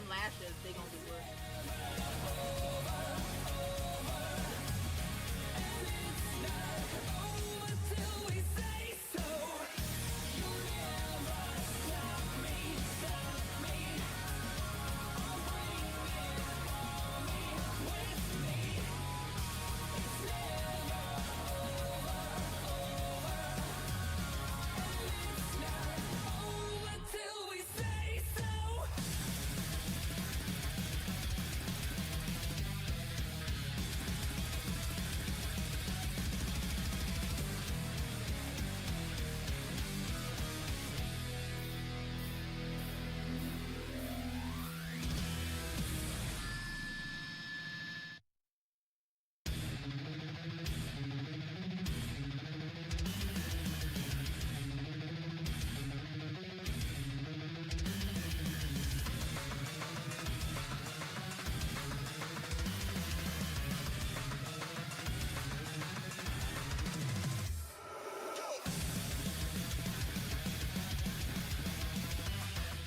lashes, they gonna be worse.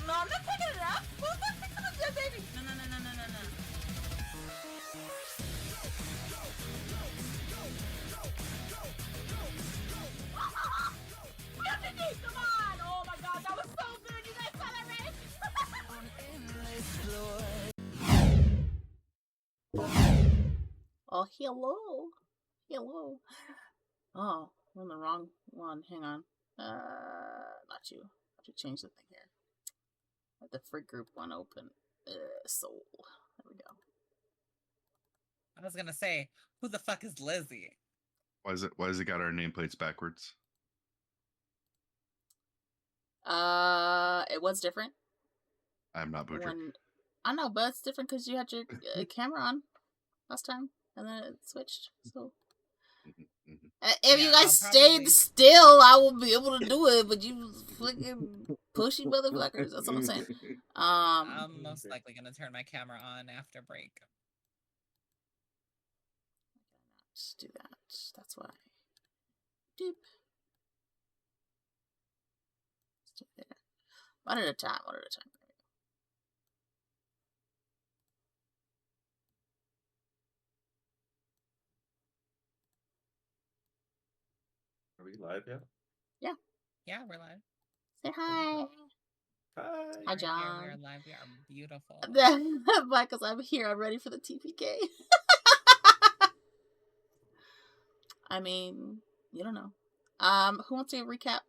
No, I'm not picking it up. Who's not picking up that baby? No. Come on! Oh my god, that was so good! You guys saw that, right? Oh, hello. Oh, we're in the wrong one. Hang on. Not you. I have to change the thing here. Let the free group one open. Soul. There we go. I was gonna say, who the fuck is Lizzie? Why does it got our nameplates backwards? It was different. I'm not Budrick. I know, but it's different because you had your camera on last time, and then it switched. So if you guys stayed still, I will be able to do it. But you freaking pushy motherfuckers. That's what I'm saying. I'm most likely gonna turn my camera on after break. Just do that. That's why. Doop. Let's do it there. One at a time. Are we live yet? Yeah. Yeah, we're live. Say hi. Hi. Hi, John. We're live. We are beautiful. Because I'm here. I'm ready for the TPK. I mean, You don't know. Who wants to recap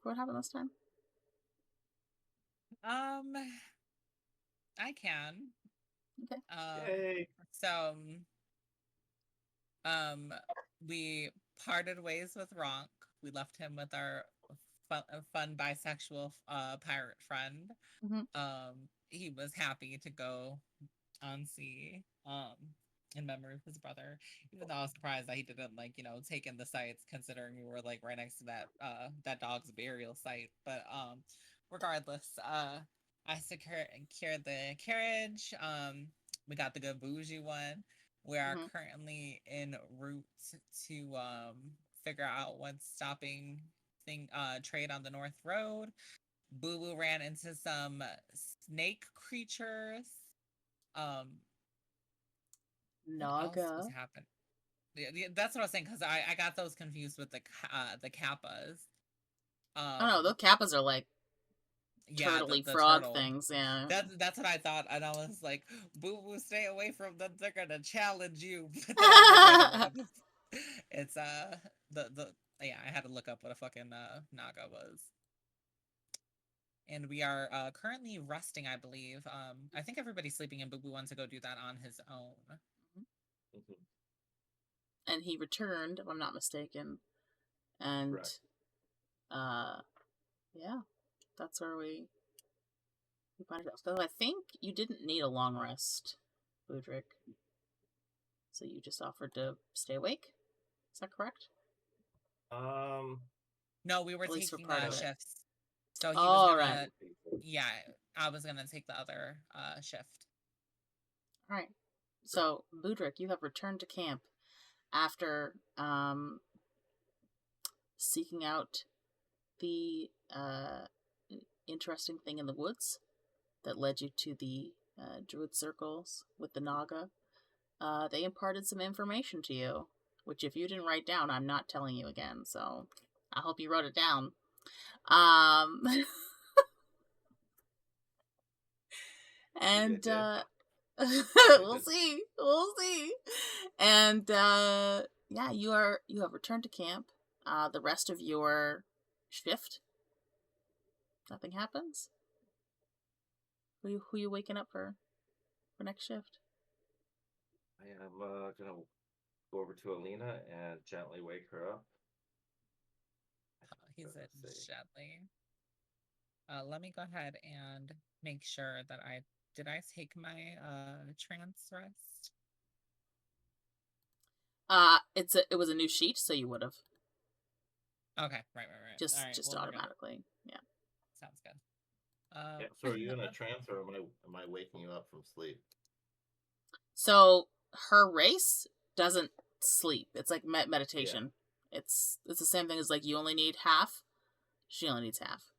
what happened this time? I can. Okay. Yay. So, we parted ways with Rahk. We left him with our fun bisexual pirate friend. Mm-hmm. He was happy to go on sea. In memory of his brother, even though I was surprised that he didn't take in the sights, considering we were like right next to that dog's burial site. But regardless, I secured the carriage. We got the good bougie one. We are currently en route to figure out what's stopping trade on the North Road. Boo Boo ran into some snake creatures. What else was happening? Yeah, that's what I was saying, because I got those confused with the kappas. Oh no, the kappas are like turtly frog turtle things. Yeah, that's what I thought, and I was like, "Boo Boo, stay away from them. They're gonna challenge you." It's yeah. I had to look up what a fucking naga was. And we are currently resting, I believe. I think everybody's sleeping, and Boo Boo wants to go do that on his own. And he returned, if I'm not mistaken. And yeah, that's where we find ourselves. So I think you didn't need a long rest, Budrick. So you just offered to stay awake? Is that correct? No, we were taking shifts. So he was gonna, right. Yeah, I was gonna take the other shift. All right. So Budrick, you have returned to camp after seeking out the interesting thing in the woods that led you to the Druid circles with the Naga. They imparted some information to you, which if you didn't write down, I'm not telling you again, so I hope you wrote it down. And we'll see. And yeah, you have returned to camp. The rest of your shift, nothing happens. Who you waking up for next shift? I am gonna go over to Alina and gently wake her up. He said gently. Let me go ahead and make sure that did I take my trance rest? It was a new sheet, so you would have. Okay, right. Just automatically. Yeah. Sounds good. Yeah, so are you in a trance, or am I waking you up from sleep? So her race doesn't sleep. It's like meditation. Yeah. It's the same thing as like you only need half. She only needs half.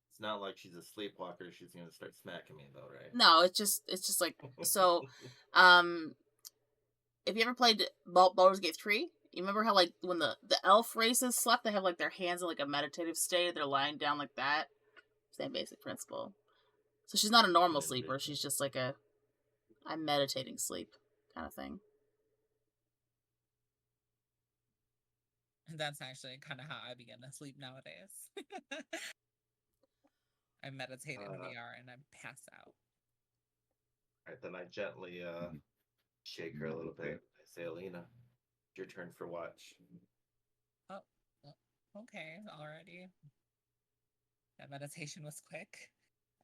It's not like she's a sleepwalker. She's gonna start smacking me though, right? No, it's just like so. If you ever played Baldur's Gate 3, you remember how like when the elf races slept, they have like their hands in like a meditative state. They're lying down like that. Same basic principle. So she's not a normal sleeper. She's just like I'm meditating sleep kind of thing. That's actually kind of how I begin to sleep nowadays. I meditate in VR and I pass out. Alright, then I gently shake her a little bit. I say, Alina, it's your turn for watch. Oh, okay, already. That meditation was quick.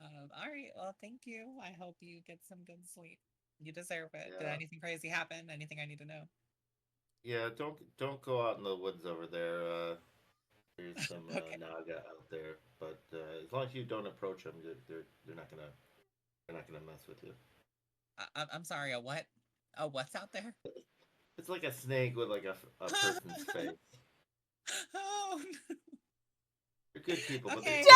Alright, well, thank you. I hope you get some good sleep. You deserve it. Yeah. Did anything crazy happen? Anything I need to know? Yeah, don't go out in the woods over there. There's some Naga out there, but as long as you don't approach them, they're not gonna mess with you. I'm sorry. A what? What's out there? It's like a snake with like a person's face. Oh. They're good people, but okay. they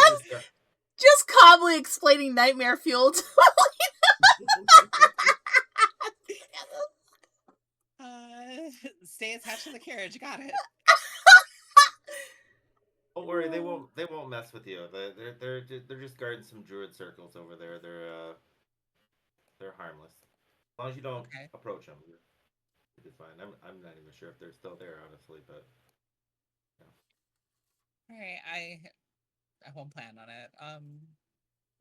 just calmly explaining nightmare fuel to stay attached to the carriage. Got it. Don't worry, they won't mess with you. They're just guarding some druid circles over there. They're harmless as long as you don't approach them. Should be fine. I'm not even sure if they're still there, honestly, but All right, I won't plan on it.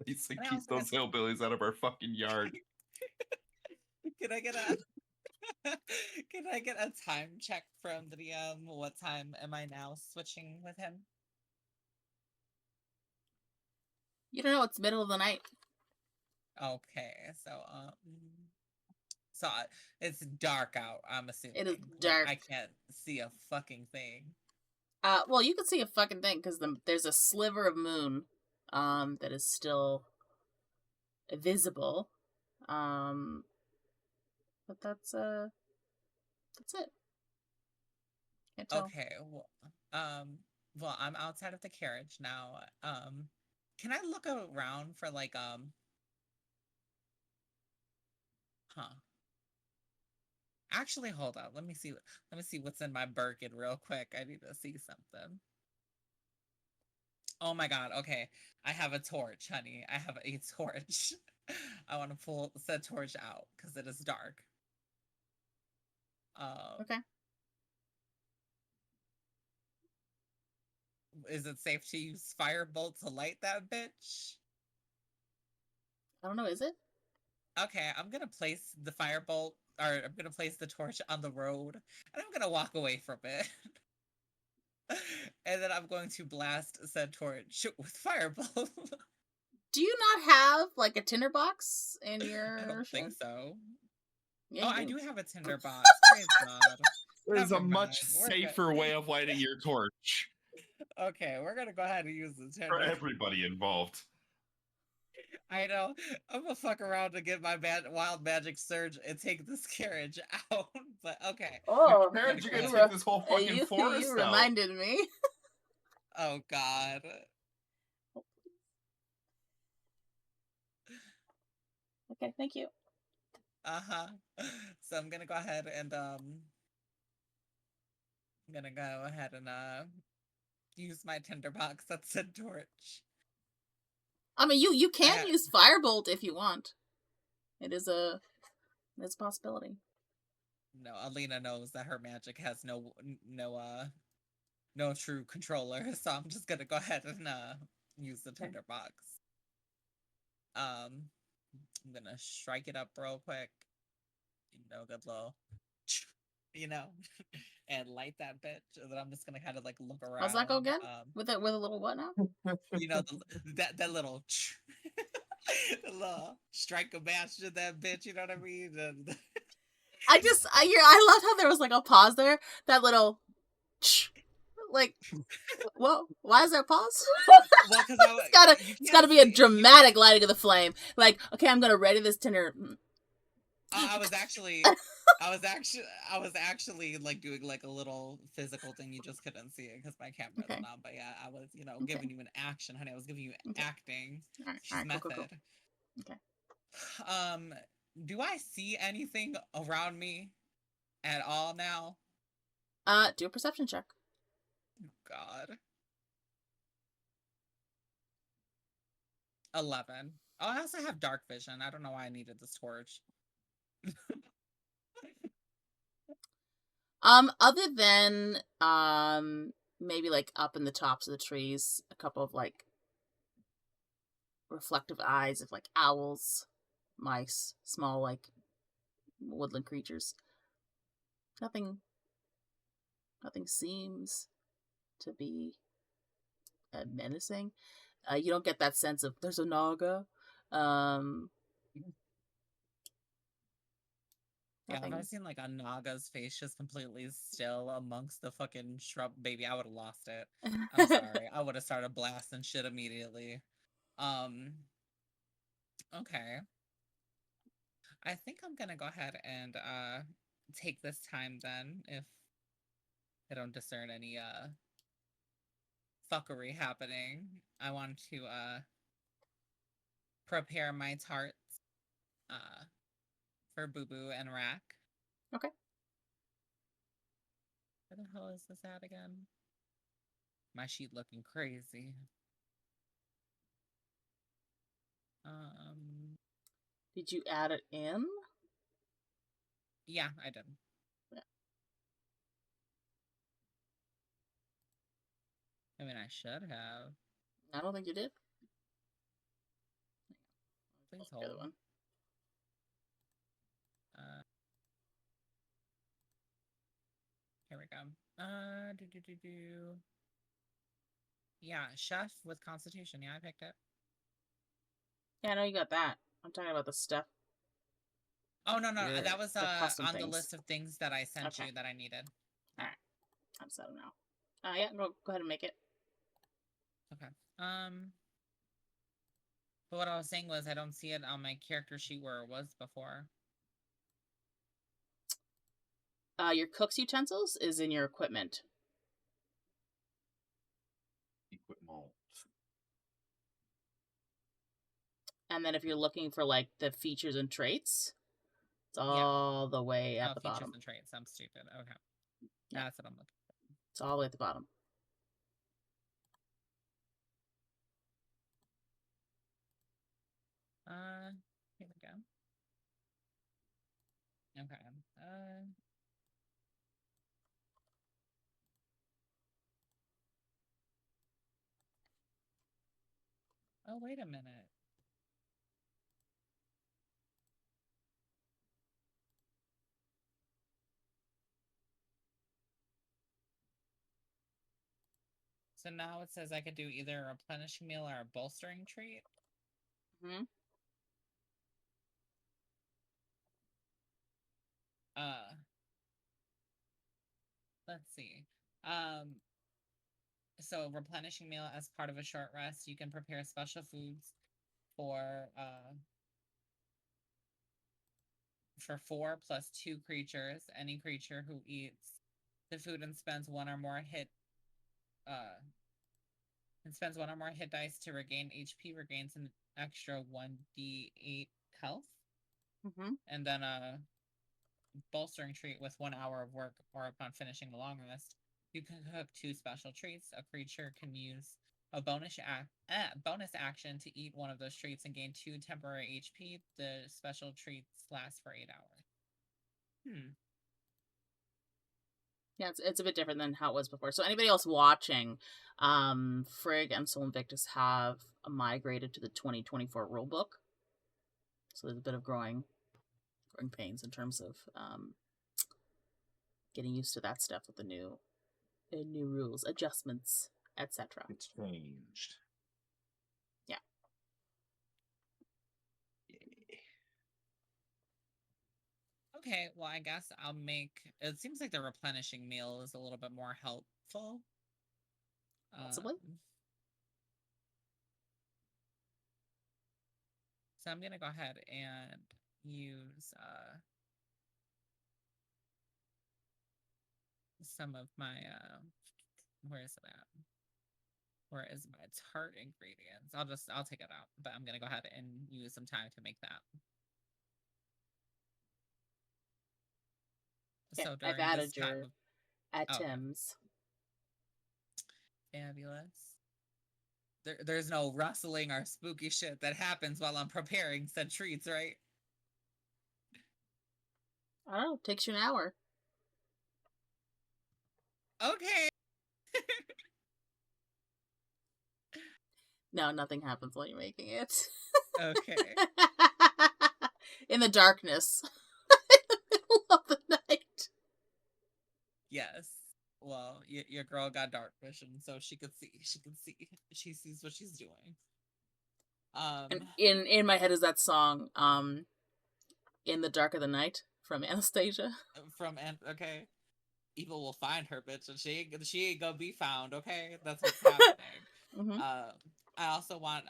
He's like, and I keep also those hillbillies out of our fucking yard. can I get a can I get a time check from the DM? What time am I now switching with him? You don't know, it's middle of the night. Okay, so it's dark out, I'm assuming. It is Like, dark. I can't see a fucking thing. Well, you can see a fucking thing, because there's a sliver of moon, that is still visible. But that's it. Can't tell. Okay, well, I'm outside of the carriage now. Can I look around for like, Actually, hold on. Let me see what's in my Birkin real quick. I need to see something. Oh my god, okay. I have a torch, honey. I have a torch. I want to pull the torch out because it is dark. Okay. Is it safe to use firebolt to light that bitch? I don't know, is it? Okay, I'm gonna place the firebolt, or I'm gonna place the torch on the road, and I'm gonna walk away from it. And then I'm going to blast said torch with firebolt. Do you not have, like, a tinderbox in your I don't think ship? so. Yeah, Oh, you I do. do have a tinder box. Praise God. There's Never a much mind. We're good. safer way of lighting your torch Okay, we're gonna go ahead and use the for tinder. everybody involved. I know. I'm gonna fuck around to get my wild magic surge and take this carriage out. But okay. Oh, Carriage, you can take this whole fucking forest you out. reminded me. Oh God. Okay, thank you. Uh-huh. So I'm gonna go ahead and use my tinderbox. That's a torch. I mean, you can use firebolt if you want. It's a possibility. No, Alina knows that her magic has no true controller, so I'm just gonna go ahead and use the tinderbox. I'm gonna strike it up real quick. Good little, and light that bitch. And then I'm just gonna kind of like look around. How's that go again? With a little what now? That little, the little strike a match to that bitch. You know what I mean? I loved how there was like a pause there. That little, like, well, why is there a pause? Well, because it's gotta be a dramatic lighting of the flame. Like, okay, I'm gonna ready this tinder. I was actually like doing like a little physical thing. You just couldn't see it because my camera isn't on. But yeah, I was giving you an action, honey. I was giving you acting. All right, method. cool. Okay. Do I see anything around me at all now? Do a perception check. God. 11. Oh, I also have dark vision. I don't know why I needed this torch. Other than maybe like up in the tops of the trees, a couple of like reflective eyes of like owls, mice, small like woodland creatures. Nothing seems to be menacing. You don't get that sense of there's a naga. Yeah, if I seen like a naga's face just completely still amongst the fucking shrub, baby, I would have lost it. I'm sorry. I would have started blasting shit immediately. Okay. I think I'm gonna go ahead and take this time then, if I don't discern any fuckery happening. I want to prepare my tarts for Boo Boo and Rahk. Okay. Where the hell is this at again? My sheet looking crazy. Did you add it in? Yeah, I did. I mean, I should have. I don't think you did. Please The other hold. one. Here we go. Yeah, chef with constitution. Yeah, I picked it. Yeah, I know you got that. I'm talking about the stuff. Oh, no. Your- That was the custom on the things. list of things that I sent Okay. you that I needed. All right. I'm set now. Yeah, go ahead and make it. Okay. But what I was saying was I don't see it on my character sheet where it was before. Your cook's utensils is in your equipment. Equipment. And then if you're looking for like the features and traits, it's all the way at the features bottom. And traits. I'm stupid. Okay. Yeah. That's what I'm looking for. It's all the way at the bottom. Here we go. Okay. Oh, wait a minute. So now it says I could do either a replenishing meal or a bolstering trait. Mm-hmm. Let's see. So replenishing meal as part of a short rest, you can prepare special foods for 4 plus 2 creatures. Any creature who eats the food and spends one or more hit dice to regain HP, regains an extra 1d8 health. Mm-hmm. And then a bolstering treat with 1 hour of work or upon finishing the long rest. You can cook 2 special treats. A creature can use a bonus action to eat one of those treats and gain 2 temporary HP. The special treats last for 8 hours. Yeah, it's a bit different than how it was before. So anybody else watching, Frigg and Soul Invictus have migrated to the 2024 rulebook. So there's a bit of growing pains in terms of getting used to that stuff with the new rules, adjustments, etc. It's changed. Yeah. Okay, well, I guess I'll make... It seems like the replenishing meal is a little bit more helpful. Possibly. So I'm going to go ahead and use some of my... where is it at? Where is my tart ingredients? I'll take it out, but I'm going to go ahead and use some time to make that. Yeah, So during I've added this time your items. Fabulous. There's no rustling or spooky shit that happens while I'm preparing said treats, right? I don't know. Takes you an hour. Okay. No, nothing happens while you're making it. Okay. In the darkness. In the middle of the night. Yes. Well, your girl got dark vision, so she could see. She sees what she's doing. And in my head is that song, In the Dark of the Night from Anastasia. Okay. Evil will find her, bitch, and she ain't gonna be found, okay? That's what's happening. Mm-hmm. I also want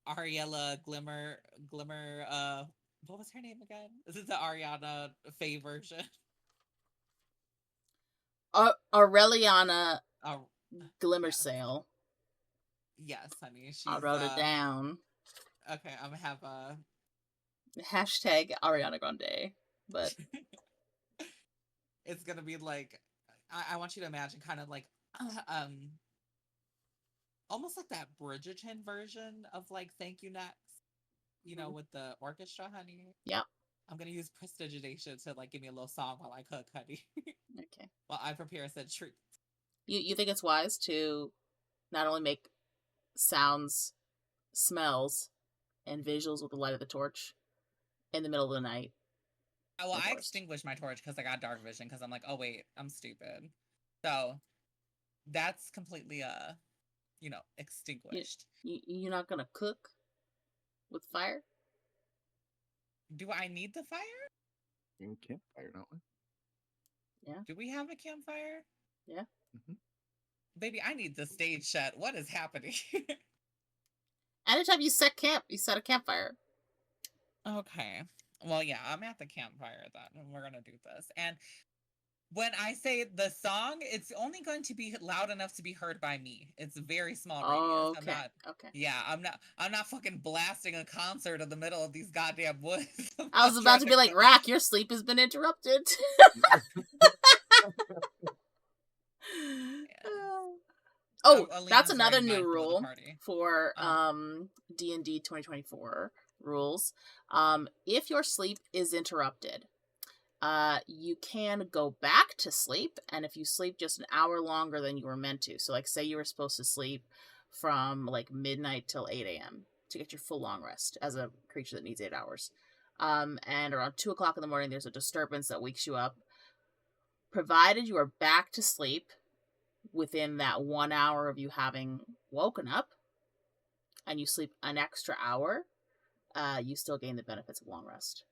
Ariella Glimmer, what was her name again? This is the Ariana Faye version. Aureliana Glimmersail. Yes, honey. I wrote it down. Okay, I'm gonna have hashtag Ariana Grande. But it's gonna be like, I want you to imagine kind of like almost like that Bridgerton version of like Thank You Next. you know, with the orchestra, honey. Yep. I'm gonna use prestidigitation to like give me a little song while I cook, honey. Okay. While I prepare said treat. You think it's wise to not only make sounds, smells, and visuals with the light of the torch in the middle of the night? Well, I forest. extinguished my torch because I got dark vision because I'm like, oh wait, I'm stupid. So that's completely you know, extinguished. You're not gonna cook with fire? Do I need the fire? In campfire, don't we? Do we have a campfire? Yeah. Mm-hmm. Baby, I need the stage set. What is happening? Anytime you set camp, you set a campfire. Okay. Well, yeah, I'm at the campfire then, and we're gonna do this. And when I say the song, it's only going to be loud enough to be heard by me. It's a very small radius. Okay. Okay. Yeah, I'm not fucking blasting a concert in the middle of these goddamn woods. I was about to be like, Rahk, your sleep has been interrupted. Oh, that's another new rule for D&D 2024 rules. If your sleep is interrupted, you can go back to sleep, and if you sleep just an hour longer than you were meant to, so like say you were supposed to sleep from like midnight till 8 a.m. to get your full long rest as a creature that needs 8 hours, and around 2 o'clock in the morning there's a disturbance that wakes you up, provided you are back to sleep within that 1 hour of you having woken up, and you sleep an extra hour, you still gain the benefits of long rest.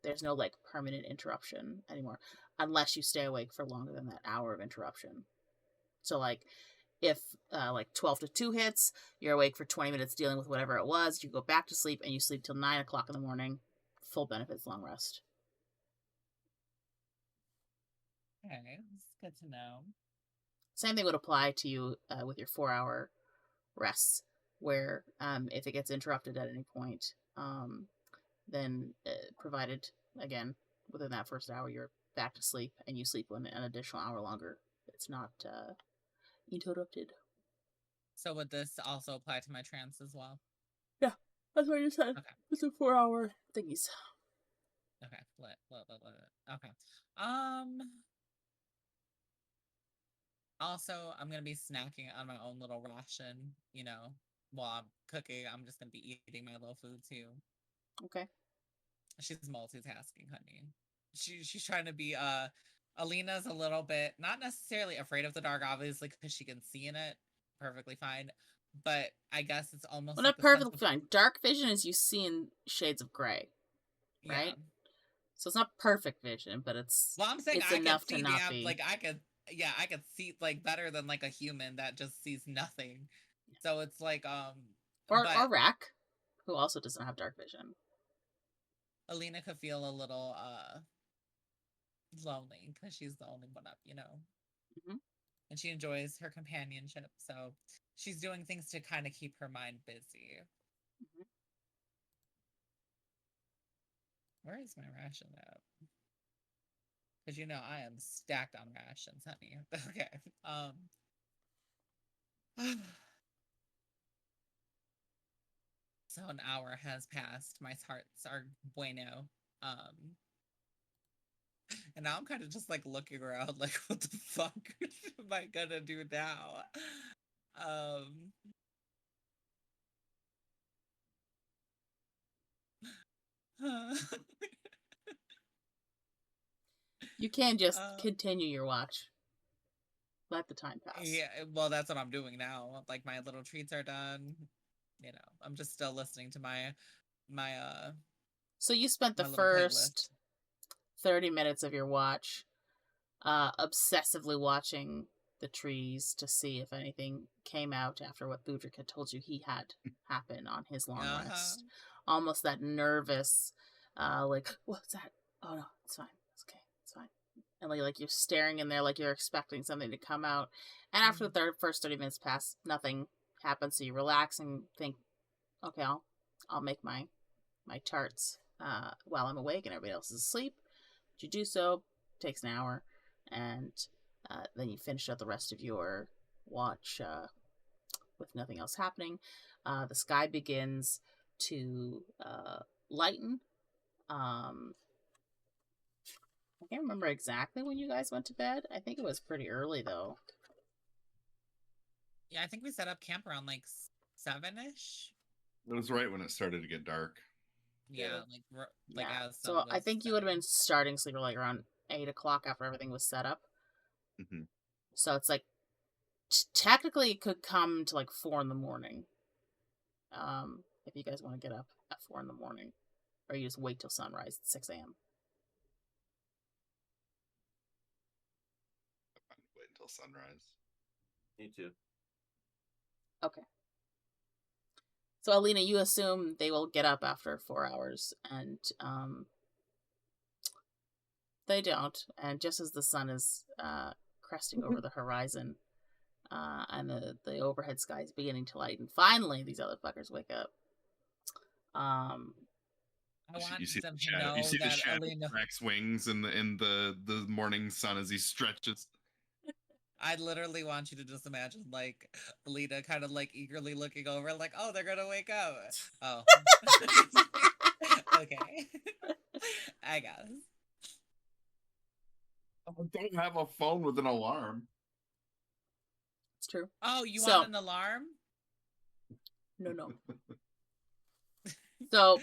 There's no like permanent interruption anymore, unless you stay awake for longer than that hour of interruption. So like if like 12 to 2 hits, you're awake for 20 minutes dealing with whatever it was, you go back to sleep and you sleep till 9 o'clock in the morning, full benefits, long rest. Okay, it's good to know. Same thing would apply to you with your 4-hour rests, where if it gets interrupted at any point, then provided, again, within that first hour, you're back to sleep, and you sleep an additional hour longer, it's not interrupted. So would this also apply to my trance as well? Yeah, that's what you said. Okay. It's a 4-hour thingies. Okay, okay. Also, I'm gonna be snacking on my own little ration, you know, while I'm cooking. I'm just gonna be eating my little food too. Okay. She's multitasking, honey. She's trying to be Alina's a little bit not necessarily afraid of the dark, obviously, because she can see in it perfectly fine. But I guess it's almost well, like not perfectly fine. Dark vision is you see in shades of gray, right? Yeah. So it's not perfect vision, but it's I'm saying it's I enough can see to not be like I could see like better than like a human that just sees nothing. So it's like or Rahk, who also doesn't have dark vision. Alina could feel a little lonely because she's the only one up, you know. Mm-hmm. And she enjoys her companionship, so she's doing things to kind of keep her mind busy. Mm-hmm. Where is my ration at? Because you know I am stacked on rations, honey. Okay. So an hour has passed. My hearts are bueno. And now I'm kind of just like looking around like, what the fuck am I gonna do now? You can just continue your watch. Let the time pass. Yeah, well, that's what I'm doing now. Like, my little treats are done. You know, I'm just still listening to my So you spent the first 30 minutes of your watch obsessively watching the trees to see if anything came out after what Budrick had told you he had happen on his long rest. Almost that nervous, like, what's that? Oh no, it's fine. It's okay. It's fine. And like you're staring in there like you're expecting something to come out. And after the first 30 minutes pass, nothing happens. So you relax and think, okay, I'll make my tarts while I'm awake and everybody else is asleep. But you do so, takes an hour, and then you finish out the rest of your watch with nothing else happening. The sky begins to lighten. I can't remember exactly when you guys went to bed. I think it was pretty early, though. Yeah, I think we set up camp around like 7-ish. It was right when it started to get dark. Yeah, like Yeah. as So I think you would have been starting sleep like around 8 o'clock after everything was set up. Mm-hmm. So it's like technically it could come to like 4 in the morning. If you guys want to get up at 4 in the morning, or you just wait till sunrise at 6 a.m. Wait until sunrise. Me too. Okay. So Alina, you assume they will get up after 4 hours, and they don't. And just as the sun is cresting over the horizon, and the overhead sky is beginning to lighten, finally these other fuckers wake up. I want You see them the to shadow. know You see the that shadow Alina. Rahk's wings in the morning sun as he stretches. I literally want you to just imagine, like, Alina kind of, like, eagerly looking over, like, oh, they're gonna wake up. Oh. Okay. I guess. I don't have a phone with an alarm. It's true. Oh, you So- want an alarm? No. So,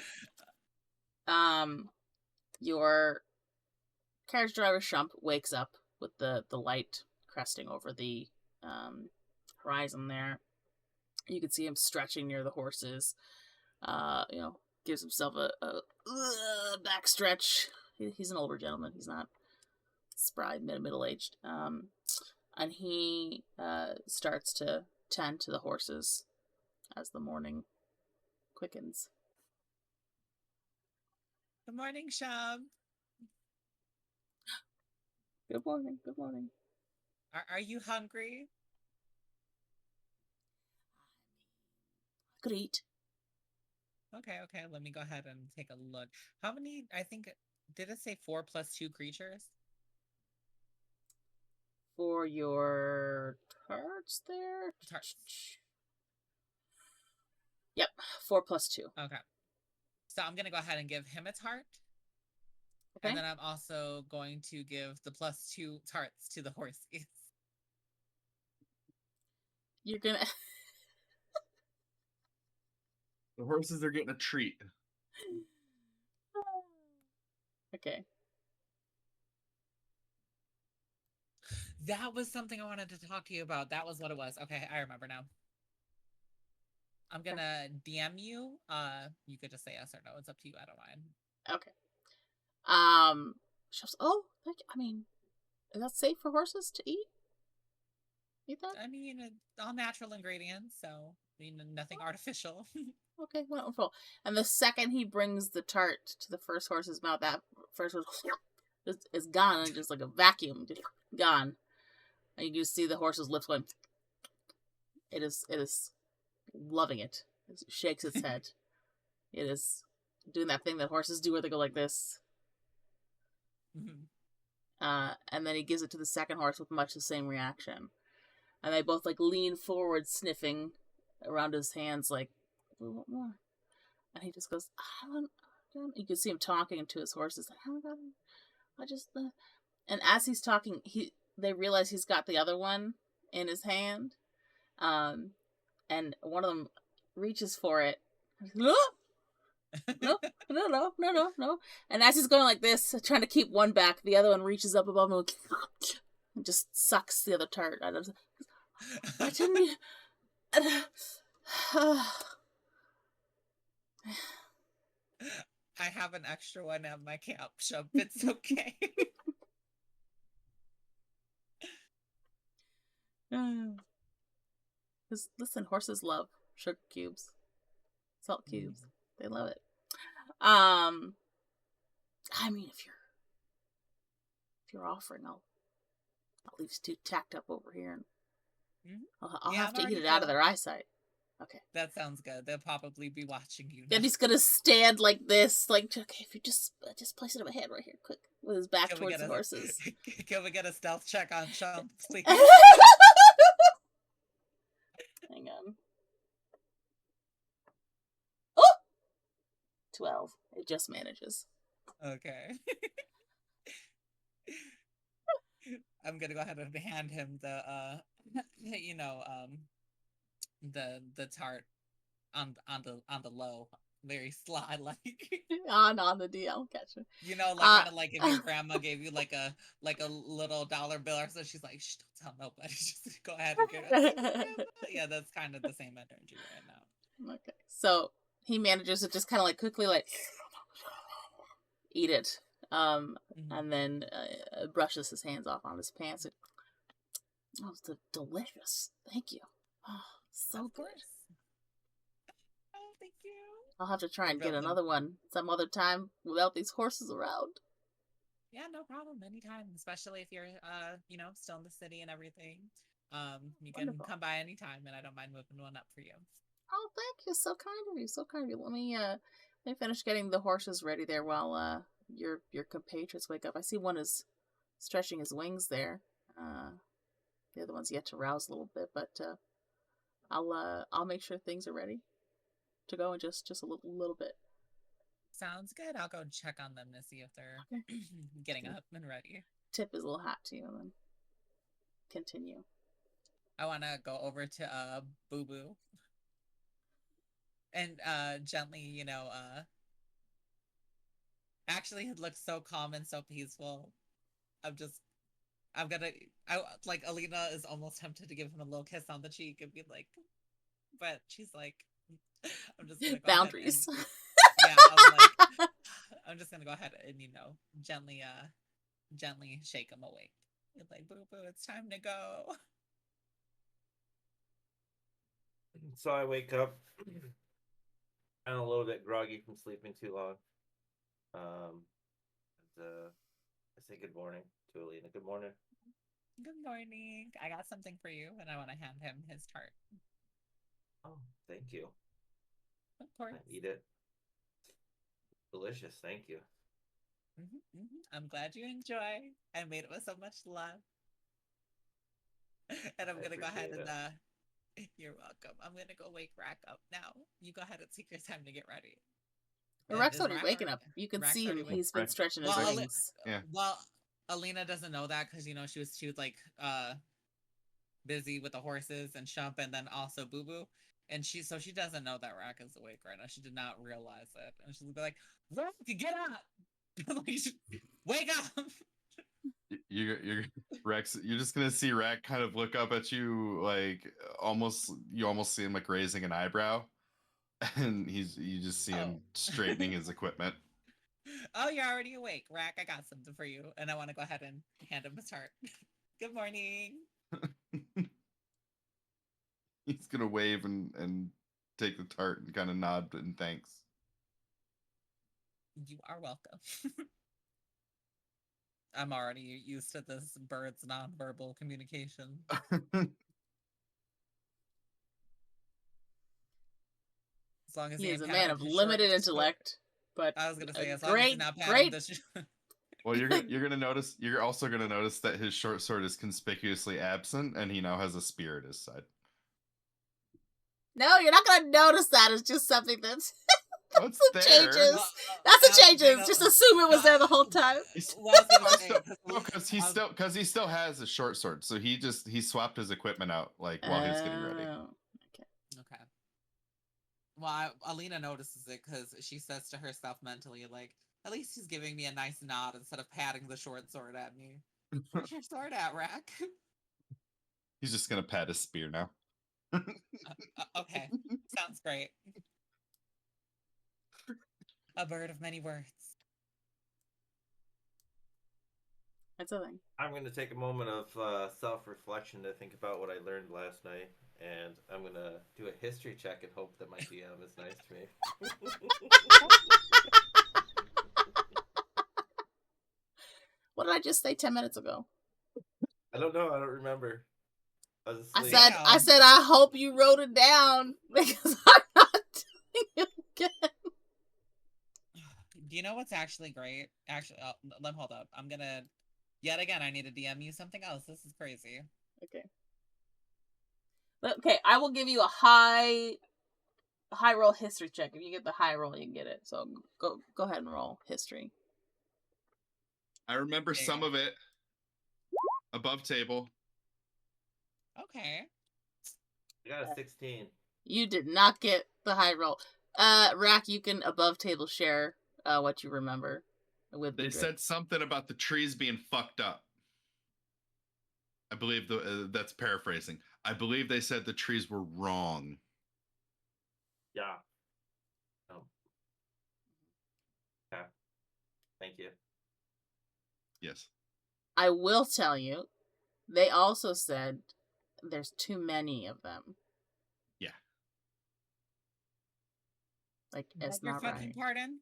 your carriage driver Shump wakes up with the light cresting over the horizon there. You can see him stretching near the horses. Gives himself a back stretch. He's an older gentleman. He's not spry, middle-aged. And he starts to tend to the horses as the morning quickens. Good morning, Shab. Good morning. Good morning. Are you hungry? Could eat. Okay. Let me go ahead and take a look. How many, I think, did it say 4 + 2 creatures? For your tarts there? Tarts. Yep, 4 + 2. Okay. So I'm going to go ahead and give him a tart. Okay. And then I'm also going to give the +2 tarts to the horses. You're gonna... The horses are getting a treat. Okay. That was something I wanted to talk to you about. That was what it was. Okay, I remember now. I'm gonna DM you. You could just say yes or no. It's up to you. I don't mind. Okay. Is that safe for horses to eat? Eat that? I mean, it's all natural ingredients, so nothing artificial. Okay, wonderful. And the second he brings the tart to the first horse's mouth, that first horse is gone, and just like a vacuum, just gone. And you can see the horse's lips going. It is loving it. It shakes its head. It is doing that thing that horses do where they go like this. Mm-hmm. And then he gives it to the second horse with much the same reaction. And they both like lean forward, sniffing around his hands, like, we want more. And he just goes, I don't. You can see him talking to his horses. I haven't got him. I just. And as he's talking, they realize he's got the other one in his hand. And one of them reaches for it. No. And as he's going like this, trying to keep one back, the other one reaches up above him and just sucks the other tart out of him. I didn't. I have an extra one at my camp shop. It's okay. Listen, horses love sugar cubes, salt cubes. They love it. I mean, if you're offering, I'll leave Stu tacked up over here, and I'll have to eat it out of their eyesight. Okay. That sounds good. They'll probably be watching you. Then he's gonna stand like this, like, okay, if you just place it in my hand right here, quick, with his back towards the horses. Can we get a stealth check on Sean, please? Hang on. Oh! 12. It just manages. Okay. I'm gonna go ahead and hand him the the tart on the low, very sly like. on the DL, gotcha. You know, like kind of like if your grandma gave you like a little dollar bill or so, she's like, shh, don't tell nobody. Just go ahead and get it. Yeah, that's kind of the same energy right now. Okay. So he manages to just kind of like quickly like eat it. And then brushes his hands off on his pants. Oh, it's delicious. Thank you. Oh, so good. Oh, thank you. I'll have to try and get another one some other time without these horses around. Yeah, no problem. Anytime, especially if you're, still in the city and everything. You can come by anytime, and I don't mind moving one up for you. Oh, thank you. So kind of you. So kind of you. Let me finish getting the horses ready there while your compatriots wake up. I see one is stretching his wings there. The other one's yet to rouse a little bit, but I'll make sure things are ready to go in just a little bit. Sounds good. I'll go check on them to see if they're getting up and ready. Tip his little hat to you and then continue. I want to go over to Boo Boo and gently, actually it looks so calm and so peaceful. Alina is almost tempted to give him a little kiss on the cheek and be like, but she's like, I'm just gonna go boundaries. I'm just gonna go ahead and gently shake him awake. You're like, Boo Boo, it's time to go. So I wake up, and a little bit groggy from sleeping too long. I say good morning to Alina. Good morning. Good morning. I got something for you, and I want to hand him his tart. Oh, thank you. Of course. I eat it. Delicious. Thank you. I'm glad you enjoy. I made it with so much love. And I'm going to go ahead and... You're welcome. I'm going to go wake Rahk up now. You go ahead and take your time to get ready. Rahk's already waking up. You can see him. He's been stretching his wings. Well, Alina doesn't know that because, she was like busy with the horses and Shump and then also Boo Boo. And she doesn't know that Rahk is awake right now. She did not realize it. And she'll be like, Rahk, get up! Wake up! You're Rex. You're just gonna see Rahk kind of look up at you, like you almost see him like raising an eyebrow, and you just see him straightening his equipment. Oh, you're already awake, Rahk. I got something for you, and I want to go ahead and hand him his tart. Good morning. He's gonna wave and take the tart and kind of nod in thanks. You are welcome. I'm already used to this bird's nonverbal communication. As long as he is a man of limited intellect, but I was gonna say as long as he's not patting the Well, you're gonna notice. You're also gonna notice that his short sword is conspicuously absent, and he now has a spear at his side. No, you're not gonna notice that. It's just something that's changes. That's a changes. Just assume it was there the whole time. Because he still has a short sword, so he swapped his equipment out while he was getting ready. Okay. Well, Alina notices it because she says to herself mentally, like, at least he's giving me a nice nod instead of patting the short sword at me. Where's your sword at, Rahk? He's just gonna pat his spear now. Okay, sounds great. A bird of many words. That's a thing. I'm going to take a moment of self-reflection to think about what I learned last night, and I'm going to do a history check and hope that my DM is nice to me. What did I just say 10 minutes ago? I don't know. I don't remember. I said, I hope you wrote it down because I'm not doing it again. Do you know what's actually great? Actually, let me hold up. I'm gonna, yet again, I need to DM you something else. This is crazy. Okay, I will give you a high high roll history check. If you get the high roll, you can get it. So go ahead and roll history. I remember some of it. Above table. Okay. I got a 16. You did not get the high roll. Rahk, you can above table share what you remember with They Budrick. said something about the trees being fucked up. I believe that's paraphrasing. I believe they said the trees were wrong. Yeah. Oh. Okay. Thank you. Yes. I will tell you, they also said there's too many of them. Yeah. Like, it's Your not fucking right. pardon?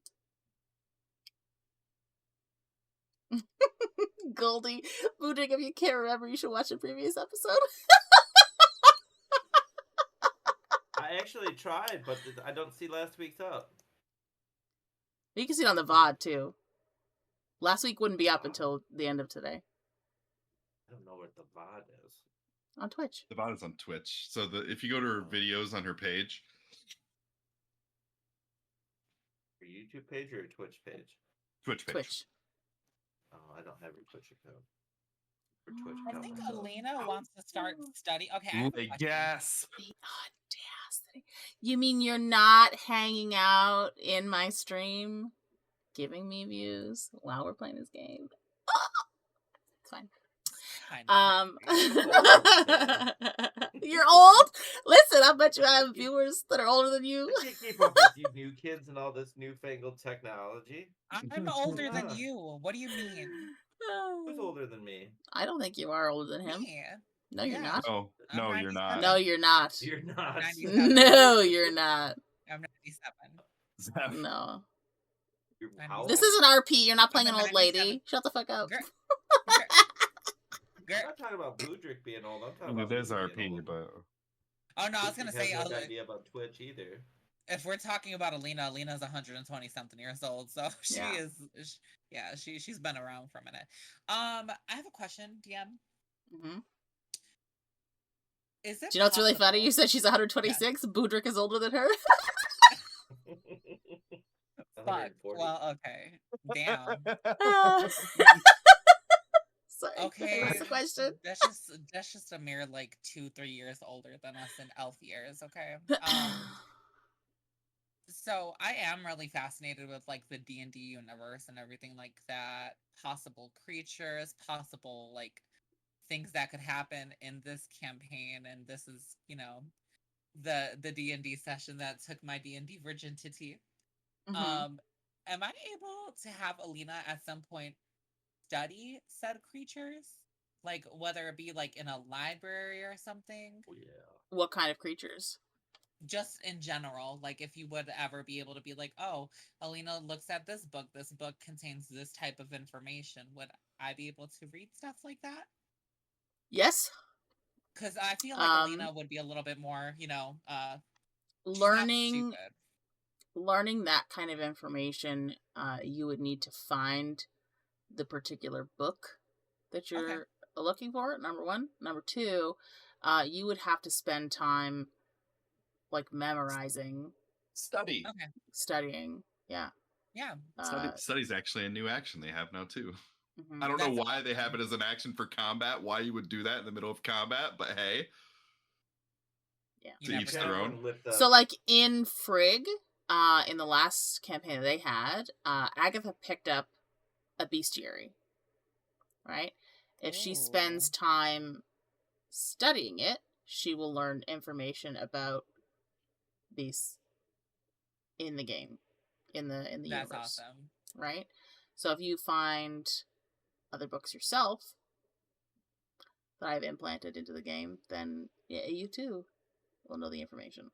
Goldie, Budrick, if you can't remember, you should watch a previous episode. I actually tried, but I don't see last week's up. You can see it on the VOD, too. Last week wouldn't be up until the end of today. I don't know what the VOD is. On Twitch. The VOD is on Twitch. So if you go to her videos on her page. Her YouTube page or her Twitch page? Twitch page. Twitch. Oh, I don't have her Twitch account. Her Twitch I account think myself. Alina wants to start study. Okay, I have a question. Yes. The audacity. You mean you're not hanging out in my stream, giving me views while we're playing this game? It's fine. You're old? Listen, I bet you I have viewers that are older than you. I can't keep up with you new kids and all this newfangled technology. I'm older than you. What do you mean? Who's older than me? I don't think you are older than him. Me. No, you're Yeah. not. Oh, no, I'm you're 97. not. No, you're not. You're not. 97. No, you're not. I'm 97. No. You're This is an RP. You're not playing an I'm a old lady. 97. Shut the fuck up. Girl. I'm not talking about Budrick being old. I'm talking about There's me our being opinion, old. but Oh no, I was gonna Budrick say, has no idea about Twitch either. if we're talking about Alina, Alina's 120 something years old, so she Yeah. is. Yeah, she's been around for a minute. I have a question, DM. Mm-hmm. Is it? Do you know what's really funny? possible- You said she's 126. Budrick is older than her. Fuck. 140. Well, okay. Damn. Sorry. Okay. What's the question? That's just a mere like 2-3 years older than us in elf years. Okay. So I am really fascinated with like the D&D universe and everything like that. Possible creatures, possible like things that could happen in this campaign, and this is, you know, the D&D session that took my D&D virginity. Mhm. Am I able to have Alina at some point study said creatures? Like whether it be like in a library or something? Oh, yeah. What kind of creatures? Just in general, like if you would ever be able to be like, oh, Alina looks at this book contains this type of information. Would I be able to read stuff like that? Yes. Because I feel like Alina would be a little bit more, you know, she's not learning stupid. that kind of information, you would need to find the particular book that you're looking for, number one. Number two, you would have to spend time like memorizing, study. Okay. studying. Yeah. Yeah. Study's actually a new action they have now too. Mhm. I don't know That's why they have it as an action for combat, why you would do that in the middle of combat, but hey. Yeah. You To each never their know. own. So like in Frigg, in the last campaign that they had, Agatha picked up a bestiary. Right? If she spends time studying it, she will learn information about beasts in the game, in the That's universe. awesome. Right? So if you find other books yourself that I've implanted into the game, then yeah, you too will know the information.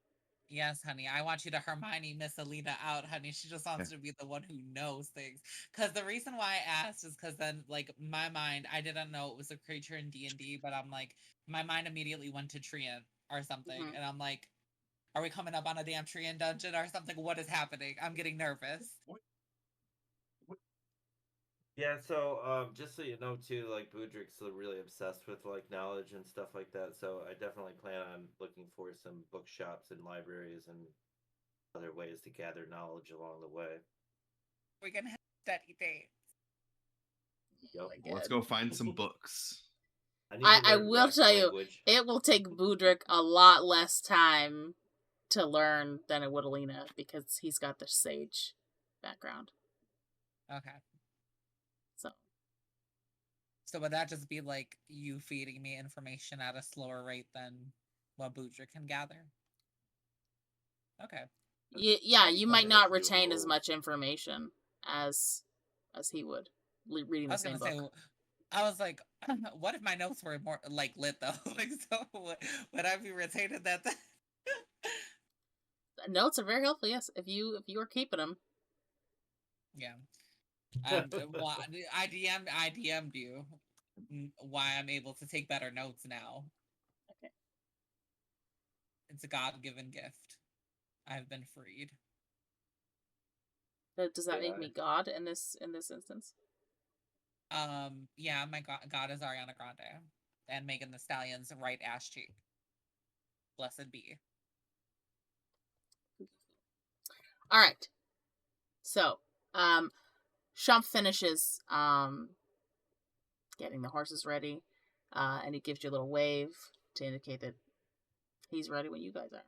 Yes, honey. I want you to Hermione Miss Alina out, honey. She just wants to be the one who knows things. Because the reason why I asked is because then, like, my mind, I didn't know it was a creature in D&D, but I'm like, my mind immediately went to Treant or something. Mhm. And I'm like, are we coming up on a damn Treant dungeon or something? What is happening? I'm getting nervous. Yeah, so just so you know too, like Budrick's really obsessed with like knowledge and stuff like that. So I definitely plan on looking for some bookshops and libraries and other ways to gather knowledge along the way. We're gonna have steady dates. Yep. Let's go find some books. need to I learn will Rahk's tell you, language. it will take Budrick a lot less time to learn than it would Alina, because he's got the sage background. Okay. So So would that just be like you feeding me information at a slower rate than what Budrick can gather? Okay. yeah, you might Yeah, not to do retain as roles. much information as he would reading I the was same gonna book. say, I was like, what if my notes were more like lit though? Like, so would I be retaining that? Notes are very helpful. Yes, if you are keeping them. Yeah. I DM'd you why I'm able to take better notes now. Okay. It's a God-given gift. I've been freed. Does that make me God in this instance? Yeah, my God is Ariana Grande and Megan the Stallion's right ass cheek. Blessed be. All right. So, Shump finishes getting the horses ready, and he gives you a little wave to indicate that he's ready when you guys are.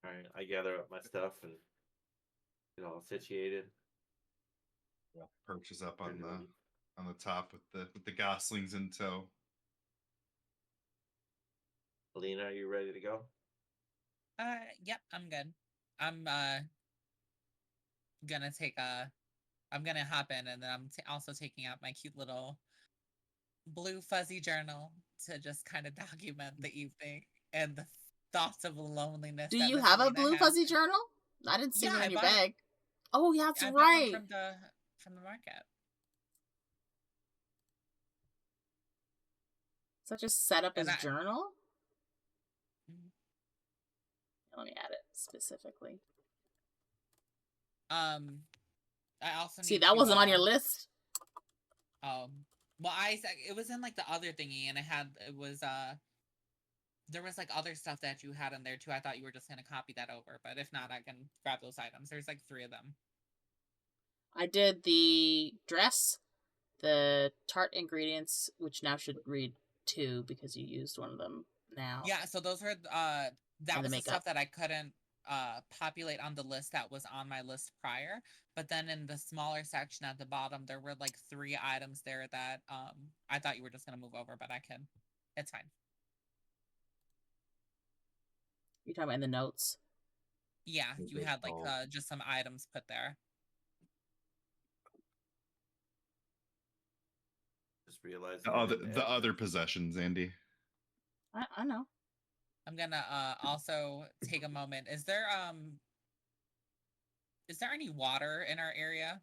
All right, I gather up my stuff and get all situated. Yeah. Perches up on the top with the goslings in tow. Alina, are you ready to go? Yep, I'm good. I'm gonna take I'm gonna hop in, and then I'm also taking out my cute little blue fuzzy journal to just kind of document the evening and the thoughts of loneliness. Do that you Miss have a Alina blue has. fuzzy journal? I didn't see Yeah, one I in your bought it. bag. Oh, yeah, that's I bought right. one from the market. So just set up his And journal? Mhm. Let me add it specifically. I also See, need that to, wasn't on your list. Well, it was in like the other thingy, and it was there was like other stuff that you had in there too. I thought you were just gonna copy that over, but if not, I can grab those items. There's like 3 of them. I did the dress, the tart ingredients, which now should read 2 because you used one of them now. Yeah, so those were that And the was the makeup. stuff that I couldn't populate on the list that was on my list prior. But then in the smaller section at the bottom, there were like 3 items there that I thought you were just gonna move over, but it's fine. You're talking about in the notes? Yeah, you had like just some items put there. Just realized The other possessions, Andy. I know. I'm gonna also take a moment. Is there any water in our area?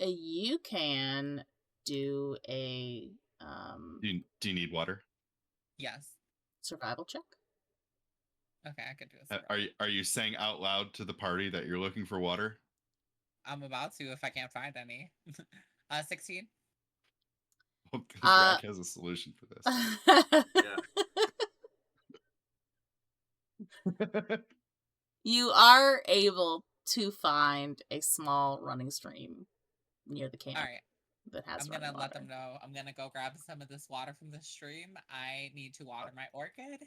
You can do a Do you need water? Yes. survival check. Okay, I could do a Are you saying out loud to the party that you're looking for water? I'm about to if I can't find any. 16. Well, because Rahk has a solution for this. Yeah. You are able to find a small running stream near the camp. All right. That has I'm gonna running let water. them know. I'm gonna go grab some of this water from the stream. I need to water my orchid.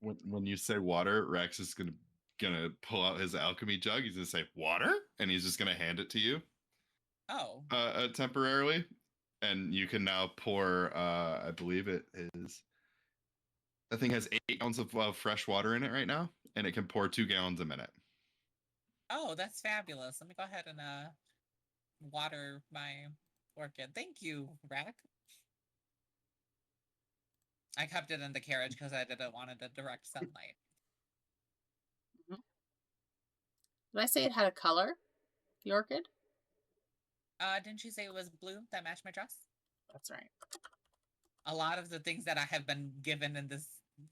When you say water, Rex is gonna pull out his alchemy jug. He's gonna say water, and he's just gonna hand it to you. Oh. Temporarily, and you can now pour. I believe it is. That thing has 8 gallons of fresh water in it right now, and it can pour 2 gallons a minute. Oh, that's fabulous. Let me go ahead and water my orchid. Thank you, Rahk. I kept it in the carriage because I didn't want it to direct sunlight. Mm-hmm. Did I say it had a color? The orchid? Didn't you say it was blue that matched my dress? That's right. A lot of the things that I have been given in this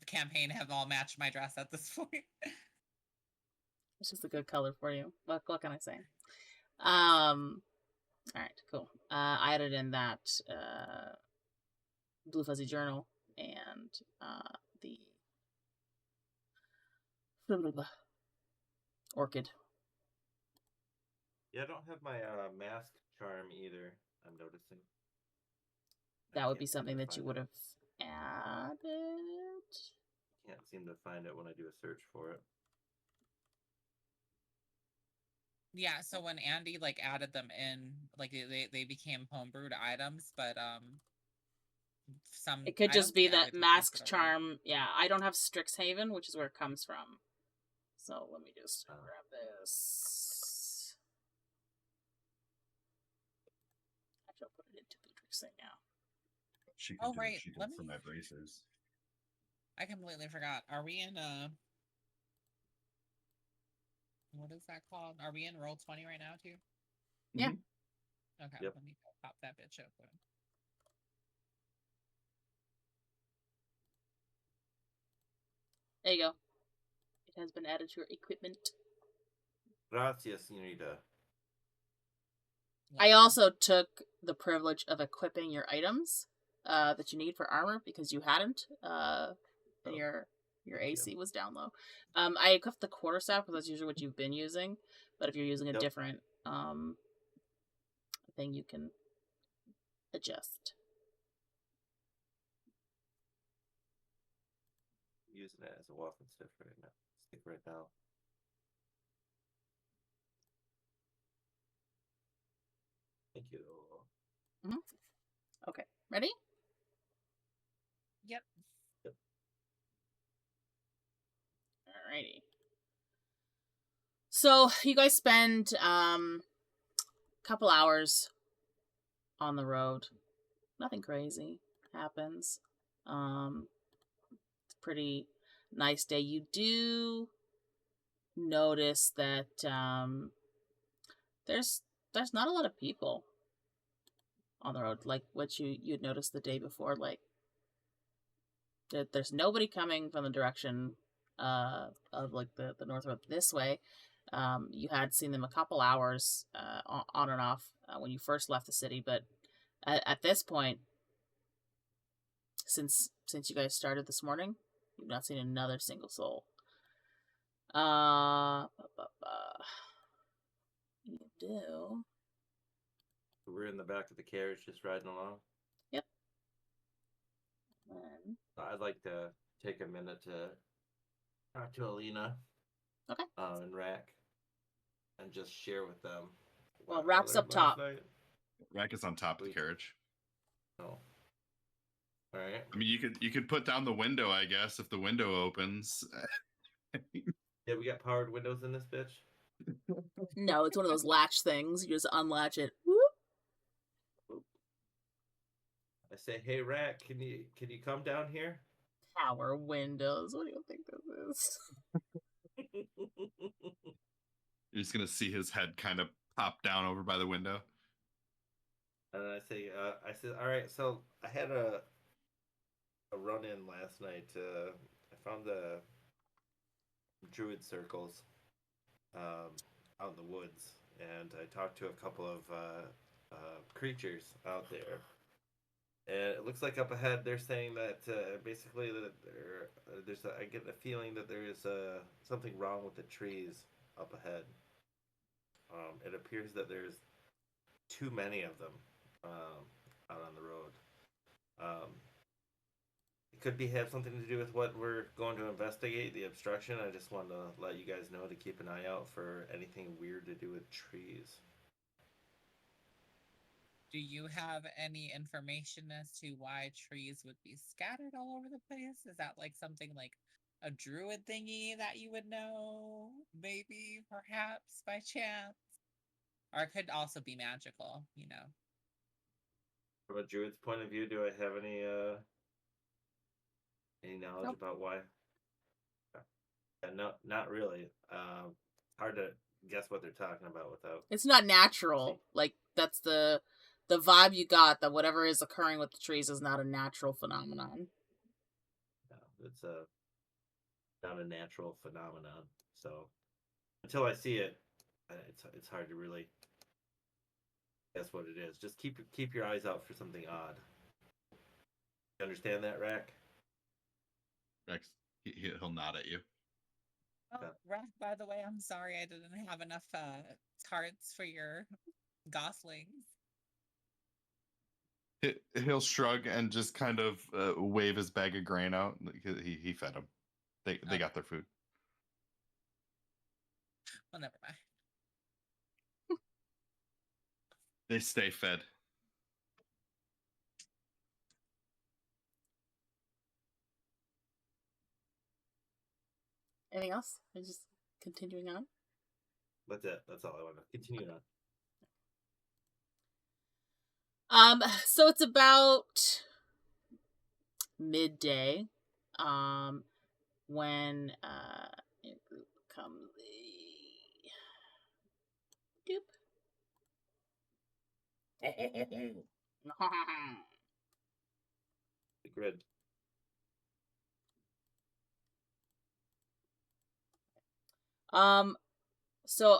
campaign have all matched my dress at this point. It's just a good color for you. What can I say? All right, cool. I added in that Blue Fuzzy Journal and the Orchid. Yeah, I don't have my mask charm either. I'm noticing. That would be Can't seem something to that you find would it. have added. Can't seem to find it when I do a search for it. Yeah, so when Andy like added them in, like they became homebrewed items, but It could I just don't be think that everything mask transferred over. charm. Yeah, I don't have Strixhaven, which is where it comes from. So let me just grab this. Actually, I'll put it into Budrick's thing now. She Oh, could do right. what she Let did for me- my bracers. I completely forgot. Are we in what is that called? Are we in roll 20 right now too? Yeah. Okay, Yep. let me go pop that bitch open. There you go. It has been added to your equipment. Gracias, señorita. I also took the privilege of equipping your items that you need for armor because you hadn't, and your AC was down low. I equipped the quarterstaff because that's usually what you've been using. But if you're using a different thing, you can adjust. Using it as a walking stick right now. Stick right now. Thank you. Okay, ready? Yep. Alrighty. So you guys spend a couple hours on the road. Nothing crazy happens. It's a pretty nice day. You do notice that there's not a lot of people on the road, like what you'd noticed the day before. Like there's nobody coming from the direction of like the north road this way. You had seen them a couple hours on and off when you first left the city, but at this point, since you guys started this morning, you've not seen another single soul. You do. We're in the back of the carriage just riding along. Yep. I'd like to take a minute to talk to Alina. Okay. And Rahk. And just share with them. Well, Rahk's up top. Rahk is on top of the carriage. Oh. All right. I mean, you could put down the window, I guess, if the window opens. Yeah, we got powered windows in this bitch. No, it's one of those latch things. You just unlatch it. Whoop. I say, hey Rahk, can you come down here? Power windows. What do you think this is? You're just gonna see his head kind of pop down over by the window. And I say, all right. So I had a run in last night. I found the Druid circles out in the woods, and I talked to a couple of creatures out there. And it looks like up ahead they're saying that basically that I get the feeling that there is something wrong with the trees up ahead. It appears that there's too many of them out on the road. It could have something to do with what we're going to investigate, the obstruction. I just wanted to let you guys know to keep an eye out for anything weird to do with trees. Do you have any information as to why trees would be scattered all over the place? Is that like something like a druid thingy that you would know? Maybe, perhaps, by chance? Or it could also be magical, you know. From a druid's point of view, do I have any knowledge about why? Yeah, no, not really. Hard to guess what they're talking about without. It's not natural. Like that's the vibe you got, that whatever is occurring with the trees is not a natural phenomenon. No, it's not a natural phenomenon. So until I see it, it's hard to really guess what it is. Just keep your eyes out for something odd. Understand that, Rahk? Rex, he'll nod at you. Oh, Rahk, by the way, I'm sorry I didn't have enough tarts for your goslings. He'll shrug and just kind of wave his bag of grain out. He fed them. They got their food. Well, never mind. They stay fed. Anything else? Or just continuing on? That's it. That's all I want to continue on. So it's about midday, when your group comes. Doop. The grid. So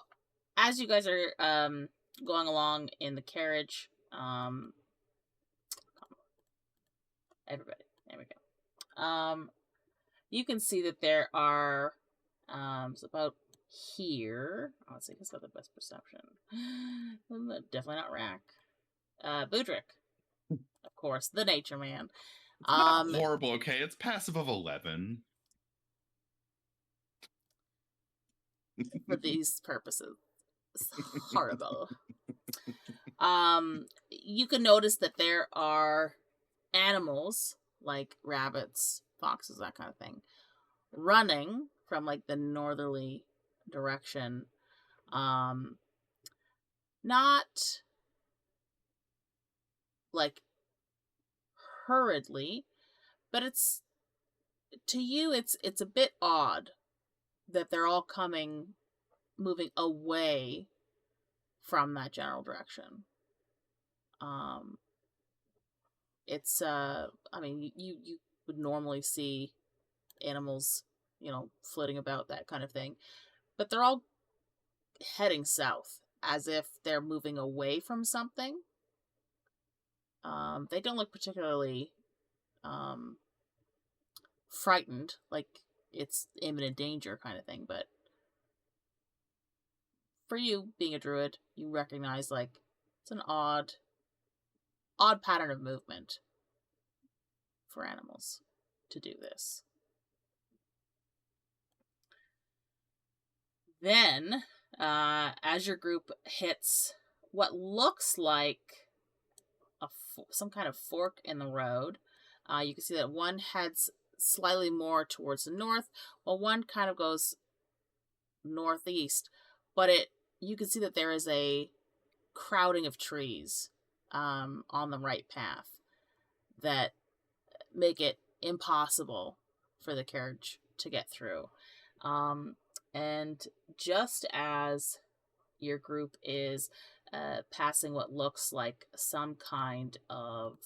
as you guys are going along in the carriage, everybody, there we go. You can see that there are so about here. Let's see, who's got the best perception? Definitely not Rahk. Budrick, of course, the nature man. It's not horrible, okay? It's passive of 11. For these purposes. It's horrible. You can notice that there are animals, like rabbits, foxes, that kind of thing, running from, like, the northerly direction. Not, like, hurriedly, but to you, it's a bit odd that they're all moving away from that general direction. It's I mean, you would normally see animals, flitting about, that kind of thing, but they're all heading south as if they're moving away from something. They don't look particularly frightened, like it's imminent danger kind of thing, but for you, being a druid, you recognize, like, it's an odd pattern of movement for animals to do this. Then, as your group hits what looks like some kind of fork in the road, you can see that one heads slightly more towards the north, while one kind of goes northeast. But you can see that there is a crowding of trees on the right path that make it impossible for the carriage to get through. And just as your group is passing what looks like some kind of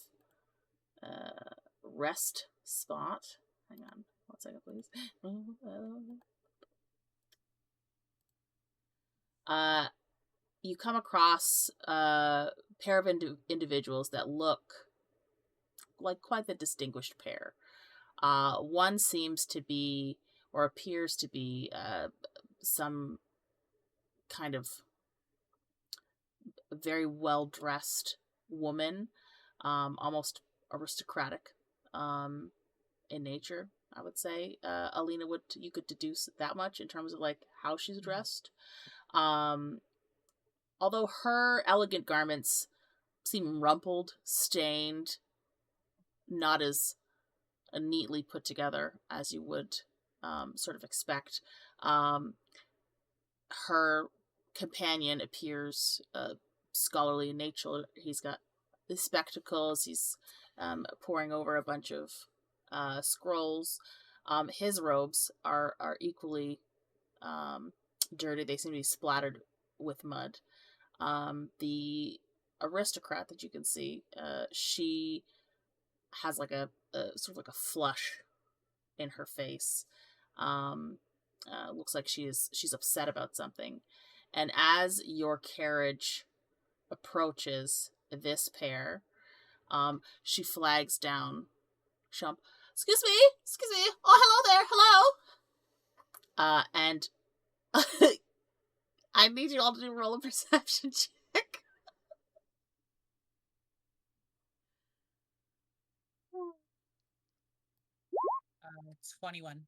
rest spot. Hang on 1 second, please. You come across a pair of individuals that look like quite the distinguished pair. One seems to be, or appears to be, some kind of very well-dressed woman, almost aristocratic in nature, I would say. Alina, you could deduce that much in terms of, like, how she's dressed. Although her elegant garments seem rumpled, stained, not as neatly put together as you would sort of expect. Her companion appears scholarly in nature. He's got the spectacles. He's poring over a bunch of scrolls. His robes are equally dirty. They seem to be splattered with mud. The aristocrat that you can see, she has like a sort of like a flush in her face. Looks like she's upset about something. And as your carriage approaches this pair, she flags down Shump. Excuse me. Oh, hello there. Hello. And I need you all to do roll a perception check. 21.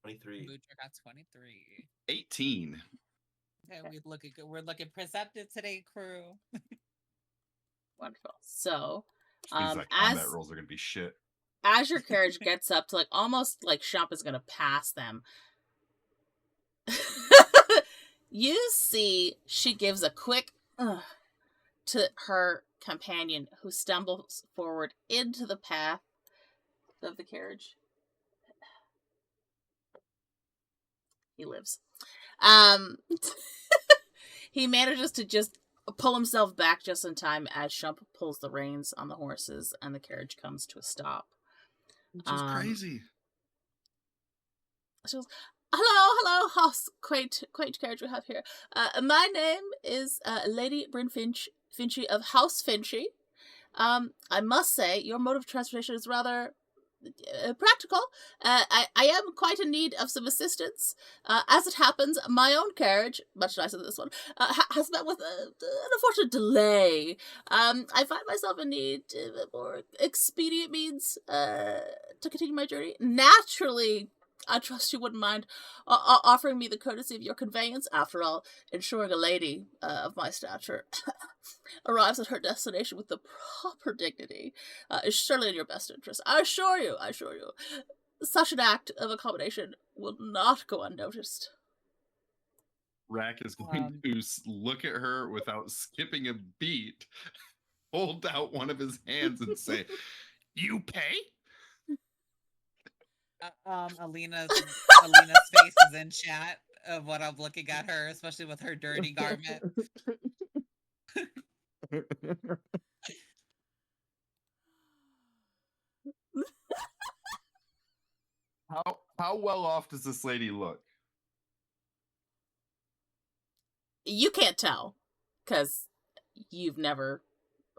23. Budrick got 23. 18. Okay, we're looking perceptive today, crew. Wonderful. So, Which means that combat rolls are gonna be shit. as your carriage gets up to like almost like Shump is gonna pass them, you see she gives a quick to her companion, who stumbles forward into the path of the carriage. He lives. He manages to just pull himself back just in time as Shump pulls the reins on the horses and the carriage comes to a stop. Which is crazy. She goes, hello, house, quaint carriage we have here. My name is Lady Bryn Finchy of House Finchy. I must say, your mode of transportation is rather practical. I am quite in need of some assistance. As it happens, my own carriage, much nicer than this one, has met with an unfortunate delay. I find myself in need of more expedient means to continue my journey. Naturally, I trust you wouldn't mind offering me the courtesy of your conveyance. After all, ensuring a lady of my stature arrives at her destination with the proper dignity is surely in your best interest. I assure you, such an act of accommodation will not go unnoticed. Rahk is going to look at her without skipping a beat, hold out one of his hands and say, "You pay?" Alina's face is in chat of what I'm looking at her, especially with her dirty garment. How well off does this lady look? You can't tell, because you've never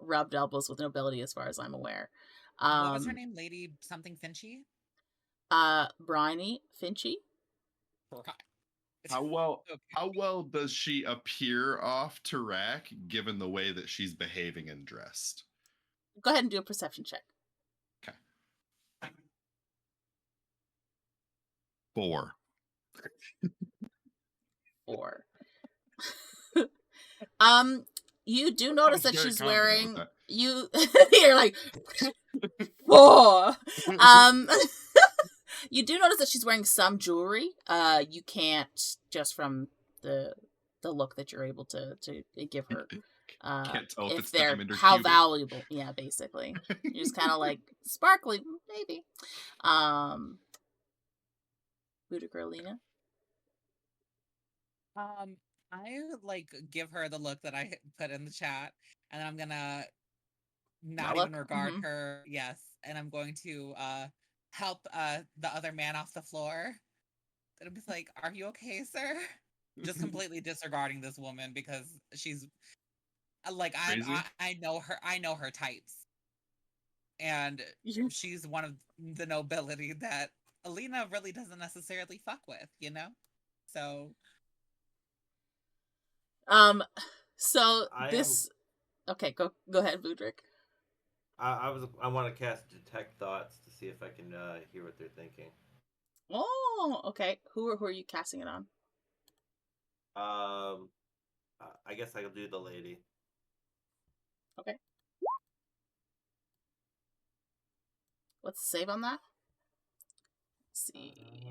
rubbed elbows with nobility as far as I'm aware. What was her name? Lady something Finchy? Bryony Finchy. How well does she appear off to Rahk, given the way that she's behaving and dressed? Go ahead and do a perception check. Okay. 4. 4. You do notice that she's wearing you. You're like 4. You do notice that she's wearing some jewelry. You can't, just from the look that you're able to give her. Can't tell if it's they're diamond or how cubic. valuable. Yeah, basically. You're just kind of like sparkly, maybe. Budrick or Alina? I like give her the look that I put in the chat, and I'm gonna not even regard her. Yes, and I'm going to help the other man off the floor. It'll be like, "Are you okay, sir?" Just completely disregarding this woman because she's like I know her. I know her types, and she's one of the nobility that Alina really doesn't necessarily fuck with, you know. So. Okay, go ahead, Budrick. I want to cast Detect Thoughts to see if I can hear what they're thinking. Oh, okay. Who are you casting it on? I guess I'll do the lady. Okay. What's the save on that? Let's see.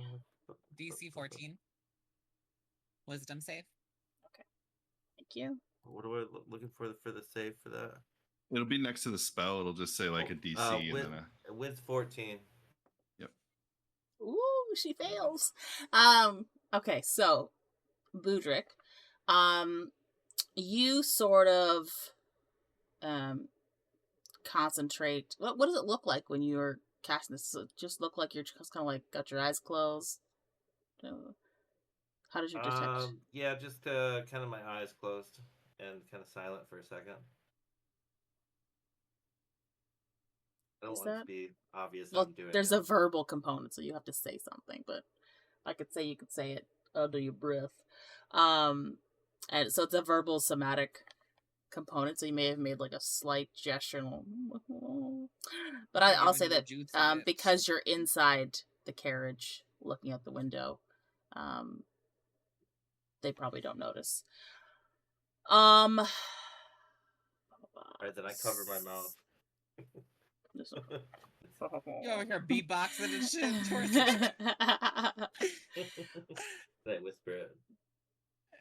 DC 14. Wisdom save. Okay. Thank you. What am I looking for the save for that? It'll be next to the spell. It'll just say like a DC and then a... With 14. Yep. Ooh, she fails. Okay, so Budrick, you sort of concentrate. What does it look like when you're casting this? Does it just look like you're just kind of like got your eyes closed? How did you detect? Yeah, just kind of my eyes closed and kind of silent for a second. I don't Is want it that? to be obvious Well, I'm doing there's it. a verbal component, so you have to say something. But I could say you could say it under your breath. And so it's a verbal somatic component. So you may have made like a slight gesture, but Not I'll even say your that jutsu it. because you're inside the carriage, looking out the window, they probably don't notice. All right, then I cover my mouth. You over here beatboxing and shit towards the I whisper it.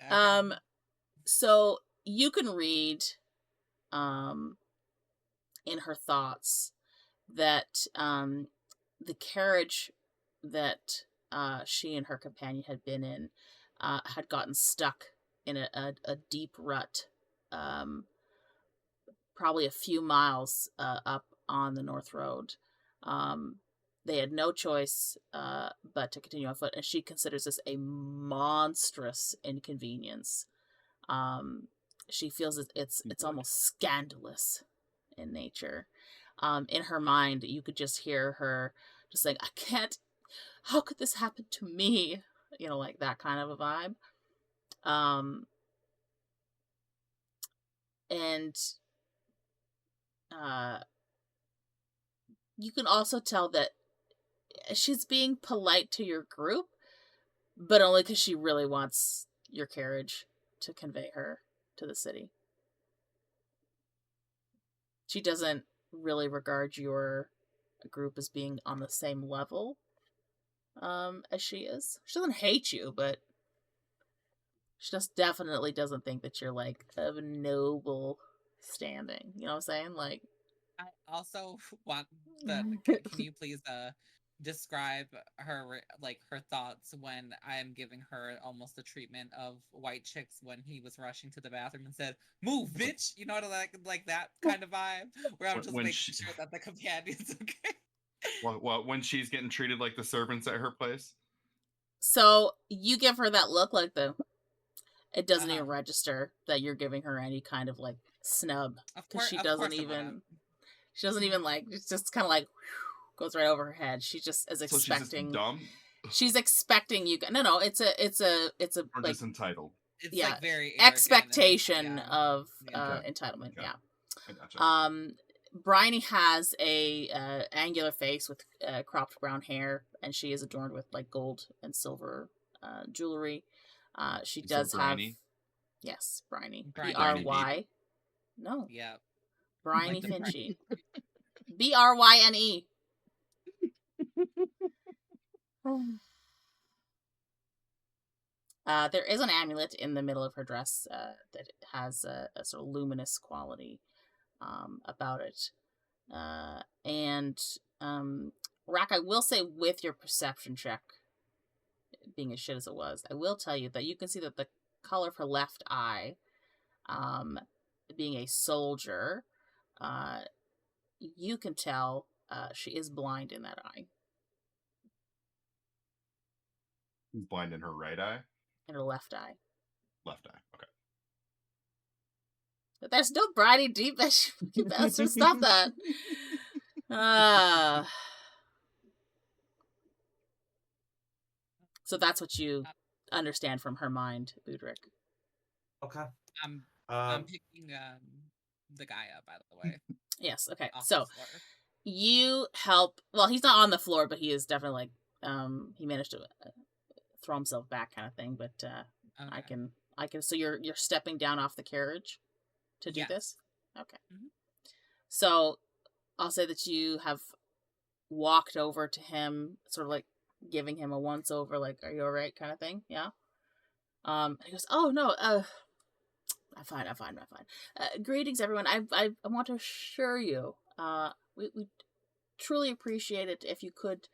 Okay. So you can read in her thoughts that the carriage that she and her companion had been in had gotten stuck in a deep rut, probably a few miles up on the North Road. They had no choice but to continue on foot, and she considers this a monstrous inconvenience. She feels it's almost scandalous in nature. In her mind, you could just hear her just saying, "I can't. How could this happen to me?" You know, like that kind of a vibe. And you can also tell that she's being polite to your group, but only because she really wants your carriage to convey her to the city. She doesn't really regard your group as being on the same level as she is. She doesn't hate you, but she just definitely doesn't think that you're like of noble standing. You know what I'm saying? Like, I also want can you please describe her her thoughts when I am giving her almost the treatment of white chicks when he was rushing to the bathroom and said, "Move, bitch," you know, like that kind of vibe where I'm just making sure that the companion's okay. Well, when she's getting treated like the servants at her place. So you give her that look, like it doesn't even register that you're giving her any kind of like snub, because she doesn't even like, it's just kind of like goes right over her head. She just is expecting. So she's just dumb. She's expecting you. No, it's a or like, just entitled. It's yeah, like very expectation of entitlement. Okay. Yeah. I gotcha. Bryony has a angular face with cropped brown hair, and she is adorned with like gold and silver jewelry. She does have Bryony? Yes, Bryony. Bryony. Bry. No. Yeah. Bryony Finchy. Bryne. There is an amulet in the middle of her dress that has a sort of luminous quality about it. And Rahk, I will say, with your perception check being as shit as it was, I will tell you that you can see that the color of her left eye, being a soldier, you can tell she is blind in that eye. Blind in her right eye? In her left eye. Left eye, okay. But there's no Bridie deep. You better stop that. So that's what you understand from her mind, Budrick. Okay. I'm picking the guy up, by the way. Yes, okay. Off So you help. Well, he's not on the floor, but he is definitely like he managed to throw himself back, kind of thing. But okay. I can. So you're stepping down off the carriage to do this. Okay. Mm-hmm. So I'll say that you have walked over to him, sort of like giving him a once over, like, "Are you all right?" kind of thing. Yeah. And he goes, "Oh no, I'm fine. Greetings, everyone. I want to assure you, we truly appreciate it if you could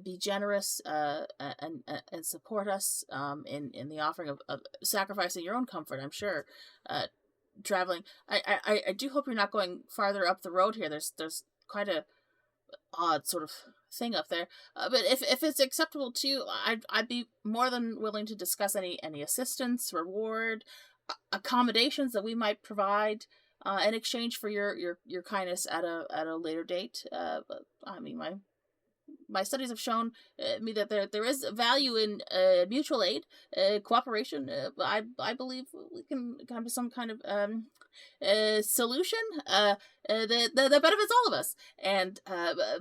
be generous and support us in the offering of sacrificing your own comfort. I'm sure traveling. I do hope you're not going farther up the road here. There's quite a odd sort of thing up there. But if it's acceptable to you, I'd be more than willing to discuss any assistance, reward, accommodations that we might provide in exchange for your kindness at a later date. But I mean, my studies have shown me that there is value in mutual aid, cooperation. I believe we can come to some kind of solution that benefits all of us. And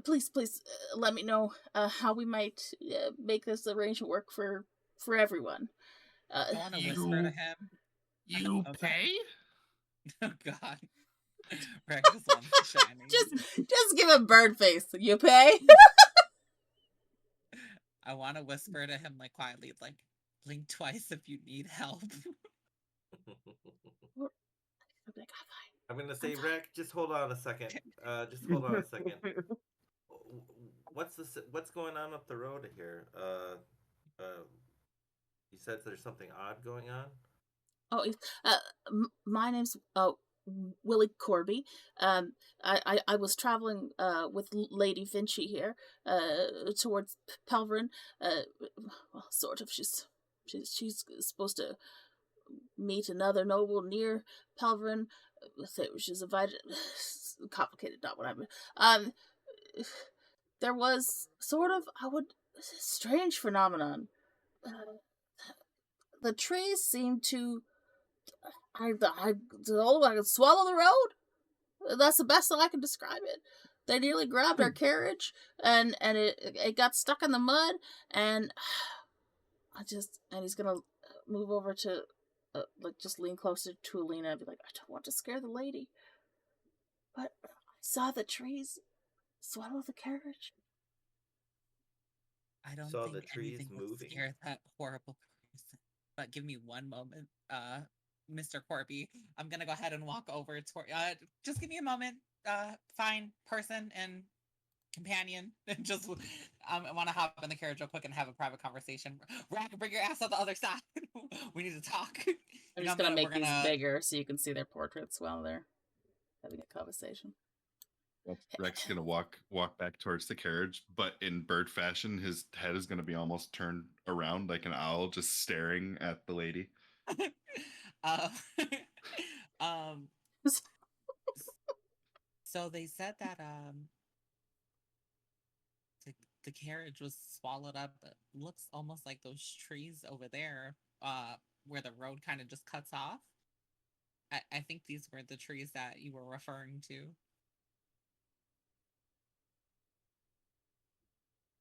please, let me know how we might make this arrangement work for everyone. I want to whisper to him. You pay? Oh God. Rahk just wants shining. Just give him bird face. You pay? I want to whisper to him like quietly, like blink twice if you need help. I'm gonna say, Rahk, just hold on a second. Just hold on a second. What's going on up the road here? You said there's something odd going on? Oh, my name's Willie Corby. I was traveling with Lady Vinci here towards Pelverin. Well, sort of. She's supposed to meet another noble near Pelverin. She's invited. Complicated, not what I mean. There was sort of strange phenomenon. The trees seemed to I could swallow the road. That's the best that I can describe it. They nearly grabbed our carriage, and it got stuck in the mud, and he's gonna move over to just lean closer to Alina and be like, I don't want to scare the lady, but I saw the trees swallow the carriage. I don't saw think the trees anything would moving. scare that horrible person. But give me one moment, Mr. Corby. I'm gonna go ahead and walk over toward. Just give me a moment, fine person and companion. Just, I want to hop in the carriage real quick and have a private conversation. Rahk, bring your ass on the other side. We need to talk. I'm just gonna make these bigger so you can see their portraits while they're having a conversation. Rahk's gonna walk back towards the carriage, but in bird fashion, his head is gonna be almost turned around like an owl, just staring at the lady. So they said that the carriage was swallowed up. It looks almost like those trees over there, where the road kind of just cuts off. I think these were the trees that you were referring to.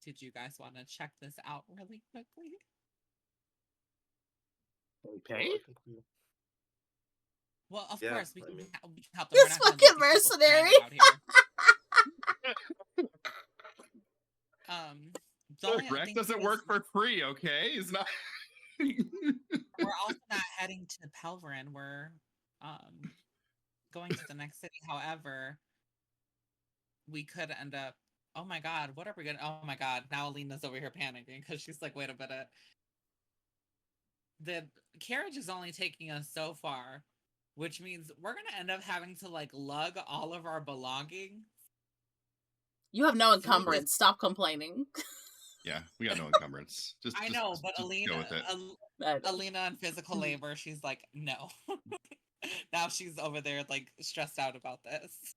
Did you guys want to check this out really quickly? Okay. Well, of Yeah, course, we can help them. This fucking mercenary! Rahk doesn't work for free, okay? It's not... We're also not heading to Pelverin. We're going to the next city. However, we could end up... Oh my god, what are we gonna... Oh my god, now Alina's over here panicking because she's like, wait a minute. The carriage is only taking us so far, which means we're gonna end up having to like lug all of our belongings. You have no encumbrance. Stop complaining. Yeah, we got no encumbrance. I know, but Alina, go with it. Alina in physical labor, she's like, no. Now she's over there like stressed out about this.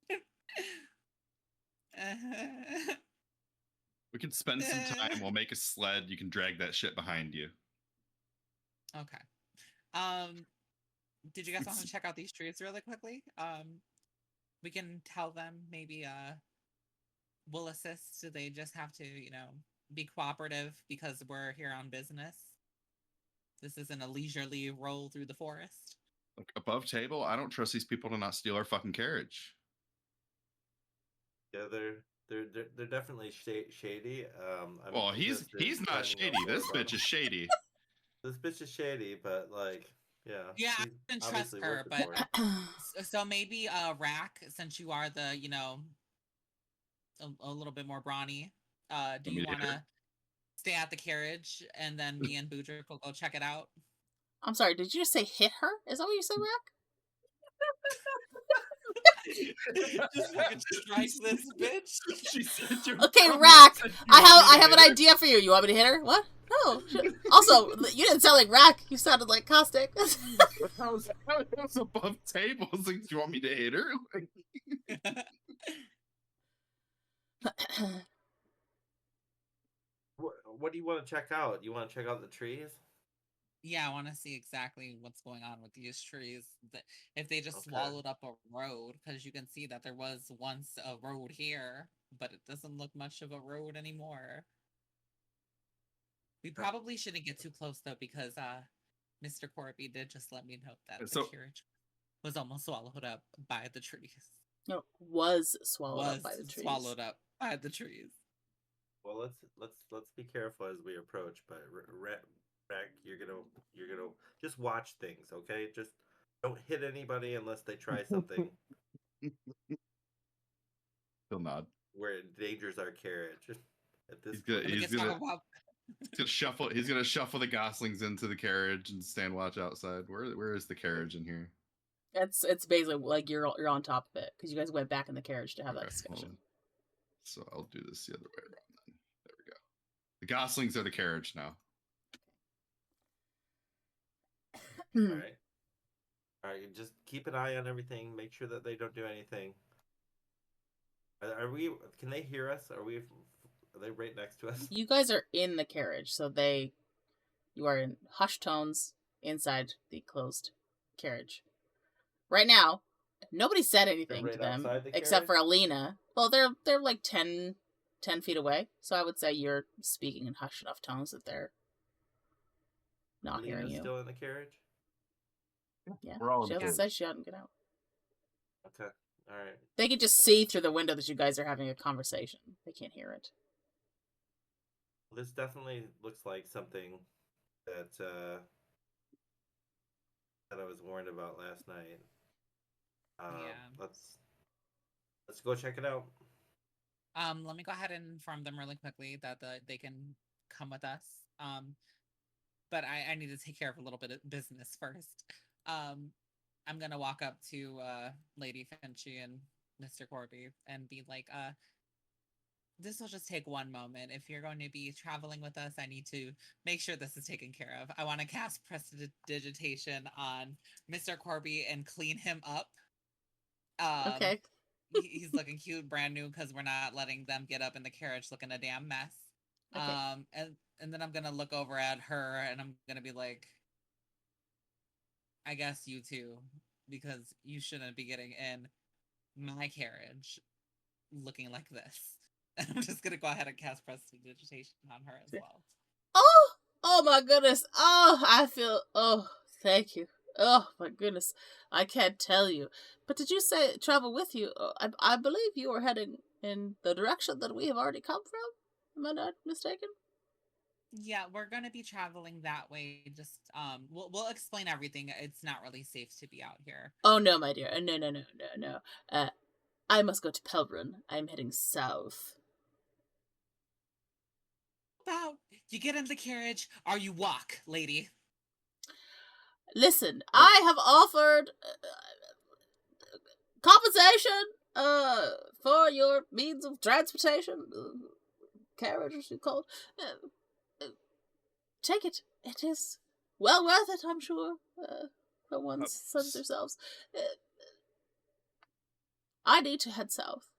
We can spend some time. We'll make a sled. You can drag that shit behind you. Okay. Did you guys want to check out these trees really quickly? We can tell them maybe we'll assist. They just have to, be cooperative because we're here on business. This isn't a leisurely roll through the forest. Look, above table, I don't trust these people to not steal our fucking carriage. Yeah, they're definitely shady. Well, he's not shady. This bitch is shady. This bitch is shady, but like, yeah. Yeah, I can trust her, but so maybe Rahk, since you are the, a little bit more brawny, do you want to stay at the carriage and then me and Budrick will go check it out? I'm sorry, did you just say hit her? Is that what you said, Rahk? Just fucking strike this bitch. She said okay, Rahk, I have an idea for you. You want me to hit her? What? Oh, shit. Also, you didn't sound like Rahk. You sounded like Caustic. That was above tables. Like, do you want me to hit her? What do you want to check out? You want to check out the trees? Yeah, I want to see exactly what's going on with these trees. If they just Okay. swallowed up a road, because you can see that there was once a road here, but it doesn't look much of a road anymore. We probably shouldn't get too close though, because Mr. Corby did just let me know that the carriage was almost swallowed up by the trees. No, was swallowed up by the trees. Swallowed up by the trees. Well, let's be careful as we approach. But Rahk, you're gonna just watch things, okay? Just don't hit anybody unless they try something He'll nod. where it endangers our carriage. At this He's gonna shuffle. He's gonna shuffle the goslings into the carriage and stand watch outside. Where is the carriage in here? It's basically like you're on top of it because you guys went back in the carriage to have that discussion. So I'll do this the other way around then. There we go. The goslings are the carriage now. All right. Just keep an eye on everything. Make sure that they don't do anything. Are we? Can they hear us? Are they right next to us? You guys are in the carriage, so you are in hushed tones inside the closed carriage. Right now, nobody said anything to them except for Alina. Well, they're like 10 feet away, so I would say you're speaking in hushed enough tones that they're not Alina's hearing you. Still in the carriage? Yeah, we're all in she the hasn't said she hadn't get out. Okay, all right. They can just see through the window that you guys are having a conversation. They can't hear it. This definitely looks like something that I was warned about last night. Yeah. Let's go check it out. Let me go ahead and inform them really quickly that they can come with us. But I need to take care of a little bit of business first. I'm gonna walk up to Lady Finchy and Mr. Corby and be like, this will just take one moment. If you're going to be traveling with us, I need to make sure this is taken care of. I want to cast Prestidigitation on Mr. Corby and clean him up. Okay. He's looking cute, brand new, because we're not letting them get up in the carriage looking a damn mess. Okay. And then I'm gonna look over at her and I'm gonna be like, I guess you too, because you shouldn't be getting in my carriage looking like this. And I'm just gonna go ahead and cast Prestidigitation on her as well. Oh my goodness. Oh, thank you. Oh my goodness. I can't tell you. But did you say travel with you? I believe you are heading in the direction that we have already come from. Am I not mistaken? Yeah, we're gonna be traveling that way. Just we'll explain everything. It's not really safe to be out here. Oh no, my dear. No. I must go to Pelbrin. I'm heading south. About you get in the carriage or you walk, lady. Listen, I have offered compensation for your means of transportation, carriage, as you call it. Take it. It is well worth it, I'm sure, for one's sons themselves. I need to head south.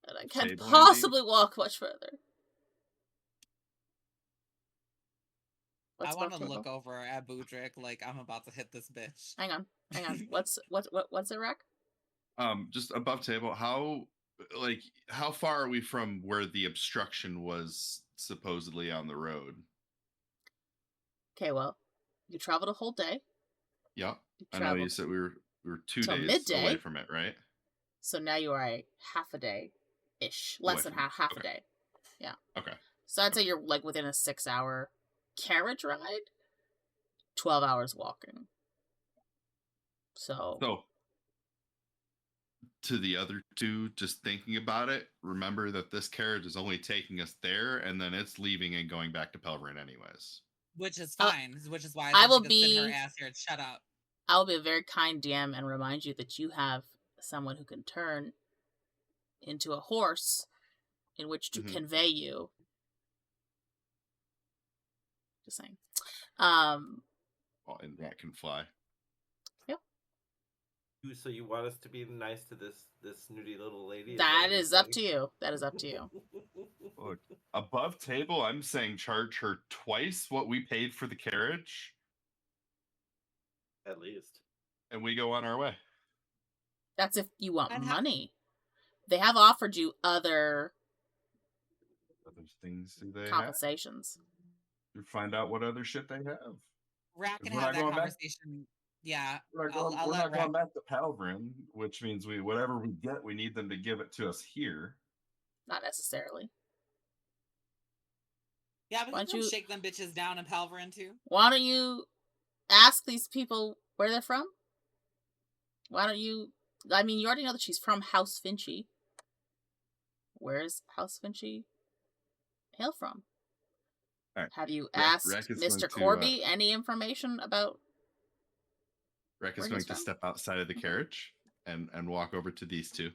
And I can't possibly walk much further. I want to look over at Budrick like I'm about to hit this bitch. Hang on. What's it, Rahk? Just above table. How far are we from where the obstruction was supposedly on the road? Okay, well, you traveled a whole day. Yeah, I know you said we were 2 days midday, away from it, right? So now you are a half a day-ish, less than half a day. Yeah. Okay. So I'd say you're like within a 6-hour carriage ride, 12 hours walking. So to the other two, just thinking about it, remember that this carriage is only taking us there, and then it's leaving and going back to Pelbrin anyways. Which is fine. Which is why I will send her ass here and shut up. I will be a very kind DM and remind you that you have someone who can turn into a horse in which to convey you Just saying. Oh, and Rat can fly. So you want us to be nice to this snooty little lady? That is up to you. That is up to you. Look, above table, I'm saying charge her twice what we paid for the carriage, At least. and we go on our way. That's if you want And money. They have offered you other Other things do they have? compensations. You find out what other shit they have. Rat can We're have not that going back- conversation. Yeah, We're I'll not let going Rat. back to Palvrin, which means whatever we get, we need them to give it to us here. Not necessarily. Yeah, but Why you don't can you- shake them bitches down in Palverin too. Why don't you ask these people where they're from? Why don't you... I mean, you already know that she's from House Finchy. Where's House Finchy hail from? All right. Have you Rack asked is going Mr. to, Corby any information about... Rek is Where going he's to from? step outside of the carriage and walk over to these two.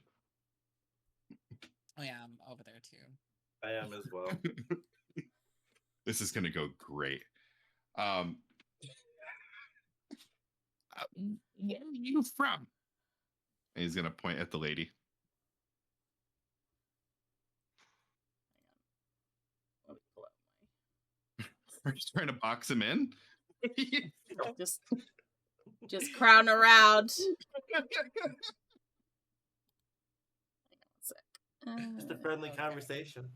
Oh yeah, I'm over there too. I am as well. This is going to go great. Where are you from? And he's going to point at the lady. Let me pull out Are you trying to box him in? my... Just crowding around. Just a friendly Okay. conversation.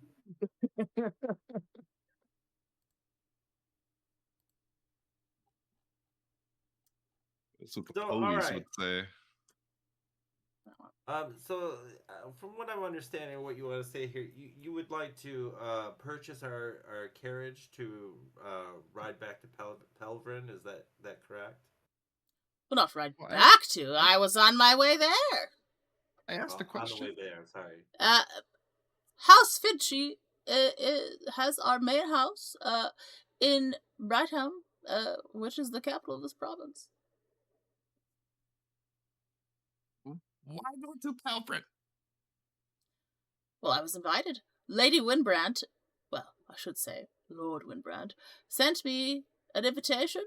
That's what the So, police alright. would say. From what I'm understanding, what you want to say here, you would like to purchase our carriage to ride back to Palvrin. Is that correct? Well, not right Well, back to. I was on my way there. I asked a On the question. way there. Sorry. House Finchy has our main house in Brighthelm, which is the capital of this province. Why go to Palvrin? Well, I was invited. Lady Winbrand, well, I should say Lord Winbrand, sent me an invitation.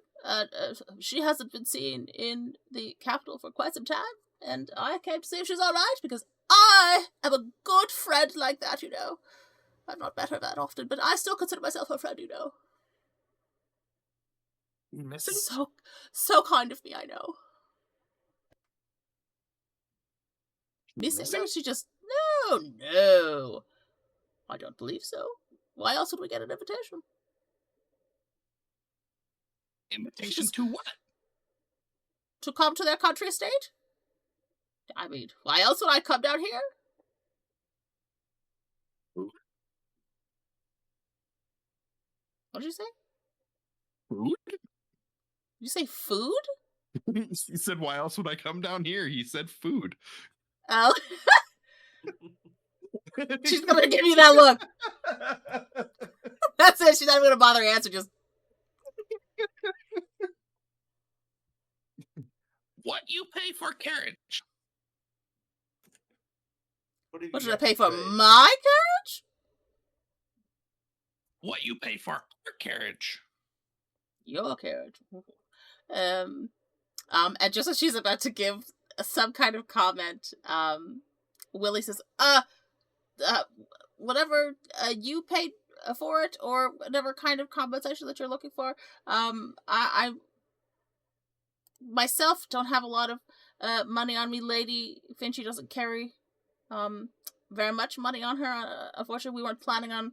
She hasn't been seen in the capital for quite some time, and I came to see if she's all right, because I am a good friend like that, you know. I've not met her that often, but I still consider myself her friend, you know. You missing? So kind of me, I know. Missing? No, she just... No. I don't believe so. Why else would we get an invitation? Invitation to what? To come to their country estate? I mean, why else would I come down here? Food? What did you say? Food? Did you say food? He said, why else would I come down here? He said food. Oh. She's gonna give you that look. That's it. She's not even gonna bother answering. Just What you pay for carriage? what should I pay for my carriage? What you pay for our carriage? Your carriage. And just as she's about to give some kind of comment, Willie says, whatever you paid for it, or whatever kind of compensation that you're looking for, I myself don't have a lot of money on me. Lady Finchy doesn't carry very much money on her. Unfortunately, we weren't planning on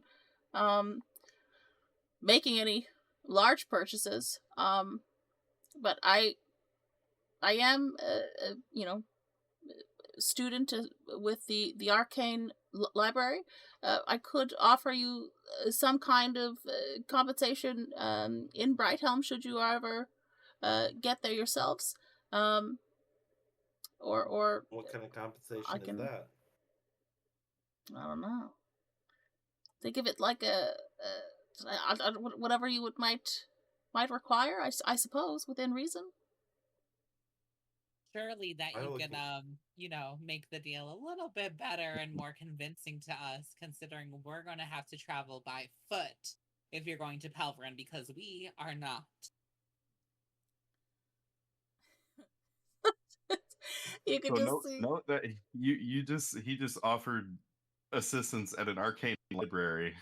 making any large purchases. But I am student with the arcane library. I could offer you some kind of compensation in Brighthelm should you ever get there yourselves. Or What kind of compensation I can- is that? I don't know. Think of it like whatever you might require. I suppose within reason. Surely that I you would can, make the deal a little bit better and more convincing to us, considering we're going to have to travel by foot if you're going to Pelverin, because we are not. You could So just see. note that he just offered assistance at an arcane library.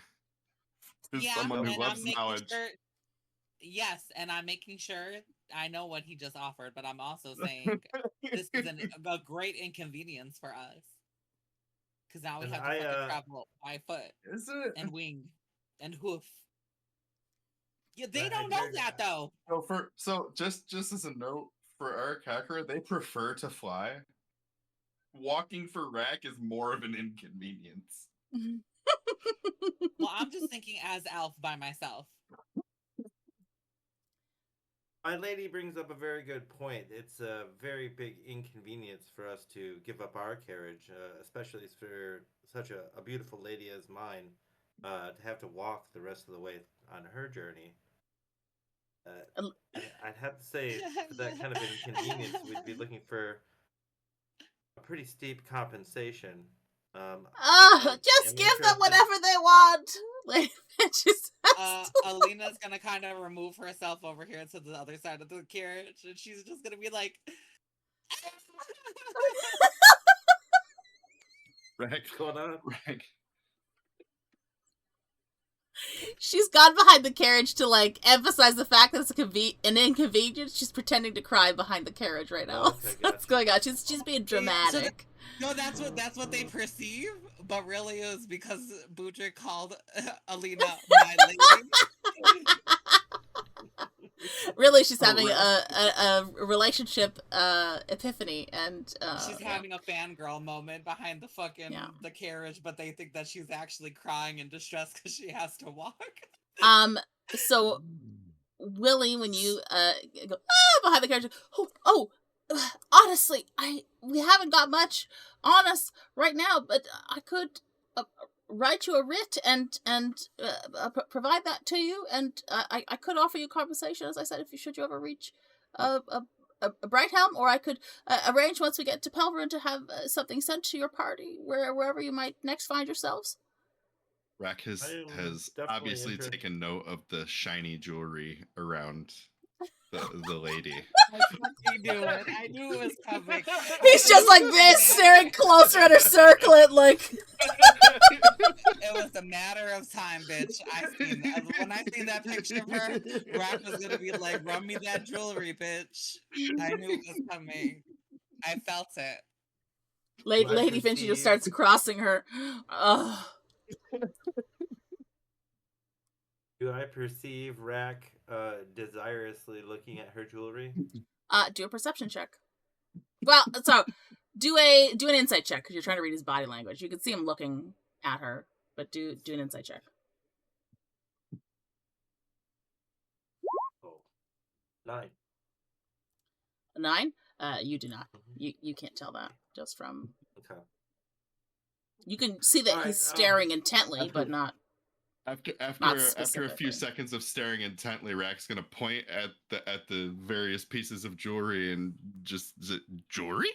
To Yeah, someone who and loves I'm making knowledge. sure. Yes, and I'm making sure I know what he just offered, but I'm also saying this is a great inconvenience for us. Because now we And have to fucking travel by foot Is it? and wing and hoof. Yeah, they I don't know heard that that. though. So just as a note for Aarackocra, they prefer to fly. Walking for Rahk is more of an inconvenience. Well, I'm just thinking as Elf by myself. My lady brings up a very good point. It's a very big inconvenience for us to give up our carriage, especially for such a beautiful lady as mine, to have to walk the rest of the way on her journey. I'd have to say, for that kind of inconvenience, we'd be looking for a pretty steep compensation. Just give them whatever they want. Like, just Alina's gonna kind of remove herself over here to the other side of the carriage, and she's just gonna be like, Rahk, What's going on? Rahk. She's gone behind the carriage to like emphasize the fact that it's an inconvenience. She's pretending to cry behind the carriage right now. Okay, That's gotcha. going on. She's being dramatic. no, that's what they perceive, but really it was because Budrick called Alina my lady. Really, she's having a relationship epiphany, and she's having a fangirl moment behind the fucking the carriage, but they think that she's actually crying in distress because she has to walk. So Willie, when you go behind the carriage, honestly, we haven't got much on us right now, but I could write you a writ and provide that to you, and I could offer you compensation, as I said, if you should ever reach a Brighthelm, or I could arrange once we get to Pelverin to have something sent to your party wherever you might next find yourselves. Rahk has obviously taken note of the shiny jewelry around the lady. I knew it. I knew it was coming. He's just like this, staring closer at her circlet, like. It was a matter of time, bitch. When I seen that picture of her, Rahk was gonna be like, "Run me that jewelry, bitch." I knew it was coming. I felt it. Lady Finchie just starts crossing her. Ugh. Do I perceive Rahk desirously looking at her jewelry? Do a perception check. Well, so do an insight check because you're trying to read his body language. You can see him looking at her, but do an insight check. Oh, 9. 9? You do not. You can't tell that just from. Okay. You can see that he's staring intently, but not. After a few seconds of staring intently, Rahk's gonna point at the various pieces of jewelry and just, is it jewelry?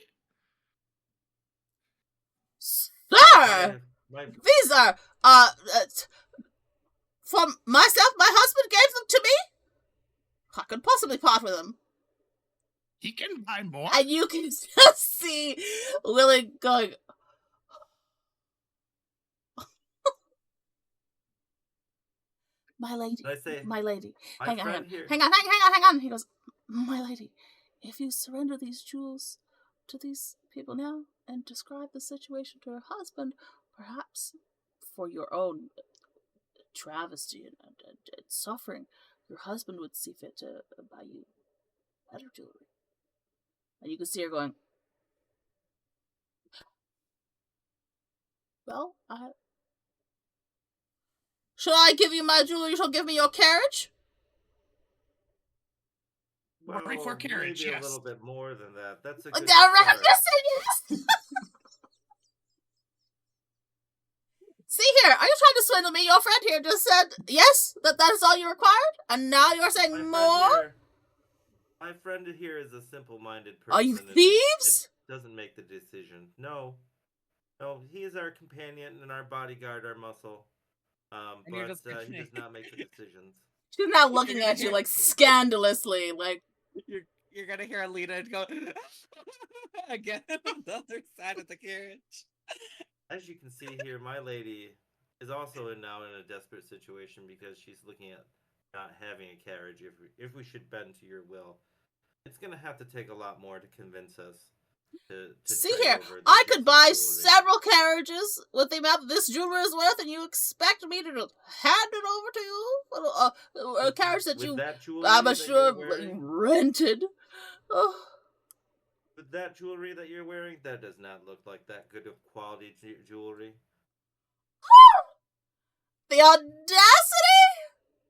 Sir, these are for myself. My husband gave them to me. I couldn't possibly part with them. He can buy more. And you can just see Willie going. My lady, my lady, hang on. He goes, my lady, if you surrender these jewels to these people now and describe the situation to her husband, perhaps for your own travesty and suffering, your husband would see fit to buy you better jewelry. And you can see her going, well, shall I give you my jewelry? You shall give me your carriage? Well, right for carriage, maybe yes. a little bit more than that. That's a good Right, start. yes. See here, are you trying to swindle me? Your friend here just said yes, that is all you required, and now you're saying more? My friend here is a simple-minded person. Are you thieves? And doesn't make the decision. No, he is our companion and our bodyguard, our muscle. And you're but just he does not make the decisions. She's not looking at you like scandalously, like you're gonna hear Alina go again on the other side of the carriage. As you can see here, my lady is also now in a desperate situation because she's looking at not having a carriage if we should bend to your will. It's gonna have to take a lot more to convince us to see trade here, over I this could piece of buy jewelry. several carriages with the amount that this jewelry is worth, and you expect me to hand it over to you? A carriage that with you, that jewelry I'm that sure, you're wearing, rented. Oh. with that jewelry that you're wearing, that does not look like that good of quality jewelry. The audacity!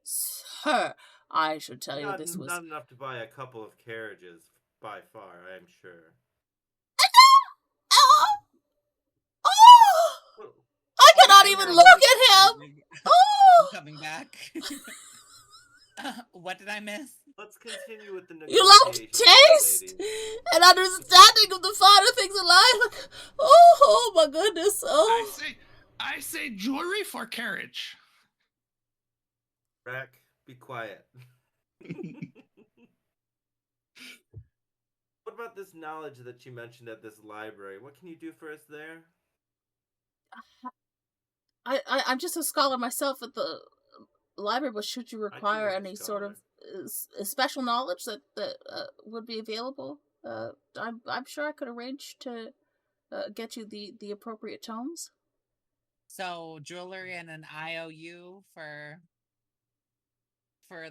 Sir, I should tell you this was... Not enough to buy a couple of carriages, by far, I'm sure. Oh! I cannot even look at him! Oh! I'm coming back. What did I miss? Let's continue with the You lack negotiations, taste and understanding of the finer things in life. Like, oh my goodness! Oh, I say jewelry for carriage. Rahk, be quiet. What about this knowledge that you mentioned at this library? What can you do for us there? I'm just a scholar myself at the library, but should you require you're a any sort of scholar. special knowledge that would be available, I'm sure I could arrange to get you the appropriate tomes. So jewelry and an IOU for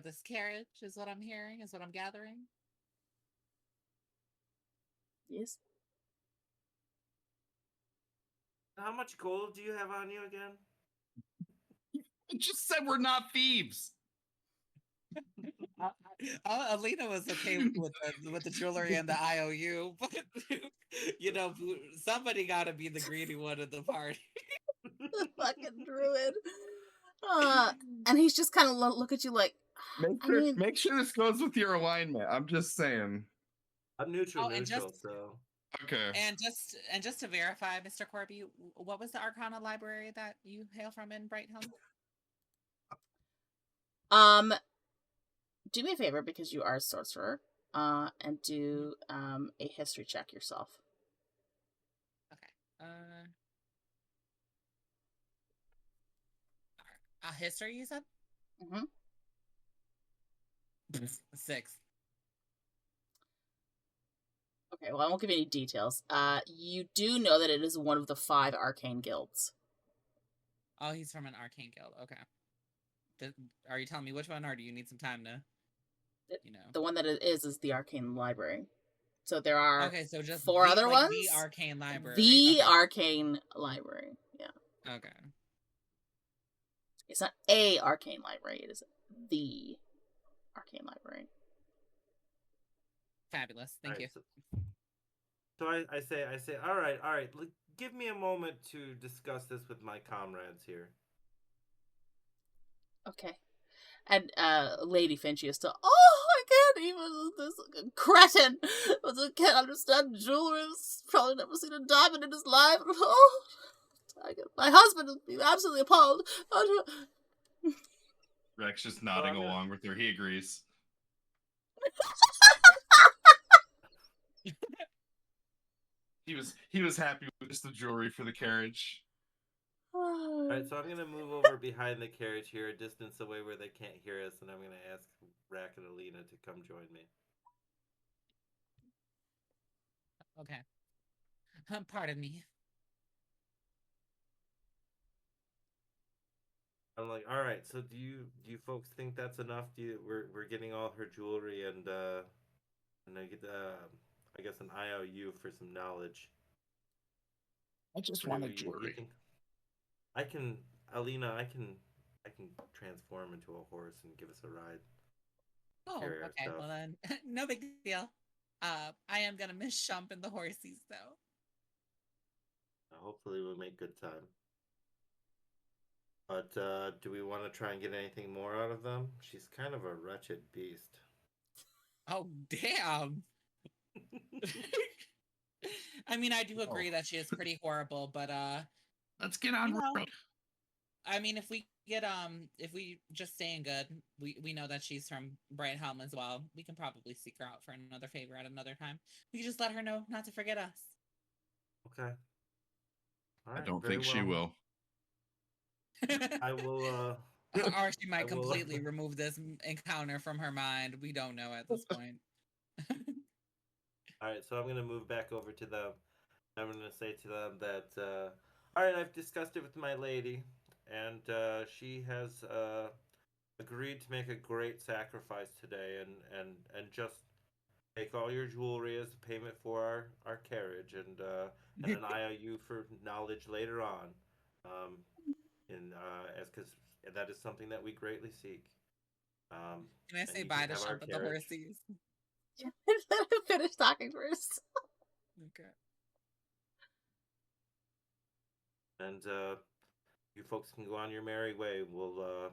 this carriage is what I'm hearing, is what I'm gathering. Yes. How much gold do you have on you again? I just said we're not thieves. Alina was okay with the jewelry and the IOU, but you know, somebody got to be the greedy one at the party. The fucking druid. And he's just kind of look at you like, Make sure this goes with your alignment. I'm just saying. I'm neutral, and so. Okay. And just to verify, Mr. Corby, what was the Arcana library that you hail from in Brighthelm? Do me a favor, because you are a sorcerer, and do a history check yourself. Okay. History, you said? Mm-hmm. 6. Okay, well, I won't give you any details. You do know that it is one of the 5 arcane guilds. Oh, he's from an arcane guild. Okay. Are you telling me which one, or do you need some time to, The one that it is the arcane library. So there are so just 4 other ones. The arcane library. The arcane library. Yeah. Okay. It's not a arcane library. It is the arcane library. Fabulous. Thank you. So I say, all right. Give me a moment to discuss this with my comrades here. Okay. And Lady Finchie is still, I can't even, this cretin can't understand jewelry, he's probably never seen a diamond in his life. Oh, my husband would be absolutely appalled. Rex just nodding along with her. He agrees. He was happy with just the jewelry for the carriage. Alright, so I'm going to move over behind the carriage here, a distance away where they can't hear us, and I'm going to ask Rahk and Alina to come join me. Okay. Pardon me. I'm like, all right. So do you folks think that's enough? We're getting all her jewelry and I get I guess an IOU for some knowledge. I just wanted jewelry. Alina, I can transform into a horse and give us a ride. Oh, okay. Well then, no big deal. I am gonna miss Shump and the horsies though. Hopefully we'll make good time. But do we want to try and get anything more out of them? She's kind of a wretched beast. Oh, damn. I mean, I do agree that she is pretty horrible, but let's get on road. I mean, if we If we just stay in good, we know that she's from Brighthelm as well. We can probably seek her out for another favor at another time. We can just let her know not to forget us. Okay. All right, I don't very think she well. will. I will. Or she might I will- completely remove this encounter from her mind. We don't know at this point. All right, so I'm gonna move back over to them. I'm gonna say to them that, all right, I've discussed it with my lady, and she has agreed to make a great sacrifice today, and just take all your jewelry as a payment for our carriage, and an IOU for knowledge later on, as because that is something that we greatly seek. Can I and say you bye can to have our Shump at the carriage. horsies? Finish talking first. Okay. And you folks can go on your merry way. We'll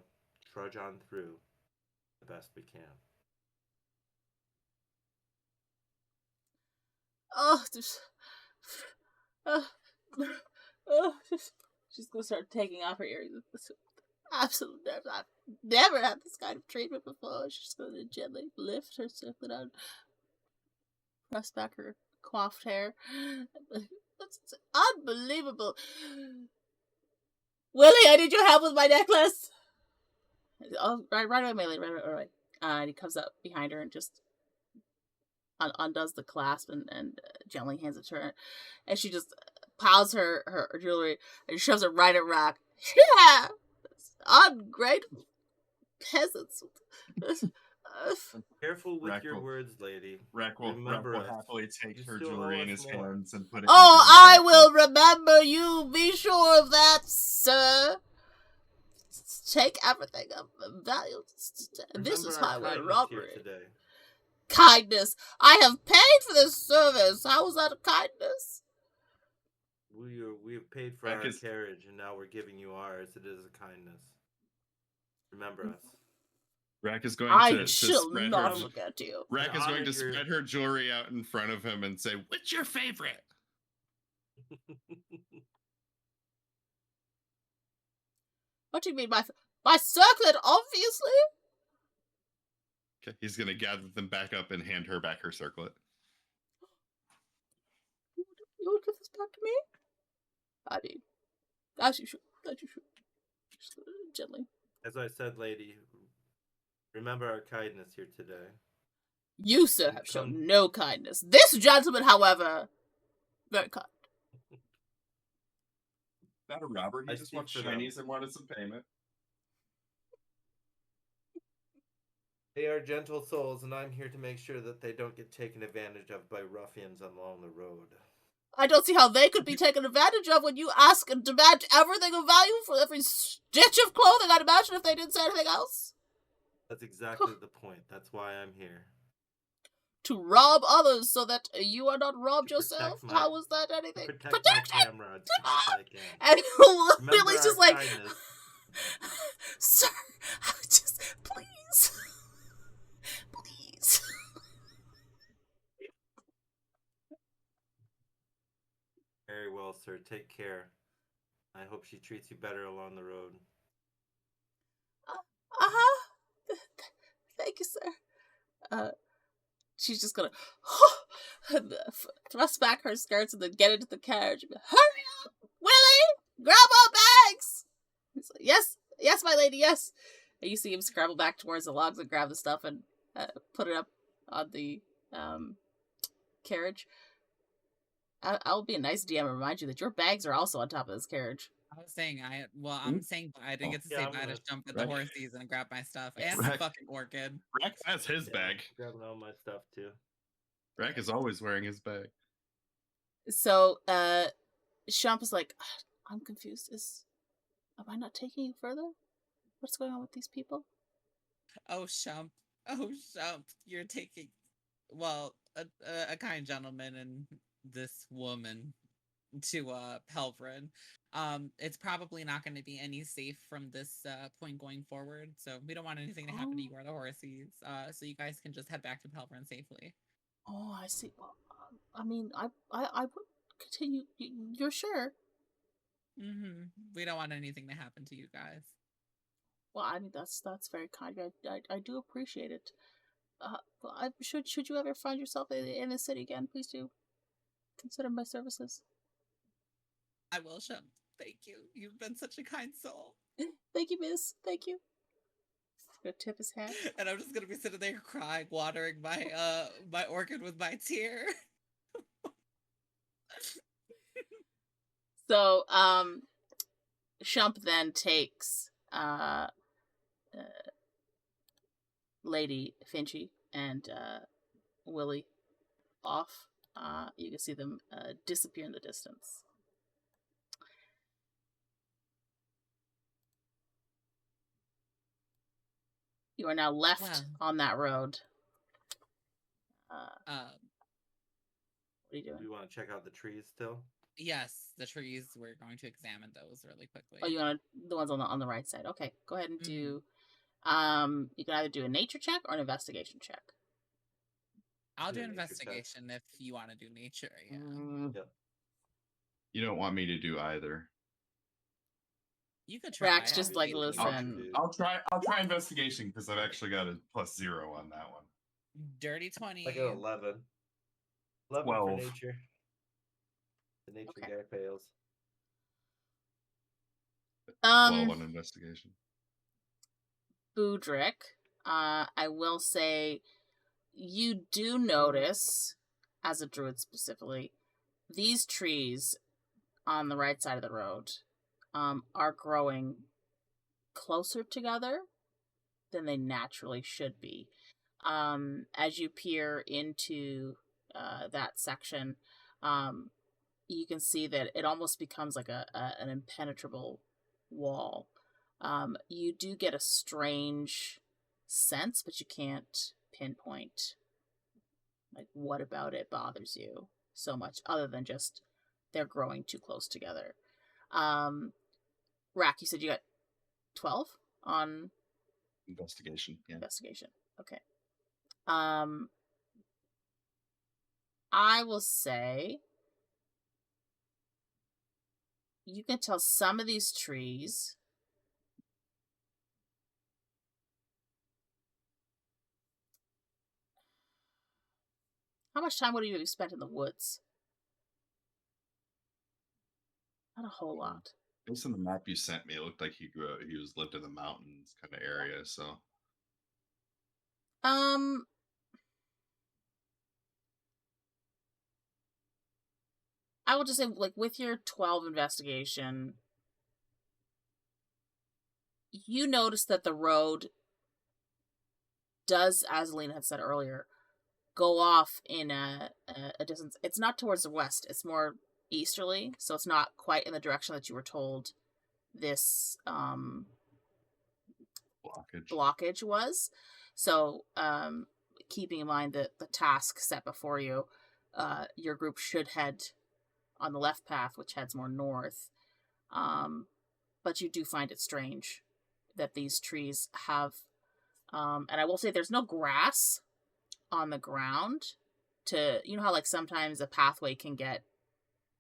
trudge on through the best we can. Oh, she's gonna start taking off her earrings. Absolutely, I've never had this kind of treatment before. She's gonna gently lift her circlet out, press back her coiffed hair. It's unbelievable. Willie, I need your help with my necklace. Oh, right away, Melee, right away. And he comes up behind her and just undoes the clasp and gently hands it to her. And she just piles her jewelry and shoves it right at Rahk. Yeah! Ungrateful peasants. Careful with Rahk your will- words, lady. Rahk will Remember us. happily take You her still jewelry owe in us his more. hands and put it. Oh, into his I pocket. will remember you. Be sure of that, sir. Take everything of value. This is Remember our highway kindness robbery. here today. Kindness. I have paid for this service. How is that a kindness? We have paid for Rahk our is- carriage, and now we're giving you ours. It is a kindness. Remember us. Rahk is going I to shall spread not her. forget you. Rahk is going to honor your- spread her jewelry out in front of him and say, "What's your favorite?" What do you mean by circlet? Obviously. Okay, he's gonna gather them back up and hand her back her circlet. You would give this back to me? I mean, as you should. As you should. Just gently. As I said, lady, remember our kindness here today. You, sir, have shown no kindness. This gentleman, however, very kind. Not a robber. He I just speak wants for them. shinies and wanted some payment. They are gentle souls, and I'm here to make sure that they don't get taken advantage of by ruffians along the road. I don't see how they could be taken advantage of when you ask and demand everything of value for every stitch of clothing. I'd imagine if they didn't say anything else. That's exactly the point. That's why I'm here. To rob others so that you are not robbed To protect yourself? my- How is that anything? Protect my comrades as best I can. And Remember Lily's our just like, kindness. sir, I would just, please. Please. Very well, sir. Take care. I hope she treats you better along the road. Thank you, sir. She's just gonna thrust back her skirts and then get into the carriage. And be, hurry up, Willie! Grab our bags! He's like, yes, my lady, yes. And you see him scramble back towards the logs and grab the stuff and put it up on the carriage. I'll be a nice DM and remind you that your bags are also on top of this carriage. I was saying, I'm saying I didn't get to say I'm bye to gonna- Shump at the Rahk- horsies and grab my stuff Yes. and the Rahk- fucking orchid. Rahk has his Yeah, bag. Grabbing all my stuff too. Rahk is always wearing his bag. So, Shump is like, I'm confused. Am I not taking you further? What's going on with these people? Oh, Shump. You're taking, well, a kind gentleman and this woman to Pelvrin. It's probably not going to be any safe from this point going forward, so we don't want anything to happen to you or the horsies, so you guys can just head back to Pelvrin safely. Oh, I see. Well, I mean, I would continue. You're sure? We don't want anything to happen to you guys. Well, I mean that's very kind. I do appreciate it. Should you ever find yourself in the city again, please do consider my services. I will, Shem. Thank you. You've been such a kind soul. Thank you, miss. Thank you. Gonna tip his hat. And I'm just gonna be sitting there crying, watering my my orchid with my tear. So, Shump then takes Lady Finchy and Willie off. You can see them disappear in the distance. You are now left on that road. What are you doing? Do you want to check out the trees still? Yes, the trees. We're going to examine those really quickly. Oh, you want the ones on the right side? Okay, go ahead and do. You can either do a nature check or an investigation check. I'll do an investigation if you want to do nature. Yeah. Yep. You don't want me to do either. You could try. Rahk's just like, listen. I'll try investigation because I've actually got a +0 on that one. Dirty 20. I got 11. 11 12. for nature. The nature guy fails. 12 on investigation. Budrick, I will say, you do notice, as a druid specifically, these trees on the right side of the road are growing closer together than they naturally should be. As you peer into that section, you can see that it almost becomes like an impenetrable wall. You do get a strange sense, but you can't pinpoint like what about it bothers you so much, other than just they're growing too close together. Rahk, you said you got 12 on investigation. Yeah. Investigation. Okay. I will say you can tell some of these trees how much time would you have spent in the woods? Not a whole lot. Based on the map you sent me, it looked like he lived in the mountains kind of area, so I will just say, like, with your 12 investigation, you notice that the road does, as Alina had said earlier, go off in a distance. It's not towards the west, it's more easterly, so it's not quite in the direction that you were told this blockage was. So, keeping in mind that the task set before you, your group should head on the left path, which heads more north. But you do find it strange that these trees have, and I will say there's no grass on the ground to, you know how like sometimes a pathway can get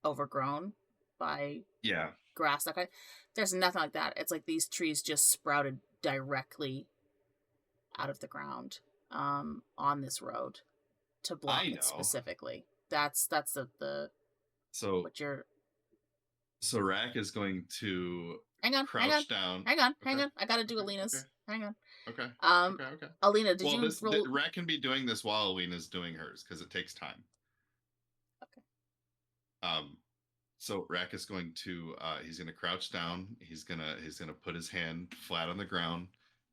overgrown by grass, that kind of, there's nothing like that. It's like these trees just sprouted directly out of the ground on this road to block it specifically. That's the so what you're. So Rahk is going to crouch down. Hang on. I gotta do Alina's. Okay. hang on. Okay. Okay. Alina, did you roll? Rahk can be doing this while Alina's doing hers because it takes time. Okay. So Rahk is going to he's gonna crouch down. He's gonna put his hand flat on the ground,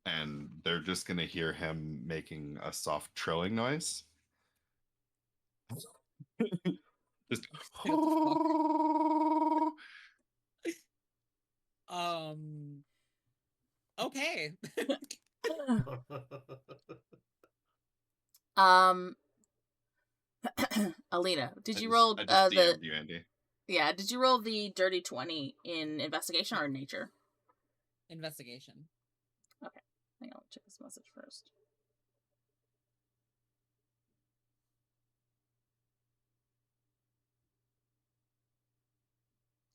and they're just gonna hear him making a soft trilling noise. Just okay. Alina, did you roll DM'd you, Andy. Yeah, did you roll the dirty 20 in investigation or nature? Investigation. Okay. Hang on, check this message first.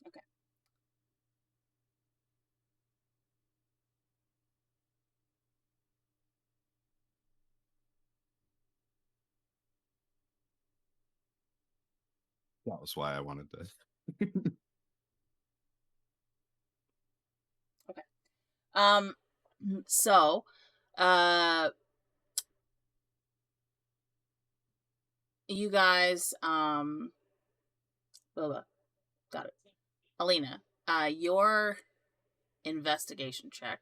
Okay. That was why I wanted to. So, you guys, blah, blah. Got it. Alina, your investigation check,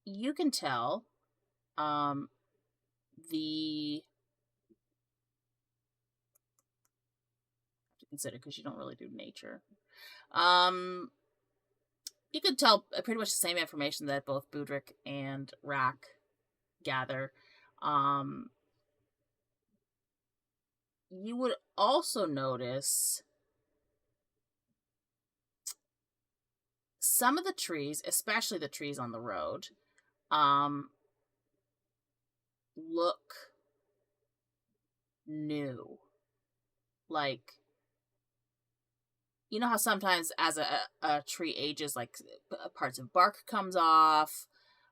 you can tell, the to consider because you don't really do nature. You could tell pretty much the same information that both Budrick and Rahk gather. You would also notice some of the trees, especially the trees on the road, look new. Like, you know how sometimes as a tree ages, like parts of bark comes off,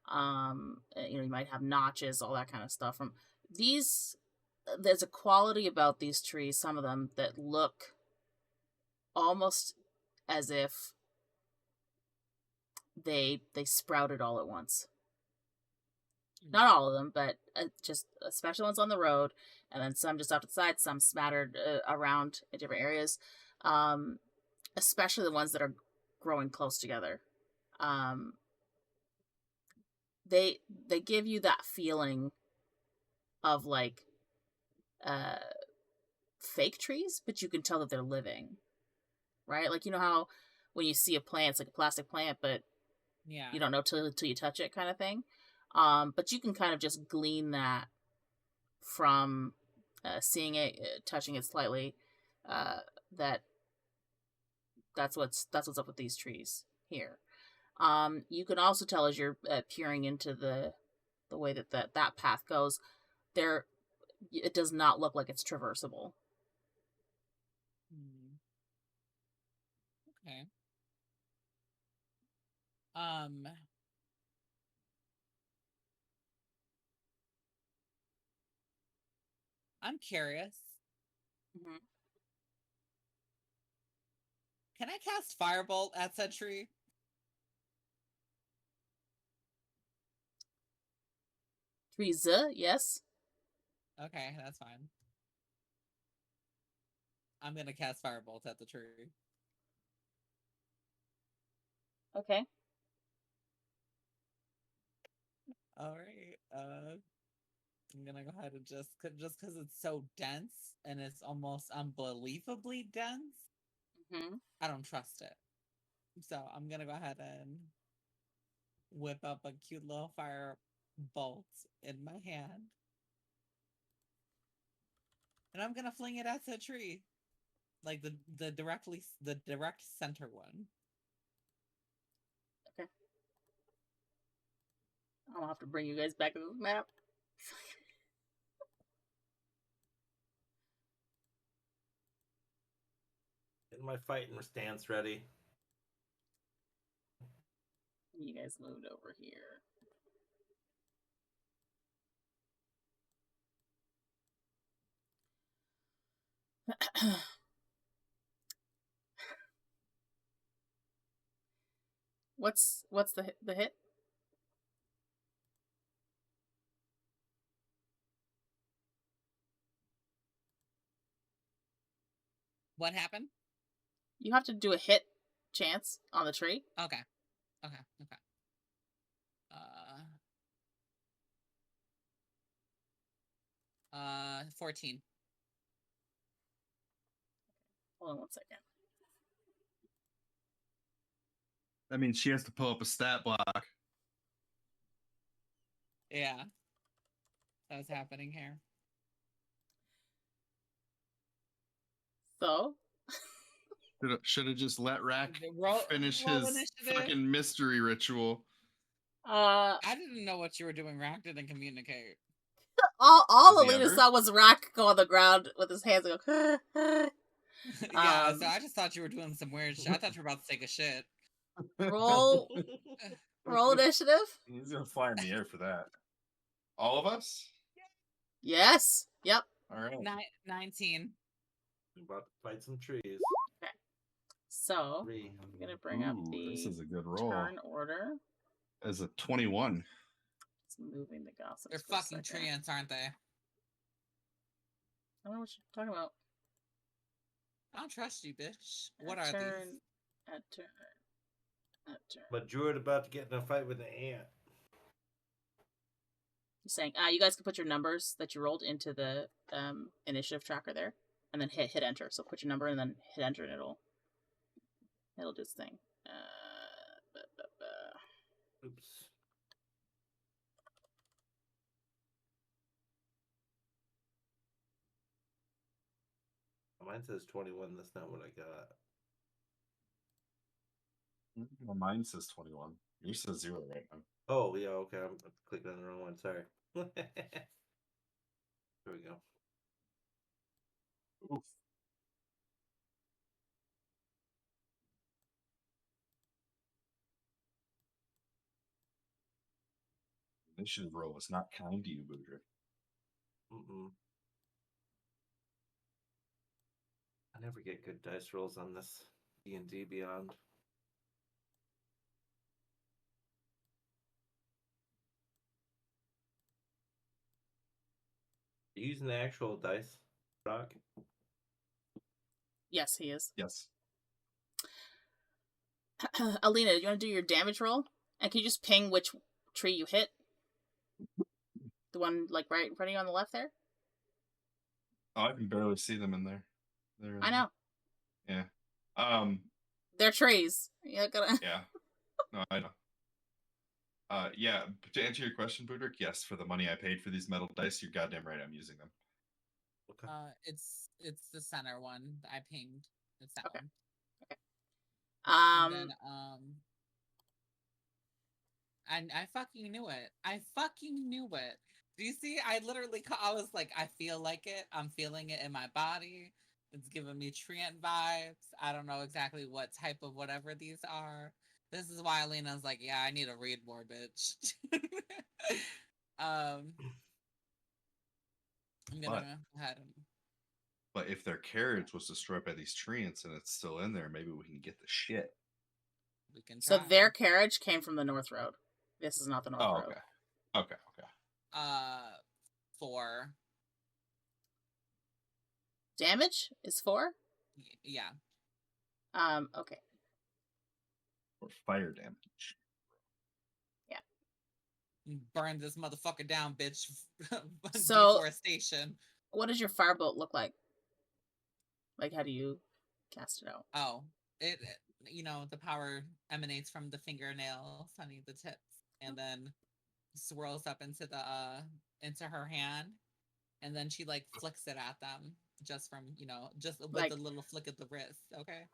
you might have notches, all that kind of stuff. From these, there's a quality about these trees, some of them, that look almost as if they sprouted all at once. Not all of them, but just especially ones on the road, and then some just off to the side, some smattered around in different areas. Especially the ones that are growing close together. They give you that feeling of like fake trees, but you can tell that they're living, right? Like, you know how when you see a plant, it's like a plastic plant, but you don't know till you touch it, kind of thing. But you can kind of just glean that from seeing it, touching it slightly. That's what's up with these trees here. You can also tell as you're peering into the way that path goes, it does not look like it's traversable. Okay. I'm curious. Mm-hmm. Can I cast Firebolt at said tree? Trees, yes. Okay, that's fine. I'm gonna cast Firebolt at the tree. Okay. Alright, I'm gonna go ahead and just because it's so dense and it's almost unbelievably dense, I don't trust it. So I'm gonna go ahead and whip up a cute little fire bolt in my hand. And I'm gonna fling it at the tree. Like the direct center one. Okay. I'll have to bring you guys back to the map. Getting my fighting stance ready. You guys moved over here. What's the hit? What happened? You have to do a hit chance on the tree. Okay. 14. Hold on one second. That means she has to pull up a stat block. Yeah. That's happening here. So? Should have just let Rahk finish roll his initiative. fucking mystery ritual. I didn't know what you were doing. Rahk didn't communicate. All Alina saw was Rahk go on the ground with his hands and go. Yeah, so I just thought you were doing some weird shit. I thought you were about to take a shit. Roll initiative. He's gonna fly in the air for that. All of us? Yes. Yep. All right. 19. I'm about to fight some trees. So 3. I'm gonna bring up the This is a good roll. turn order. As a 21. It's moving the gossips. They're for a fucking second. treants, aren't they? I don't know what you're talking about. I don't trust you, bitch. What are these? At turn. But Druid about to get in a fight with an ant. Just saying, you guys can put your numbers that you rolled into the initiative tracker there, and then hit enter. So put your number and then hit enter, and it'll do its thing. Oops. Mine says 21. That's not what I got. Well, mine says 21. Yours says 0 right now. Oh, yeah, okay. I'm clicking on the wrong one. Sorry. There we go. Oof. Initiative roll was not kind to you, Budrick. I never get good dice rolls on this D&D Beyond. Are you using the actual dice, Rahk? Yes, he is. Yes. Alina, do you want to do your damage roll? And can you just ping which tree you hit? The one like right in front of you on the left there? Oh, I can barely see them in there. I know. Yeah. They're trees. Yeah, Yeah. No, I know. Yeah, to answer your question, Budrick, yes, for the money I paid for these metal dice, you're goddamn right, I'm using them. Okay. It's the center one that I pinged. It's that one. Okay. And then and I fucking knew it. I fucking knew it. Do you see? I literally, I was like, I feel like it. I'm feeling it in my body. It's giving me treant vibes. I don't know exactly what type of whatever these are. This is why Alina's like, yeah, I need to read more, bitch. I'm gonna go ahead and... But if their carriage was destroyed by these treants and it's still in there, maybe we can get the shit. We can try. So their carriage came from the North Road. This is not the North Road. Okay. Okay. 4. Damage is 4? Yeah. Okay. Or fire damage. Yeah. Burn this motherfucker down, bitch. So, deforestation. What does your firebolt look like? Like, how do you cast it out? Oh, it the power emanates from the fingernails, honey, the tips, and then swirls up into into her hand, and then she like flicks it at them just from just with like, a little flick of the wrist. Okay.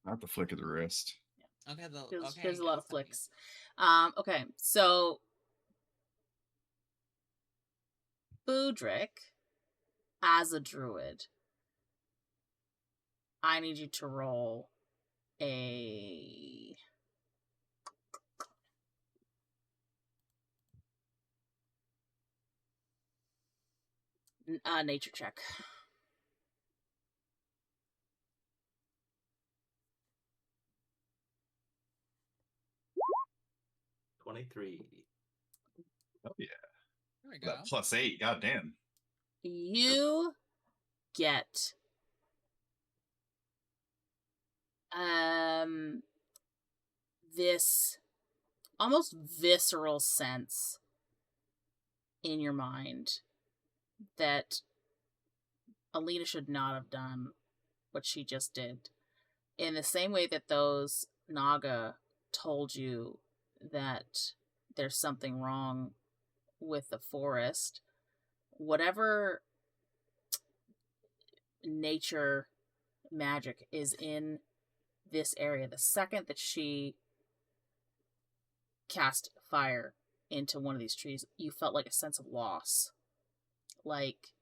Not the flick of the wrist. Okay. There's a lot of flicks. Okay, so Budrick, as a druid, I need you to roll a nature check. $23. Oh yeah. There we go. That +8, goddamn. You get this almost visceral sense in your mind that Alina should not have done what she just did. In the same way that those Naga told you that there's something wrong with the forest, whatever nature magic is in this area, the second that she cast fire into one of these trees, you felt like a sense of loss. Like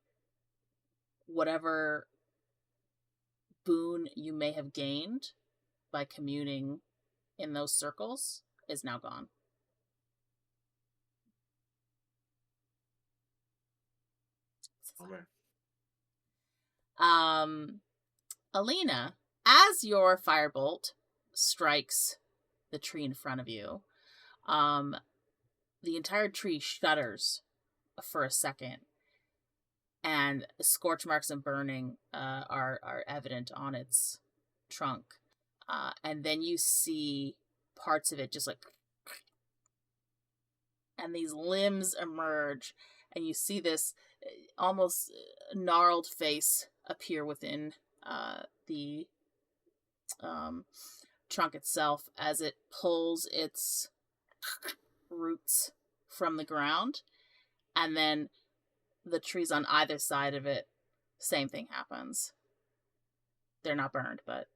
whatever boon you may have gained by communing in those circles is now gone. Alina, as your firebolt strikes the tree in front of you, the entire tree shudders for a second, and scorch marks and burning are evident on its trunk. And then you see parts of it just like, and these limbs emerge, and you see this almost gnarled face appear within the trunk itself as it pulls its roots from the ground, and then the trees on either side of it, same thing happens. They're not burned, but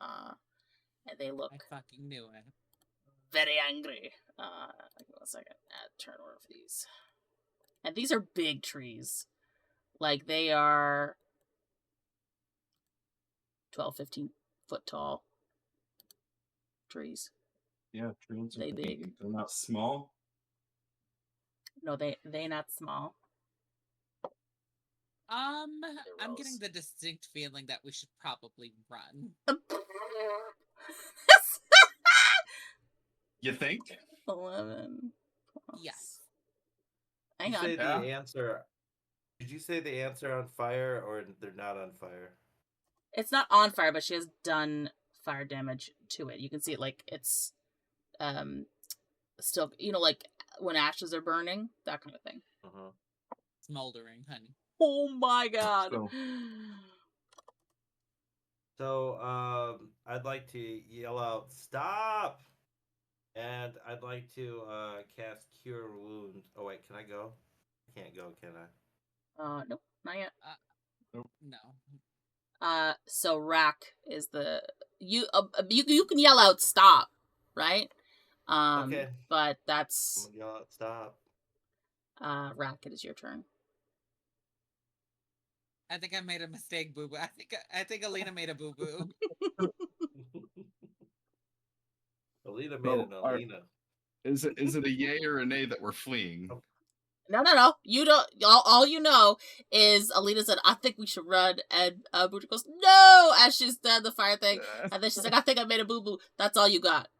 and they look. I fucking knew it. Very angry. Give me 1 second. Turn order of these. And these are big trees. Like, they are 12, 15 foot tall trees. Yeah, trees They big. They're not small. No, they not small. I'm getting the distinct feeling that we should probably run. You think? 11. Yes. Hang on. Did you say the answer on fire, or they're not on fire? It's not on fire, but she has done fire damage to it. You can see it, like, it's still, like when ashes are burning, that kind of thing. Smoldering, honey. Oh my god. So I'd like to yell out, "Stop!" And I'd like to cast Cure Wounds. Oh wait, can I go? I can't go, can I? Nope, not yet. Nope. No. So Rahk is you can yell out "stop," right? Okay. But that's I'm gonna yell out "stop." Rahk, it is your turn. I think I made a mistake, boo boo. I think Alina made a boo boo. Alina made an Alina. Is it a yay or a nay that we're fleeing? No. You don't. All you know is Alina said, "I think we should run," and Budrick goes, "No!" as she's done the fire thing, and then she's like, "I think I made a boo boo." That's all you got.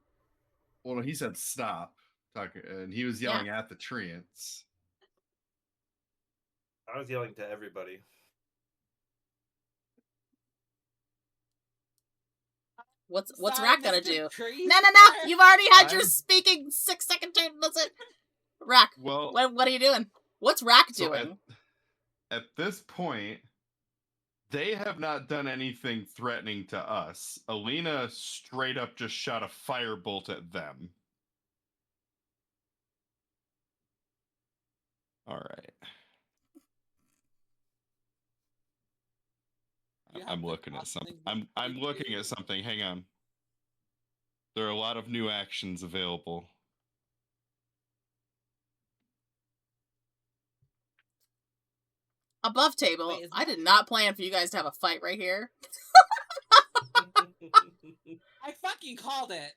Well, no, he said stop, and he was yelling at the treants. I was yelling to everybody. What's Rahk gonna do? Trees? No. You've already had your speaking 6-second turn. That's it. Rahk. Well, what are you doing? What's Rahk doing? At this point, they have not done anything threatening to us. Alina straight up just shot a firebolt at them. All right. I'm looking at something. I'm looking at something. Hang on. There are a lot of new actions available. Above table. I did not plan for you guys to have a fight right here. I fucking called it.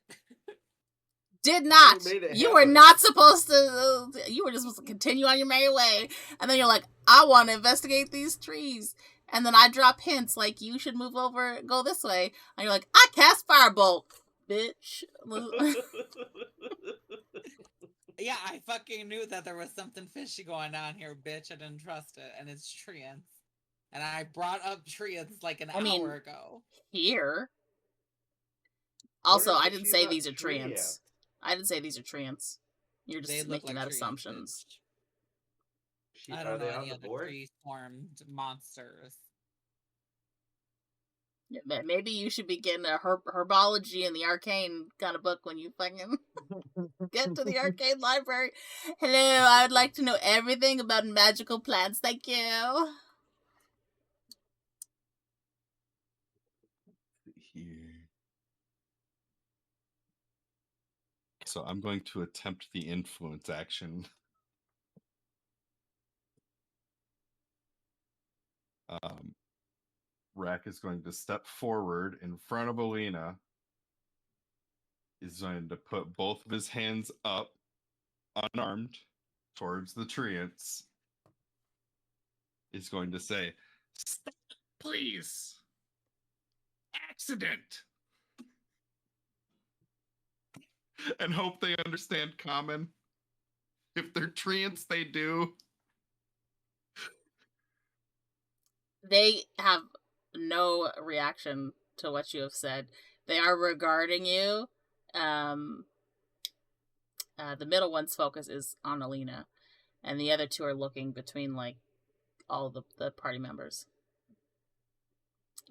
Did not. You were not supposed to. You were just supposed to continue on your merry way, and then you're like, "I want to investigate these trees." And then I drop hints like, "You should move over, go this way." And you're like, "I cast firebolt, bitch." Yeah, I fucking knew that there was something fishy going on here, bitch. I didn't trust it, and it's treants. And I brought up treants like an hour ago. Here. Also, I didn't say these are treants. I didn't say these are treants. You're just making that assumptions. I don't know any other tree-formed monsters. Yeah, maybe you should be getting a herbology and the arcane kind of book when you fucking get to the arcane library. Hello, I would like to know everything about magical plants. Thank you. Here. So I'm going to attempt the influence action. Rahk is going to step forward in front of Alina. He's going to put both of his hands up, unarmed, towards the treants. is going to say, Stop, please. Accident. and hope they understand common. If they're treants, they do. They have no reaction to what you have said. They are regarding you. The middle one's focus is on Alina, and the other two are looking between like all the party members.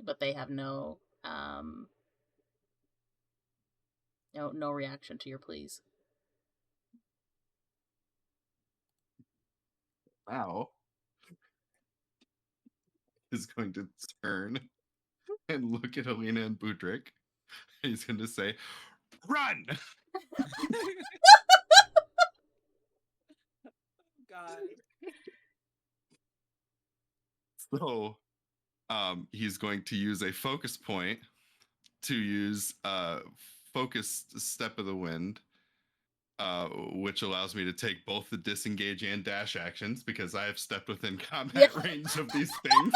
But they have no reaction to your pleas. Wow. Is going to turn and look at Alina and Budrick. He's going to say, run! God. So, he's going to use a focus point to use focused Step of the Wind, which allows me to take both the disengage and dash actions because I have stepped within combat range of these things.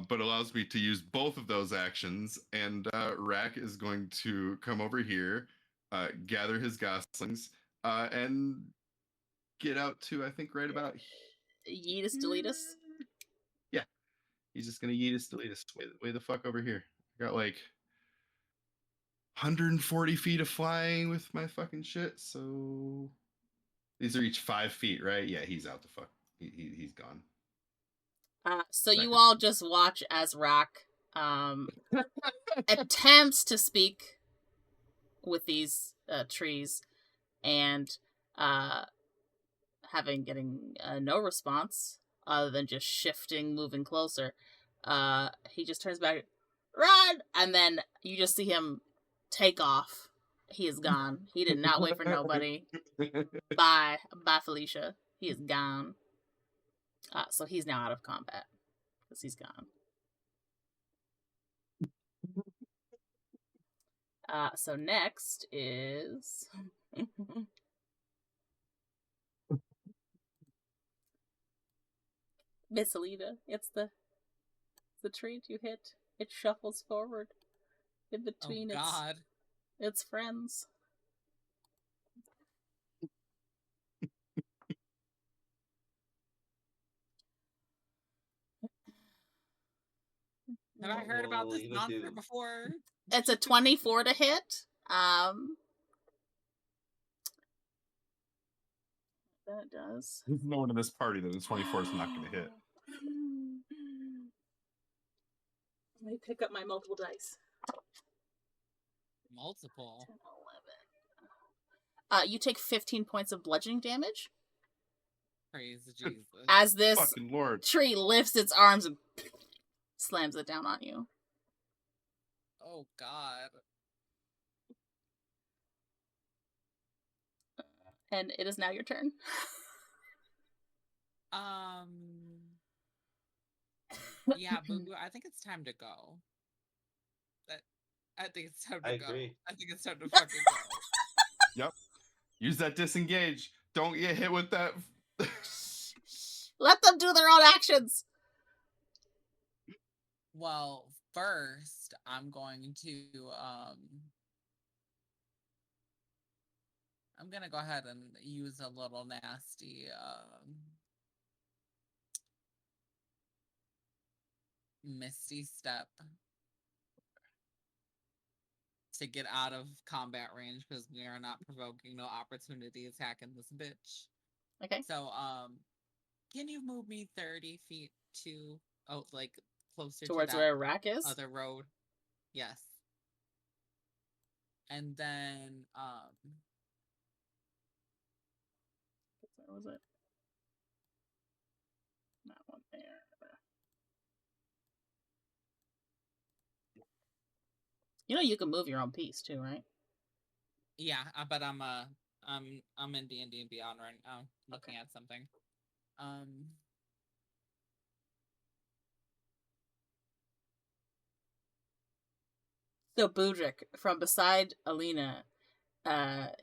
But allows me to use both of those actions, and Rahk is going to come over here, gather his goslings, and get out to, I think, right about Yeetus deletus. Yeah, he's just gonna yeetus deletus way the fuck over here. I got like 140 feet of flying with my fucking shit, so these are each 5 feet, right? Yeah, he's out the fuck. He's gone. So you all just watch as Rahk attempts to speak with these trees, and getting no response other than just shifting, moving closer. He just turns back, run, and then you just see him take off. He is gone. He did not wait for nobody. Bye, Felicia. He is gone. So he's now out of combat because he's gone. So next is Miss Alina. It's the treat you hit. It shuffles forward in between its friends. Have I heard about this monster before? It's a 24 to hit. That does. There's no one in this party that the 24 is not going to hit. Let me pick up my multiple dice. Multiple? 10, 11. You take 15 points of bludgeoning damage. Praise Jesus. As this fucking Lord. Tree lifts its arms and slams it down on you. Oh, God. And it is now your turn. Yeah, Boo, I think it's time to go. I think it's time to go. Agree. I think it's time to fucking go. Yep. Use that disengage. Don't get hit with that. Let them do their own actions. Well, first, I'm going to, I'm gonna go ahead and use a little nasty, Misty Step to get out of combat range because we are not provoking no opportunity attacking this bitch. Okay. So, can you move me 30 feet to, like, closer towards to where Rahk is? other road? Yes. And then, where was it? That one there. You know you can move your own piece too, right? Yeah, but I'm in D&D and Beyond right now, looking at something. So Budrick, from beside Alina,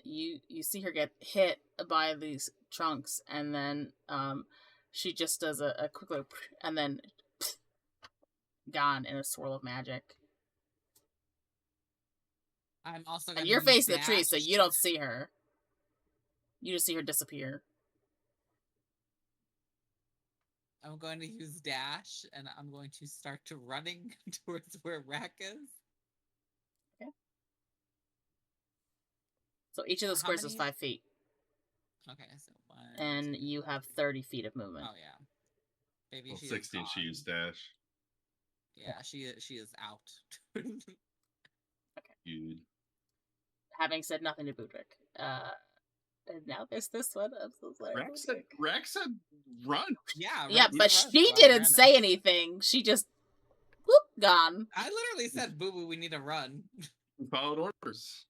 you see her get hit by these Trunks, and then she just does a quick look, and then gone in a swirl of magic. I'm also And gonna you're use facing the tree, so dash. you don't see her. You just see her disappear. I'm going to use dash, and I'm going to start to running towards where Rahk is. Okay. So each of those How squares is many- 5 feet. Okay, so 1. And 2, you have 30 feet of movement. Oh yeah, baby, Well, she 60 is and she gone. used dash. Yeah, she is out. Dude. Having said nothing to Budrick. And now there's this one. I'm so sorry. Rahk said run. Yeah, Yeah, Rahk's but rushed, she so I didn't ran say it. anything. She just, whoop, gone. I literally said, "Boo boo, we need to run." We followed orders.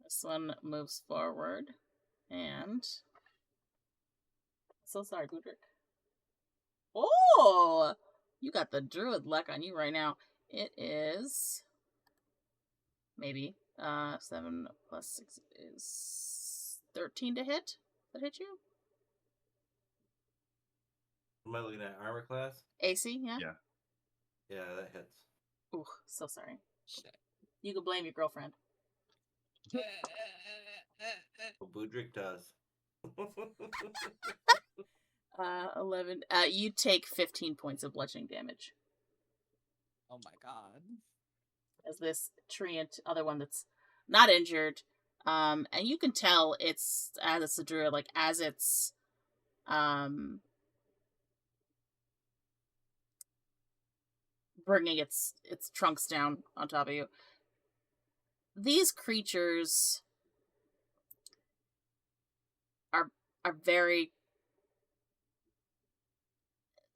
This one moves forward. And... So sorry, Budrick. Oh! You got the Druid luck on you right now. It is... Maybe. 7 plus 6 is 13 to hit. That hit you? Am I looking at armor class? AC, yeah? Yeah. Yeah, that hits. Ooh, so sorry. Shit. You can blame your girlfriend. Well, Budrick does. 11. You take 15 points of bludgeoning damage. Oh my god. As this treant, other one that's not injured, and you can tell it's, as it's a druid, like, as it's, bringing its trunks down on top of you. These creatures are very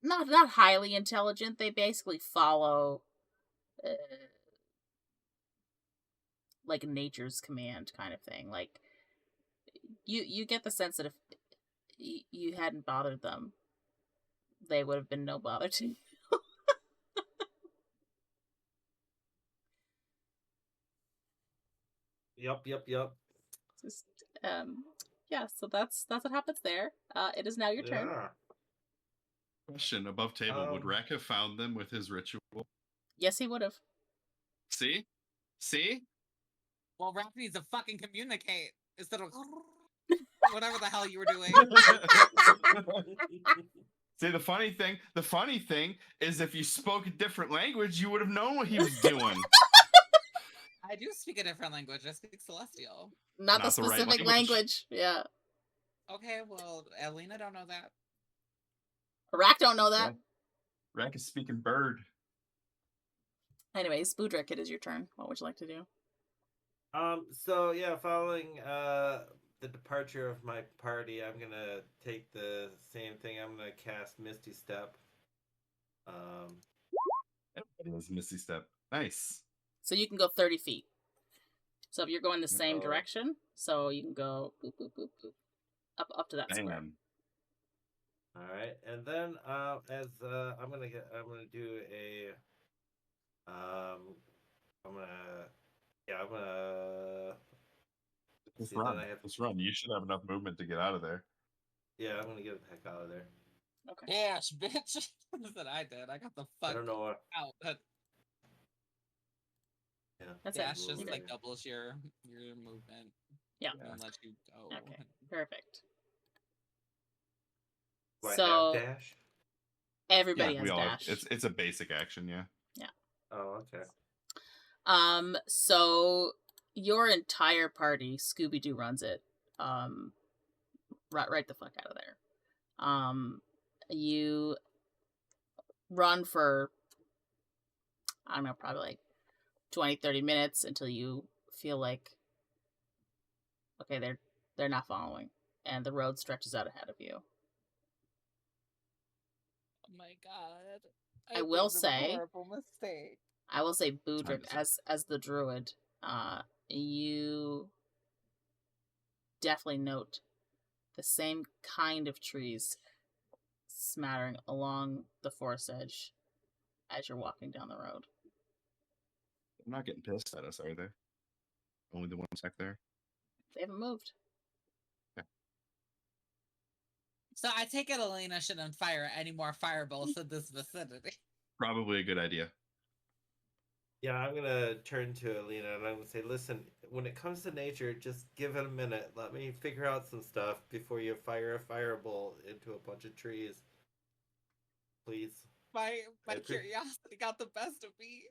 not highly intelligent. They basically follow like nature's command kind of thing. Like you get the sense that if you hadn't bothered them, they would have been no bother to you. Yep. Just, yeah, so that's what happens there. It is now your turn. Yeah. Question above table. Would Rahk have found them with his ritual? Yes, he would have. See? Well, Rahk needs to fucking communicate instead of whatever the hell you were doing. See, the funny thing is if you spoke a different language, you would have known what he was doing. I do speak a different language. I speak Celestial. Not the Not the right specific language. language. Yeah. Okay, well, Alina don't know that. Rahk don't know that. Rahk is speaking bird. Anyways, Budrick, it is your turn. What would you like to do? So yeah, following the departure of my party, I'm gonna take the same thing. I'm gonna cast Misty Step. Everybody has Misty Step. Nice. So you can go 30 feet. So if you're going the same Oh. direction, so you can go boop, boop, boop, boop, up to that square. Damn. All right, and then I'm gonna do a I'm gonna Just See, then run. I have- Just run. You should have enough movement to get out of there. yeah, I'm gonna get the heck out of there. Okay. Dash, bitch. That's what I did. I got the I fuck don't know what. out. That That's dash it. just You like did. doubles your movement. Yeah. And lets you go. Okay. Perfect. Do I So have dash? everybody Yeah, has we all have, dash. it's a basic action, yeah. Oh, okay. So your entire party, Scooby-Doo runs it. Right the fuck out of there. You run for, I don't know, probably like 20, 30 minutes until you feel like, okay, they're not following, and the road stretches out ahead of you. Oh my god. I will made a say- horrible mistake. I will say, Budrick, Time to as the druid, you definitely note the same kind of trees smattering along the forest edge as you're walking down the road. They're not getting pissed at us, are they? Only the ones back there. They haven't moved. Okay. So I take it Alina shouldn't fire any more fireballs in this vicinity. Probably a good idea. Yeah, I'm gonna turn to Alina and I'm gonna say, listen, when it comes to nature, just give it a minute. Let me figure out some stuff before you fire a fireball into a bunch of trees. Please. My curiosity got the best of me.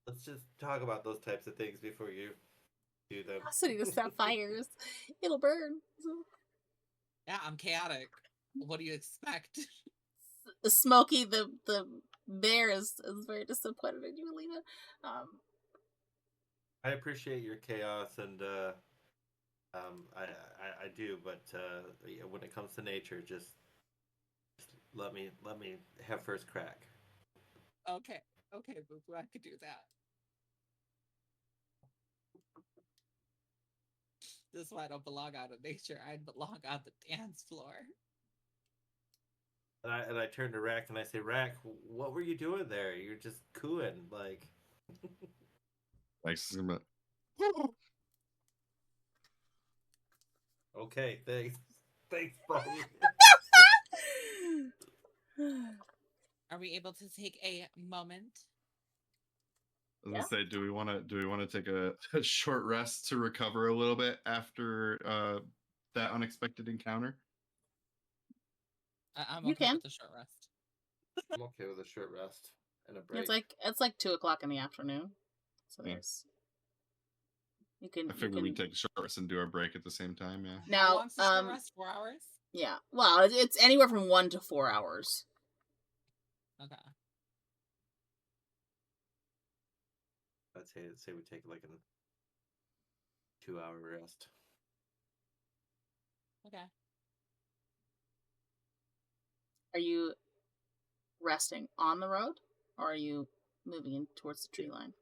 Let's just talk about those types of things before you do them. Curiosity to set fires. It'll burn. Yeah, I'm chaotic. What do you expect? Smokey, the bear is very disappointed in you, Alina. I appreciate your chaos, and I do, but when it comes to nature, just let me have first crack. Okay, Boo Boo, I could do that. This is why I don't belong out of nature. I belong on the dance floor. And I turn to Rahk and I say, Rahk, what were you doing there? You're just cooing, like. Thanks. Okay, thanks. Thanks, buddy. Are we able to take a moment? I was gonna say, do we want to take a short rest to recover a little bit after that unexpected encounter? I'm You okay can. with the short rest. I'm okay with a short rest and a break. It's like 2:00 in the afternoon. So Yeah. there's you can I figured we'd take a short rest and do our break at the same time. Yeah. now. How long's the short rest? 4 hours? Yeah. Well, it's anywhere from 1 to 4 hours. Okay. I'd say we take like a 2-hour rest. Okay. Are you resting on the road, or are you moving in towards the tree line?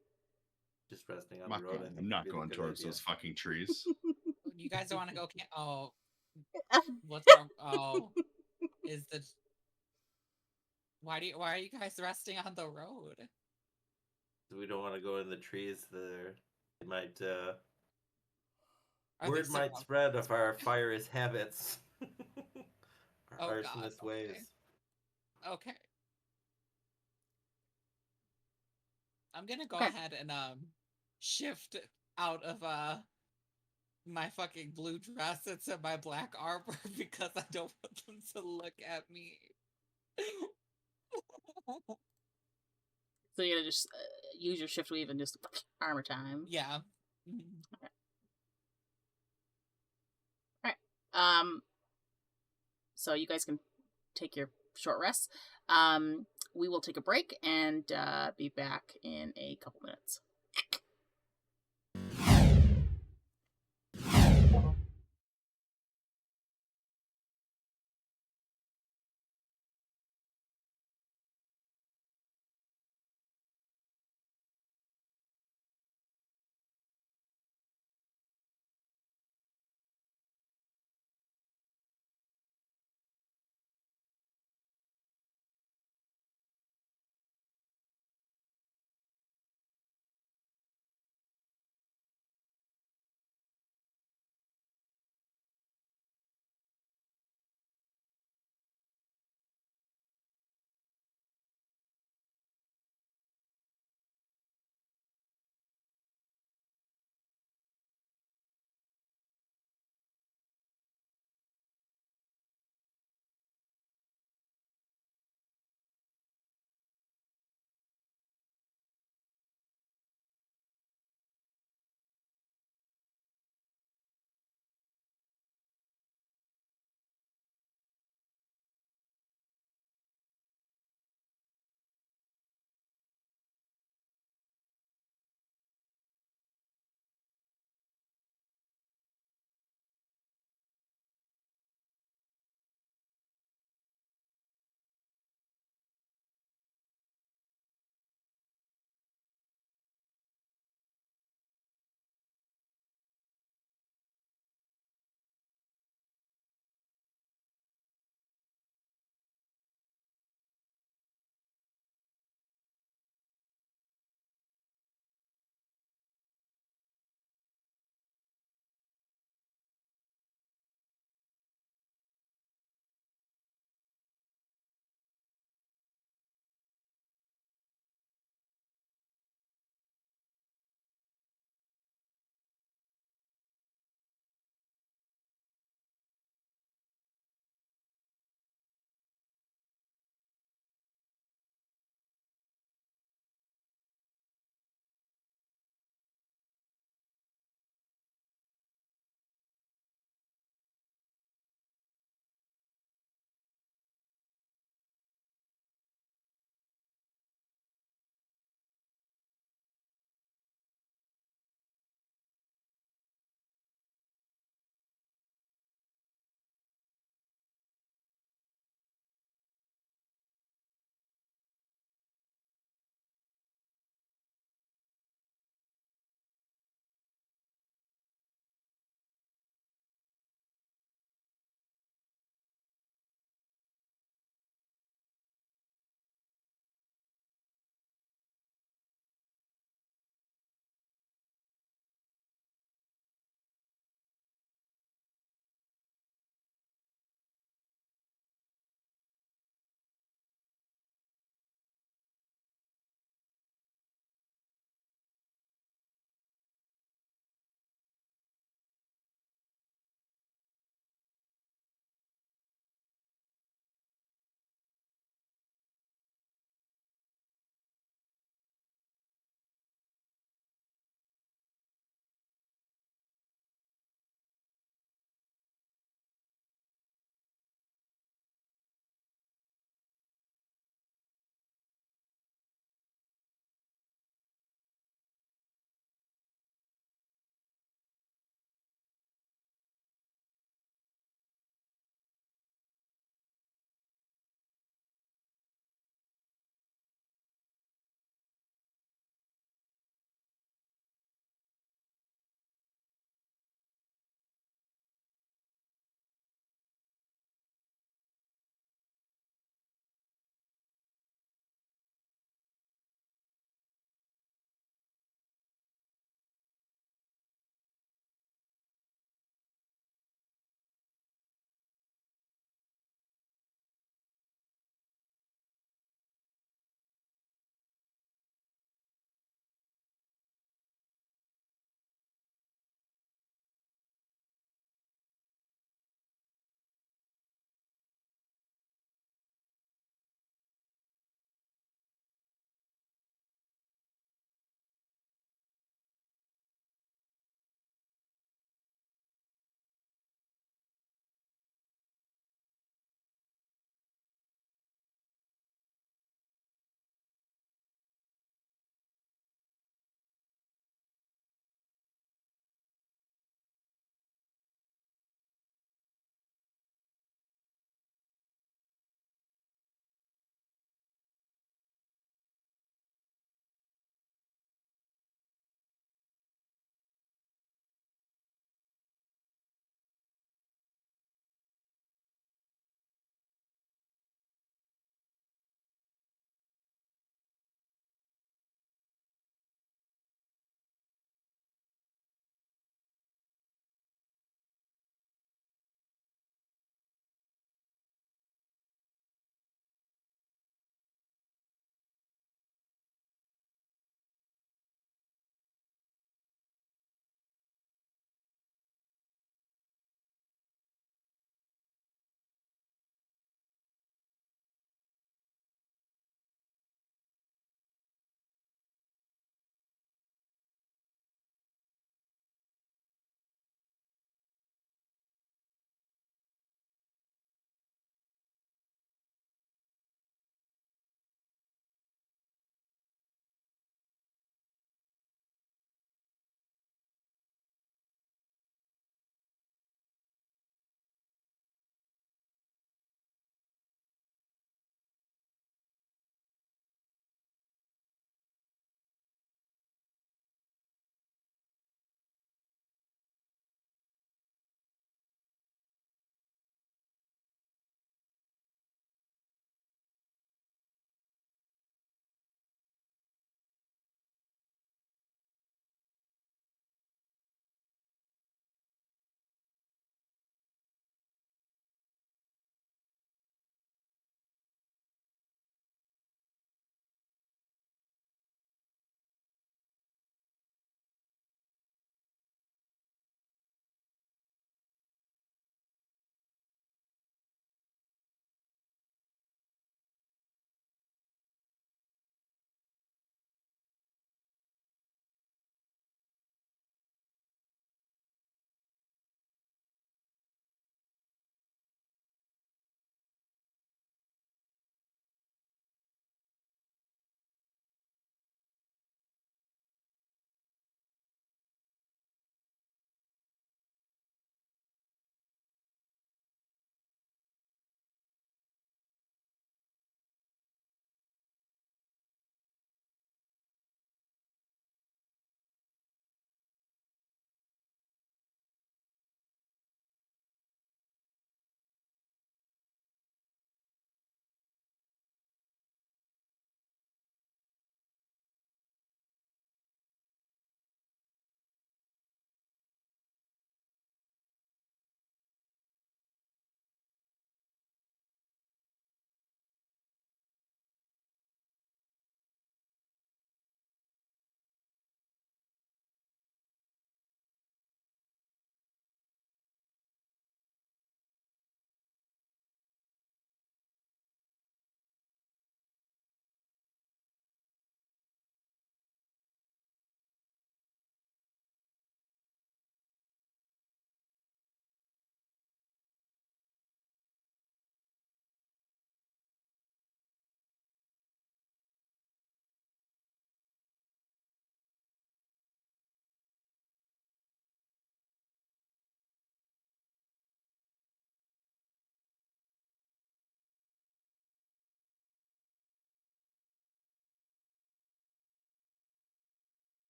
Just resting on the road. I think I'm not would be the going good towards idea. those fucking trees. You guys don't want to go oh. What's wrong? Oh. Why are you guys resting on the road? We don't want to go in the trees there. It might Are word there might spread of our fiery habits. Our arsonist ways. Okay. I'm gonna go Okay. ahead and shift out of my fucking blue dress into my black armor because I don't want them to look at me. So you're gonna just use your shift weave and just armor time. Yeah. Okay. All right. So you guys can take your short rest. We will take a break and be back in a couple minutes.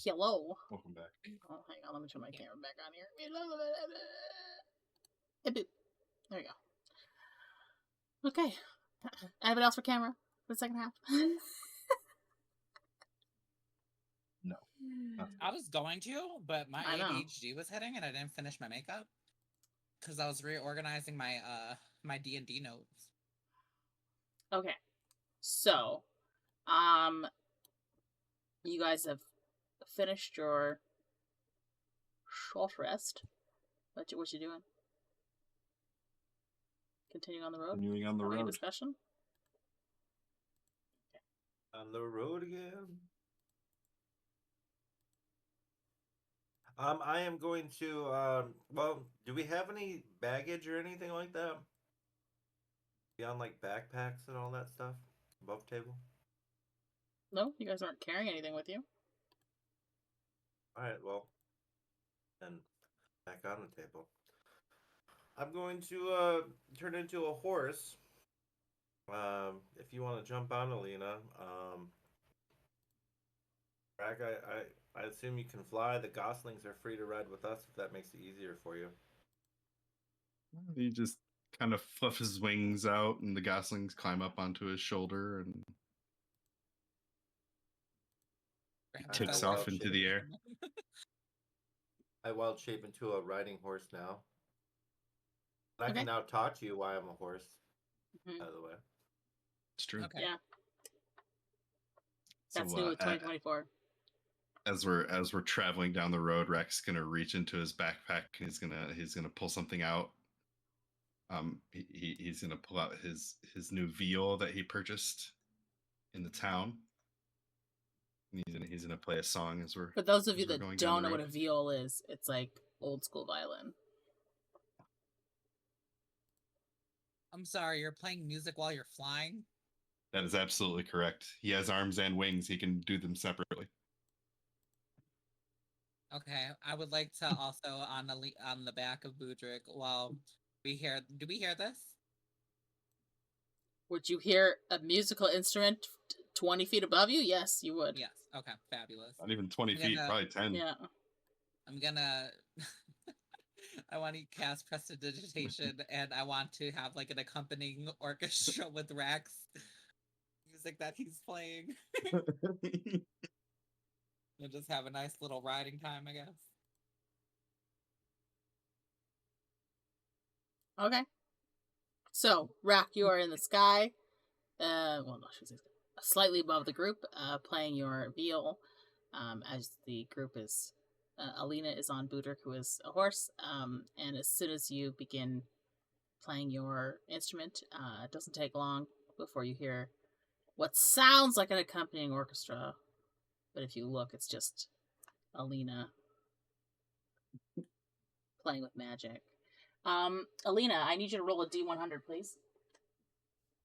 Hello. Welcome back. Oh, hang on. Let me turn my camera back on here. There you go. Okay. Anybody else for camera for the second half? No. I was going to, but my I know. ADHD was hitting and I didn't finish my makeup because I was reorganizing my my D&D notes. Okay. So, you guys have finished your short rest. What you doing? Continuing on the road? Continuing on the Having a road. discussion? On the road again. I am going to. Well, do we have any baggage or anything like that? Beyond like backpacks and all that stuff above table. No, you guys aren't carrying anything with you. All right, well, then back on the table. I'm going to turn into a horse. If you want to jump on, Alina. Rahk, I assume you can fly. The goslings are free to ride with us if that makes it easier for you. He just kind of fluffs his wings out, and the goslings climb up onto his shoulder, and takes I off wild into shape. the air. I wild shape into a riding horse now. I Okay. can now talk to you why I'm a horse, Mhm. by the way. It's true. Okay. Yeah, So, that's new with 2024. as we're traveling down the road, Rahk's gonna reach into his backpack. He's gonna pull something out. He's gonna pull out his new viol that he purchased in the town. And he's gonna play a song as we're. For those of you as we're that going down don't the know what road. a viol is, it's like old school violin. I'm sorry, you're playing music while you're flying? That is absolutely correct. He has arms and wings. He can do them separately. Okay, I would like to also on the back of Budrick while we hear. Do we hear this? Would you hear a musical instrument 20 feet above you? Yes, you would. Yes. Okay, fabulous. Not even 20 I'm feet, gonna- probably 10. Yeah. I'm gonna. I want to cast prestidigitation, and I want to have like an accompanying orchestra with Rahk's music that he's playing. We'll just have a nice little riding time, I guess. Okay. So, Rahk, you are in the sky. Well, no, she's slightly above the group, playing your viol. As the group is, Alina is on Budrick, who is a horse. And as soon as you begin playing your instrument, it doesn't take long before you hear what sounds like an accompanying orchestra. But if you look, it's just Alina playing with magic. Alina, I need you to roll a D100, please.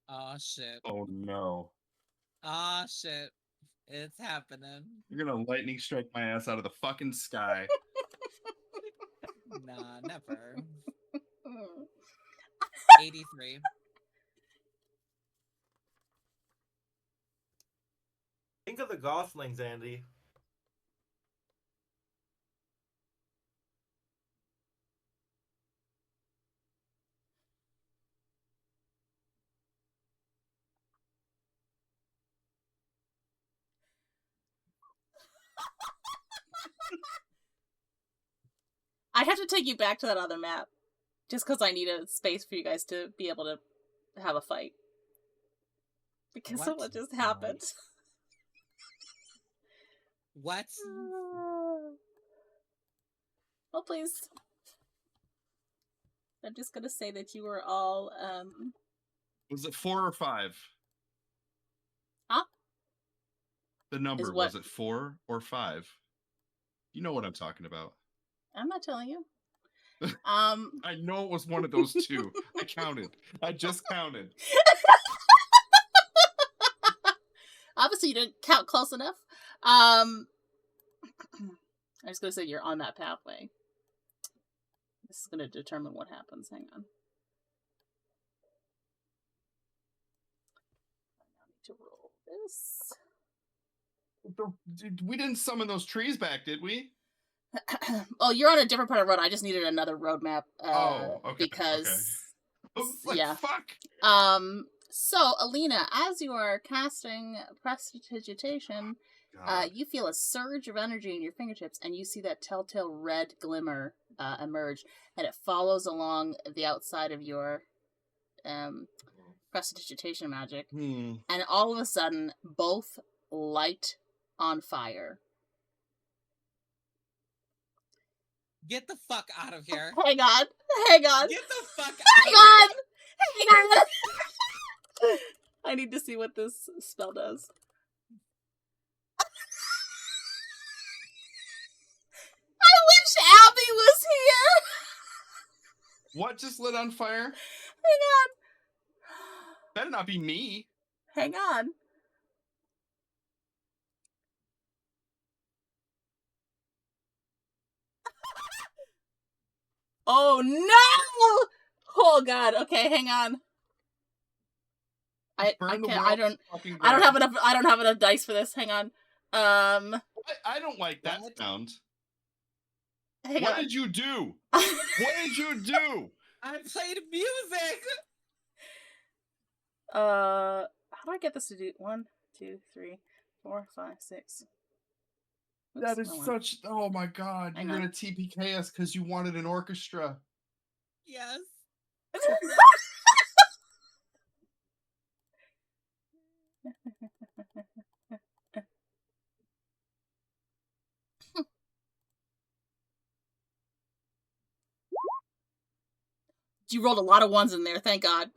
Oh shit. Oh no. Oh shit. It's happening. You're gonna lightning strike my ass out of the fucking sky. Nah, never. 83. Think of the goslings, Andy. I have to take you back to that other map. Just because I need a space for you guys to be able to have a fight. Because What? of what just happened. What? Oh, please. I'm just gonna say that you were all, Was it 4 or 5? Huh? The number, what? was it 4 or 5? You know what I'm talking about. I'm not telling you. I know it was one of those two. I counted. I just counted. Obviously you didn't count close enough. I'm just gonna say you're on that pathway. This is gonna determine what happens. Hang on. I now need to roll this. We didn't summon those trees back, did we? Oh, you're on a different part of the road. I just needed another roadmap. Okay. Because Like, yeah. fuck. So Alina, as you are casting Prestidigitation, you feel a surge of energy in your fingertips, and you see that telltale red glimmer emerge, and it follows along the outside of your Prestidigitation magic, and all of a sudden, both light on fire. Get the fuck out of here. Hang on. Get the fuck out Hang on. I need to see what this spell does. I wish Abby was here. What just lit on fire? Hang on. Better not be me. Hang on. Oh no! Oh god. Okay, hang on. I don't have enough dice for this. Hang on. I don't like that sound. What did you do? What did you do? I played music. How do I get this to do 1, 2, 3, 4, 5, 6? Oops, that is such. Oh my god! You're gonna TPK us because you wanted an orchestra. Yes. You rolled a lot of ones in there, thank God.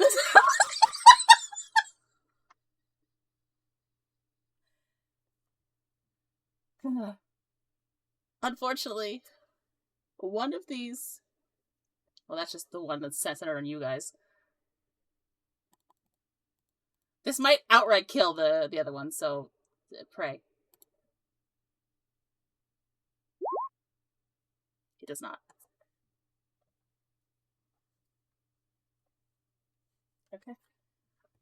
Unfortunately, one of these... Well, that's just the one that's centered on you guys. This might outright kill the other one, so pray. It does not. Okay.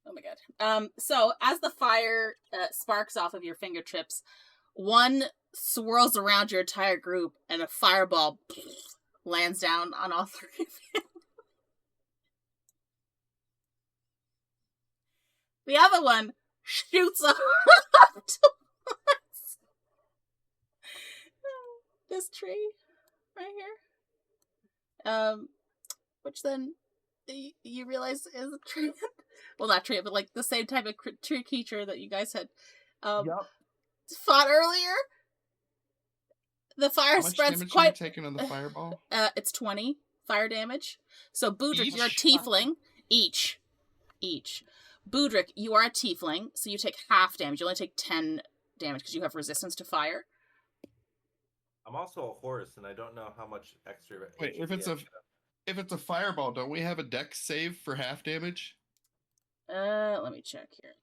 Oh my god. So as the fire sparks off of your fingertips, one swirls around your entire group, and a fireball lands down on all three of you. The other one shoots up towards this tree right here. Which then you realize is a tree. Well, not tree, but like the same type of tree creature that you guys had fought earlier. The fire spreads quite. Are you taking on the fireball? It's 20 fire damage. So Budrick, you're a tiefling. Each. Budrick, you are a tiefling, so you take half damage. You only take 10 damage because you have resistance to fire. I'm also a horse, and I don't know how much extra. Wait, if it's a fireball, don't we have a dex save for half damage? Let me check here.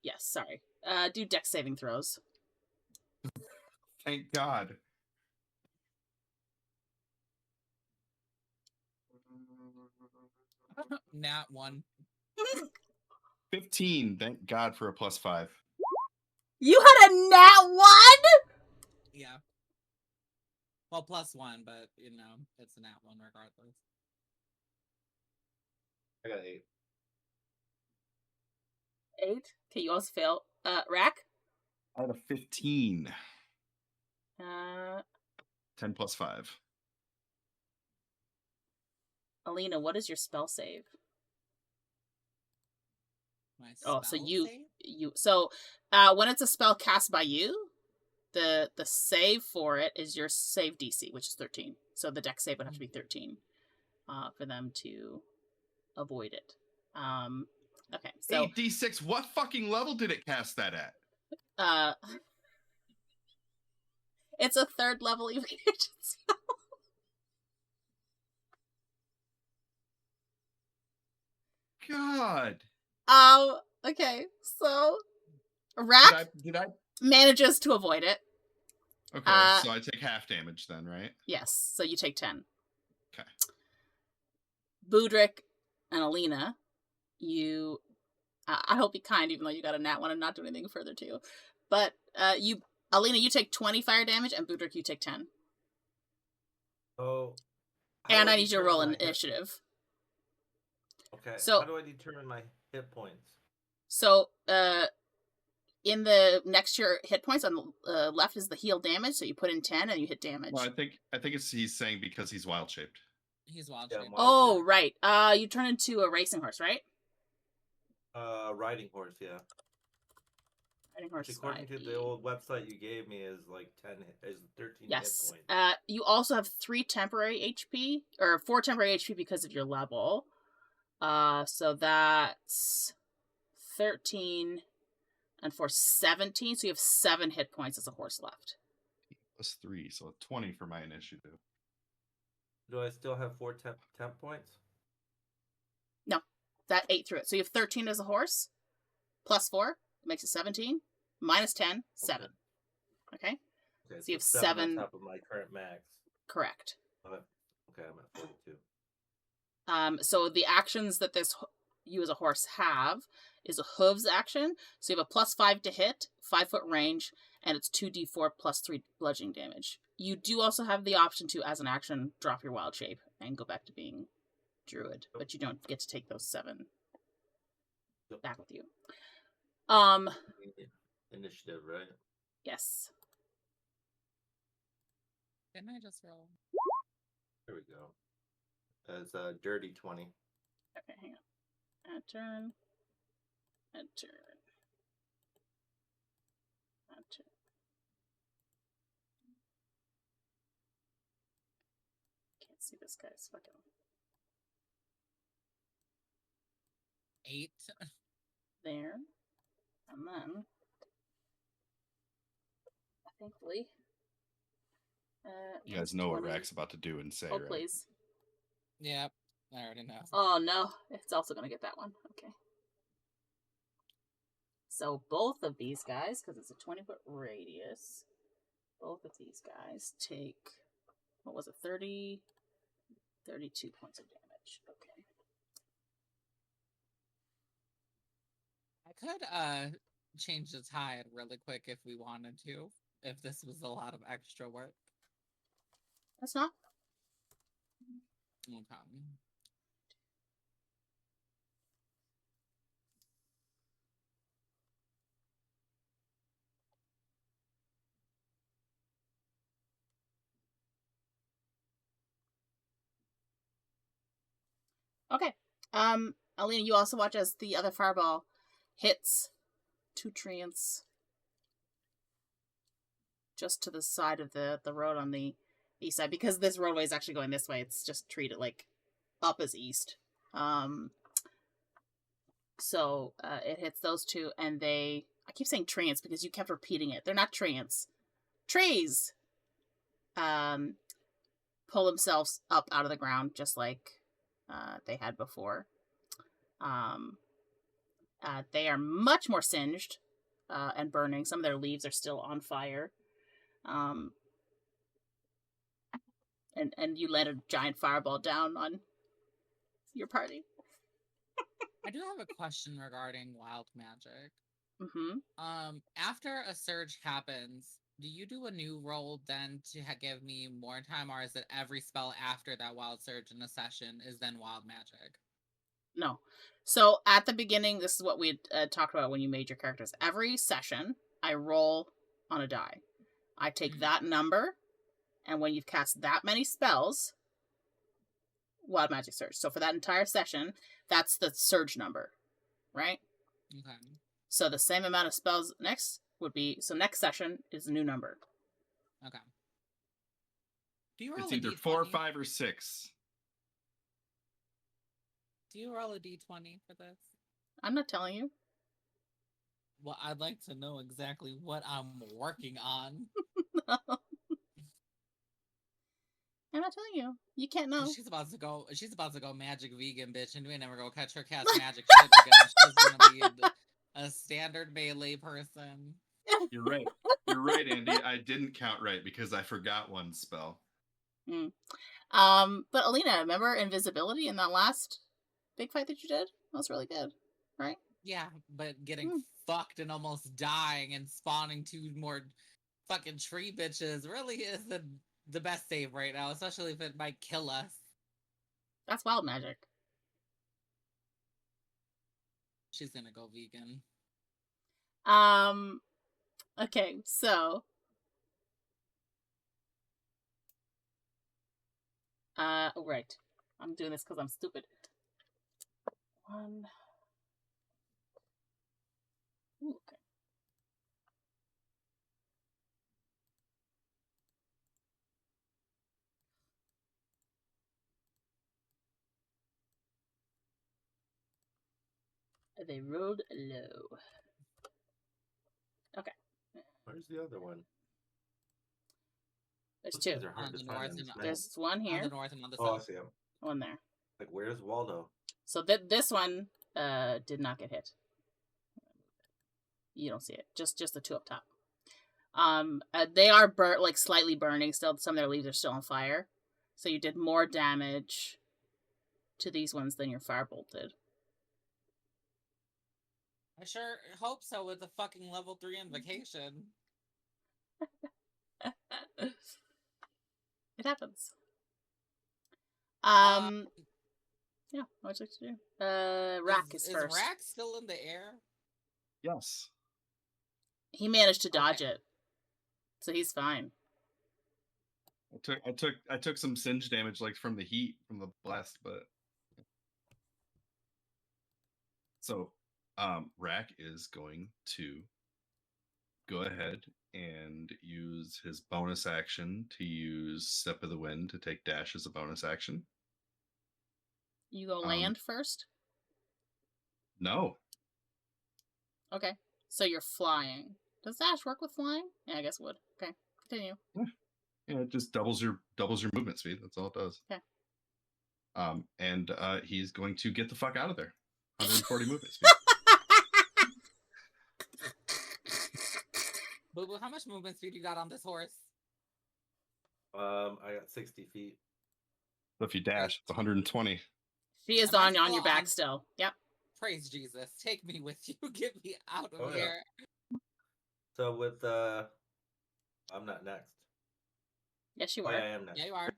Yes, sorry. Do dex saving throws. Thank God. Nat 1. 15. Thank God for a +5. You had a nat 1? Yeah. Well, +1, but you know it's a nat 1 regardless. I got 8. 8? Okay, you also fail. Rahk? I had a 15. 10 + 5. Alina, what is your spell save? My spell so save? when it's a spell cast by you, the save for it is your save DC, which is 13. So the dex save would have to be 13 for them to avoid it. Okay, so 8d6. What fucking level did it cast that at? It's a 3rd level evocation spell. God. Okay, so Rahk manages to avoid it. Okay, so I take half damage then, right? Yes, so you take 10. Okay. Budrick and Alina, you... I hope be kind, even though you got a nat 1 and not do anything further to you. But Alina, you take 20 fire damage, and Budrick, you take 10. Oh. And I need you to roll an initiative. Okay. So, how do I determine my hit points? So, in the next to your hit points on the left is the heal damage. So you put in 10 and you hit damage. Well, I think he's saying because he's wild shaped. He's wild Yeah, shaped. Oh, right. You turn into a racing horse, right? Riding horse, yeah. Riding horse. Which, according to the old website you gave me, is like 13 Yes. hit points. You also have 3 temporary HP, or 4 temporary HP because of your level. So that's 13 and 4, 17. So you have 7 hit points as a horse left. Plus 3, so 20 for my initiative. Do I still have 4 temp points? No, that 8 through it. So you have 13 as a horse, plus 4 makes it 17, minus 10, 7. Okay. Okay, so you have 7 7 on top of my current max. Correct. Okay, I'm at 42. So the actions that you as a horse have is a hooves action. So you have a plus 5 to hit, 5-foot range, and it's 2d4 plus 3 bludgeoning damage. You do also have the option to, as an action, drop your wild shape and go back to being Druid, but you don't get to take those 7 back with you. Initiative, right? Yes. Didn't I just roll? There we go. That's a dirty 20. Okay, hang on. Add turn. Add turn. Add turn. Can't see this guy's fucking. 8. There. And then, thankfully, You guys know what 20. Rahk's about to do and say, Oh, right? please. Yep, I already know. Oh, no. It's also going to get that one. Okay. So both of these guys, because it's a 20-foot radius, both of these guys take, what was it, 32 points of damage. Okay. I could change the tide really quick if we wanted to, if this was a lot of extra work. That's not. Okay. Okay. Alina, you also watch as the other fireball hits 2 treants just to the side of the road on the east side, because this roadway is actually going this way. It's just treated like up as east. So it hits those 2, and I keep saying treants because you kept repeating it. They're not treants. Trees pull themselves up out of the ground just like they had before. They are much more singed and burning. Some of their leaves are still on fire. And you let a giant fireball down on your party. I do have a question regarding wild magic. Mm-hmm. After a surge happens, do you do a new roll then to give me more time, or is it every spell after that wild surge in a session is then wild magic? No. So at the beginning, this is what we talked about when you made your characters. Every session, I roll on a die. I take that number, and when you've cast that many spells, wild magic surge. So for that entire session, that's the surge number, right? Okay. So the same amount of spells next would be, so next session is a new number. Okay. Do you roll It's a either D20? 4, 5, or 6. Do you roll a D20 for this? I'm not telling you. Well, I'd like to know exactly what I'm working on. I'm not telling you. You can't know. She's about to go magic vegan, bitch, and we never go catch her cast magic shit again. She's gonna be a standard melee person. You're right. You're right, Andy. I didn't count right because I forgot one spell. But Alina, remember invisibility in that last big fight that you did? That was really good, right? Yeah, but getting fucked and almost dying and spawning 2 more fucking tree bitches really is the best save right now, especially if it might kill us. That's wild magic. She's gonna go vegan. Okay, so oh, right. I'm doing this because I'm stupid. 1. Ooh, okay. They rolled low. Okay. Where's the other one? There's Those 2. things are hard On to the find north on and this map. There's 1 on here, the north and on the Oh, I south. see him. 1 there. Like, where's Waldo? So this one did not get hit. You don't see it. Just the 2 up top. They are like slightly burning still. Some of their leaves are still on fire. So you did more damage to these ones than your firebolt did. I sure hope so with the fucking level 3 invocation. It happens. Yeah, what would you like to do? Rahk is first. Is Rahk still in the air? Yes. He managed to dodge Okay. it, so he's fine. I took some singe damage like from the heat from the blast, but so Rahk is going to go ahead and use his bonus action to use Step of the Wind to take dash as a bonus action. You go land first? No. Okay. So you're flying. Does dash work with flying? Yeah, I guess it would. Okay. Continue. Yeah, it just doubles your movement speed. That's all it does. Okay. And he's going to get the fuck out of there. 140 movement speed. Boo Boo, how much movement speed you got on this horse? I got 60 feet. So if you dash, it's 120. She is Am I on your still back on? still. Yep. Praise Jesus. Take me with you. Get me out of Oh, yeah. here. So with I'm not next. Yes, you Oh are. yeah, I am next. Yeah, you are.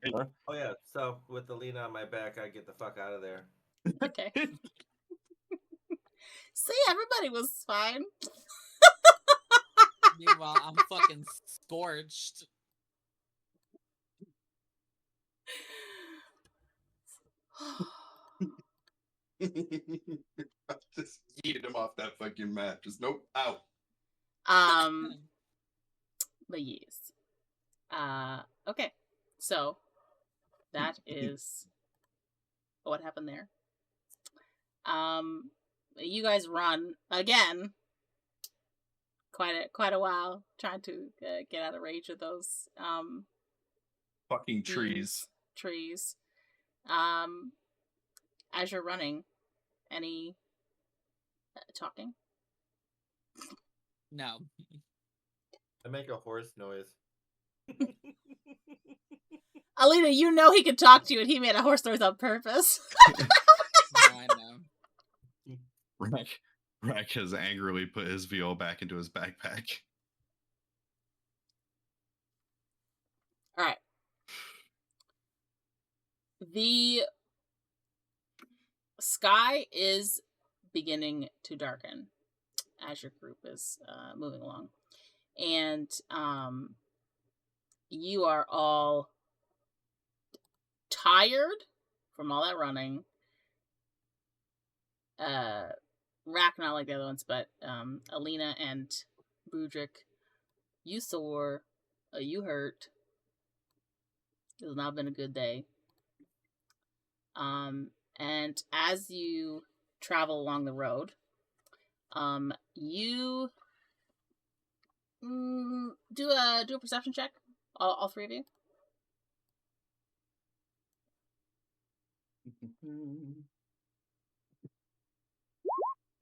Oh yeah. So with Alina on my back, I get the fuck out of there. Okay. See, everybody was fine. Meanwhile, I'm fucking scorched. I just yeeted him off that fucking map. Just nope. Out. But yes. Okay. So that is what happened there. You guys run again quite a while trying to get out of range of those Fucking trees. trees. As you're running, any talking? No. I make a horse noise. Alina, you know he could talk to you, and he made a horse noise on purpose. No, I know. Rahk has angrily put his viol back into his backpack. All right. The sky is beginning to darken as your group is moving along. And you are all tired from all that running. Rahk not like the other ones, but Alina and Budrick, you sore, you hurt. It has not been a good day. And as you travel along the road, you do a perception check. All 3 of you.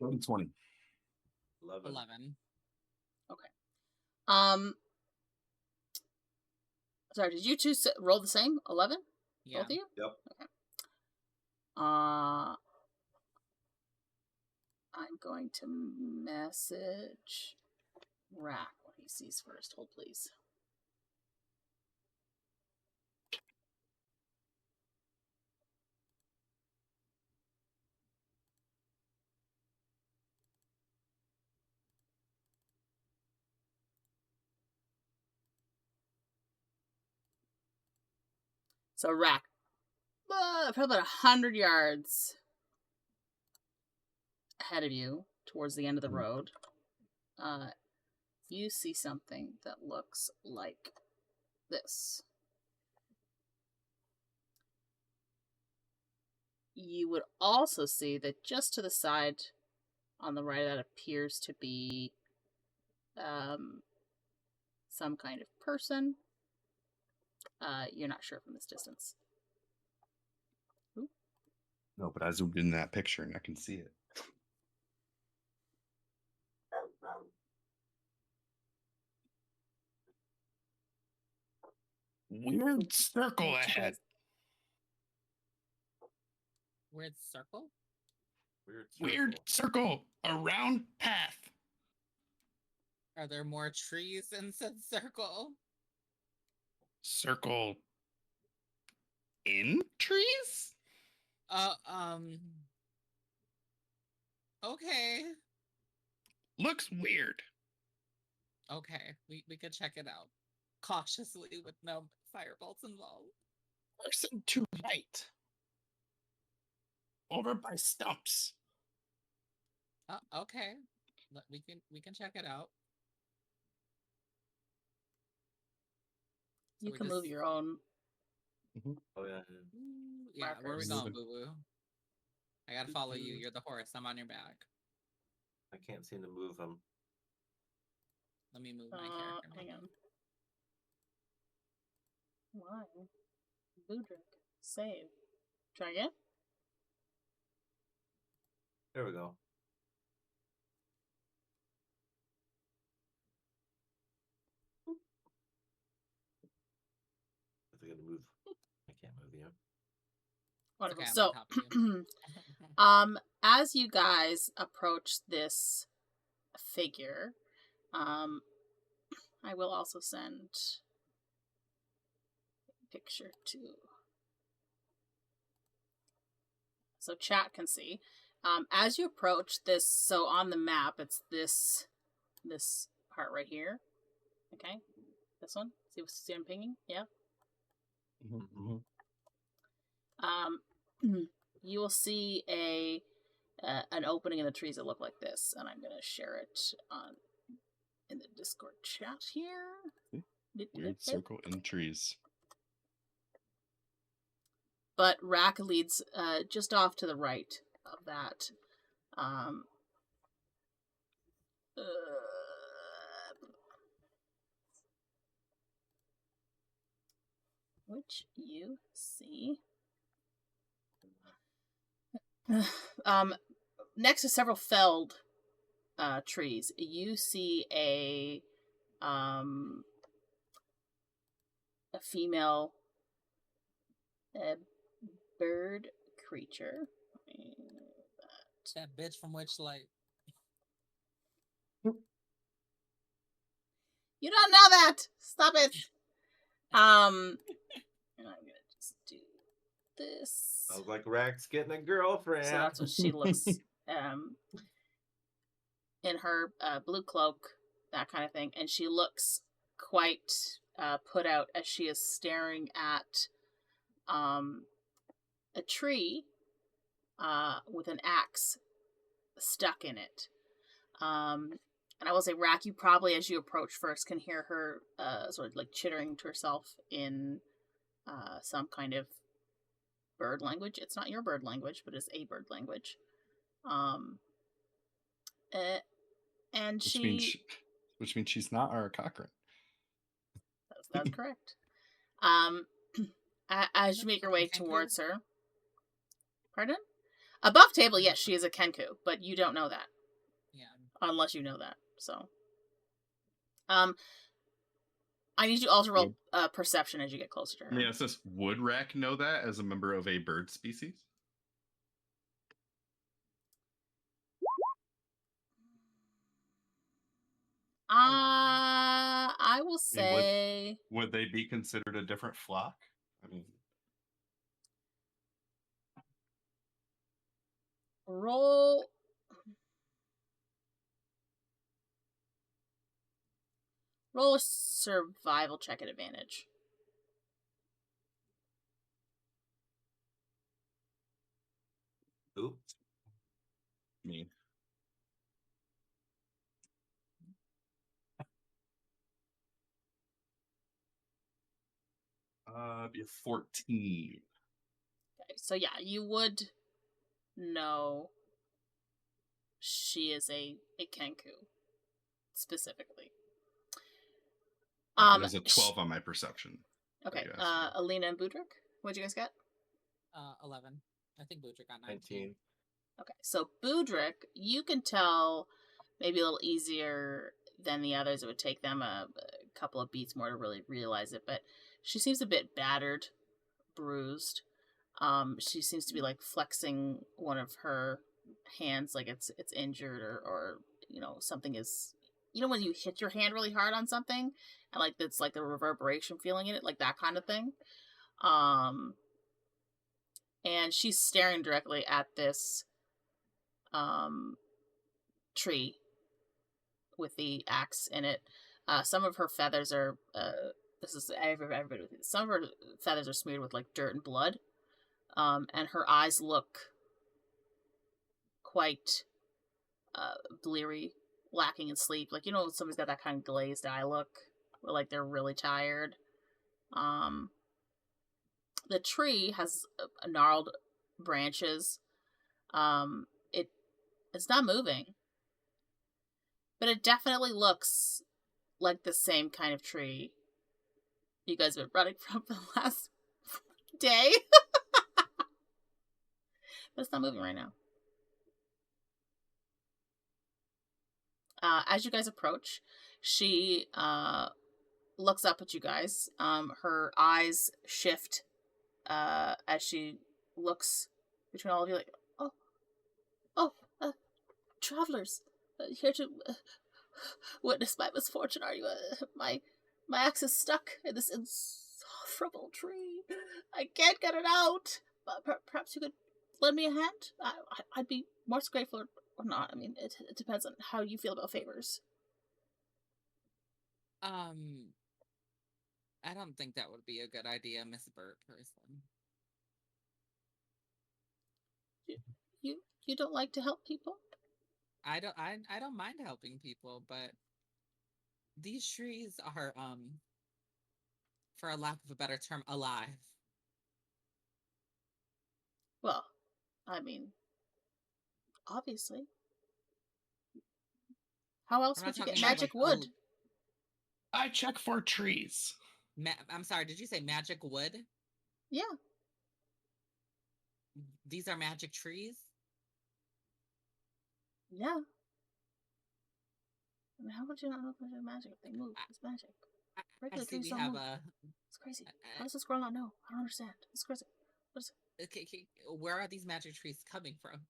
20. 11. Okay. Sorry, did you two roll the same? 11? Yeah. Both of you? Yep. Okay. I'm going to message Rahk what he sees first. Hold, please. So Rahk, probably about 100 yards ahead of you, towards the end of the road, you see something that looks like this. You would also see that just to the side on the right, that appears to be some kind of person. You're not sure from this distance. Ooh. No, but I zoomed in that picture and I can see it. Weird circle ahead. Weird circle? Weird circle. A round path. Are there more trees in said circle? Circle in trees? Okay. Looks weird. Okay, we could check it out. Cautiously with no firebolts involved. Person to right. Over by stumps. Okay. We can check it out. You can move your own. Oh yeah. Yeah, where are we markers. going, Boo Boo? I gotta follow you. You're the horse. I'm on your back. I can't seem to move them. Let me move my character. Hang on. Why? Budrick. Save. Try again? There we go. If they're gonna move, I can't move you. Wonderful. Okay, I'm So, on top of you. as you guys approach this figure, I will also send a picture to, so chat can see. As you approach this, so on the map, it's this part right here. Okay, this one. See I'm pinging? Yeah. You will see an opening in the trees that look like this, and I'm gonna share it in the Discord chat here. Weird circle in trees. But Rahk leads just off to the right of that. Which you see. Next to several felled trees, you see a female bird creature. That bitch from Witchlight. You don't know that! Stop it! And I'm gonna just do this. Sounds like Rahk's getting a girlfriend. So that's what she looks in her blue cloak, that kind of thing. And she looks quite put out as she is staring at a tree with an axe stuck in it. And I will say, Rahk, you probably, as you approach first, can hear her sort of like chittering to herself in some kind of bird language. It's not your bird language, but it's a bird language. And which means she's not Aarackocra. That's correct. As you make your way towards her. Pardon? Above table, yes, she is a Kenku, but you don't know that. Yeah. Unless you know that. So, I need you all to roll perception as you get closer to her. Yeah, it says, would Rahk know that as a member of a bird species? I will I mean, say would they be considered a different flock? I mean, roll. Roll a survival check at advantage. Ooh. me. Be a 14. Okay, so yeah, you would know she is a Kenku specifically. There's a 12 on my perception. Okay, I guess. Alina and Budrick, what'd you guys get? 11. I think Budrick got 19. Okay, so Budrick, you can tell maybe a little easier than the others. It would take them a couple of beats more to really realize it, but she seems a bit battered, bruised. She seems to be like flexing one of her hands like it's injured or you know something is, you know when you hit your hand really hard on something and like it's like the reverberation feeling in it, like that kind of thing. And she's staring directly at this tree with the axe in it. Some of her feathers are this is everybody with it. Some of her feathers are smeared with like dirt and blood. And her eyes look quite bleary, lacking in sleep. Like, you know, somebody's got that kind of glazed eye look, where like they're really tired. The tree has gnarled branches. It's not moving, but it definitely looks like the same kind of tree you guys have been running from for the last day. But it's not moving right now. As you guys approach, she looks up at you guys. Her eyes shift as she looks between all of you like, travelers, here to witness my misfortune. Are you? My axe is stuck in this insufferable tree. I can't get it out. Perhaps you could lend me a hand? I'd be more grateful or not. I mean, it depends on how you feel about favors. I don't think that would be a good idea, Miss Burt person. You don't like to help people? I don't mind helping people, but these trees are for a lack of a better term, alive. Well, I mean, obviously. How else would you get magic wood? I check for trees. I'm sorry, did you say magic wood? Yeah. These are magic trees? Yeah. I mean, how would you not know if magic if they move? It's magic. I see we have a... It's crazy. How does this girl not know? I don't understand. It's crazy. What is it? Okay, where are these magic trees coming from?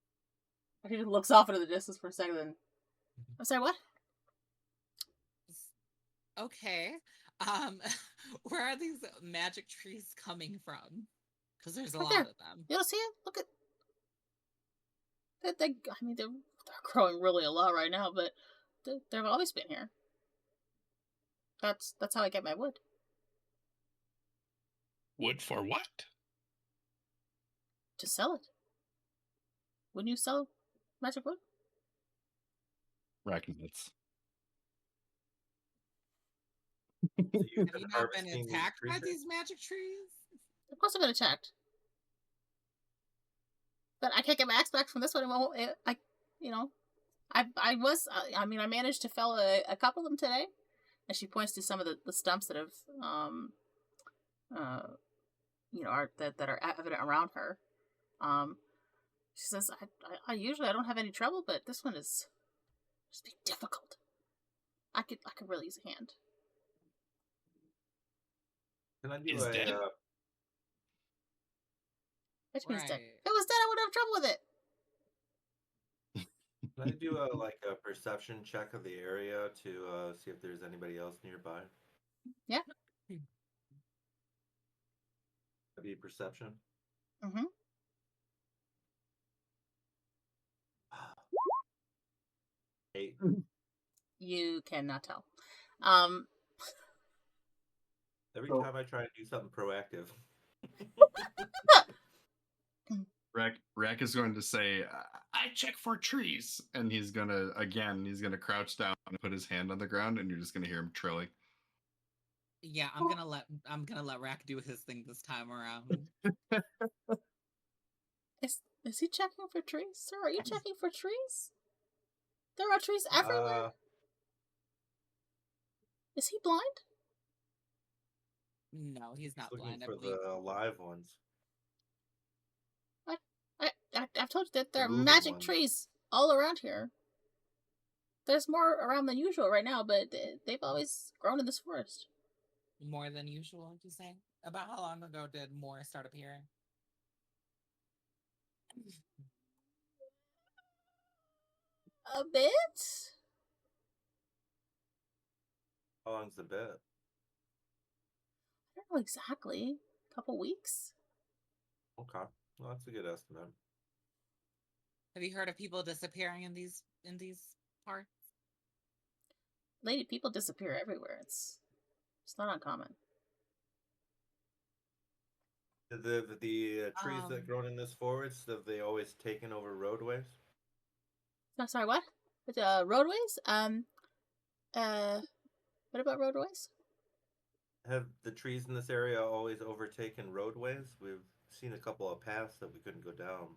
He just looks off into the distance for a second and... I'm sorry, what? Okay. Where are these magic trees coming from? Because there's a lot of them. You don't see it? Look at... I mean, they're growing really a lot right now, but they've always been here. That's how I get my wood. Wood for what? To sell it. Wouldn't you sell magic wood? Arachnids. Have you not been attacked by these magic trees? Of course I've been attacked. But I can't get my axe back from this one. I managed to fell a couple of them today. And she points to some of the stumps that have, that are evident around her. She says, I usually don't have any trouble, but this one is just be difficult. I could really use a hand. Can I do Is dead? Which means dead. If it was dead, I wouldn't have trouble with it. Can I do a perception check of the area to see if there's anybody else nearby? Yeah. That'd be perception. Mm-hmm. Eight. You cannot tell. Every So- time I try to do something proactive. Rahk is going to say, I check for trees. And he's going to crouch down and put his hand on the ground, and you're just going to hear him trilling. Yeah, I'm gonna let Rahk do his thing this time around. Is he checking for trees? Sir, are you checking for trees? There are trees everywhere. Is he blind? No, he's not Looking blind, I for believe. the live ones. I've told you that there are moving magic ones. trees all around here. There's more around than usual right now, but they've always grown in this forest. More than usual, you say? About how long ago did more start appearing? A bit? How long's the bit? I don't know exactly. A couple weeks? Okay. Well, that's a good estimate. Have you heard of people disappearing in these parts? Lady, people disappear everywhere. It's not uncommon. The trees that grown in this forest, have they always taken over roadways? No, sorry, what? With roadways? What about roadways? Have the trees in this area always overtaken roadways? We've seen a couple of paths that we couldn't go down.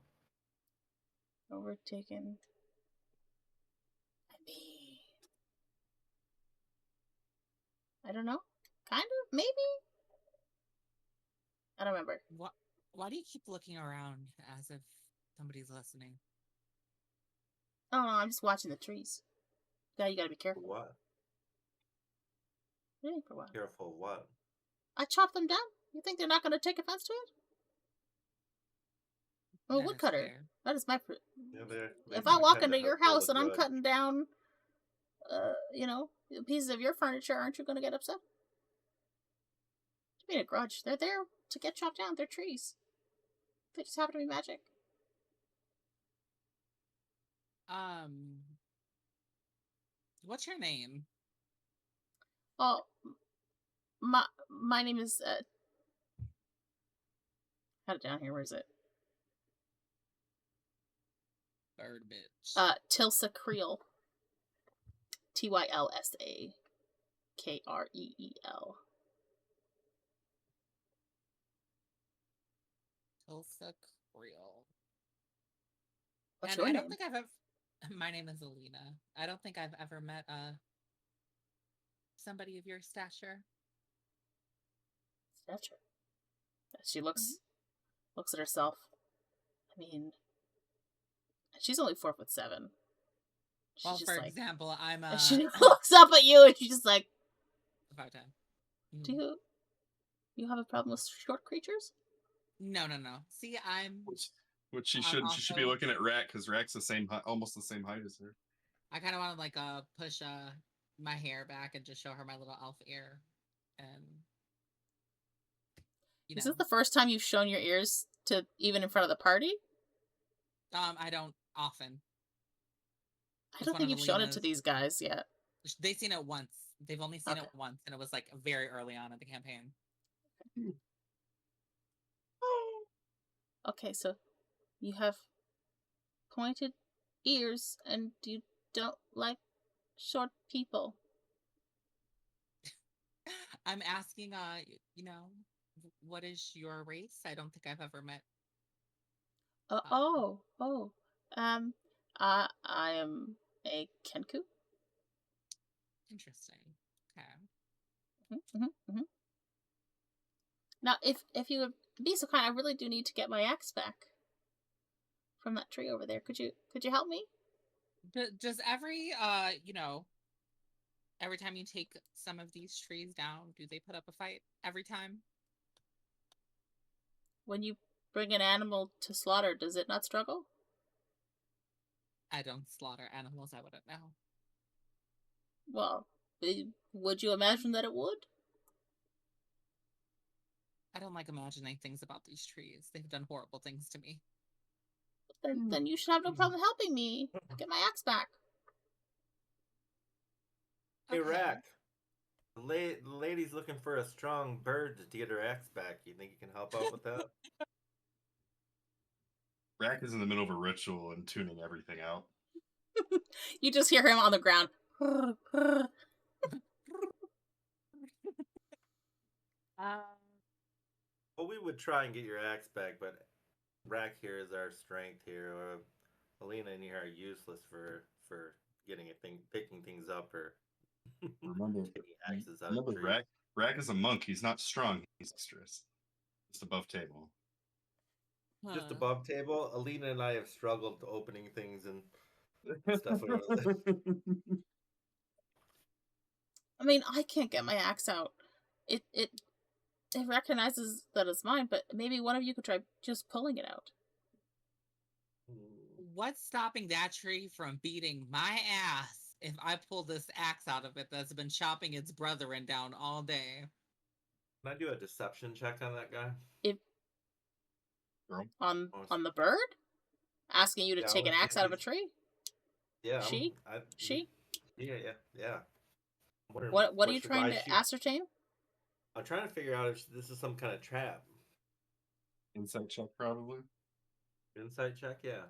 Overtaken. I mean, I don't know. Kind of, maybe. I don't remember. Why do you keep looking around as if somebody's listening? Oh no, I'm just watching the trees. Yeah, you gotta be For careful. what? Yeah, for what? Careful of what? I chopped them down. You think they're not gonna take offense to it? I'm a That is woodcutter. fair. That is my. Yeah, If I walk into your house and I'm cutting down, pieces of your furniture, aren't you gonna get upset? What do you mean a grudge? They're there to get chopped down. They're trees. They just happen to be magic. What's your name? Oh, my name is had it down here. Where is it? Bird bitch. Tilsa Creel. Tylsa Kreel. Tulsa Creole. What's And your I name? don't think I've ever. My name is Alina. I don't think I've ever met somebody of your stature. Stature. She looks at herself. I mean, she's only 4'7". She's Well, just for like, example, I'm and she looks up at you and she's just like, 5'10". "Do you have a problem with short creatures?" No. See, I'm. Which she I'm should be also- looking at Rahk, because Rahk's the same height, almost the same height as her. I kind of want to push my hair back and just show her my little elf ear, and Is this the first time you've shown your ears to even in front of the party? I don't often. I don't think you've shown it to these guys yet. They've seen it once. They've only seen Okay. it once, and it was like very early on in the campaign. Okay, so you have pointed ears and you don't like short people. I'm asking, what is your race? I don't think I've ever met. I am a Kenku. Interesting. Okay. Now, if you would be so kind, I really do need to get my axe back from that tree over there. Could you help me? Does every every time you take some of these trees down, do they put up a fight every time? When you bring an animal to slaughter, does it not struggle? I don't slaughter animals. I wouldn't know. Well, would you imagine that it would? I don't like imagining things about these trees. They've done horrible things to me. Then you should have no problem helping me get my axe back. Hey, Okay. Rahk. The lady's looking for a strong bird to get her axe back. You think you can help out with that? Rahk is in the middle of a ritual and tuning everything out. You just hear him on the ground. Well, we would try and get your axe back, but Rahk here is our strength here. Alina and you are useless for picking things up or Remember, taking axes out of trees. Rahk is a monk. He's not strong. He's dexterous. Just above table. Just Huh. above table. Alina and I have struggled opening things and stuff over there. I mean, I can't get my axe out. It recognizes that it's mine, but maybe one of you could try just pulling it out. What's stopping that tree from beating my ass if I pull this axe out of it that's been chopping its brethren down all day? Can I do a deception check on that guy? On the bird? Asking you to Yeah, take an well, axe out of a tree? Yeah. She? Yeah. I'm wondering What are what's you the trying guy's to ascertain? I'm trying to figure out if this is some kind of trap. Insight check, probably. Insight check, yeah.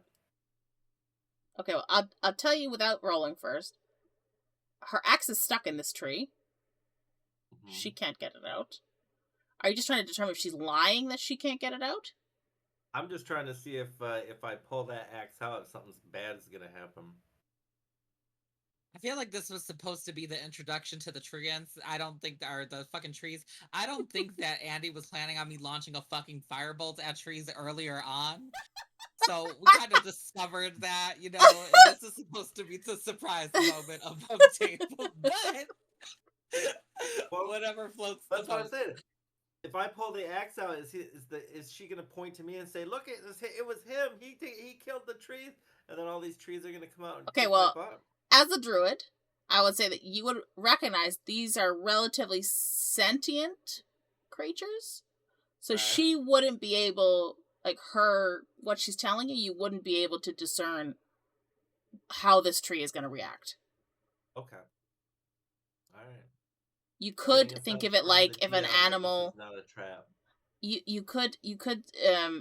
Okay, well, I'll tell you without rolling first. Her axe is stuck in this tree. Mhm. She can't get it out. Are you just trying to determine if she's lying that she can't get it out? I'm just trying to see if I pull that axe out, if something bad is gonna happen. I feel like this was supposed to be the introduction to the treants. I don't think the fucking trees. I don't think that Andy was planning on me launching a fucking firebolt at trees earlier on. So we kind of discovered that, and this is supposed to be the surprise moment of table, but whatever floats the That's what I boat. said. If I pull the axe out, is she gonna point to me and say, "Look, it was him. He killed the trees," and then all these trees are gonna come out? And Okay, kick well, my butt? as a druid, I would say that you would recognize these are relatively sentient creatures. So she wouldn't be able, what she's telling you wouldn't be able to discern how this tree is going to react. Okay. All right. You could Getting think a of it sense like from if the an GM that this animal. is not a trap. You could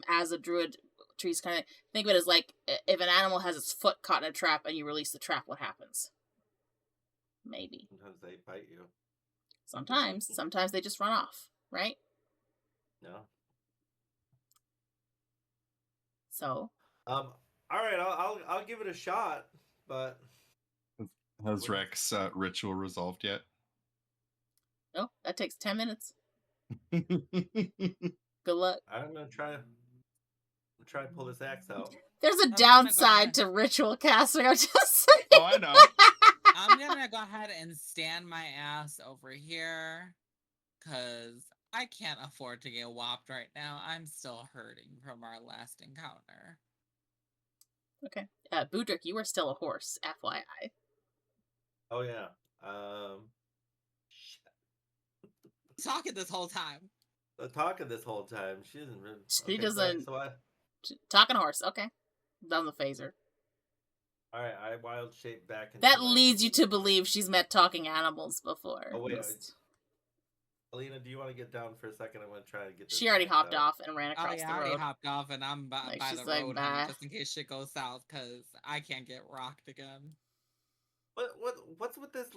as a druid, trees kind of think of it as like if an animal has its foot caught in a trap and you release the trap, what happens? Maybe. Sometimes they bite you. Sometimes they just run off, right? No. So. All right. I'll give it a shot, but Has Rahk's ritual resolved yet? No, that takes 10 minutes. Good luck. I'm gonna try to pull this axe out. There's a gonna downside go to ritual casting, I'm just saying. Oh, I know. I'm gonna go ahead and stand my ass over here, because I can't afford to get whopped right now. I'm still hurting from our last encounter. Okay. Budrick, you are still a horse, FYI. Oh yeah. Talking this whole time. Talking this whole time. She doesn't really. She doesn't. So Talking horse, okay. Doesn't phase her. all right, I wild shape back. Into That my leads you human to believe she's met talking animals before. Oh wait, Alina, do you want to get down for a second? I'm going to try to get this. She already axe hopped out. off and ran across I the already road. hopped off and I'm by she's the like, road, bye. honey, just in case shit goes south, because I can't get rocked again. What's with this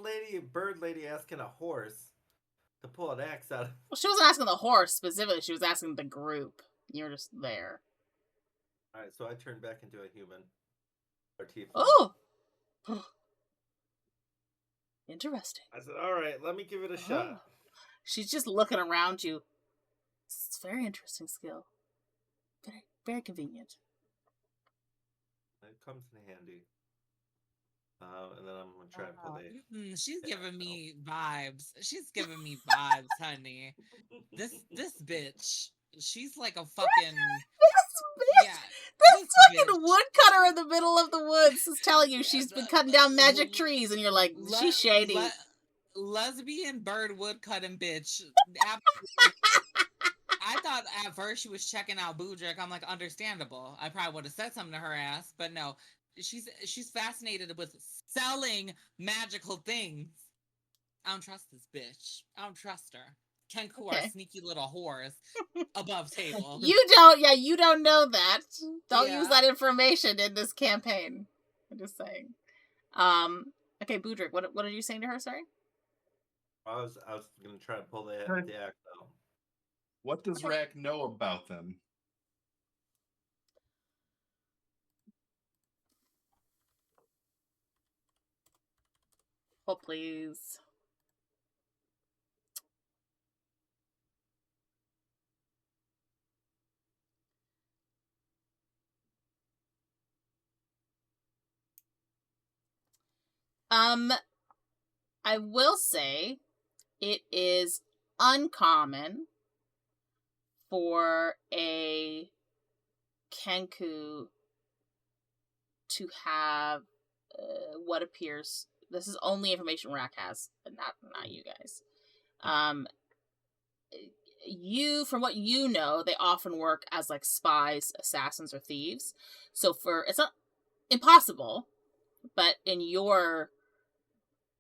bird lady asking a horse to pull an axe out? Well, she wasn't asking the horse specifically. She was asking the group. You're just there. All right, so I turned back into a human. Or tiefling. Oh! Interesting. I said, all right, let me give it a shot. She's just looking around you. It's a very interesting skill. Very, very convenient. It comes in handy. And then I'm going to try and pull the... She's giving me vibes. She's giving me vibes, honey. This bitch. She's like a fucking... This bitch! Yeah, This fucking woodcutter in the middle of the woods is telling you she's been cutting down magic trees, and you're like, she's shady. Lesbian bird woodcutting bitch. I thought at first she was checking out Budrick. I'm like, understandable. I probably would have said something to her ass, but no. She's fascinated with selling magical things. I don't trust this bitch. I don't trust her. Kenku are sneaky little whores above table. You don't know that. Don't use that information in this campaign. I'm just saying. Okay, Budrick, what are you saying to her, sorry? I was gonna try to pull the axe out. What does Rahk know about them? Oh, please. I will say it is uncommon for a Kenku to have what appears. This is only information Rahk has, and not you guys. From what you know, they often work as like spies, assassins, or thieves. So it's not impossible, but in your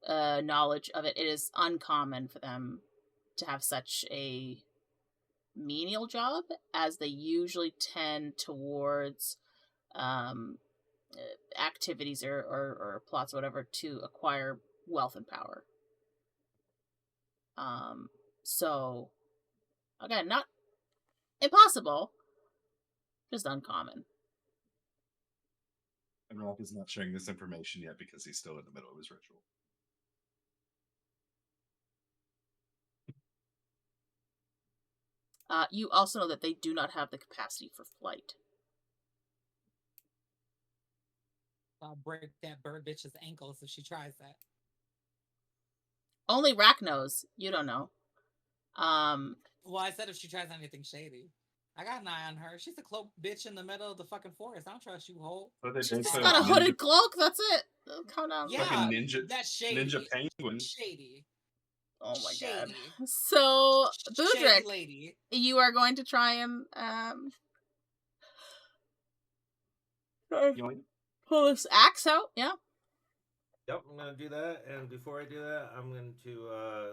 knowledge of it, it is uncommon for them to have such a menial job, as they usually tend towards activities or plots or whatever to acquire wealth and power. So again, not impossible, just uncommon. And Rahk is not sharing this information yet because he's still in the middle of his ritual. You also know that they do not have the capacity for flight. I'll break that bird bitch's ankles if she tries that. Only Rahk knows. You don't know. Well, I said if she tries anything shady. I got an eye on her. She's a cloaked bitch in the middle of the fucking forest. I don't trust you, Holt. She's got a hooded cloak, that's it. Calm down. Yeah, like a ninja, that's shady. Ninja penguin. Shady. Oh my god. Shady. So, Budrick, lady. you are going to try and pull this axe out, yeah? Yep, I'm gonna do that. And before I do that, I'm going to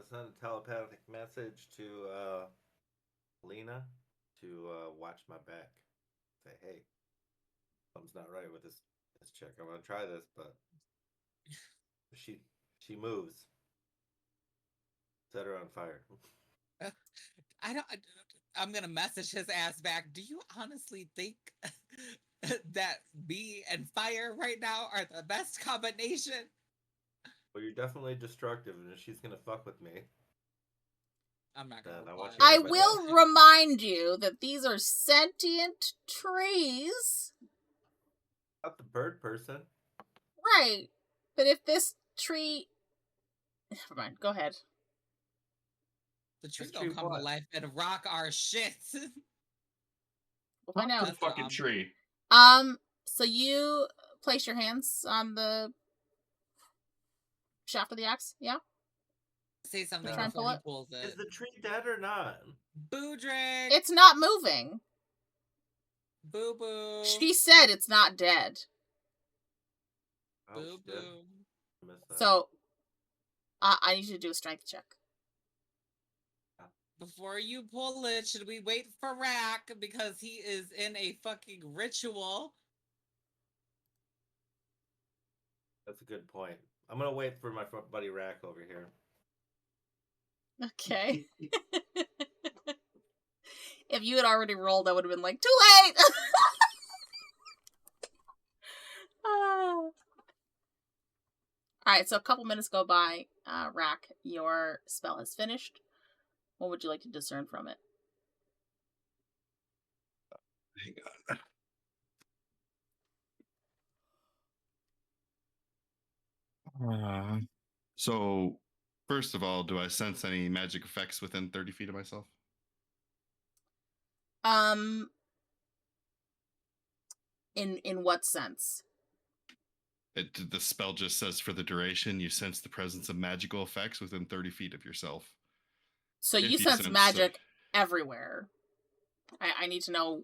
send a telepathic message to Alina to watch my back. Say, hey, something's not right with this chick. I'm gonna try this, but she moves. Set her on fire. I'm gonna message his ass back. Do you honestly think that me and fire right now are the best combination? Well, you're definitely destructive, and if she's gonna fuck with me, I'm not gonna. I will remind you that these are sentient trees. Not the bird person. Right. But if this tree... Never mind, go ahead. The tree's gonna come to life and rock our shit. We'll find out. Fucking tree. So you place your hands on the shaft of the axe, yeah? Say something Try and before pull he it. pulls it. Is the tree dead or not? Budrick! It's not moving. Boo boo. She said it's not dead. Boo boo. So, I need you to do a strength check. Before you pull it, should we wait for Rahk because he is in a fucking ritual? That's a good point. I'm gonna wait for my buddy Rahk over here. Okay. If you had already rolled, I would have been like, too late! Alright, so a couple minutes go by. Rahk, your spell is finished. What would you like to discern from it? Hang on. So, first of all, do I sense any magic effects within 30 feet of myself? In what sense? The spell just says for the duration, you sense the presence of magical effects within 30 feet of yourself. So If you sense magic everywhere. I need to know.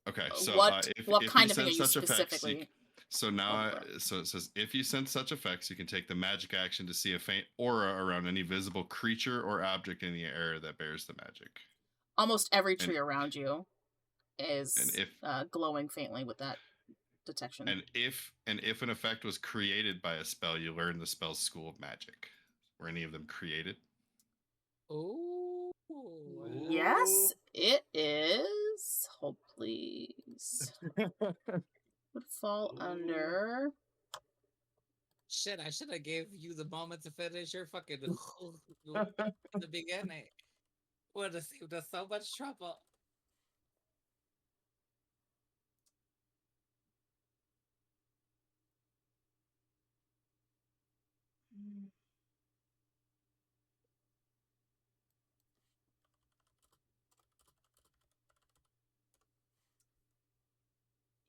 Okay, so what if kind you of thing are sense you such effects, specifically? so now, going for? so it says if you sense such effects, you can take the magic action to see a faint aura around any visible creature or object in the area that bears the magic. Almost every tree around you is if glowing faintly with that detection. And if an effect was created by a spell, you learn the spell's school of magic. Were any of them created? Ooh. Yes, it is. Hold, please. Would fall under. Shit, I should have gave you the moment to finish your fucking the beginning. Would have saved us so much trouble.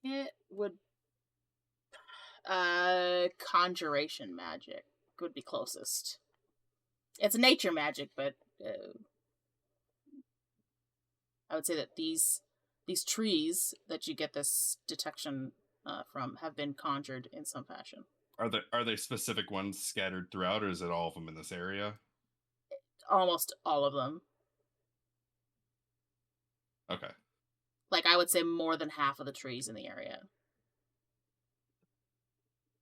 It would. Conjuration magic would be closest. It's nature magic, but I would say that these trees that you get this detection from have been conjured in some fashion. Are there specific ones scattered throughout, or is it all of them in this area? Almost all of them. Okay. Like, I would say more than half of the trees in the area.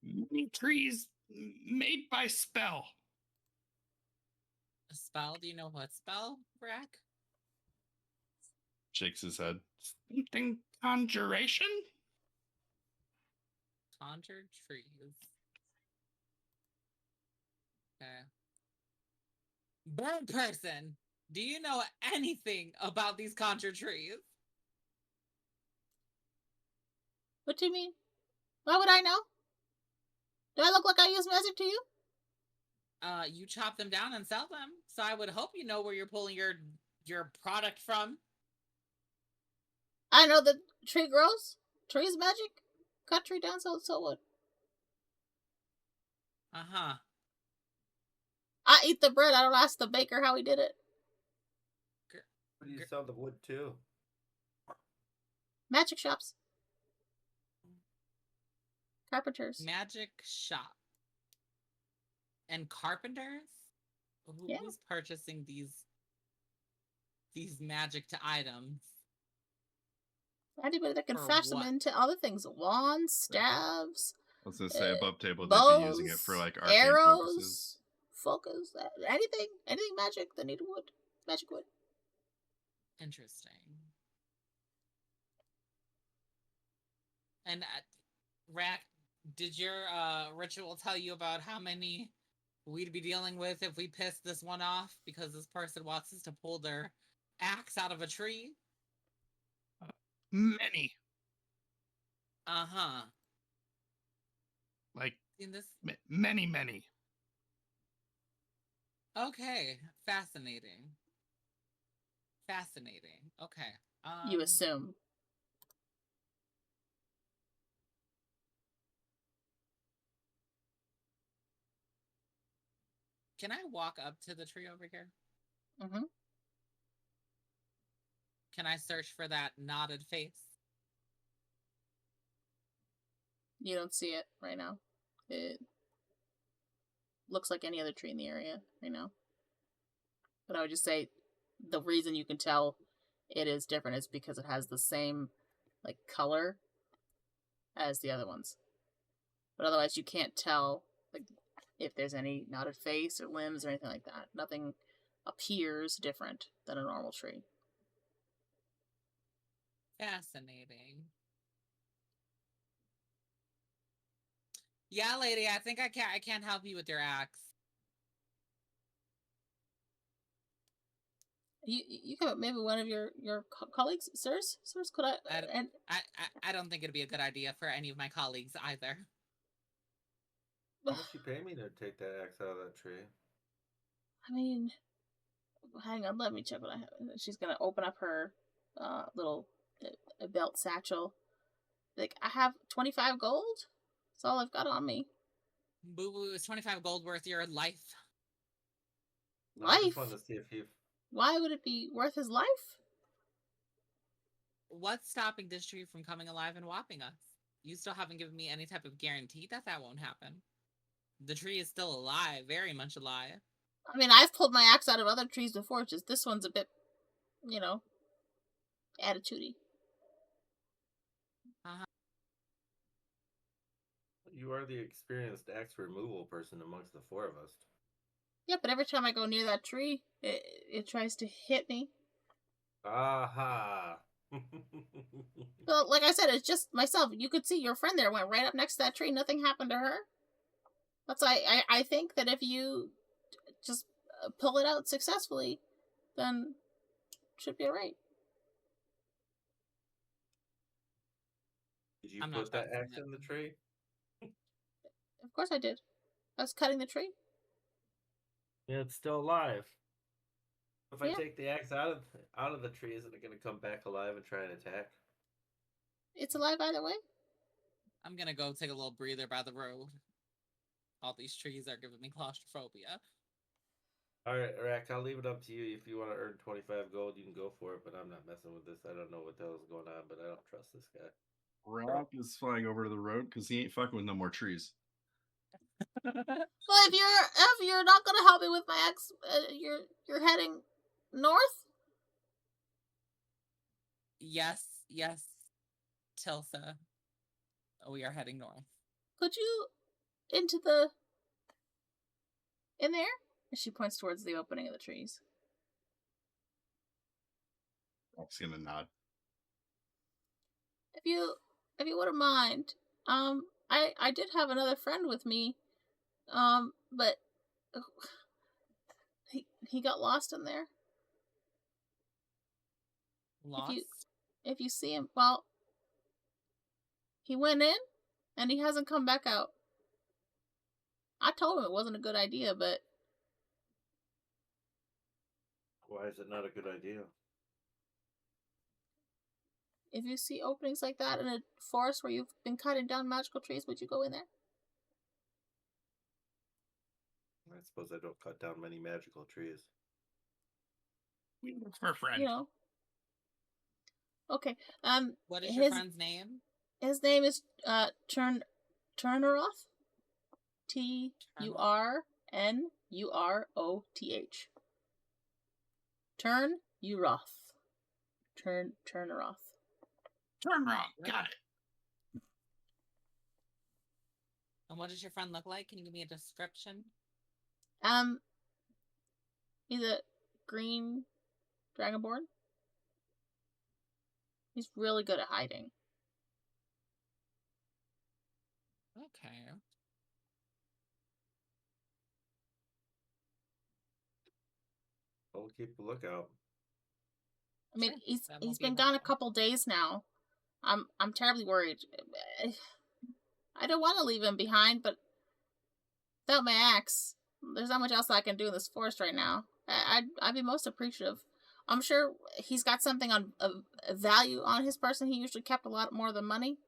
Many trees made by spell. A spell? Do you know what spell, Rahk? Shakes his head. Something conjuration? Conjured trees. Okay. Bird person, do you know anything about these conjured trees? What do you mean? Why would I know? Do I look like I use magic to you? You chop them down and sell them, so I would hope you know where you're pulling your product from. I know the tree grows. Tree's magic. Cut tree down, so wood. Uh-huh. I eat the bread. I don't ask the baker how he did it. Where do you sell the wood to? Magic shops. Carpenters. Magic shop. And carpenters? Yeah. Who's purchasing these magic to items? Anybody that can For fashion them what? into other things. Wands, staves. I was gonna say above table they'd bows, be using it for like arcane arrows, focuses. focus, anything magic that need wood. Magic wood. Interesting. And Rahk, did your ritual tell you about how many we'd be dealing with if we pissed this one off because this person wants us to pull their axe out of a tree? Many. Uh-huh. Like, In this? many. Okay. Fascinating. Okay. You assume. Can I walk up to the tree over here? Mm-hmm. Can I search for that knotted face? You don't see it right now. It looks like any other tree in the area right now. But I would just say the reason you can tell it is different is because it has the same like color as the other ones. But otherwise you can't tell like if there's any knotted face or limbs or anything like that. Nothing appears different than a normal tree. Fascinating. Yeah, lady, I think I can't help you with your axe. You can maybe one of your colleagues, sirs, could I don't think it'd be a good idea for any of my colleagues either. How much you pay me to take that axe out of that tree? I mean, hang on, let me check what I have. She's gonna open up her little belt satchel. Like, I have 25 gold. That's all I've got on me. Boo Boo, is 25 gold worth your life? I just Life? wanted to see if you. Why would it be worth his life? What's stopping this tree from coming alive and whopping us? You still haven't given me any type of guarantee that that won't happen. The tree is still alive, very much alive. I mean, I've pulled my axe out of other trees before, just this one's a bit, you know, attitudey. You are the experienced axe removal person amongst the four of us. Yeah, but every time I go near that tree, it tries to hit me. Aha! Well, like I said, it's just myself. You could see your friend there went right up next to that tree. Nothing happened to her. That's I think that if you just pull it out successfully, then it should be alright. Did you I'm not put that trusting axe it. in the tree? Of course I did. I was cutting the tree. Yeah, it's still alive. If I Yeah. take the axe out of the tree, isn't it going to come back alive and try and attack? It's alive either way. I'm gonna go take a little breather by the road. All these trees are giving me claustrophobia. All right, Rahk, I'll leave it up to you. If you want to earn 25 gold, you can go for it, but I'm not messing with this. I don't know what the hell's going on, but I don't trust this guy. Rahk is flying over to the road because he ain't fucking with no more trees. Well, if you're not gonna help me with my axe, you're heading north. Yes, Tilsa. We are heading north. Could you in there? And she points towards the opening of the trees. Rahk's gonna nod. If you wouldn't mind, I did have another friend with me, but he got lost in there. Lost? If you see him, well, he went in and he hasn't come back out. I told him it wasn't a good idea, but Why is it not a good idea? if you see openings like that in a forest where you've been cutting down magical trees, would you go in there? I suppose I don't cut down many magical trees. We look for a friend. You know. Okay. What is your friend's name? His name is Turneroth. Turnuroth. Turneroth. Turn wrong. Got it. And what does your friend look like? Can you give me a description? He's a green dragonborn. He's really good at hiding. Okay. I'll keep a lookout. I mean, Sure, that he's won't be been a gone a problem. couple days now. I'm terribly worried. I don't want to leave him behind, but without my axe, there's not much else I can do in this forest right now. I'd be most appreciative. I'm sure he's got something on a value on his person. He usually kept a lot more than money.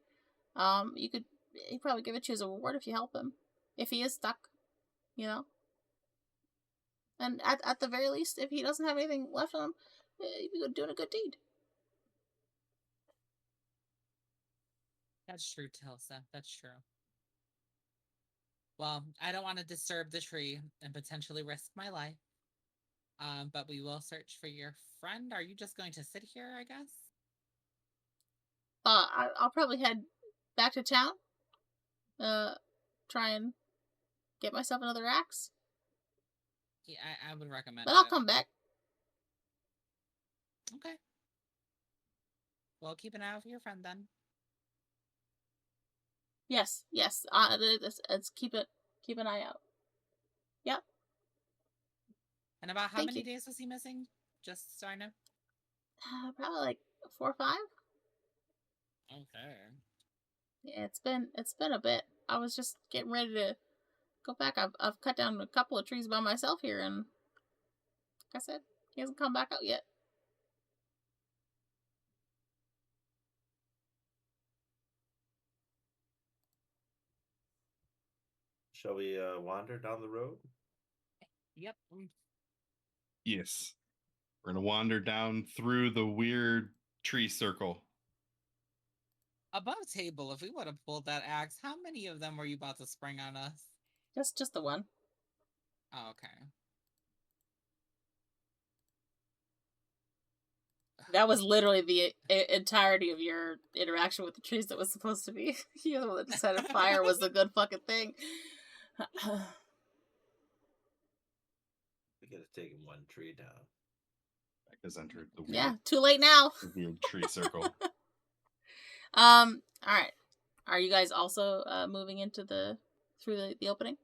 He'd probably give it to you as a reward if you help him. If he is stuck, you know. And at the very least, if he doesn't have anything left on him, he'd be doing a good deed. That's true, Tilsa. That's true. Well, I don't want to disturb the tree and potentially risk my life. But we will search for your friend. Are you just going to sit here, I guess? I'll probably head back to town. Try and get myself another axe. Yeah, I would recommend But I'll it. come back. Okay. Well, keep an eye out for your friend then. Yes. Let's keep an eye out. Yep. And about how Thank many you. days was he missing? Just so I know. Probably like 4 or 5. Okay. Yeah, it's been a bit. I was just getting ready to go back. I've cut down a couple of trees by myself here, and like I said, he hasn't come back out yet. Shall we wander down the road? Yep. Yes. We're gonna wander down through the weird tree circle. Above table, if we would have pulled that axe, how many of them were you about to spring on us? Just the one. Oh, okay. That was literally the entirety of your interaction with the trees that was supposed to be. You're the one that decided fire was the good fucking thing. We could have taken one tree down. That has entered the weird, Yeah, too late now. the weird tree circle. All right. Are you guys also moving into through the opening?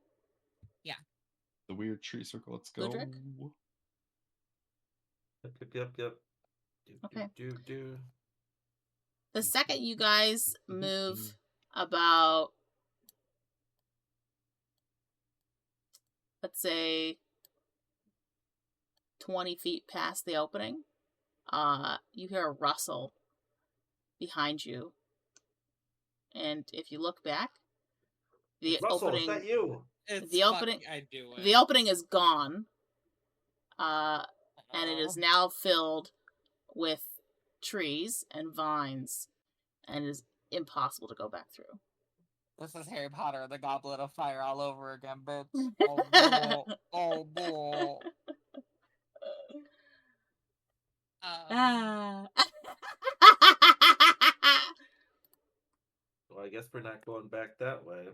The weird tree circle. Let's go. Budrick? Yep. Okay. Do. The second you guys move about, let's say, 20 feet past the opening, you hear a rustle behind you. And if you look back, the Russell, opening, is that you? It's The opening- I do it. the opening is gone. And it is now filled with trees and vines, and it is impossible to go back through. This is Harry Potter and the Goblet of Fire all over again, bitch. Oh, bull. Oh, bull. Ah. Well, I guess we're not going back that way.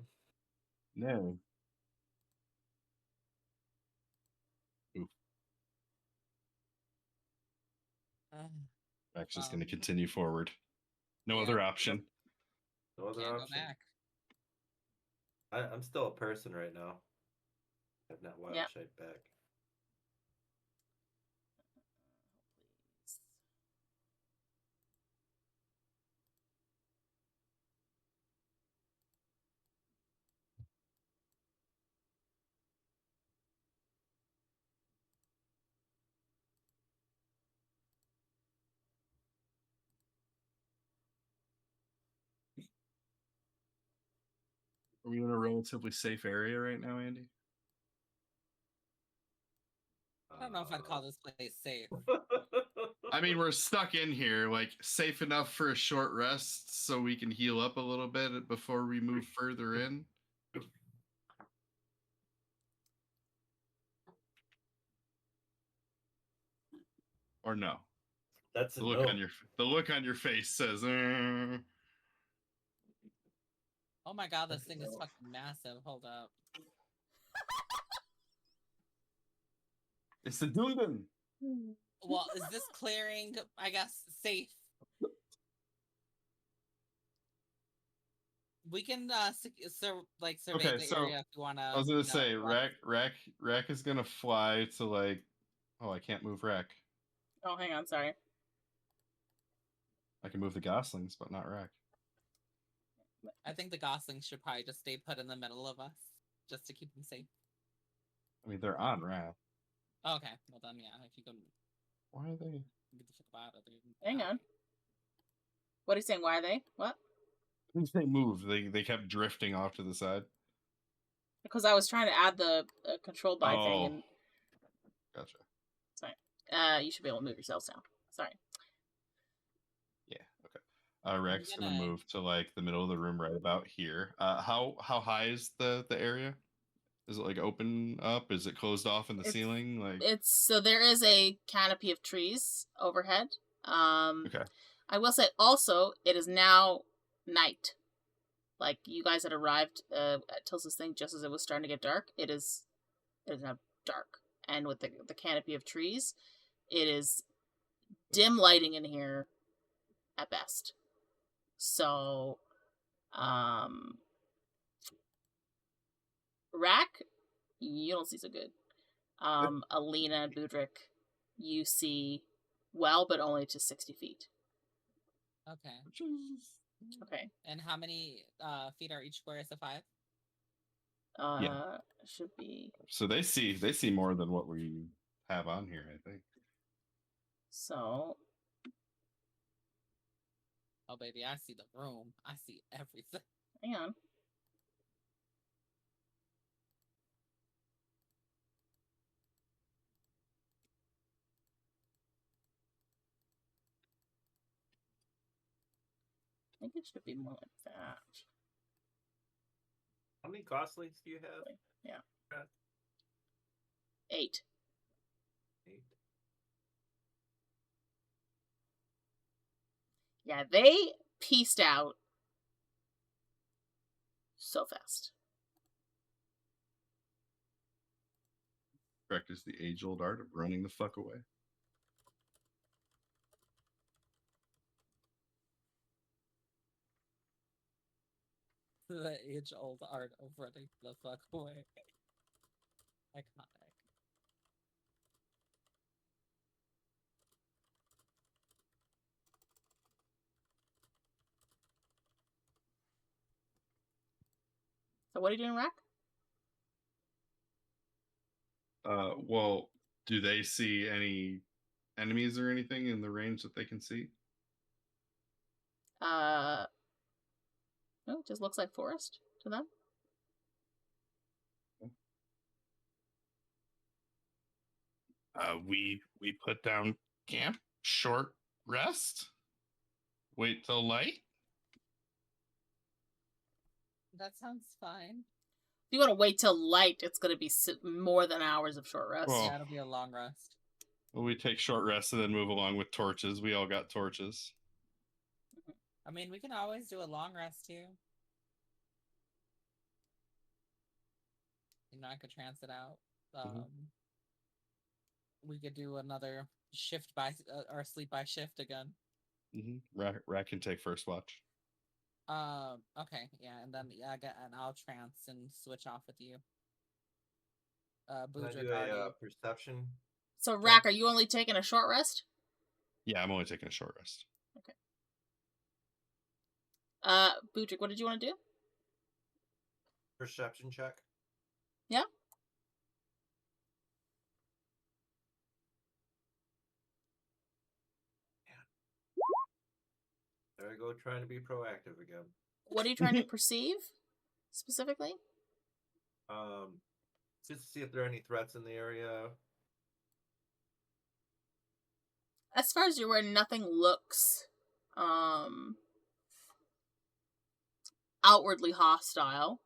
No. Rack's just gonna continue forward. No Yeah. other option. No other Can't go option. back. I'm still a person right now. I've not wild Yep. shaped back. Are we in a relatively safe area right now, Andy? I don't know if I'd call this place safe. I mean, we're stuck in here, like safe enough for a short rest so we can heal up a little bit before we move further in. Or no? That's a The look no. on your face says. Oh my god, this That's thing no. is fucking massive. Hold up. It's the Gouldiekun. Well, is this clearing, I guess, safe? We can survey Okay, the so area if you want to. I was gonna say, Rack is gonna fly to like. Oh, I can't move Rack. Oh, hang on, sorry. I can move the goslings, but not Rack. I think the goslings should probably just stay put in the middle of us, just to keep them safe. I mean, they're on Rack. Oh, okay, well then, yeah, if you can Why are they? get the fuck out of there. Hang on. What are you saying? Why are they? What? They moved. They kept drifting off to the side. Because I was trying to add the control by thing, Oh. and Gotcha. you should be able to move yourselves now. Sorry. Yeah. Okay. Rack's gonna gonna- move to like the middle of the room, right about here. How high is the area? Is it like open up? Is it closed off in the It's- ceiling? Like So there is a canopy of trees overhead. okay. I will say also it is now night. Like you guys had arrived at Tilsa's thing just as it was starting to get dark. It is now dark, and with the canopy of trees, it is dim lighting in here at best. So, Rahk, you don't see so good. Alina and Budrick, you see well, but only to 60 feet. Okay. Okay. And how many feet are each square? Is it 5? Should be. So they see more than what we have on here, I think. So, Oh baby, I see the room. I see everything. hang on. think it should be more like that. How many costlies do you have? Yeah. Uh, 8. 8. Yeah, they pieced out so fast. Practice the age-old art of running the fuck away. The age-old art of running the fuck away. Iconic. So what are you doing, Rahk? Well, do they see any enemies or anything in the range that they can see? No, it just looks like forest to them. We put down camp, short rest, wait till light. That sounds fine. If you want to wait till light, it's going to be more than hours of short rest. Well, Yeah, it'll be a long rest. Well, we take short rest and then move along with torches. We all got torches. I mean, we can always do a long rest too. You know, I could trance it out. We could do another shift by or sleep by shift again. Rahk can take first watch. Okay, yeah, and then and I'll trance and switch off with you. Can I Budrick do a already. perception? So, Rahk, are you only taking a short rest? Yeah, I'm only taking a short rest. Okay. Budrick, what did you want to do? Perception check. Yeah. There I go, trying to be proactive again. What are you trying to perceive, specifically? Just to see if there are any threats in the area. As far as you're aware, nothing looks outwardly hostile.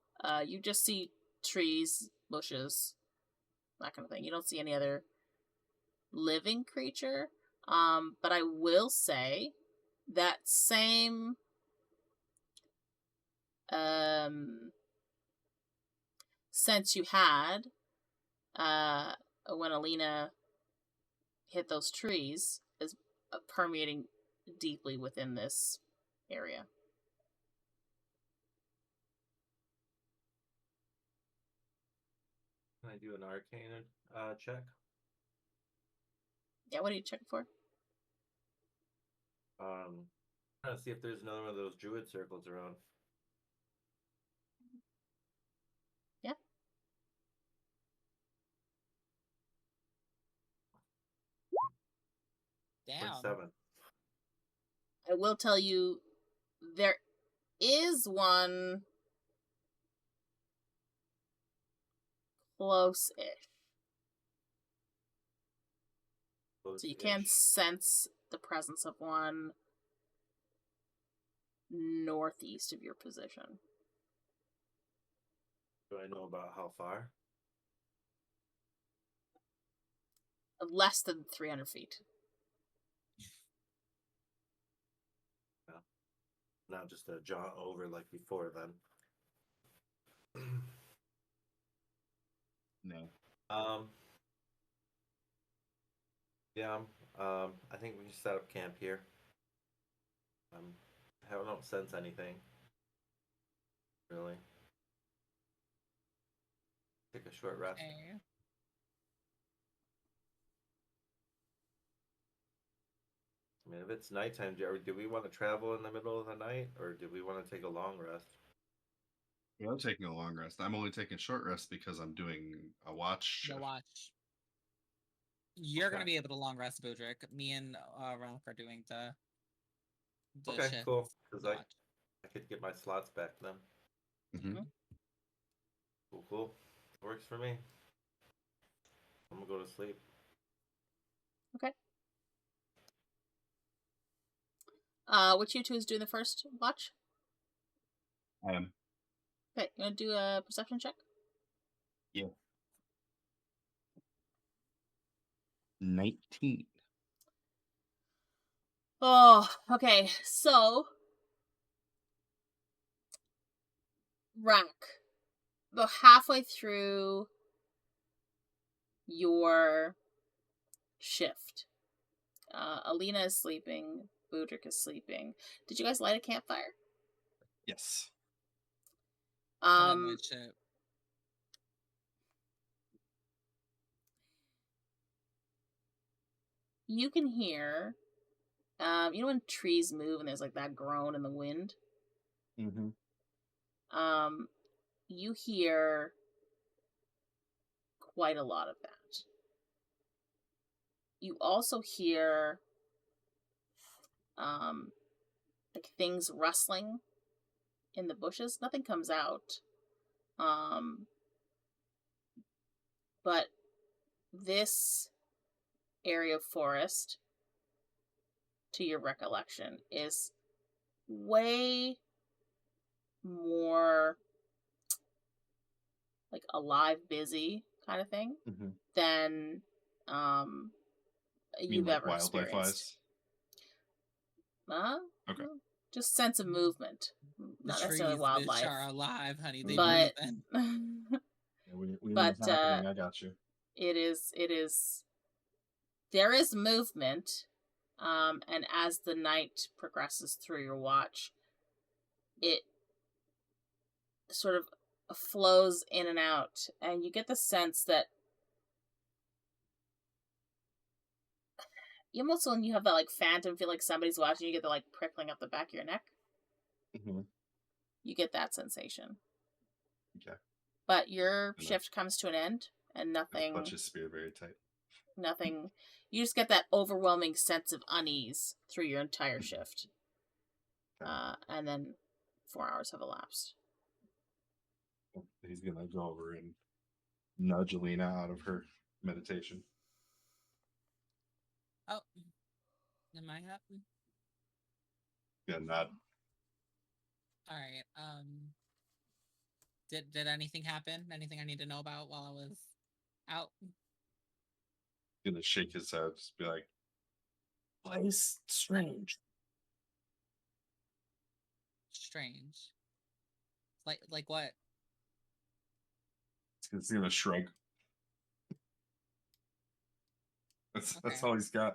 You just see trees, bushes, that kind of thing. You don't see any other living creature. But I will say that same sense you had when Alina hit those trees is permeating deeply within this area. Can I do an arcane check? Yeah, what are you checking for? Trying to see if there's another one of those druid circles around. Yeah. Damn. 7. I will tell you, there is one close-ish. So you can sense the presence of one northeast of your position. Do I know about how far? Less than 300 feet. Yeah. Not just a jaunt over like before then. No. Yeah, I think we can set up camp here. I don't sense anything. Really. Take a short rest. Okay. I mean, if it's nighttime, do we want to travel in the middle of the night, or do we want to take a long rest? Yeah, I'm taking a long rest. I'm only taking short rest because I'm doing a watch shift. The watch. You're Okay. gonna be able to long rest, Budrick. Me and Rahk are doing the Okay, shift. cool. Because watch. I could get my slots back then. Mm-hmm. Cool. Works for me. I'm gonna go to sleep. Okay. Which you two is doing the first watch? I am. Okay, you want to do a perception check? 19. Oh, okay. So, Rahk, about halfway through your shift, Alina is sleeping. Budrick is sleeping. Did you guys light a campfire? Yes. You can hear, you know when trees move and there's like that groan in the wind? Mm-hmm. You hear quite a lot of that. You also hear, like things rustling in the bushes. Nothing comes out. But this area of forest, to your recollection, is way more like alive, busy kind of thing than you've like ever wildlife experienced. Okay. Just sense of movement, not necessarily wildlife. The trees are alive, honey. They but we but happening. I got you. It is. There is movement, and as the night progresses through your watch, it sort of flows in and out, and you get the sense that you almost, when you have that like phantom feel like somebody's watching, you get the like prickling up the back of your neck. Mm-hmm. You get that sensation. Okay. But your shift comes to an end, and nothing. Clutch his spear very tight. Nothing. You just get that overwhelming sense of unease through your entire shift. And then 4 hours have elapsed. He's gonna go over and nudge Alina out of her meditation. Oh, am I up? Yeah, nod. All right. Did anything happen? Anything I need to know about while I was out? Gonna shake his head, just be like, Place strange. Strange. Like what? He's gonna shrug. That's all he's got.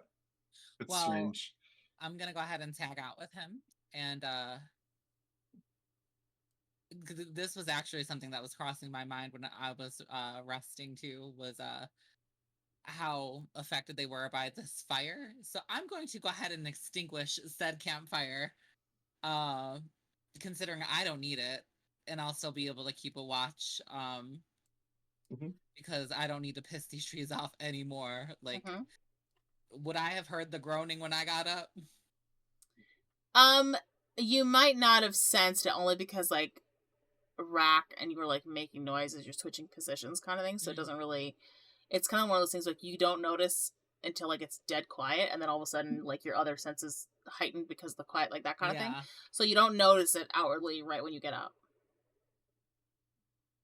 It's strange. I'm gonna go ahead and tag out with him, and this was actually something that was crossing my mind when I was resting too, was how affected they were by this fire. So I'm going to go ahead and extinguish said campfire, considering I don't need it, and I'll still be able to keep a watch, because I don't need to piss these trees off anymore. Like, would I have heard the groaning when I got up? You might not have sensed it, only because like Rahk and you were like making noises, you're switching positions kind of thing, so it doesn't really, it's kind of one of those things like you don't notice until like it's dead quiet, and then all of a sudden like your other senses heightened because of the quiet, like that kind of thing, so you don't notice it outwardly right when you get up.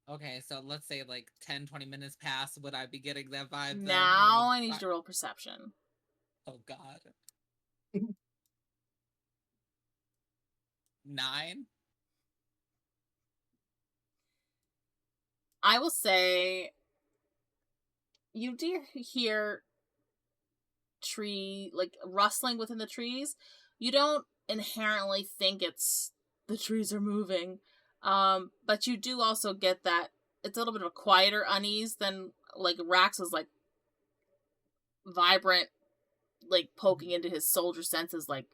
Okay, so let's say like 10-20 minutes pass, would I be getting that vibe now? I need you to roll perception. Oh god. 9. I will say you do hear tree like rustling within the trees. You don't inherently think it's the trees are moving, but you do also get that it's a little bit of a quieter unease than like Rahk's was like vibrant, like poking into his soldier senses, like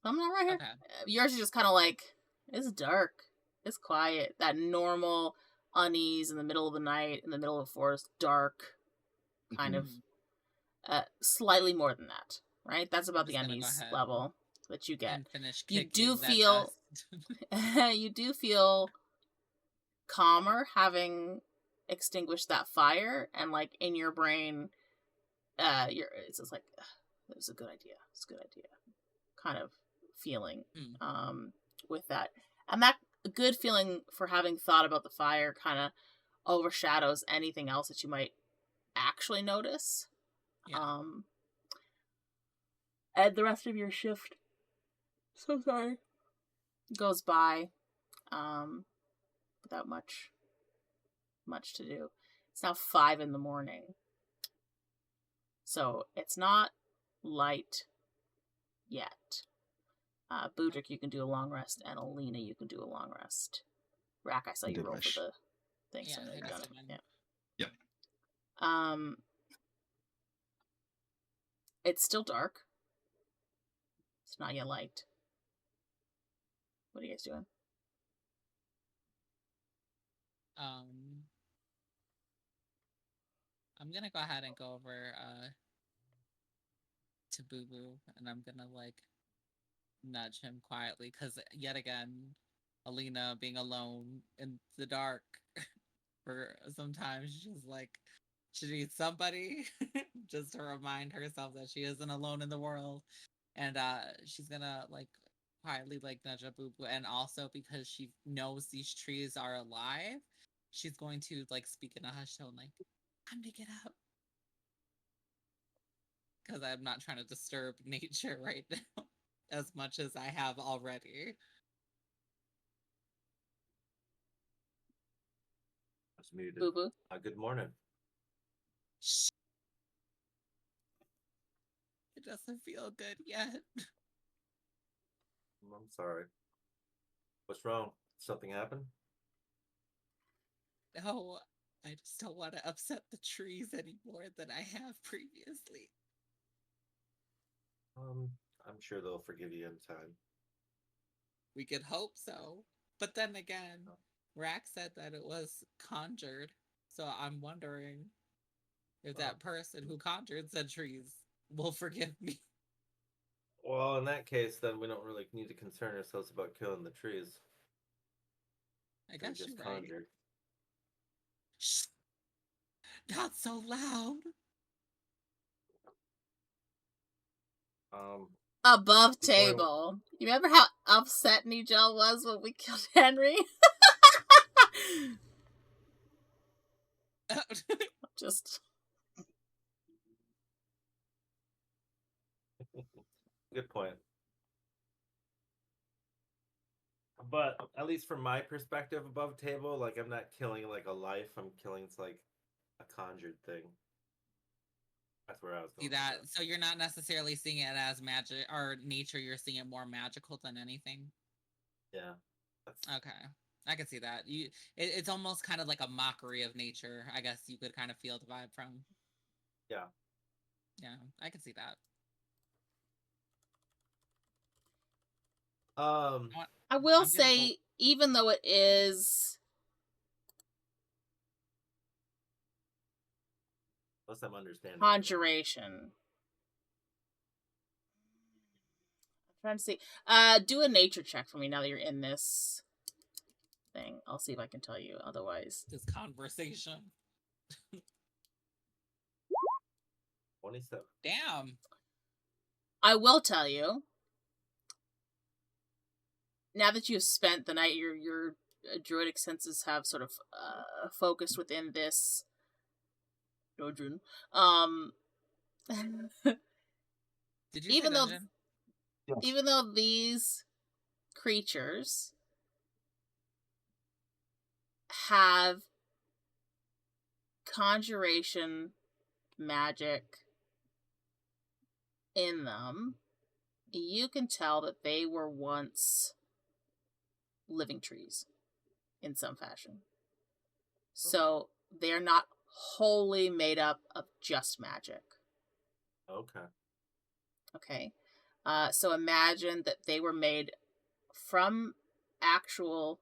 I'm not right here. Okay. Yours is just kind of like, it's dark, it's quiet, that normal unease in the middle of the night, in the middle of the forest, dark, kind of, slightly more than that, right? That's about the unease level that you get. You do feel, you do feel calmer having extinguished that fire, and like in your brain, it's just like, it was a good idea. It's a good idea. kind of feeling Mm. with that. And that good feeling for having thought about the fire kind of overshadows anything else that you might actually notice. Yeah. And the rest of your shift, so sorry, goes by without much to do. It's now 5 a.m. So it's not light yet. Budrick, you can do a long rest, and Alina, you can do a long rest. Rahk, I saw you roll for the thing, so I know you've done it. Yeah. Yep. It's still dark. It's not yet light. What are you guys doing? I'm gonna go ahead and go over to Boo Boo, and I'm gonna like nudge him quietly, because yet again, Alina being alone in the dark for sometimes she's like she needs somebody just to remind herself that she isn't alone in the world. And she's gonna like quietly like nudge a Boo Boo, and also because she knows these trees are alive, she's going to like speak in a hushed tone, like, "Time to get up," because I'm not trying to disturb nature right now as much as I have already. That's muted. Boo Boo. Good morning. Shh. It doesn't feel good yet. I'm sorry. What's wrong? Something happened? No, I just don't want to upset the trees any more than I have previously. I'm sure they'll forgive you in time. We could hope so. But then again, Rahk said that it was conjured, so I'm wondering if that person who conjured said trees will forgive me. Well, in that case, then we don't really need to concern ourselves about killing the trees. I guess just you're right. conjured. Shh! Not so loud. Above table. You remember how upset Nigel was when we killed Henry? Just Good point. But at least from my perspective, above table, like I'm not killing like a life. I'm killing it's like a conjured thing. That's where I was going. See that? So you're not necessarily seeing it as magic or nature. You're seeing it more magical than anything. Yeah. Okay, I can see that. It's almost kind of like a mockery of nature. I guess you could kind of feel the vibe from. Yeah. Yeah, I can see that. I will say, even though it is, unless I'm understanding, conjuration. I'm trying to see. Do a nature check for me now that you're in this thing. I'll see if I can tell you. Otherwise, this conversation. 27. Damn. I will tell you. Now that you've spent the night, your druidic senses have sort of focused within this dungeon. Did you say dungeon? Even though these creatures have conjuration magic in them, you can tell that they were once living trees in some fashion. So they're not wholly made up of just magic. Okay. So imagine that they were made from actual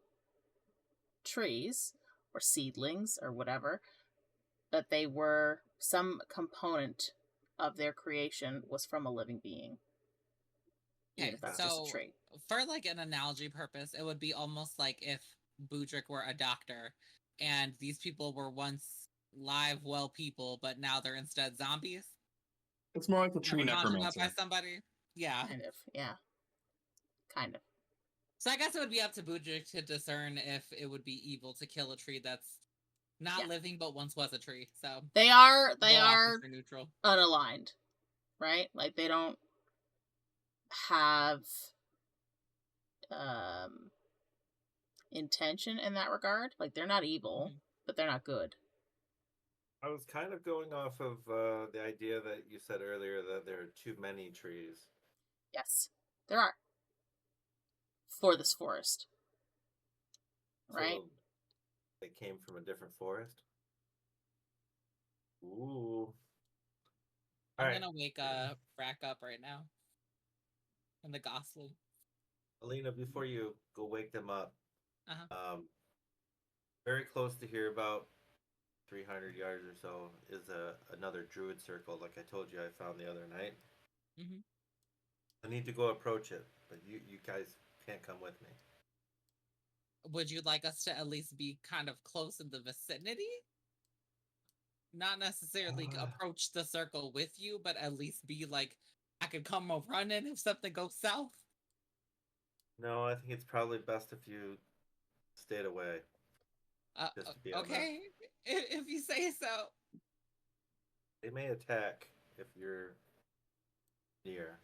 trees or seedlings or whatever, but they were some component of their creation was from a living being. Okay, that's so just a tree. For like an analogy purpose, it would be almost like if Budrick were a doctor and these people were once live, well people, but now they're instead zombies. It's more like the tree necromancer. By somebody. Yeah. Kind of, yeah. Kind of. So I guess it would be up to Budrick to discern if it would be evil to kill a tree that's not living but once was a tree. So they are neutral, unaligned, right? Like they don't have intention in that regard. Like they're not evil, but they're not good. I was kind of going off of the idea that you said earlier that there are too many trees. Yes, there are. For this forest. Right? So they came from a different forest? Ooh. I'm gonna wake Rahk up right now. In the gosling. Alina, before you go wake them up, uh-huh. Very close to here, about 300 yards or so, is another Druid circle, like I told you I found the other night. Mm-hmm. I need to go approach it, but you guys can't come with me. Would you like us to at least be kind of close in the vicinity? Not necessarily approach the circle with you, but at least be like, I could come running if something goes south? No, I think it's probably best if you stayed away. Okay, if you say so. They may attack if you're near.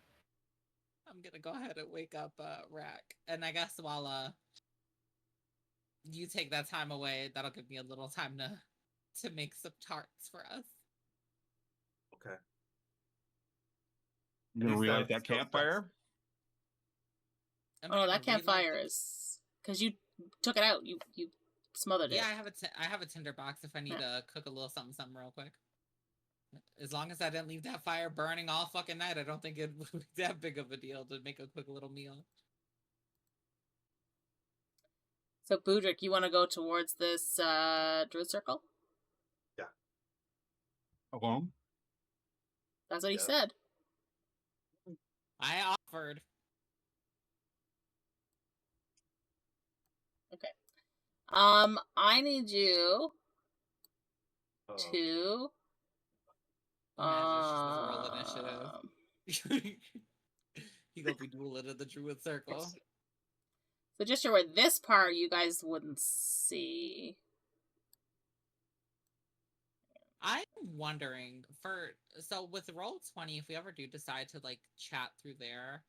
I'm gonna go ahead and wake up Rahk, and I guess while you take that time away, that'll give me a little time to make some tarts for us. Okay. You gonna relight that campfire? Oh, that campfire is because you took it out. You smothered it. Yeah, I have a tinder box if I need to cook a little something real quick. As long as I didn't leave that fire burning all fucking night, I don't think it would be that big of a deal to make a quick little meal. So, Budrick, you want to go towards this Druid circle? Yeah. Alone? That's what he said. I offered. Okay. I need you to roll initiative. You gonna be dueling in the Druid circle. So just sure with this part you guys wouldn't see. I'm wondering so with Roll20, if we ever do decide to like chat through there,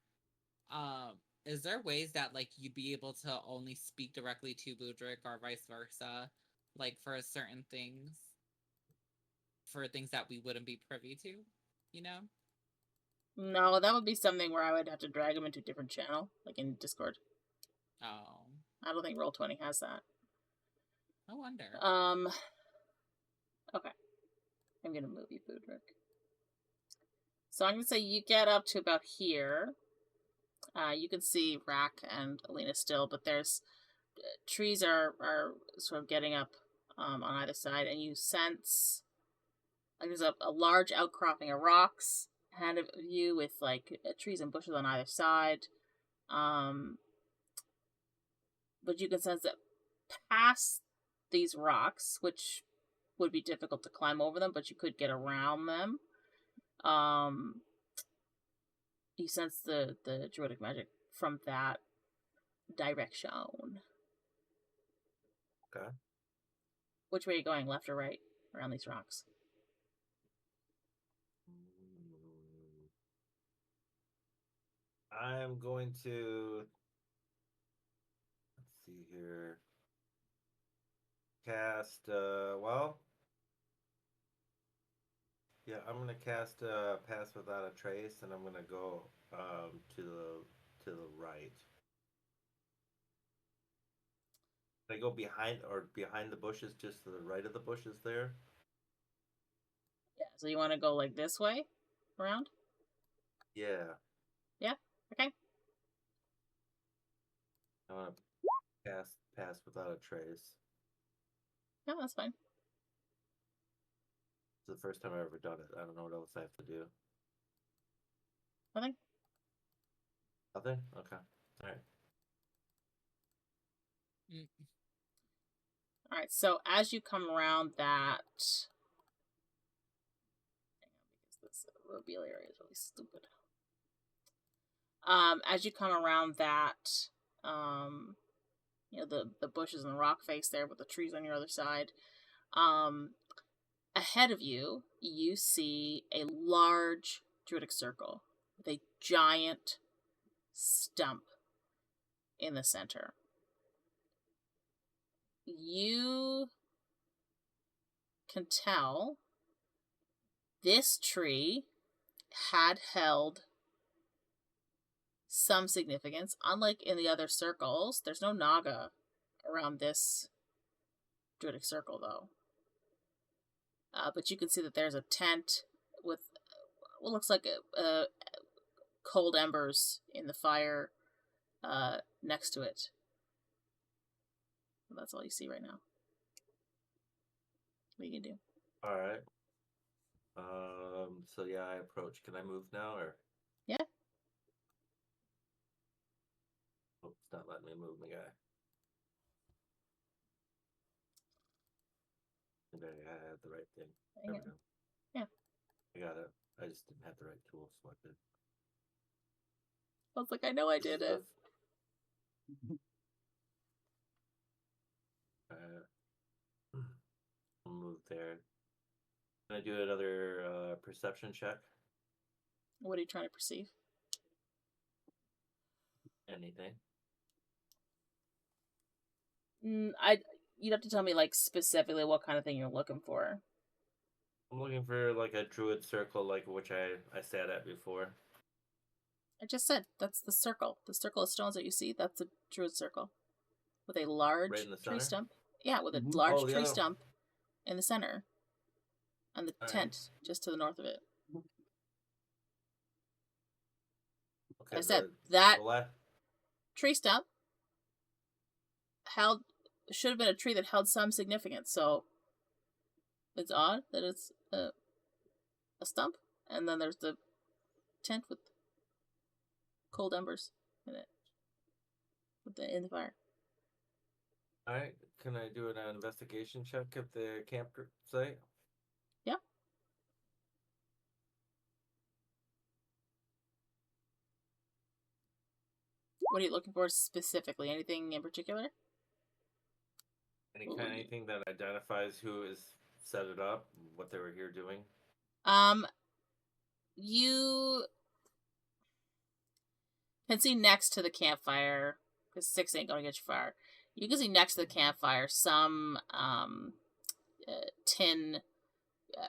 is there ways that like you'd be able to only speak directly to Budrick or vice versa, like for certain things, for things that we wouldn't be privy to, you know? No, that would be something where I would have to drag him into a different channel, like in Discord. Oh. I don't think Roll20 has that. I wonder. Okay. I'm gonna move you, Budrick. So I'm gonna say you get up to about here. You can see Rahk and Alina still, but there's trees are sort of getting up on either side, and you sense like there's a large outcropping of rocks ahead of you with like trees and bushes on either side. But you can sense that past these rocks, which would be difficult to climb over them, but you could get around them. You sense the druidic magic from that direction. Okay. Which way are you going, left or right, around these rocks? I'm going to... Let's see here. Cast, yeah, I'm gonna cast Pass Without a Trace, and I'm gonna go to the right. Can I go behind the bushes, just to the right of the bushes there? Yeah, so you want to go like this way, around? Yeah. Yeah. Okay. I want to pass without a trace. Yeah, that's fine. It's the first time I've ever done it. I don't know what else I have to do. Nothing? Nothing? Okay. Alright. Alright, so as you come around that... Hang on, because this Robiel area is really stupid. As you come around that, the bushes and the rock face there with the trees on your other side, ahead of you, you see a large druidic circle with a giant stump in the center. You can tell this tree had held some significance. Unlike in the other circles, there's no naga around this druidic circle, though. But you can see that there's a tent with what looks like cold embers in the fire next to it. That's all you see right now. What are you gonna do? All right. So yeah, I approach. Can I move now, or? Yeah. Oh, it's not letting me move my guy. I have the right thing. There we go. Yeah. I got it. I just didn't have the right tool selected. I was like, I know I did it. I'll move there. Can I do another perception check? What are you trying to perceive? Anything. You'd have to tell me like specifically what kind of thing you're looking for. I'm looking for like a druid circle, like which I sat at before. I just said that's the circle. The circle of stones that you see, that's a druid circle. With a large Right in the tree center? stump. Yeah, with a Mhm. large Oh, the tree other- stump in the center. And the All right. tent just to the north of it. Okay, I said the that left. tree stump should have been a tree that held some significance, so it's odd that it's a stump, and then there's the tent with cold embers in it, in the fire. All right, can I do an investigation check at the campsite? Yeah. What are you looking for specifically? Anything in particular? Anything that identifies who has set it up, what they were here doing? You can see next to the campfire, because 6 ain't gonna get you far. You can see next to the campfire some tin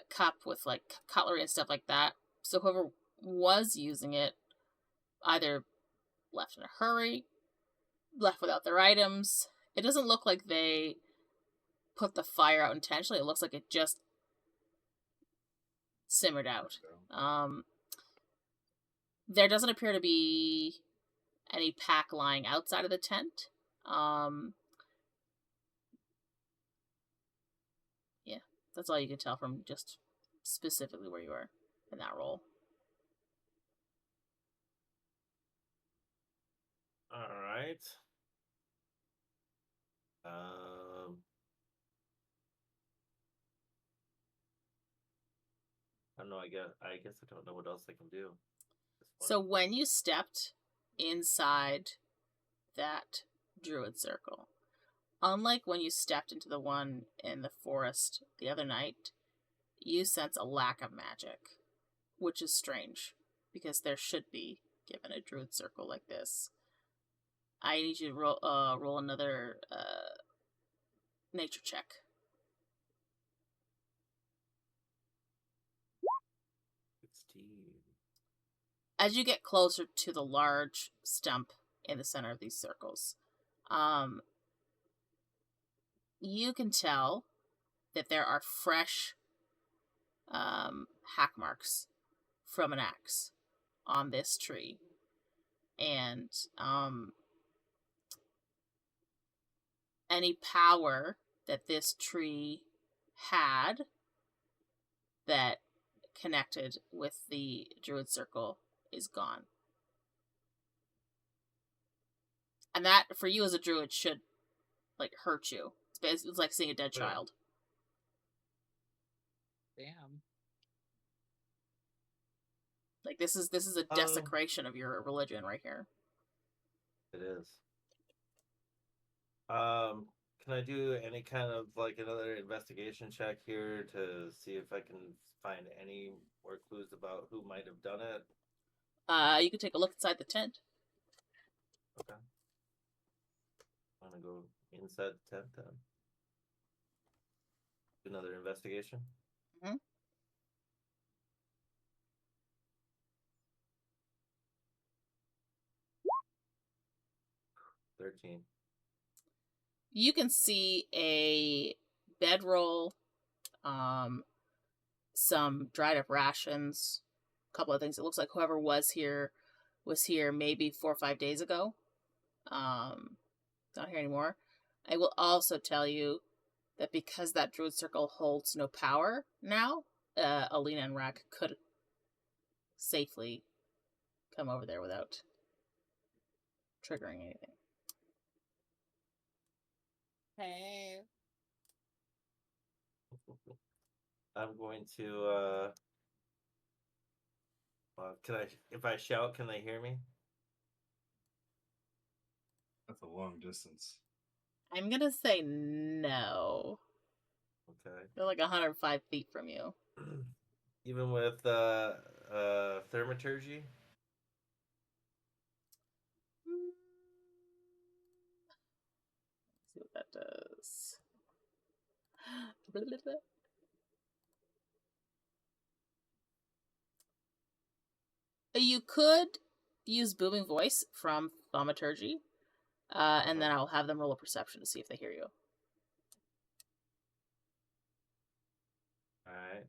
cup with like cutlery and stuff like that. So whoever was using it either left in a hurry, left without their items. It doesn't look like they put the fire out intentionally. It looks like it just simmered out. There doesn't appear to be any pack lying outside of the tent. Yeah, that's all you can tell from just specifically where you are in that role. All right. I don't know. I guess I don't know what else I can do. So when you stepped inside that druid circle, unlike when you stepped into the one in the forest the other night, you sense a lack of magic, which is strange because there should be, given a druid circle like this. I need you to roll another nature check. As you get closer to the large stump in the center of these circles, you can tell that there are fresh hack marks from an axe on this tree. And any power that this tree had that connected with the druid circle is gone. And that, for you as a druid, should, like, hurt you. It's like seeing a dead child. Damn. Like this is a desecration of your religion right here. It is. Can I do any kind of like another investigation check here to see if I can find any more clues about who might have done it? You can take a look inside the tent. Okay. I'm gonna go inside the tent then. Do another investigation. Mhm. Mm-hmm. 13. You can see a bedroll, some dried up rations, a couple of things. It looks like whoever was here maybe 4 or 5 days ago. Not here anymore. I will also tell you that because that Druid circle holds no power now, Alina and Rahk could safely come over there without triggering anything. Hey. I'm going to can I, if I shout, can they hear me? That's a long distance. I'm gonna say no. Okay. They're like 105 feet from you. Even with thermaturgy? See what that does. You could use booming voice from thaumaturgy, and then I'll have them roll a perception to see if they hear you. Alright.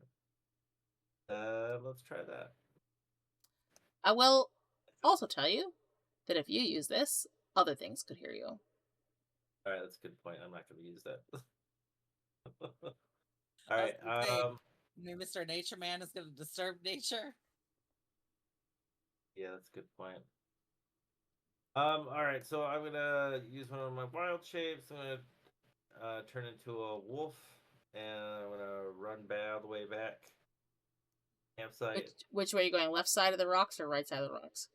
Let's try that. I will also tell you that if you use this, other things could hear you. Alright, that's a good point. I'm not going to use that. I was Alright, gonna say, maybe Mr. Nature Man is going to disturb nature. yeah, that's a good point. Alright, so I'm gonna use one of my wild shapes. I'm gonna turn into a wolf, and I'm gonna run all the way back. Campsite. Which way are you going? Left side of the rocks or right side of the rocks?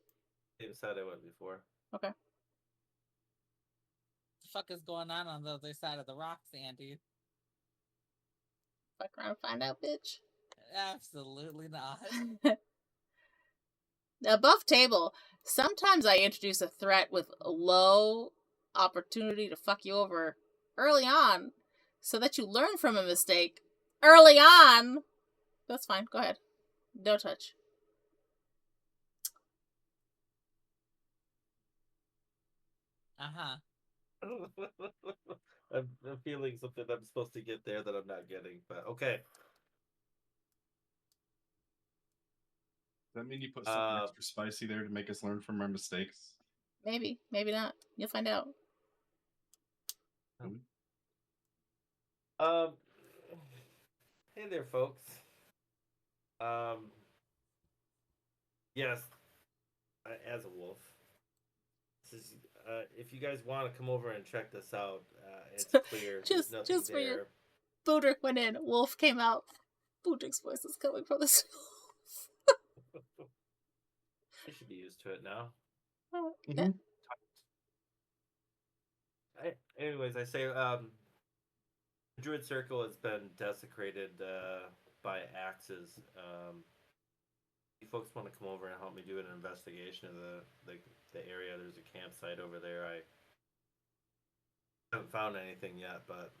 Same side I went before. Okay. What the fuck is going on the other side of the rocks, Andy? Fuck around and find out, bitch. Absolutely not. Above table, sometimes I introduce a threat with low opportunity to fuck you over early on so that you learn from a mistake early on. That's fine. Go ahead. No touch. Uh-huh. I'm feeling something I'm supposed to get there that I'm not getting, but okay. Does that mean you put something extra spicy there to make us learn from our mistakes? Maybe. Maybe not. You'll find out. Hey there, folks. Yes, as a wolf. This is, if you guys want to come over and check this out, it's clear. just for you. Budrick went in. Wolf came out. Budrick's voice is coming from the I should be used to it now. Mm-hmm. Anyways, I say the Druid Circle has been desecrated by axes. You folks want to come over and help me do an investigation of the area? There's a campsite over there. I haven't found anything yet, but...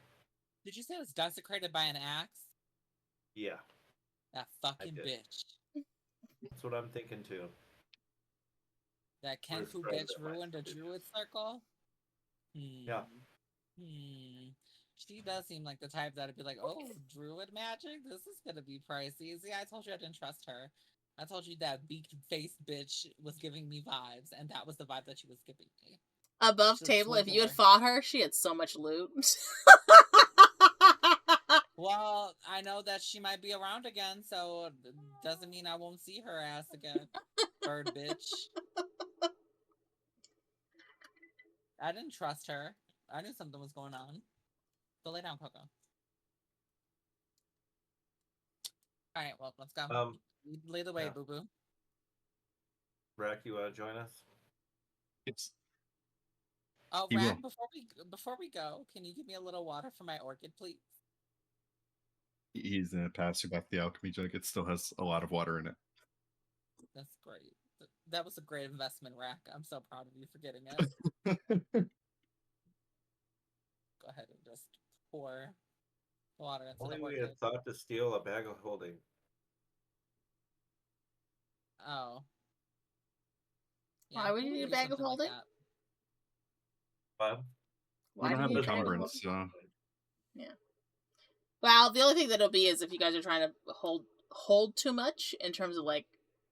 Did you say it was desecrated by an axe? Yeah. That fucking bitch. That's what I'm thinking too. That Kenku bitch ruined a Druid circle? Yeah. She does seem like the type that'd be like, oh, Druid magic? This is gonna be pricey. See, I told you I didn't trust her. I told you that beak-faced bitch was giving me vibes, and that was the vibe that she was giving me. Above table, if you had fought her, she had so much loot. Well, I know that she might be around again, so it doesn't mean I won't see her ass again. Bird bitch. I didn't trust her. I knew something was going on. So lay down, Coco. Alright, well, let's go. Lead the way, boo-boo. Rahk, you want to join us? It's Oh, He Rahk, will. before we go, can you give me a little water for my orchid, please? he's gonna pass you back the alchemy jug. It still has a lot of water in it. That's great. That was a great investment, Rahk. I'm so proud of you for getting it. Go ahead and just pour water into Only the we orchid. had thought to steal a bag of holding. Oh. Why would you we need a could do bag of something like holding? that. Bob? We Why don't do have you need a bag of encumbrance, holding? so Well, the only thing that'll be is if you guys are trying to hold too much in terms of like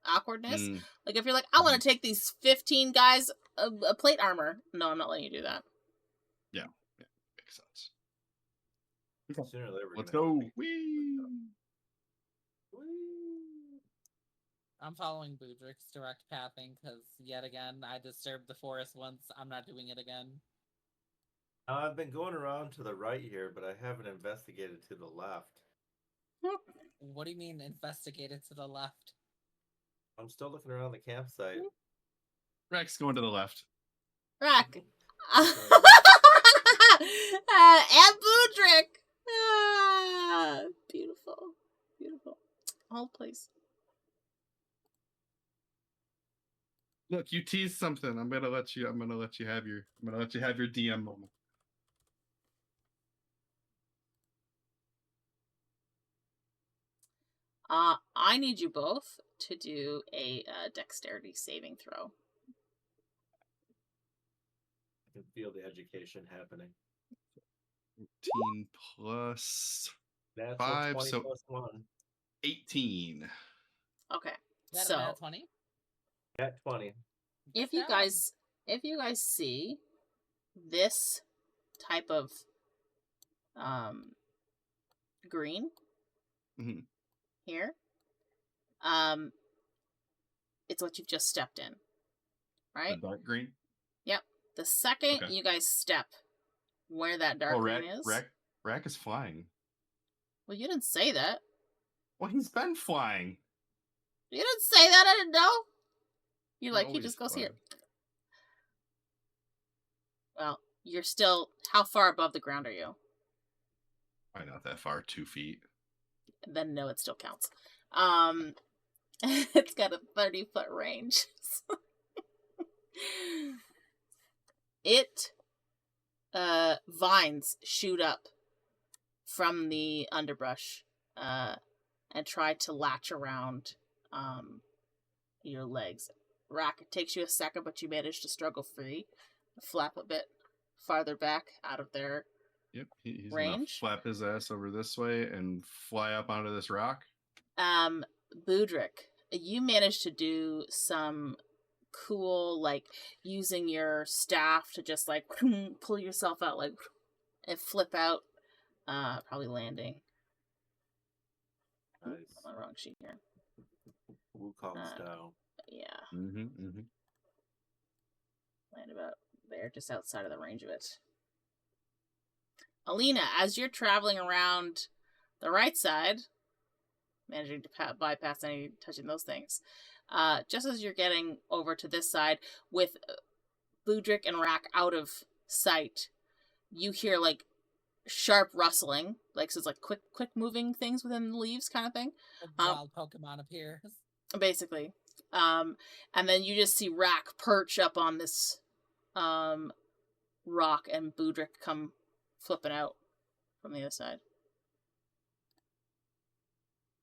awkwardness. Mm, Like if you're like, I want to take these 15 guys a plate armor. No, I'm not letting you do that. makes sense. Sooner or later, we're Let's gonna have go. to make- Whee! Whee! I'm following Budrick's direct pathing because, yet again, I disturbed the forest once. I'm not doing it again. I've been going around to the right here, but I haven't investigated to the left. What do you mean investigated to the left? I'm still looking around the campsite. Rex going to the left. Rahk. And Budrick. Ah, beautiful. Beautiful. Hold, please. Look, you teased something. I'm gonna let you have your DM moment. I need you both to do a dexterity saving throw. I can feel the education happening. 14 plus Natural 5, 20 so plus 1. 18. Okay. Is that So a nat 20? At 20. if you guys see this type of green Mhm. here, it's what you've just stepped in, right? The dark green. The second Okay. you guys step where that dark green is, Rahk is flying. well, you didn't say that. Well, he's been flying. You didn't say that. I didn't know. You He like he always just goes here. flies. Well, you're still. How far above the ground are you? Probably not that far. 2 feet. Then no, it still counts. It's got a 30-foot range. It vines shoot up from the underbrush and try to latch around your legs. Rahk, it takes you a second, but you manage to struggle free, flap a bit farther back out of their Yep. He's gonna range. flap his ass over this way and fly up onto this rock. Budrick, you managed to do some cool, like, using your staff to just, like, pull yourself out, like, and flip out, probably landing. Nice. I'm on the wrong sheet here. Wukong style. Yeah, Mm-hmm. land about there, just outside of the range of it. Alina, as you're traveling around the right side, managing to bypass any touching those things, just as you're getting over to this side with Budrick and Rahk out of sight, you hear like sharp rustling, like so it's like quick moving things within the leaves kind of thing. A wild Pokemon appears. Basically. And then you just see Rahk perch up on this rock and Budrick come flipping out from the other side.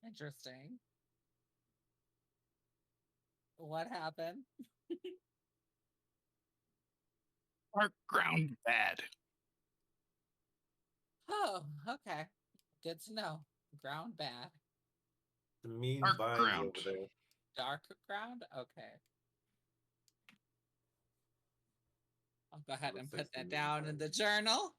Interesting. What happened? Dark ground bad. Oh, okay. Good to know. Ground bad. The mean Dark vine ground. over there. Dark ground? Okay. I'll go ahead and Looks put like that some down mean in the vine. journal.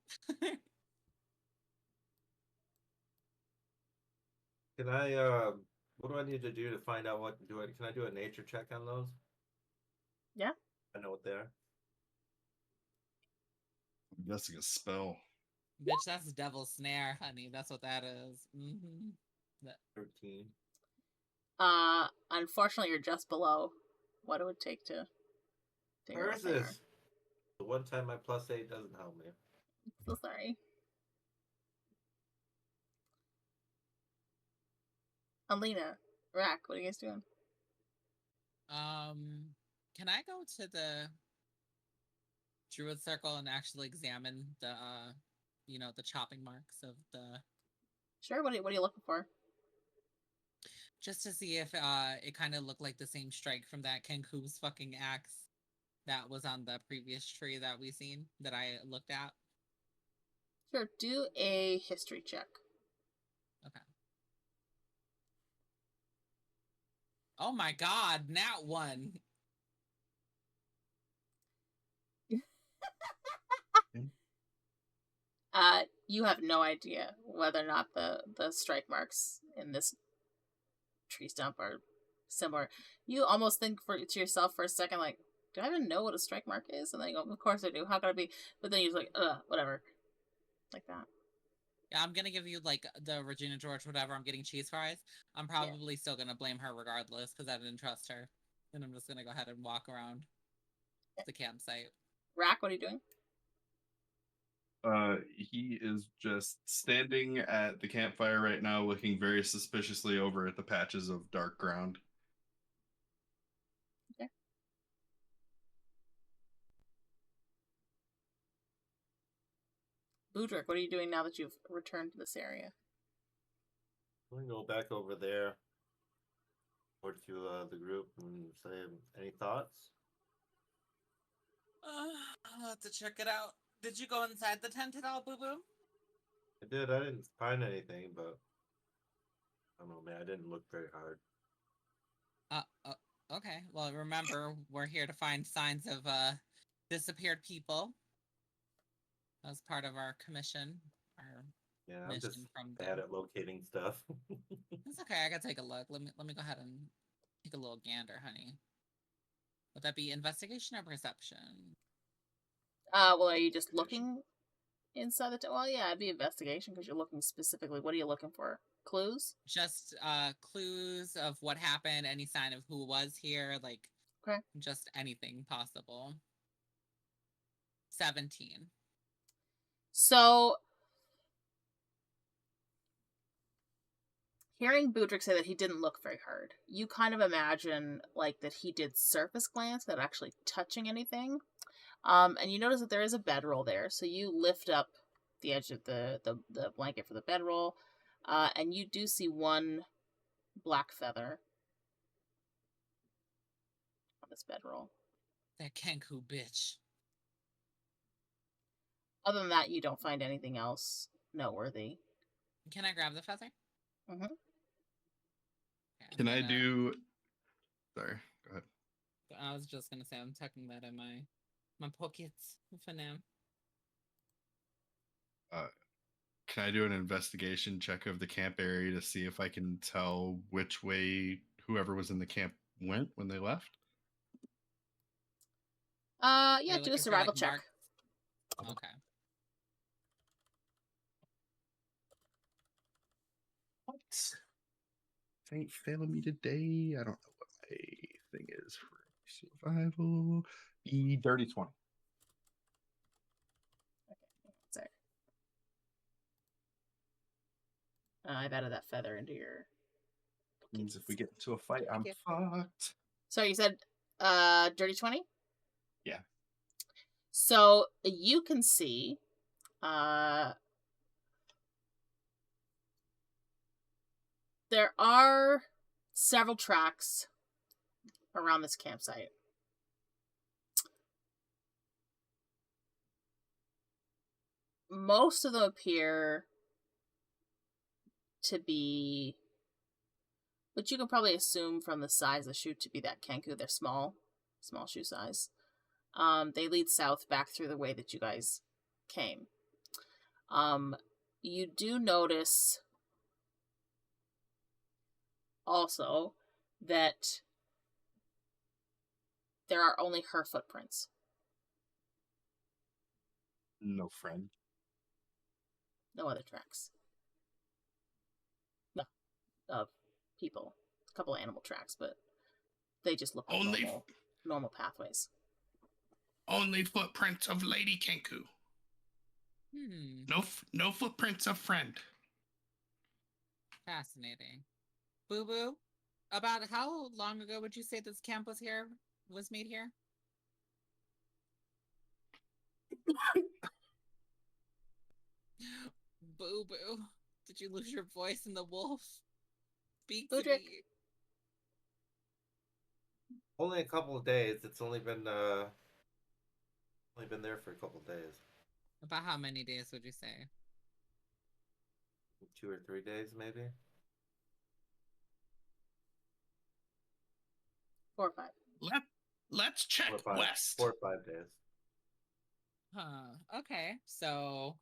Can I, what do I need to do to find out what to do? Can I do a nature check on those? Yeah. I know what they are. I'm guessing a spell. Bitch, that's Devil's Snare, honey. That's what that is. Mm-hmm. 13. Unfortunately, you're just below what it would take to figure out Where is what they are. this? The one time my +8 doesn't help me. So sorry. Alina, Rahk, what are you guys doing? Can I go to the Druid circle and actually examine the the chopping marks of the Sure. What are you looking for? just to see if it kind of looked like the same strike from that Kenku's fucking axe that was on the previous tree that we seen that I looked at. Sure. Do a history check. Okay. Oh my god, nat 1. You have no idea whether or not the strike marks in this tree stump are similar. You almost think to yourself for a second, like, do I even know what a strike mark is? And then you go, of course I do. How could it be? But then you're just like, whatever. Like that. Yeah, I'm gonna give you like the Regina George whatever. I'm getting cheese fries. I'm probably still gonna blame her regardless because I didn't trust her. And I'm just gonna go ahead and walk around the campsite. Rahk, what are you doing? He is just standing at the campfire right now, looking very suspiciously over at the patches of dark ground. Okay. Budrick, what are you doing now that you've returned to this area? I'm gonna go back over there, report to the group, and say, any thoughts? I'll have to check it out. Did you go inside the tent at all, Boo Boo? I did. I didn't find anything, but I don't know, man. I didn't look very hard. Okay. Well, remember, we're here to find signs of disappeared people. That was part of our commission. Yeah, I'm just bad at locating stuff. It's okay. I gotta take a look. Let me go ahead and take a little gander, honey. Would that be investigation or perception? Well, are you just looking inside the well, yeah, it'd be investigation because you're looking specifically. What are you looking for? Clues? Just clues of what happened, any sign of who was here, like just anything possible. 17. So, hearing Budrick say that he didn't look very hard, you kind of imagine like that he did surface glance without actually touching anything. And you notice that there is a bedroll there, so you lift up the edge of the blanket for the bedroll, and you do see one black feather on this bedroll. That Kenku bitch. Other than that, you don't find anything else noteworthy. Can I grab the feather? Mm-hmm. Okay, Can I do... Sorry, go ahead. I was just gonna say I'm tucking that in my pockets for now. Can I do an investigation check of the camp area to see if I can tell which way whoever was in the camp went when they left? Yeah, do a survival check. Okay. What? Ain't failing me today. I don't know what my thing is for survival. Dirty 20. Okay, sorry. I've added that feather into your... Means if we get into a fight, I'm fucked. So you said dirty 20? Yeah. So you can see there are several tracks around this campsite. Most of them appear to be, but you can probably assume from the size of the shoe to be that Kenku. They're small shoe size. They lead south back through the way that you guys came. You do notice also that there are only her footprints. No friend. No other tracks. No. Of people. A couple of animal tracks, but They just look like Only, normal pathways. only footprints of Lady Kenku. No footprints of friend. Fascinating. Boo Boo, about how long ago would you say this camp was made here? Boo Boo, did you lose your voice in the wolf? Speak to Budrick. me. Only a couple of days. It's only been there for a couple of days. About how many days would you say? 2 or 3 days, maybe. 4 or 5. Let's check 4 or 5, west. 4 or 5 days. Huh. Okay. So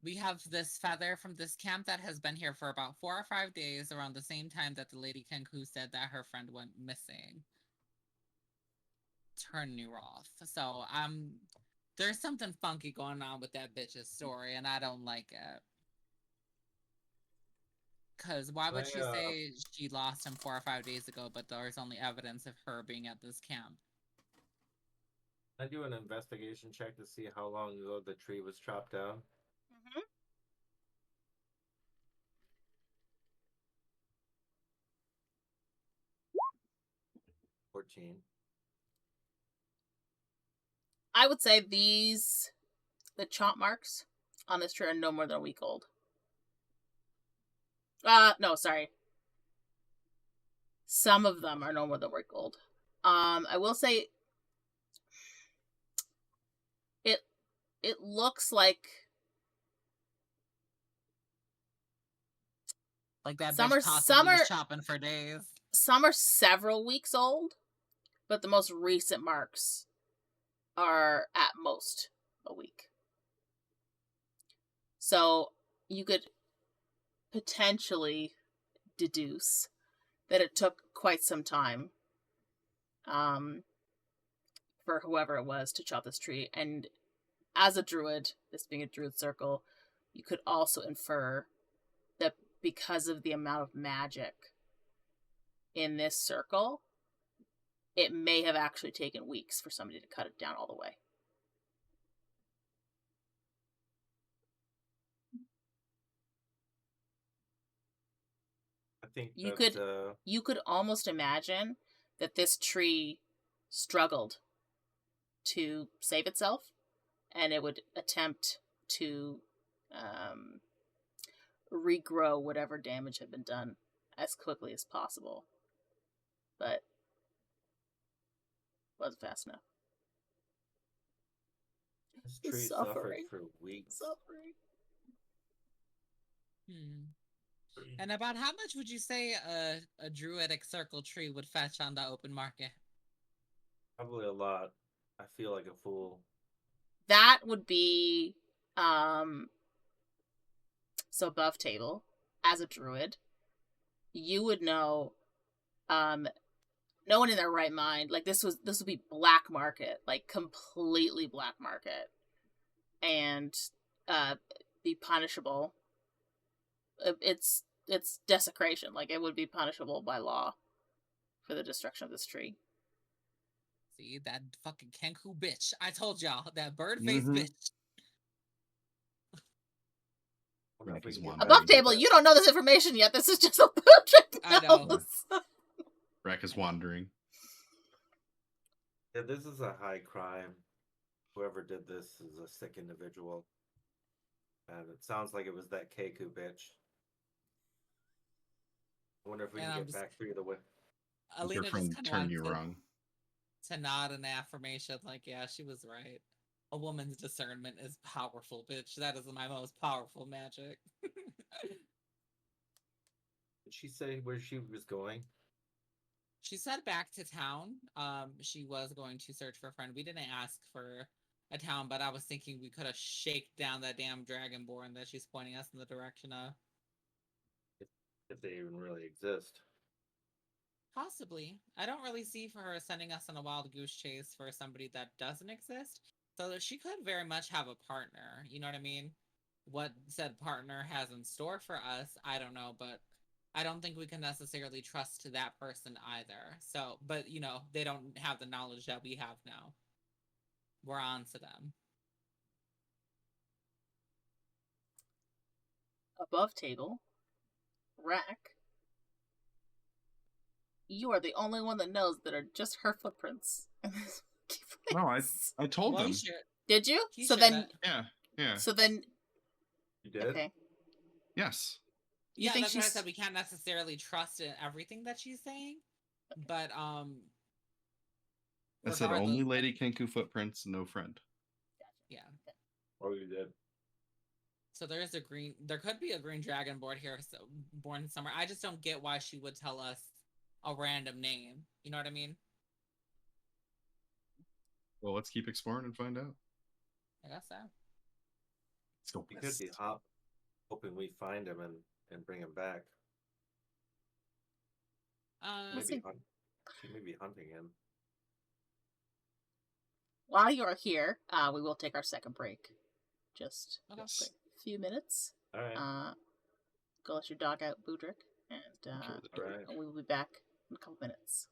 we have this feather from this camp that has been here for about 4 or 5 days, around the same time that the Lady Kenku said that her friend went missing. Turn you off. So there's something funky going on with that bitch's story, and I don't like it. Because why would she say she lost him 4 or 5 days ago, but there's only evidence of her being at this camp? I do an investigation check to see how long ago the tree was chopped down. Mm-hmm. 14. I would say the chomp marks on this tree are no more than a week old. No, sorry. Some of them are no more than a week old. I will say it looks like that some bitch possibly was chopping for days. Some are several weeks old, but the most recent marks are at most a week. So you could potentially deduce that it took quite some time for whoever it was to chop this tree. And as a druid, this being a druid circle, you could also infer that because of the amount of magic in this circle, it may have actually taken weeks for somebody to cut it down all the way. I think you could almost imagine that this tree struggled to save itself, and it would attempt to regrow whatever damage had been done as quickly as possible, but wasn't fast enough. This tree suffered for weeks. And about how much would you say a druidic circle tree would fetch on the open market? Probably a lot. I feel like a fool. That would be so above table. As a druid, you would know, no one in their right mind, like this would be black market, like completely black market, and be punishable. It's desecration. Like, it would be punishable by law for the destruction of this tree. See, that fucking Kenku bitch. I told y'all, that bird-faced bitch. Above table, you don't know this information yet. This is just a Budrick. I know. Rahk is wandering. Yeah, this is a high crime. Whoever did this is a sick individual. And it sounds like it was that Keku bitch. I wonder if we can get back through the way. Alina Your friend just turned you wrong. To nod an affirmation, like, yeah, she was right. A woman's discernment is powerful, bitch. That is my most powerful magic. Did she say where she was going? She said back to town. She was going to search for a friend. We didn't ask for a town, but I was thinking we could have shaken down that damn dragonborn that she's pointing us in the direction of. If they even really exist. Possibly. I don't really see for her sending us on a wild goose chase for somebody that doesn't exist. So she could very much have a partner. You know what I mean? What said partner has in store for us, I don't know, but I don't think we can necessarily trust that person either. So, but you know, they don't have the knowledge that we have now. We're on to them. Above table, Rahk. You are the only one that knows that are just her footprints. No, I told Well, them. he shared. Did you? He So shared then, that. Yeah. so then, You did? okay. Yes. You Yeah, think that's why I she's- said we can't necessarily trust in everything that she's saying, but I said regardless- only Lady Kenku footprints, no friend. Yeah. Oh, you did. So there could be a green dragon board here, so born somewhere. I just don't get why she would tell us a random name. You know what I mean? Well, let's keep exploring and find out. I guess so. Let's go You could be west. hoping we find him and bring him back. Listen. She may be hunting him. While you're here, we will take our second break. Just Okay. for a few minutes. All right. Go let your dog out, Budrick, and Care of the dog. All right. we will be back in a couple minutes.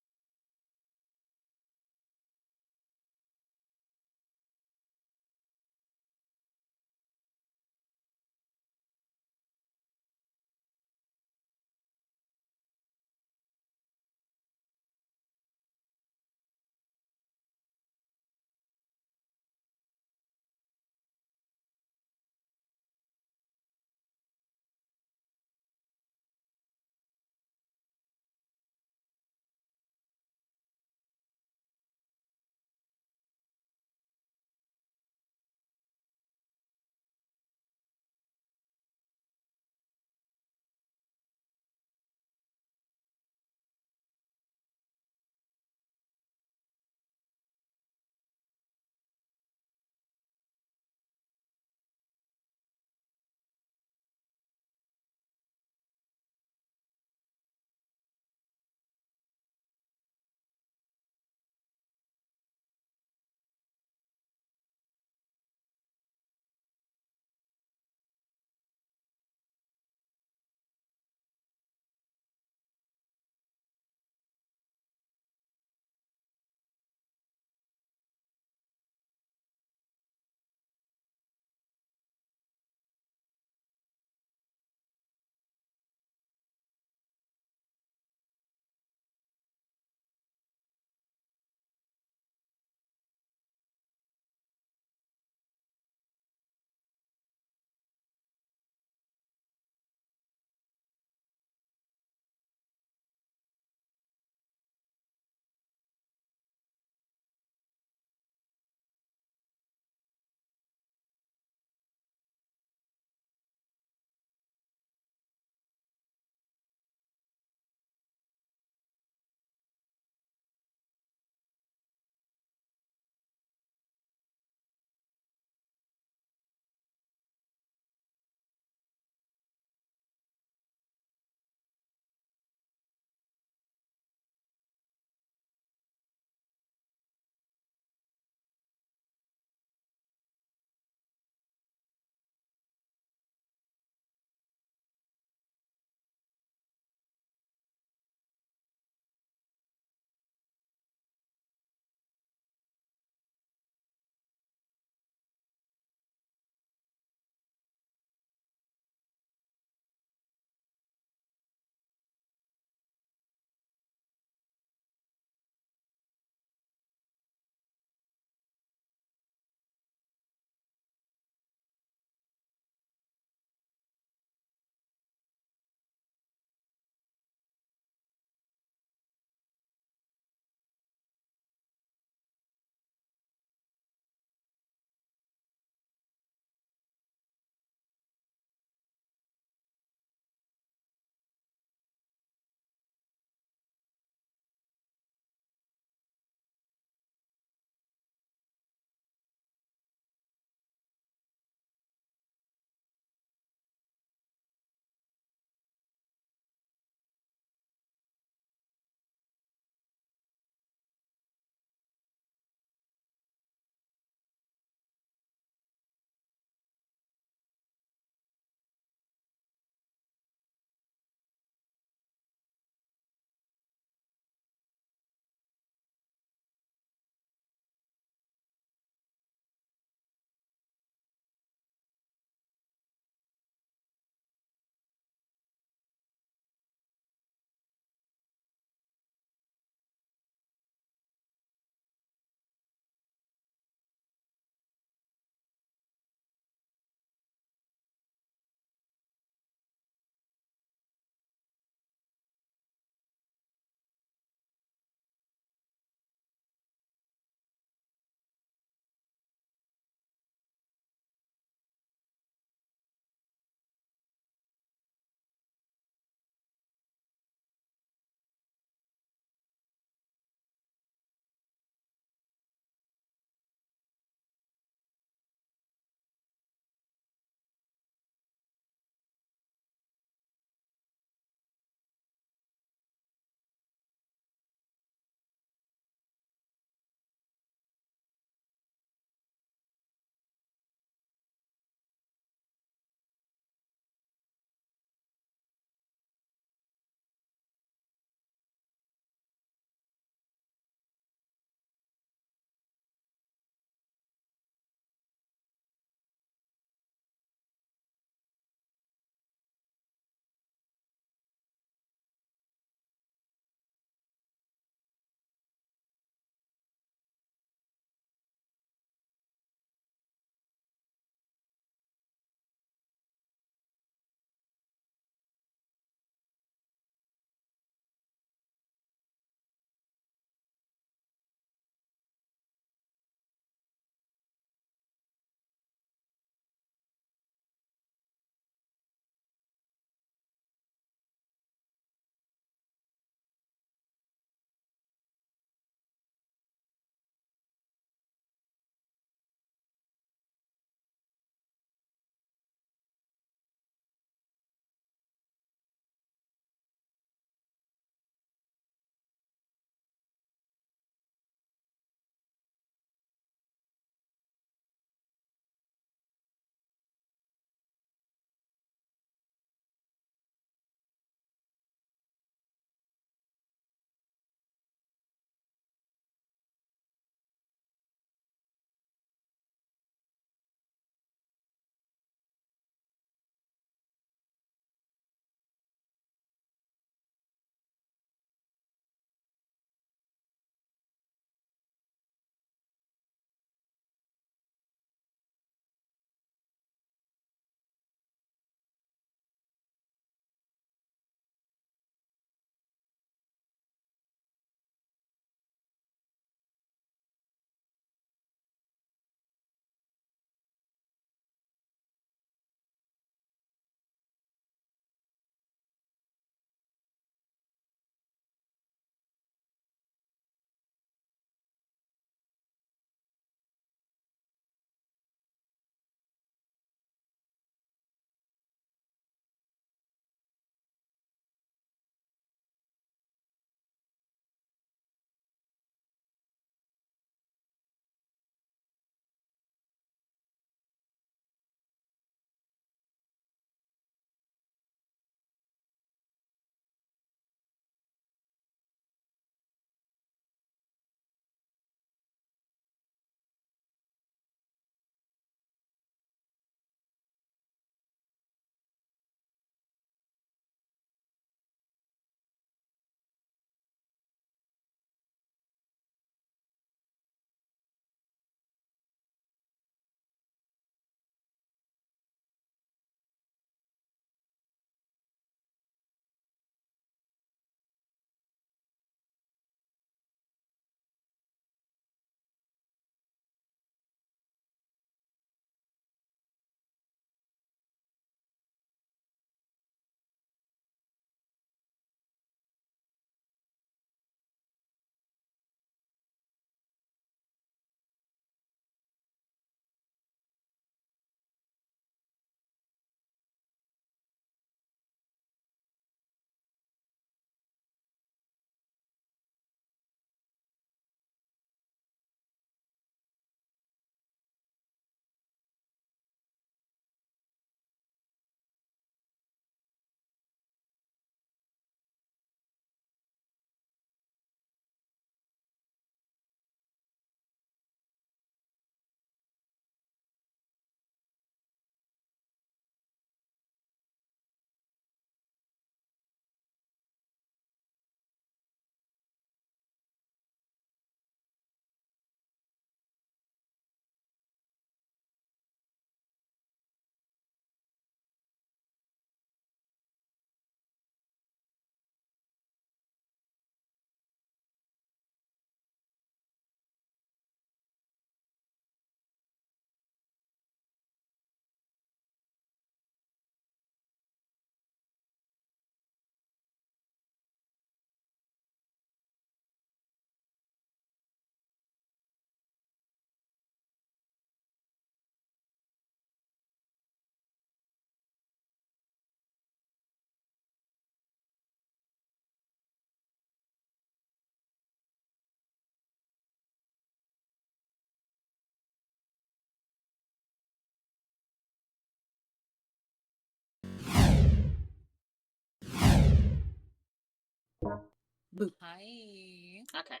Boo. Hi. Okay.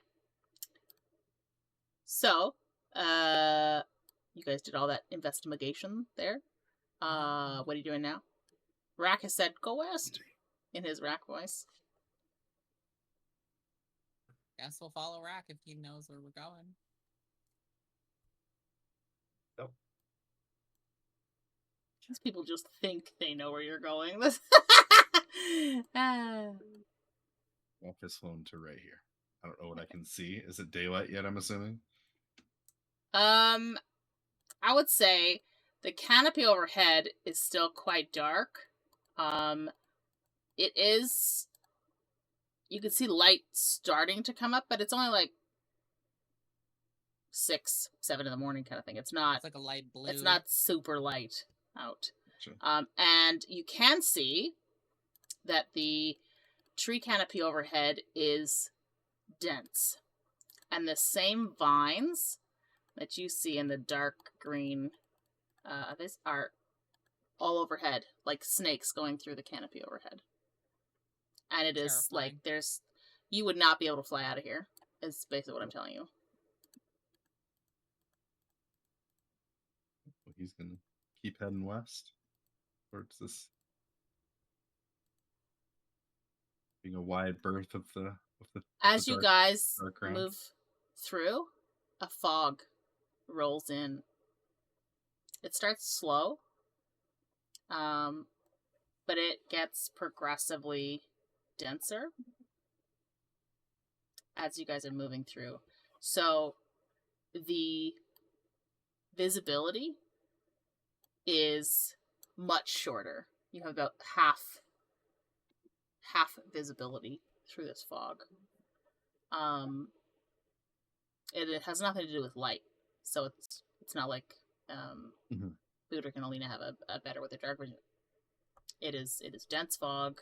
So, you guys did all that investigation there. What are you doing now? Rahk has said, "Go west," in his Rahk voice. Guess we'll follow Rahk if he knows where we're going. These people just think they know where you're going. Ah. Walk is flown to right here. I don't know what I can see. Is it daylight yet? I'm assuming. I would say the canopy overhead is still quite dark. It is. You can see light starting to come up, but it's only like 6, 7 in the morning kind of thing. It's not. It's like a light blue. It's not super light out. Sure. And you can see that the tree canopy overhead is dense. And the same vines that you see in the dark green, these are all overhead, like snakes going through the canopy overhead. And it is Terrifying. like you would not be able to fly out of here, is basically what I'm telling you. He's gonna keep heading west towards this being a wide berth of the As you guys dark ground. move through, a fog rolls in. It starts slow, but it gets progressively denser as you guys are moving through. So the visibility is much shorter. You have about half visibility through this fog. It has nothing to do with light, so it's not like Budrick and Alina have a better with their dark vision. It is dense fog.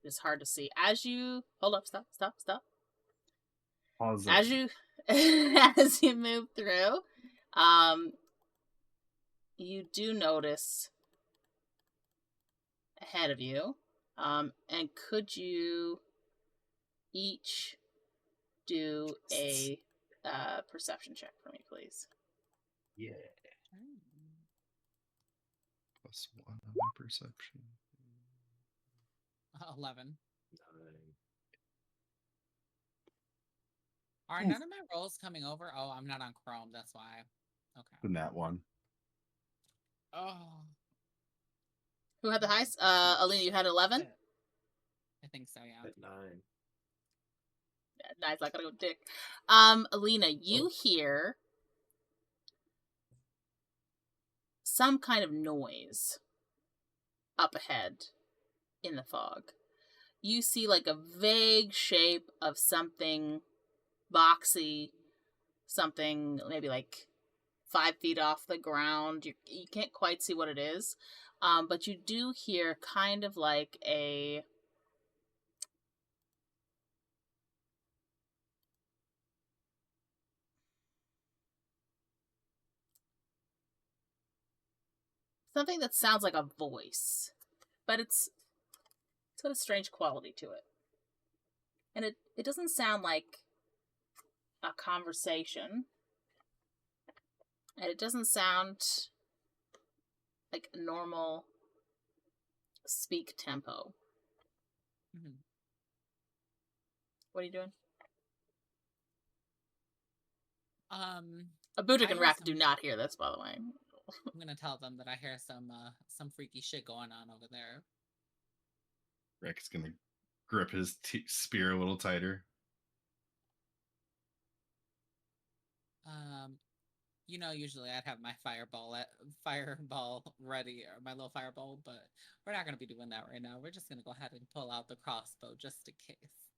It's hard to see. As you hold up, stop. Pause As you as you move through, you do notice ahead of you, and could you each do a perception check for me, please? Yeah. +1 on my perception. 11. 9. Are none of my rolls coming over? Oh, I'm not on Chrome. That's why. Okay. The nat 1. Oh. Who had the highest? Alina, you had 11? I think so, yeah. At 9. Yeah, nice, I gotta go dick. Alina, you hear some kind of noise up ahead in the fog. You see like a vague shape of something boxy, something maybe like 5 feet off the ground. You can't quite see what it is, but you do hear kind of like a something that sounds like a voice, but it's got a strange quality to it. And it doesn't sound like a conversation. And it doesn't sound like a normal speak tempo. Mm-hmm. What are you doing? I Budrick and hear Rahk do not hear this, by the way. I'm gonna tell them that I hear some freaky shit going on over there. Rick's gonna grip his spear a little tighter. Usually I'd have my fireball ready, or my little fireball, but we're not gonna be doing that right now. We're just gonna go ahead and pull out the crossbow just in case.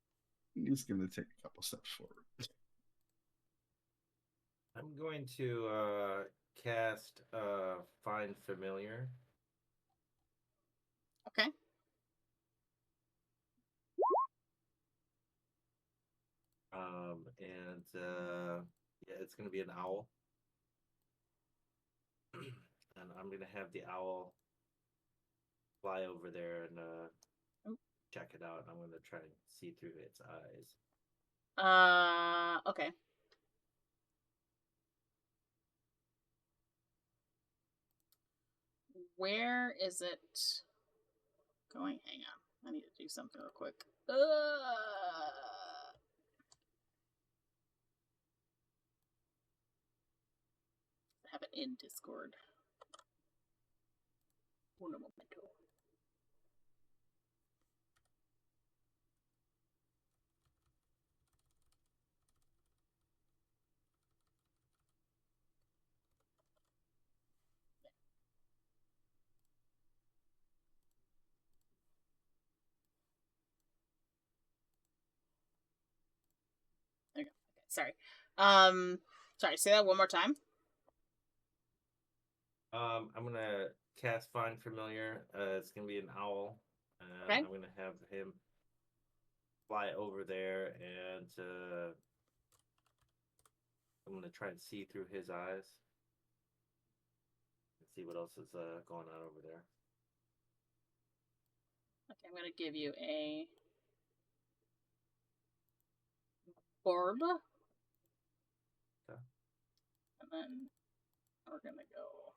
He's gonna take a couple steps forward. I'm going to cast Find Familiar. Okay. And yeah, it's going to be an owl. And I'm going to have the owl fly over there and check it out, and I'm going to try and see through its eyes. Okay. Where is it going? Hang on. I need to do something real quick. Have it in Discord. Un momento. There you go. Okay, sorry. Sorry, say that one more time. I'm gonna cast Find Familiar. It's gonna be an owl, and Okay. I'm gonna have him fly over there, and I'm gonna try and see through his eyes and see what else is going on over there. Okay, I'm gonna give you a orb. Okay. And then we're gonna go.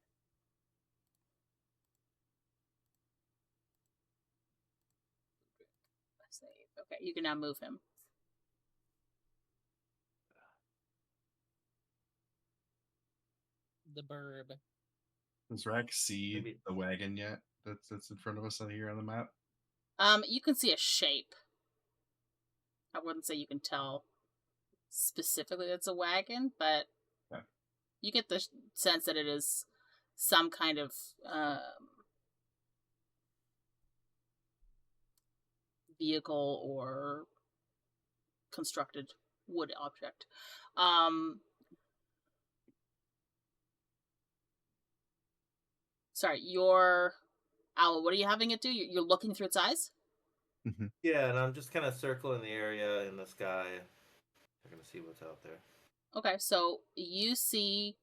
Save. Okay, you can now move him. The burb. Does Rahk see Maybe- the wagon yet? That's in front of us here on the map. You can see a shape. I wouldn't say you can tell specifically it's a wagon, but Okay. you get the sense that it is some kind of vehicle or constructed wood object. Sorry, your owl, what are you having it do? You're looking through its eyes? Yeah, and I'm just kind of circling the area in the sky. I'm gonna see what's out there. Okay, so you see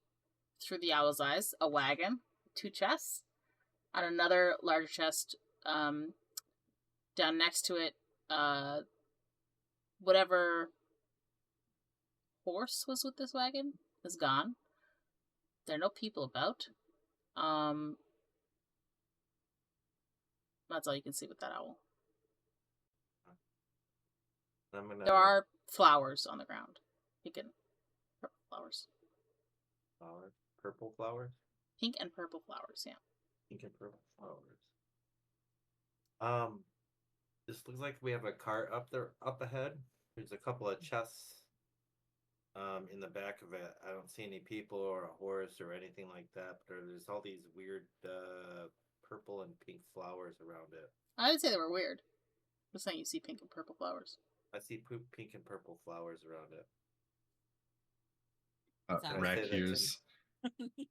through the owl's eyes a wagon, 2 chests, and another larger chest down next to it. Whatever horse was with this wagon is gone. There are no people about. That's all you can see with that owl. I'm gonna There are flowers on the ground. Pink and purple flowers. flowers, purple flowers, Pink and purple flowers, yeah. pink and purple flowers. This looks like we have a cart up there, up ahead. There's a couple of chests. In the back of it, I don't see any people or a horse or anything like that. But there's all these weird purple and pink flowers around it. I didn't say they were weird. I'm just saying you see pink and purple flowers. I see pink and purple flowers around it. Sounds Rahk good. hears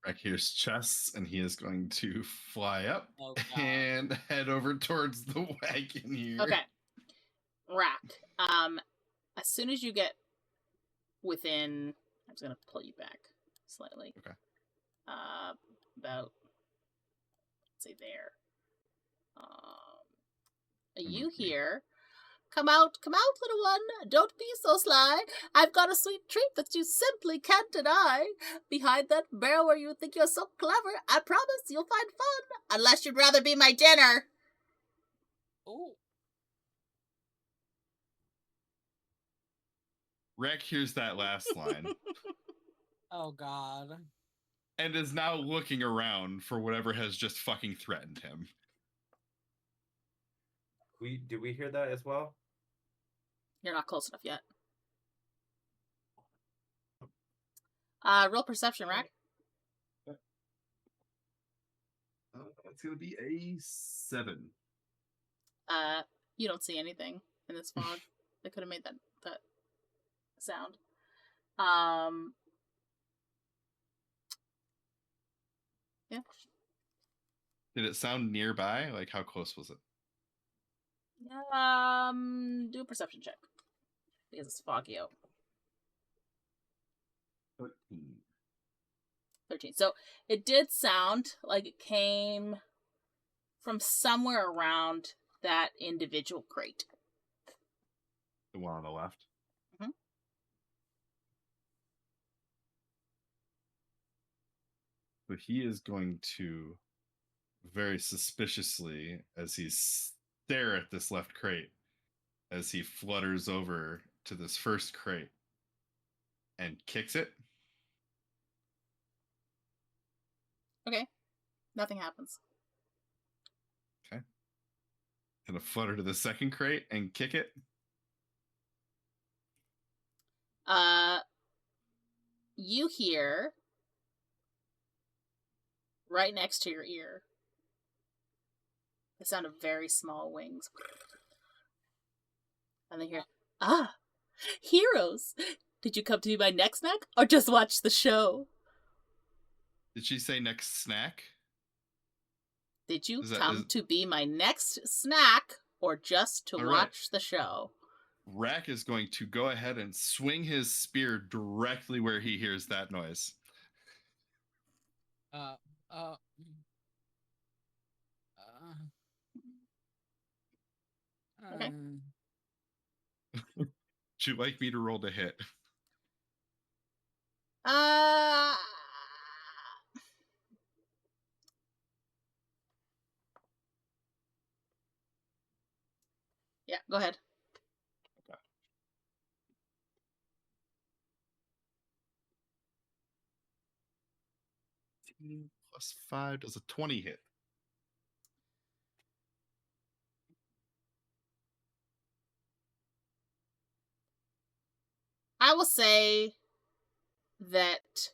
Rahk hears chests, and he is going to fly up Oh, God. and head over towards the wagon here. Okay. Rahk. As soon as you get within, I'm just gonna pull you back slightly. Okay. About, let's say there. You hear, come out, little one. Don't be so sly. I've got a sweet treat that you simply can't deny. Behind that barrel where you think you're so clever, I promise you'll find fun. Unless you'd rather be my dinner. Oh. Rahk hears that last line Oh, God. and is now looking around for whatever has just fucking threatened him. Do we hear that as well? You're not close enough yet. Roll perception, Rahk. It's gonna be a 7. You don't see anything in this fog that could have made that sound. Yeah. Did it sound nearby? Like, how close was it? Do a perception check because it's foggy out. 13. So it did sound like it came from somewhere around that individual crate. The one on the left. Mhm. So he is going to very suspiciously, as he stare at this left crate, as he flutters over to this first crate and kicks it. Okay. Nothing happens. Okay. Gonna flutter to the second crate and kick it. You hear right next to your ear the sound of very small wings. And then you hear, ah, heroes! Did you come to be my next snack or just watch the show? Did she say next snack? Did you Is that- come is- to be my next snack or just to All right. watch the show? Rahk is going to go ahead and swing his spear directly where he hears that noise. Okay. Would you like me to roll to hit? Yeah, go ahead. Okay. Plus 5 does a 20 hit. I will say that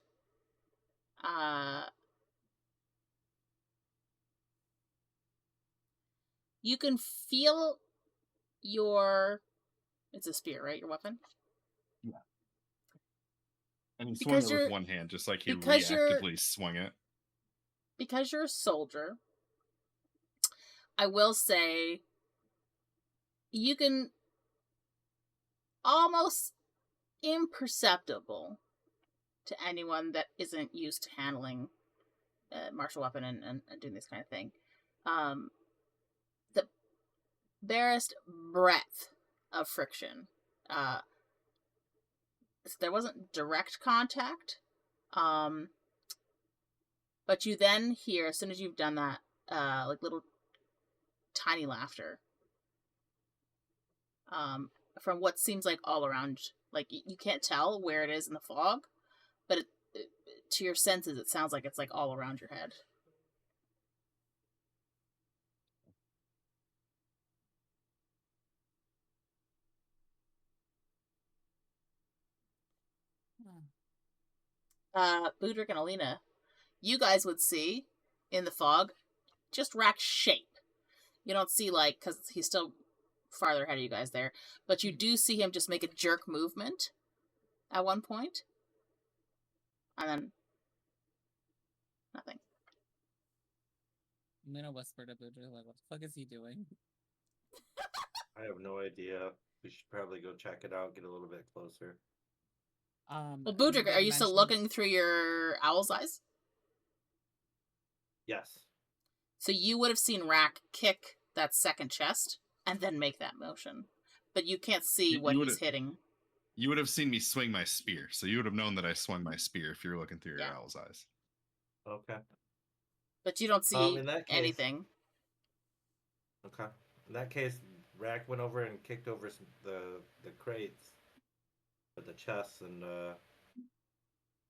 you can feel it's a spear, right? Your weapon? Yeah. And he swung Because it you're- with one hand, just like he because you're- reactively swung it. Because you're a soldier, I will say you can almost imperceptible to anyone that isn't used to handling a martial weapon and doing this kind of thing. The barest breadth of friction. There wasn't direct contact, but you then hear, as soon as you've done that, like little tiny laughter from what seems like all around. Like, you can't tell where it is in the fog, but to your senses, it sounds like it's like all around your head. Budrick and Alina, you guys would see in the fog just Rahk's shape. You don't see, like, because he's still farther ahead of you guys there, but you do see him just make a jerk movement at one point, and then nothing. I'm gonna whisper to Budrick, like, what the fuck is he doing? I have no idea. We should probably go check it out, get a little bit closer. Well, Budrick, are you still looking through your owl's eyes? Yes. So you would have seen Rahk kick that second chest and then make that motion, but you can't see what he's hitting. You would have seen me swing my spear, so you would have known that I swung my spear if you're looking through your Yeah. owl's eyes. Okay. But you don't see In that case, anything. Okay. In that case, Rahk went over and kicked over the crates with the chests, and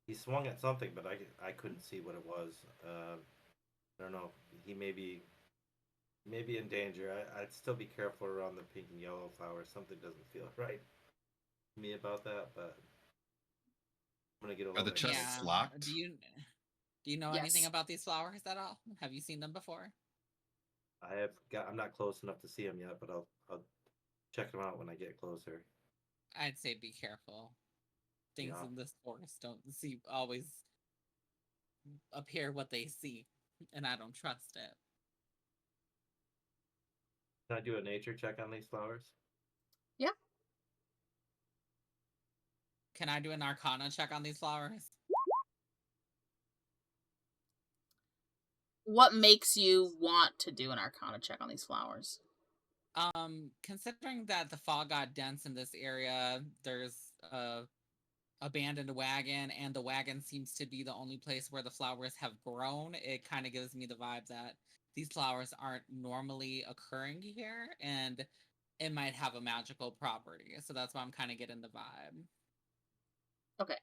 he swung at something, but I couldn't see what it was. I don't know. He may be in danger. I'd still be careful around the pink and yellow flowers. Something doesn't feel right to me about that, but I'm gonna get a little the bit chests closer. locked? Do you know anything Yes. about these flowers at all? Have you seen them before? I'm not close enough to see them yet, but I'll check them out when I get closer. I'd say be careful. Things Yeah. in this forest don't always appear what they see, and I don't trust it. Can I do a nature check on these flowers? Can I do an Arcana check on these flowers? What makes you want to do an Arcana check on these flowers? Considering that the fog got dense in this area, there's a abandoned wagon, and the wagon seems to be the only place where the flowers have grown. It kind of gives me the vibe that these flowers aren't normally occurring here, and it might have a magical property. So that's why I'm kind of getting the vibe. Okay.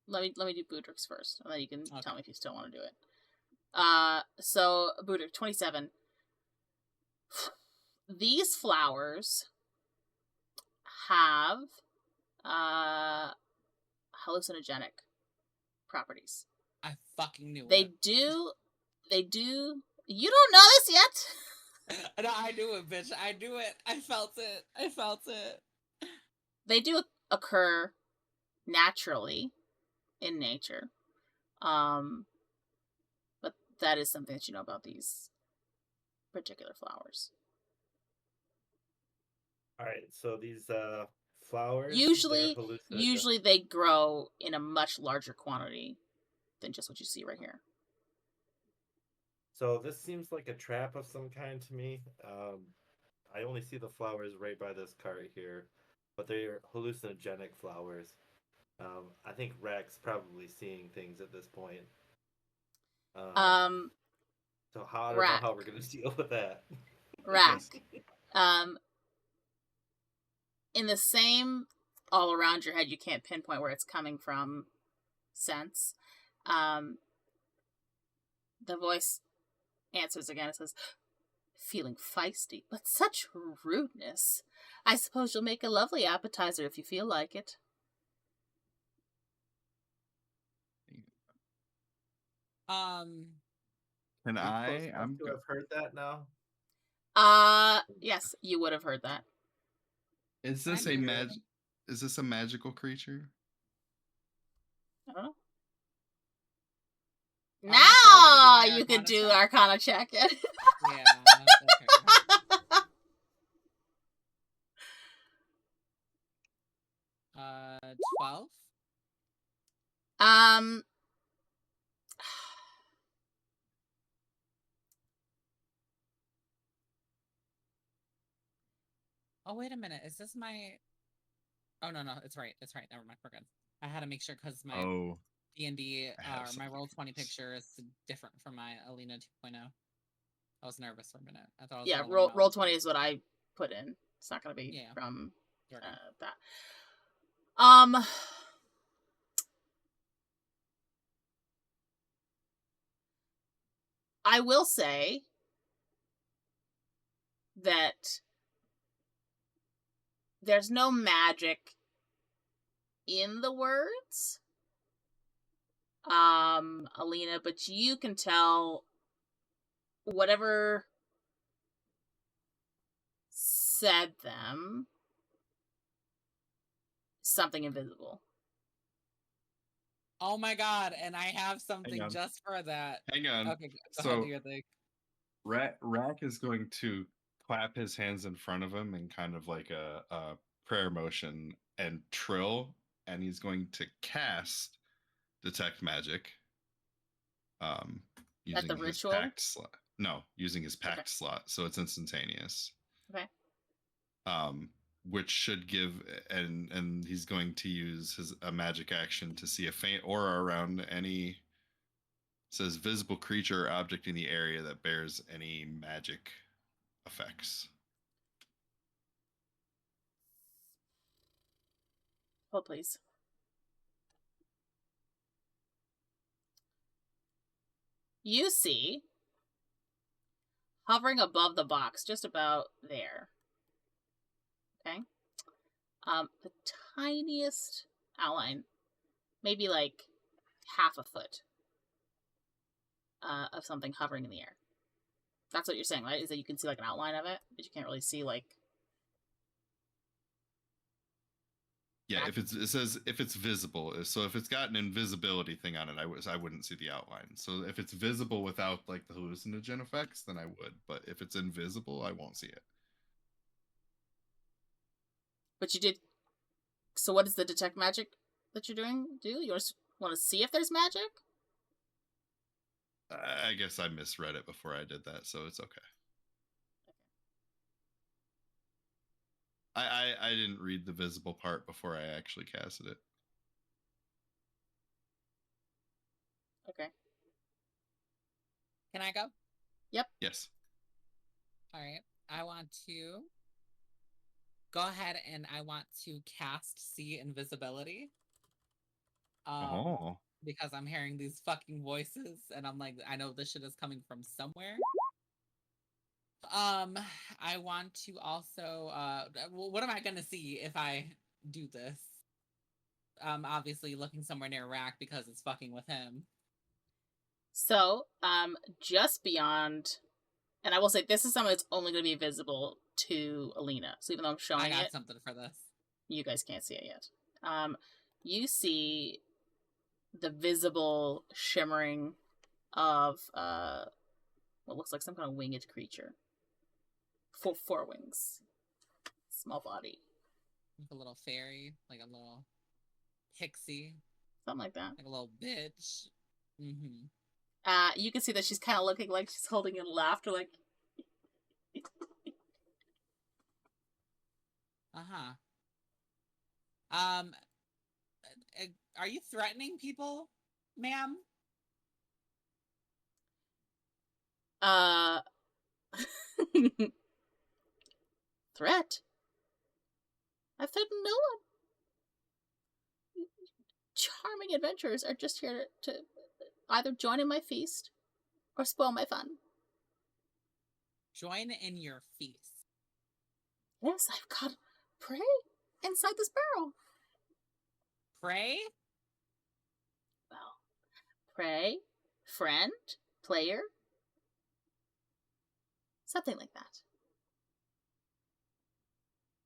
Let me do Budrick's first, and then you can tell me if you still want to do it. So Budrick, 27. These flowers have hallucinogenic properties. I fucking knew They it. do. You don't know this yet? No, I knew it, bitch. I knew it. I felt it. They do occur naturally in nature. But that is something that you know about these particular flowers. All right, so these flowers. Usually they grow in a much larger quantity than just what you see right here. So this seems like a trap of some kind to me. I only see the flowers right by this cart here, but they're hallucinogenic flowers. I think Rahk's probably seeing things at this point. So I don't know how we're gonna deal with that. Rahk. In the same all around your head, you can't pinpoint where it's coming from sense. The voice answers again. It says, "Feeling feisty, but such rudeness. I suppose you'll make a lovely appetizer if you feel like it." Can I'm I'm to have heard that now. Yes, you would have heard that. Is this Is this a magical creature? I don't know. I'm Now also you gonna could do do an Arcana check it. Yeah. Okay. 12. Oh, wait a minute. Is this my... Oh, no. It's right. Never mind. We're good. I had to make sure because my D&D, my Roll20 picture is different from my Alina 2.0. I was nervous for a minute. I thought it was Roll20 is what I put in. It's not going to be from that. I will say that there's no magic in the words, Alina, but you can tell whatever said them, something invisible. Oh my god, and I have something just for that. Hang on. Okay, go ahead, do your thing. Rahk is going to clap his hands in front of him in kind of like a prayer motion and trill, and he's going to cast Detect Magic. Using the his ritual? pact slot. No, using his pact slot, so it's instantaneous. Okay. Which should give, and he's going to use a magic action to see a faint aura around any. It says visible creature or object in the area that bears any magic effects. Hold, please. You see, hovering above the box, just about there. Okay? The tiniest outline, maybe like half a foot of something hovering in the air. That's what you're saying, right? Is that you can see like an outline of it, but you can't really see like... Yeah, it says if it's visible. So if it's got an invisibility thing on it, I wouldn't see the outline. So if it's visible without like the hallucinogen effects, then I would. But if it's invisible, I won't see it. But you did... So what is the detect magic that you're doing? You want to see if there's magic? I guess I misread it before I did that, so it's okay. I didn't read the visible part before I actually casted it. Okay. Can I go? Yes. All right. I want to go ahead and I want to cast See Invisibility. Oh. Because I'm hearing these fucking voices and I'm like, I know this shit is coming from somewhere. I want to also, what am I gonna see if I do this? Obviously looking somewhere near Rahk because it's fucking with him. So, just beyond, and I will say this is something that's only going to be visible to Alina. So even though I'm showing I got it, something for this. you guys can't see it yet. You see the visible shimmering of what looks like some kind of winged creature. Four wings, small body, Like a little fairy, like a little pixie, something like that. like a little bitch. Mm-hmm. You can see that she's kind of looking like she's holding in laughter, like. Uh-huh. Are you threatening people, ma'am? Threat? I've threatened no one. Charming adventurers are just here to either join in my feast or spoil my fun. Join in your feast. Yes, I've got prey inside this barrel. Prey? Well, prey, friend, player, something like that.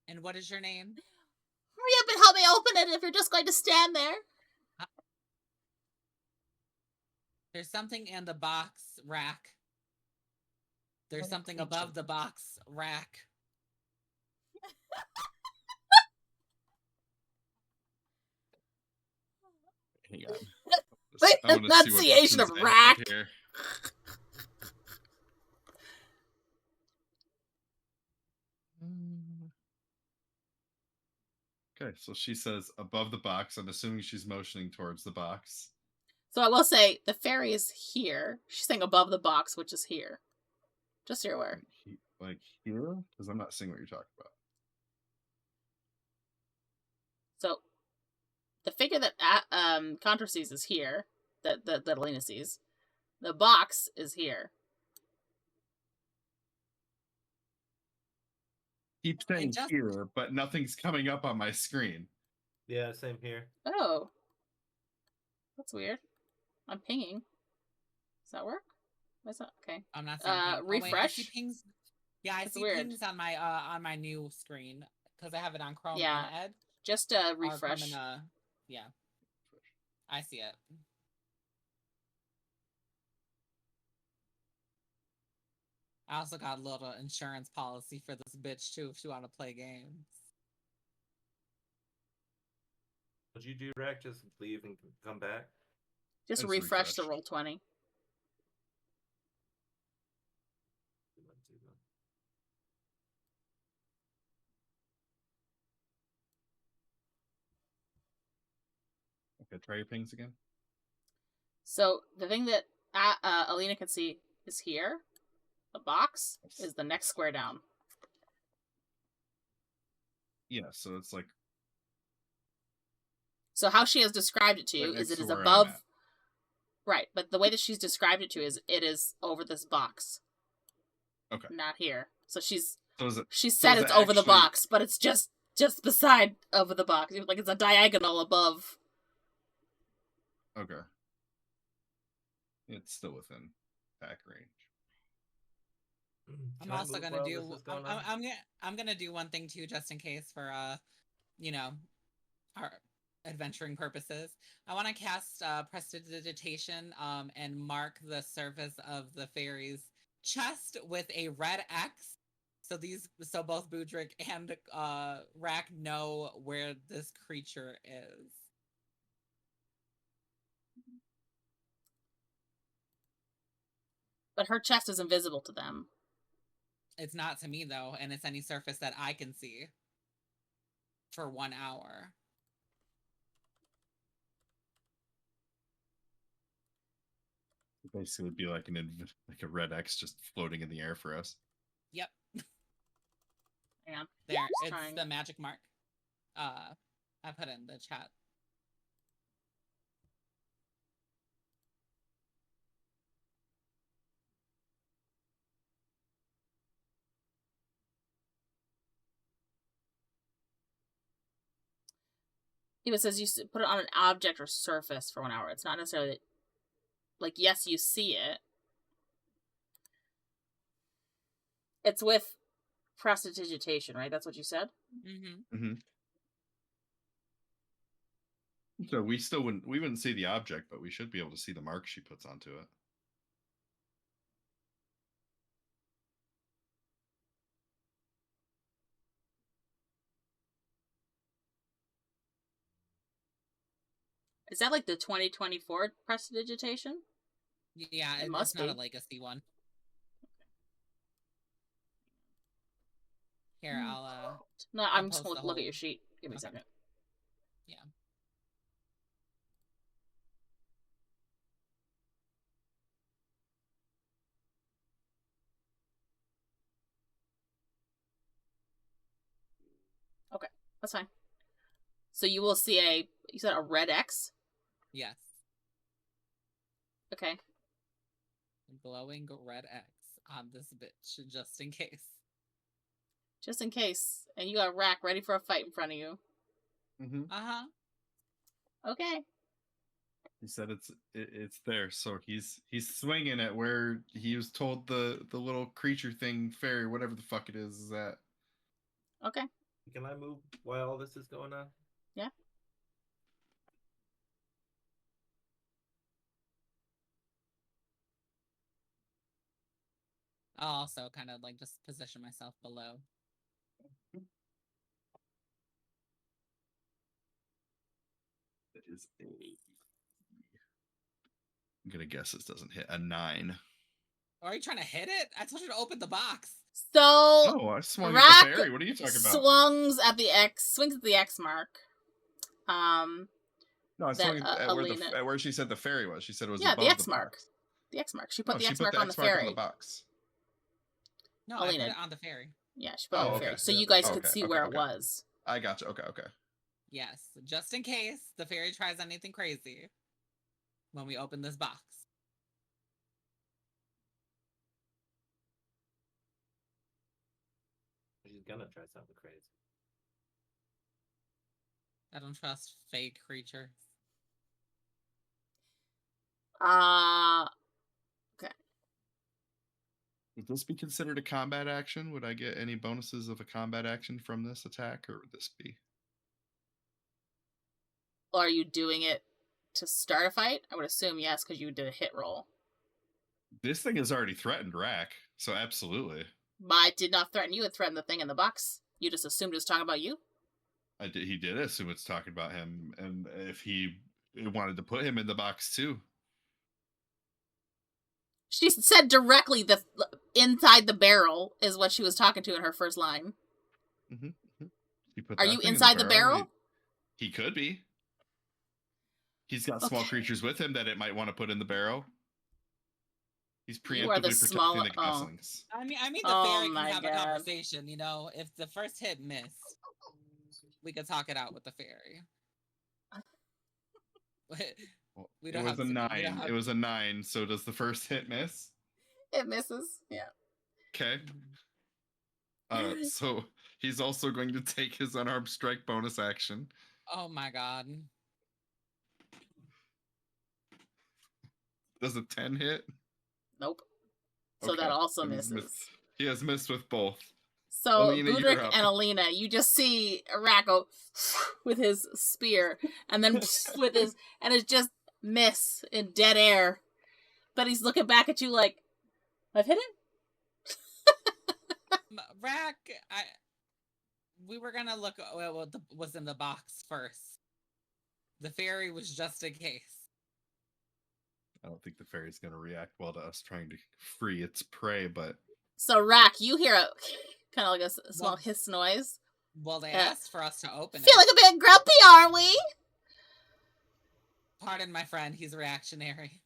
And what is your name? Hurry up and help me open it if you're just going to stand there. There's something in the box, Rahk. There's something above the box, Rahk. Hang on. Wait, I wanna see what pronunciation of options I have Rahk. here. Okay, so she says above the box. I'm assuming she's motioning towards the box. So I will say the fairy is here. She's saying above the box, which is here. Just so you're aware. Like here? Because I'm not seeing what you're talking about. So the figure that Contour sees is here. That Alina sees. The box is here. Keep saying just- here, but nothing's coming up on my screen. Yeah, same here. Oh. That's weird. I'm pinging. Does that work? What's that? Okay. I'm not seeing pings. Refresh? Oh, wait, I see pings. Yeah, I That's see weird. pings on my new screen because I have it on Chrome Yeah. and Ed. Just Or refresh. Chrome and, yeah, I see it. I also got a little insurance policy for this bitch too if she want to play games. Would you do, Rahk? Just leave and come back? Just Just refresh the refresh. Roll20. Okay, try your pings again. So the thing that Alina can see is here. The box is the next square down. Yeah, so it's like So how she has described it to you right is next it to is where I'm above. at. Right, but the way that she's described it to you is it is over this box. Okay. Not here. So she's So is it she so said is it's it over the actually- box, but it's just beside over the box. Like it's a diagonal above. Okay. It's still within pack range. I'm Can I also move gonna while do. this is going on? I'm gonna do one thing too, just in case for you know, our adventuring purposes. I want to cast prestidigitation and mark the surface of the fairy's chest with a red X. So both Budrick and Rahk know where this creature is. But her chest is invisible to them. It's not to me though, and it's any surface that I can see. for 1 hour. Basically, it'd be like like a red X just floating in the air for us. Yep. Yeah. There, it's trying. the magic mark. I put it in the chat. It says you put it on an object or surface for 1 hour. It's not necessarily that, like, yes, you see it. It's with prestidigitation, right? That's what you said? Mm-hmm. Mm-hmm. So we wouldn't see the object, but we should be able to see the mark she puts onto it. Is that like the 2024 prestidigitation? Yeah, It it's must not be. a legacy one. Here, I'll No, I'll I'm just post gonna the look at whole- your sheet. Give me a Okay. second. Yeah. Okay, that's fine. So you will see you said a red X? Yes. Okay. Glowing red X on this bitch, just in case. Just in case. And you got Rahk ready for a fight in front of you. Mm-hmm. Uh-huh. Okay. He said it's there, so he's swinging at where he was told the little creature thing, fairy, whatever the fuck it is at. Okay. Can I move while all this is going on? Yeah. I'll also kind of like just position myself below. It is I'm gonna guess this doesn't hit a 9. Are you trying to hit it? I told you to open the box. So No, I swung at Rahk the fairy. What are you talking about? swings at the X mark. No, I that, swung at Alina- at where she said the fairy was. She said it was Yeah, above the X the mark. box. The X mark. She put No, the she X put mark the on the X mark on fairy. the box. No, I Alina. put it on the fairy. Yeah, she put it on the okay. fairy. So you guys could Okay, see okay, where it okay. was. I got you. Okay. Yes, just in case the fairy tries anything crazy when we open this box. She's gonna try something crazy. I don't trust fake creatures. Okay. Would this be considered a combat action? Would I get any bonuses of a combat action from this attack, or would this be? Are you doing it to start a fight? I would assume yes, because you did a hit roll. This thing has already threatened Rahk, so absolutely. But I did not threaten you. It threatened the thing in the box. You just assumed it was talking about you? He did assume it's talking about him, and if he wanted to put him in the box too. She said directly the inside the barrel is what she was talking to in her first line. Are you inside the barrel? He could be. He's got small creatures with him that it might want to put in the barrel. He's preemptively protecting the goslings. I mean the fairy can have a conversation, you know. If the first hit missed, we could talk it out with the fairy. We don't it was a 9. It was a 9. So does the first hit miss? It misses. Yeah. Okay. So he's also going to take his unarmed strike bonus action. Oh my god. Does a 10 hit? Nope. So Okay. that also misses. He has missed with both. So Alina, you're Budrick up. and Alina, you just see Rahk go with his spear, and then with his, and it's just miss in dead air. But he's looking back at you like, I've hit it? Rahk, we were gonna look at what was in the box first. The fairy was just in case. I don't think the fairy's going to react well to us trying to free its prey, but... So Rahk, you hear a kind of like a small hiss noise. Well, they asked for us to open it. Feeling a bit grumpy, are we? Pardon my friend, he's reactionary.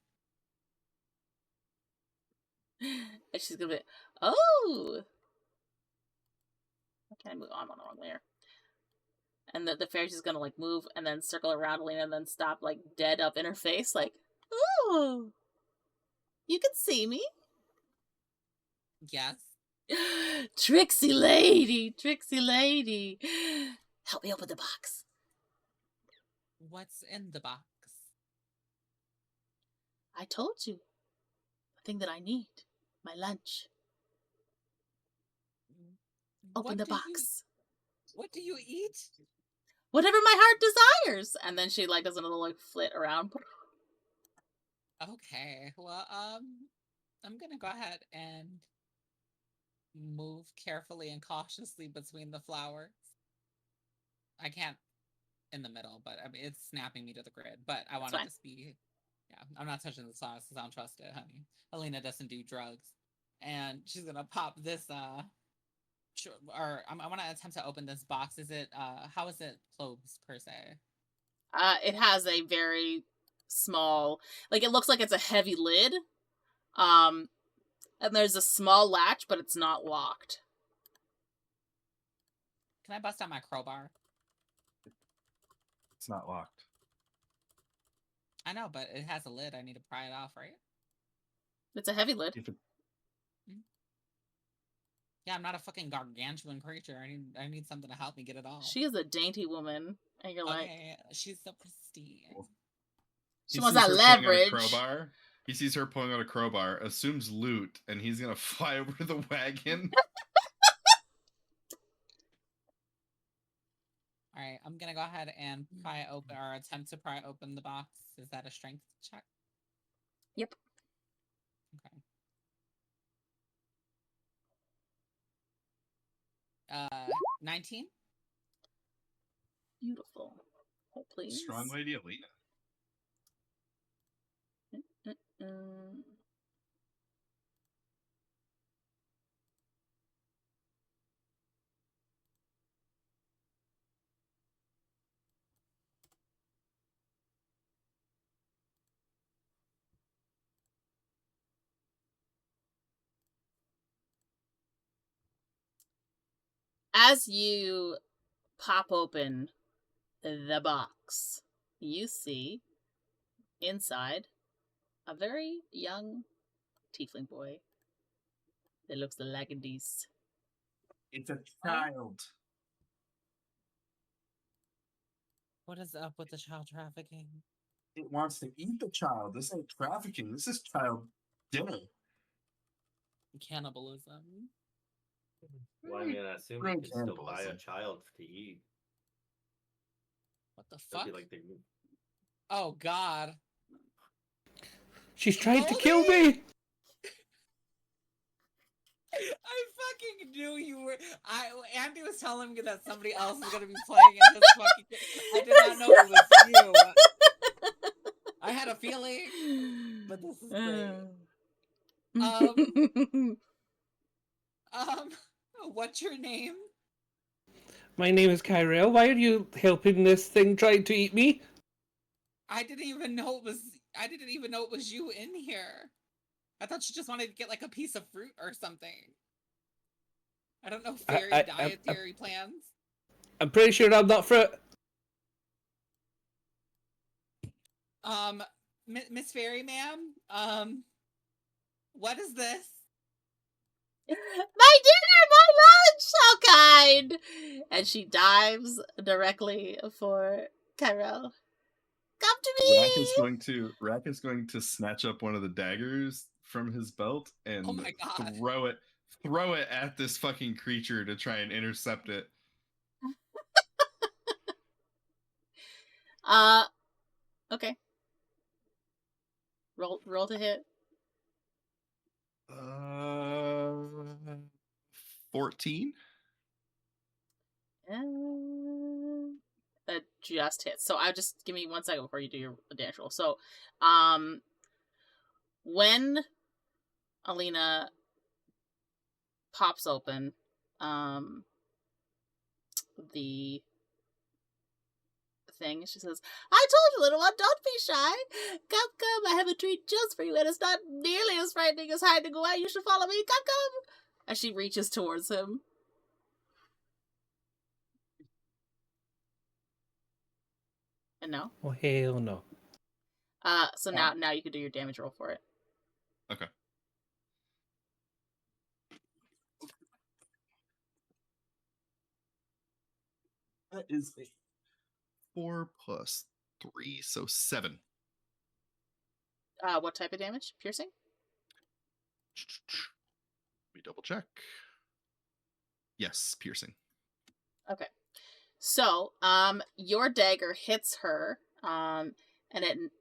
And she's gonna be, oh! Okay, I move on the wrong layer. And the fairy's just gonna, like, move and then circle around Alina and then stop, like, dead up in her face, like, ooh! You can see me? Yes. Tricksy lady! Tricksy lady! Help me open the box. What's in the box? I told you. The thing that I need. My lunch. Open the box. What do you eat? Whatever my heart desires. And then she, like, does another, like, flit around. Okay. Well, I'm gonna go ahead and move carefully and cautiously between the flowers. I can't in the middle, but I mean, it's snapping me to the grid. But I want to just be, yeah, I'm not touching the flowers because I don't trust it, honey. Alina doesn't do drugs. And she's gonna pop this, or I want to attempt to open this box. Is it, how is it closed per se? It has a very small, like, it looks like it's a heavy lid. And there's a small latch, but it's not locked. Can I bust out my crowbar? It's not locked. I know, but it has a lid. I need to pry it off, right? It's a heavy lid. Yeah, I'm not a fucking gargantuan creature. I need something to help me get it off. She is a dainty woman, and you're like, she's so pristine. She wants that leverage. He sees her pulling out a crowbar, assumes loot, and he's gonna fly over the wagon. All right, I'm gonna go ahead and pry open, or attempt to pry open the box. Is that a strength check? Yep. Okay. 19. Beautiful. Oh, please. Strong lady Alina. As you pop open the box, you see inside a very young tiefling boy that looks like a beast. It's a child. What is up with the child trafficking? It wants to eat the child. This ain't trafficking. This is child dinner. Cannibalism. Well, I mean, I assume you can still buy a child to eat. What the fuck? Like Oh, God. She's trying to kill me! I fucking knew you were. Andy was telling me that somebody else was gonna be playing in this fucking. I did not know it was you. I had a feeling, but this is great. What's your name? My name is Ki-Rel. Why are you helping this thing trying to eat me? I didn't even know it was you in here. I thought you just wanted to get like a piece of fruit or something. I don't know fairy dietary plans. I'm pretty sure I'm not fruit. Miss Fairy, ma'am. What is this? My dinner, my lunch, how kind! And she dives directly for Ki-Rel. Come to me! Rahk is going to snatch up one of the daggers from his belt and oh my God. throw it at this fucking creature to try and intercept it. Okay. Roll to hit. 14. That just hits. So I just give me 1 second before you do your dash roll. So, when Alina pops open, the thing. She says, "I told you, little one, don't be shy. Come, come, I have a treat just for you, and it's not nearly as frightening as hiding away. You should follow me. Come, come." As she reaches towards him. And no. Oh, hell no. So now you can do your damage roll for it. Okay. That is a 4 plus 3, so 7. What type of damage? Piercing? Let me double check. Yes, piercing. Okay. So, your dagger hits her, and it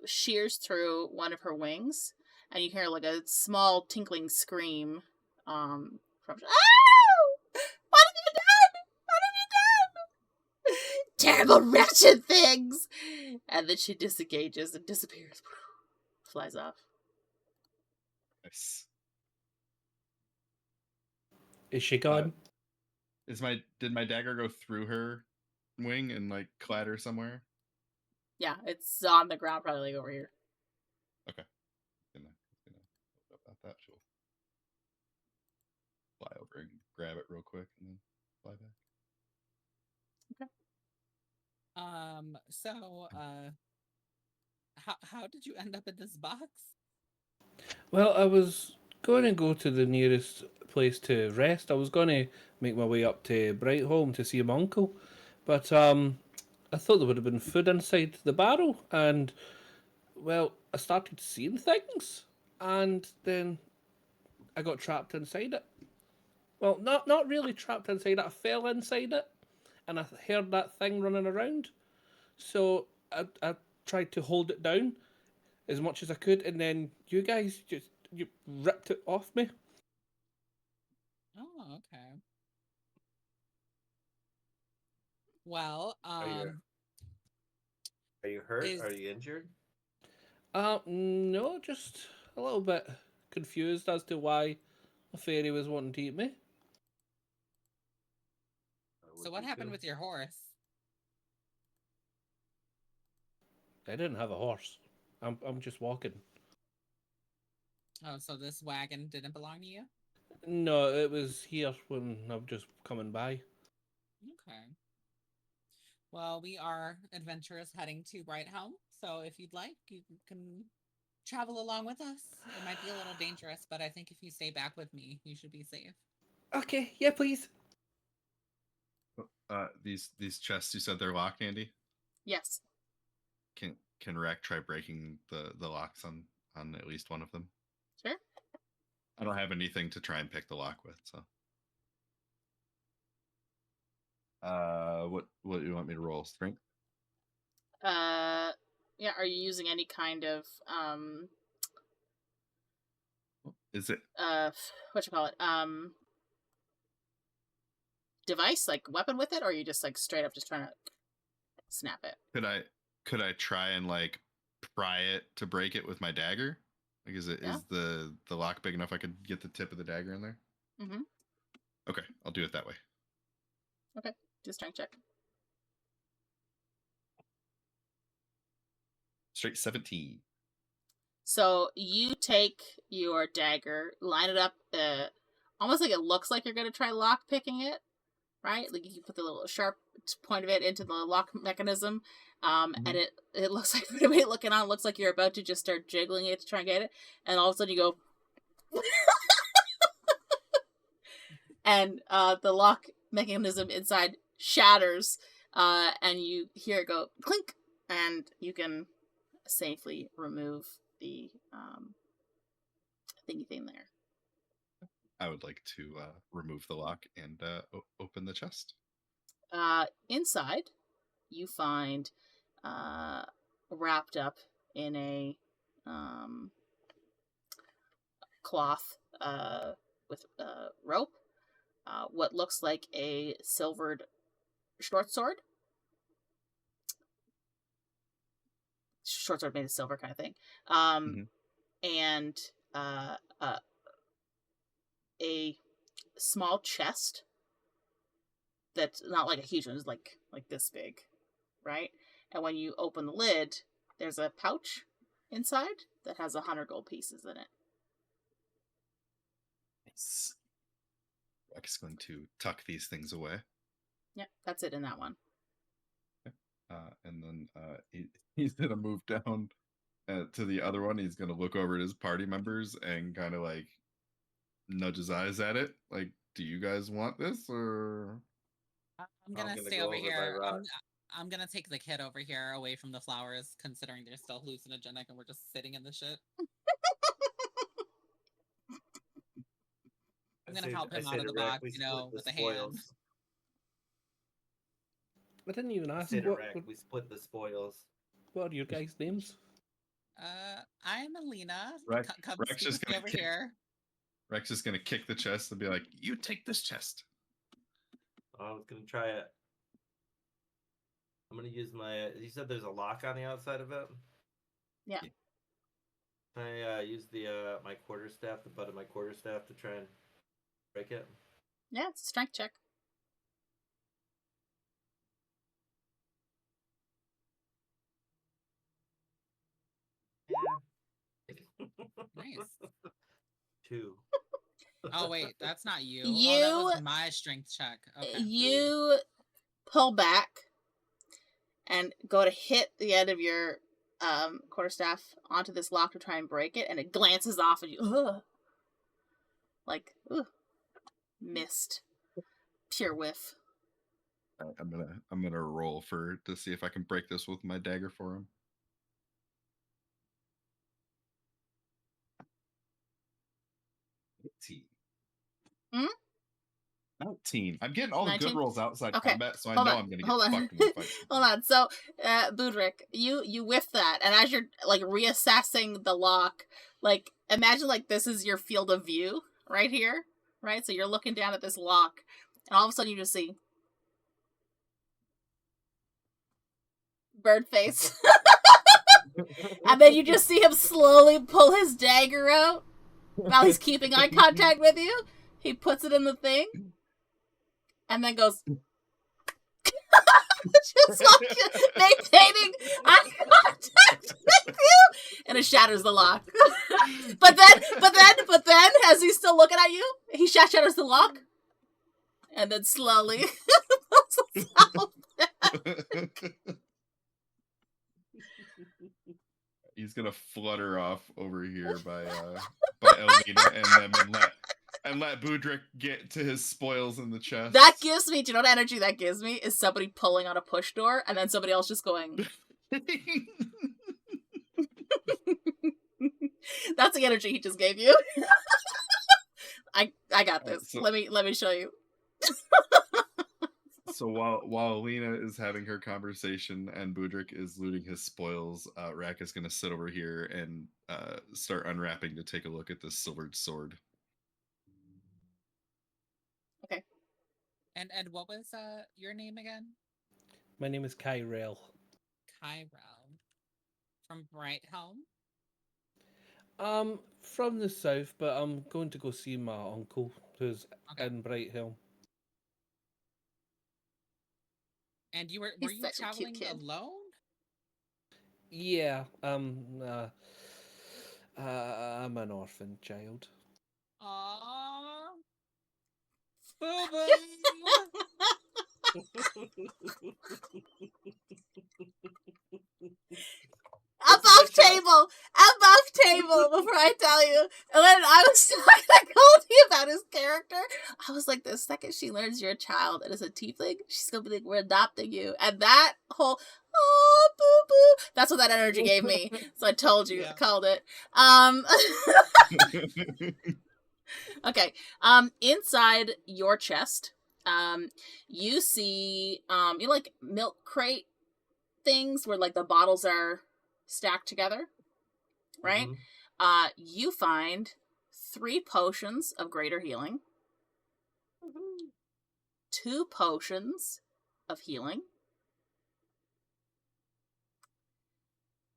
shears through one of her wings, and you hear like a small tinkling scream, from "Oh! What have you done? What have you done? Terrible, wretched things!" And then she disengages and disappears. Flies off. Nice. Is she gone? Did my dagger go through her wing and like clatter somewhere? Yeah, it's on the ground, probably like over here. Okay. Gonna look about that. She'll fly over and grab it real quick and then fly back. So, how did you end up in this box? Well, I was going to go to the nearest place to rest. I was going to make my way up to Brightholm to see my uncle. But I thought there would have been food inside the barrel. And, well, I started seeing things. And then I got trapped inside it. Well, not really trapped inside it. I fell inside it. And I heard that thing running around. So I tried to hold it down as much as I could. And then you guys you ripped it off me. Oh, okay. Well, Are you hurt? Are you injured? No, just a little bit confused as to why a fairy was wanting to eat me. so what happened with your horse? I didn't have a horse. I'm just walking. Oh, so this wagon didn't belong to you? No, it was here when I'm just coming by. Okay. Well, we are adventurers heading to Brighthelm, so if you'd like, you can travel along with us. It might be a little dangerous, but I think if you stay back with me, you should be safe. Okay, yeah, please. These chests, you said they're locked, Andy? Yes. Can Rahk try breaking the locks on at least one of them? Sure. I don't have anything to try and pick the lock with, so. What do you want me to roll? Strength? Yeah, are you using any kind of Is it device, like weapon with it, or are you just like straight up just trying to snap it? could I try and like pry it to break it with my dagger? Like is the lock big enough I could get the tip of the dagger in there? Mm-hmm. Okay, I'll do it that way. Okay, do a strength check. Straight 17. So you take your dagger, line it up, almost like it looks like you're going to try lock picking it, right? Like you put the little sharp point of it into the lock mechanism, and it looks like, for anybody looking on, it looks like you're about to just start jiggling it to try and get it, and all of a sudden you go, and the lock mechanism inside shatters, and you hear it go clink, and you can safely remove the thingy thing there. I would like to remove the lock and open the chest. Inside, you find wrapped up in a cloth with rope, what looks like a silvered short sword. Short sword made of silver kind of thing. And a small chest that's not like a huge one, it's like this big, right? And when you open the lid, there's a pouch inside that has 100 gold pieces in it. Nice. Rack is going to tuck these things away. Yeah, that's it in that one. And then he's going to move down to the other one. He's going to look over at his party members and kind of like nudge his eyes at it. Like, do you guys want this or? I'm gonna stay over here. I'm gonna take the kid over here away from the flowers, considering they're still hallucinogenic and we're just sitting in the shit. I'm gonna help him out of the box, with the hands. I didn't even ask. We split the spoils. What are your guys' names? I'm Alina. Rack's just gonna over here. Rack's just gonna kick the chest and be like, "You take this chest." I was gonna try it. I'm gonna use my. You said there's a lock on the outside of it. Yeah. Can I use the my quarterstaff, the butt of my quarterstaff, to try and break it? Yeah, it's a strength check. Yeah. Nice. 2. Oh wait, that's not you. That was my strength check. Okay. You pull back and go to hit the end of your quarterstaff onto this lock to try and break it, and it glances off at you. Ugh. Like, missed. Pure whiff. I'm gonna roll to see if I can break this with my dagger for him. Hmm? 19. I'm getting all 19? The good rolls outside combat, so I know I'm gonna get fucked in the fight. Hold on. So, Budrick, you whiff that, and as you're like reassessing the lock, like imagine like this is your field of view right here, right? So you're looking down at this lock, and all of a sudden you just see bird face, and then you just see him slowly pull his dagger out while he's keeping eye contact with you. He puts it in the thing. And then goes, just like maintaining eye contact with you, and it shatters the lock. but then, as he's still looking at you, he shatters the lock, and then slowly pulls out. He's gonna flutter off over here by Elvina and them, and let Budrick get to his spoils in the chest. That gives me, do you know what energy that gives me? Is somebody pulling on a push door, and then somebody else just going. That's the energy he just gave you. I got this. Let me show you. So while Alina is having her conversation and Budrick is looting his spoils, Rahk is going to sit over here and start unwrapping to take a look at this silvered sword. Okay. And what was your name again? My name is Ki-Rel. Ki-Rel. From Brighthelm? From the south, but I'm going to go see my uncle who's in Brighthelm. And were you traveling alone? Yeah, I'm an orphan child. Aww. Boo-boo. Above table, before I tell you. And then I was talking to Goldie about his character. I was like, the second she learns you're a child and is a tiefling, she's gonna be like, we're adopting you. And that whole, oh, boo-boo, that's what that energy gave me. So I told you, I called it. Okay, inside your chest, you see, like milk crate things where like the bottles are stacked together, right? Mm-hmm. You find 3 potions of greater healing, 2 potions of healing.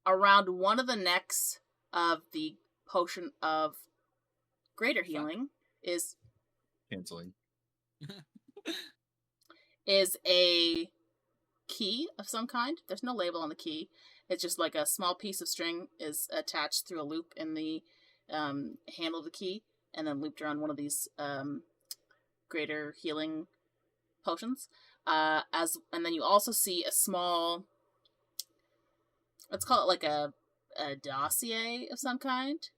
Around one of the necks of the potion of greater healing is canceling. is a key of some kind. There's no label on the key. It's just like a small piece of string is attached through a loop in the handle of the key, and then looped around one of these greater healing potions. And then you also see a small, let's call it like a dossier of some kind,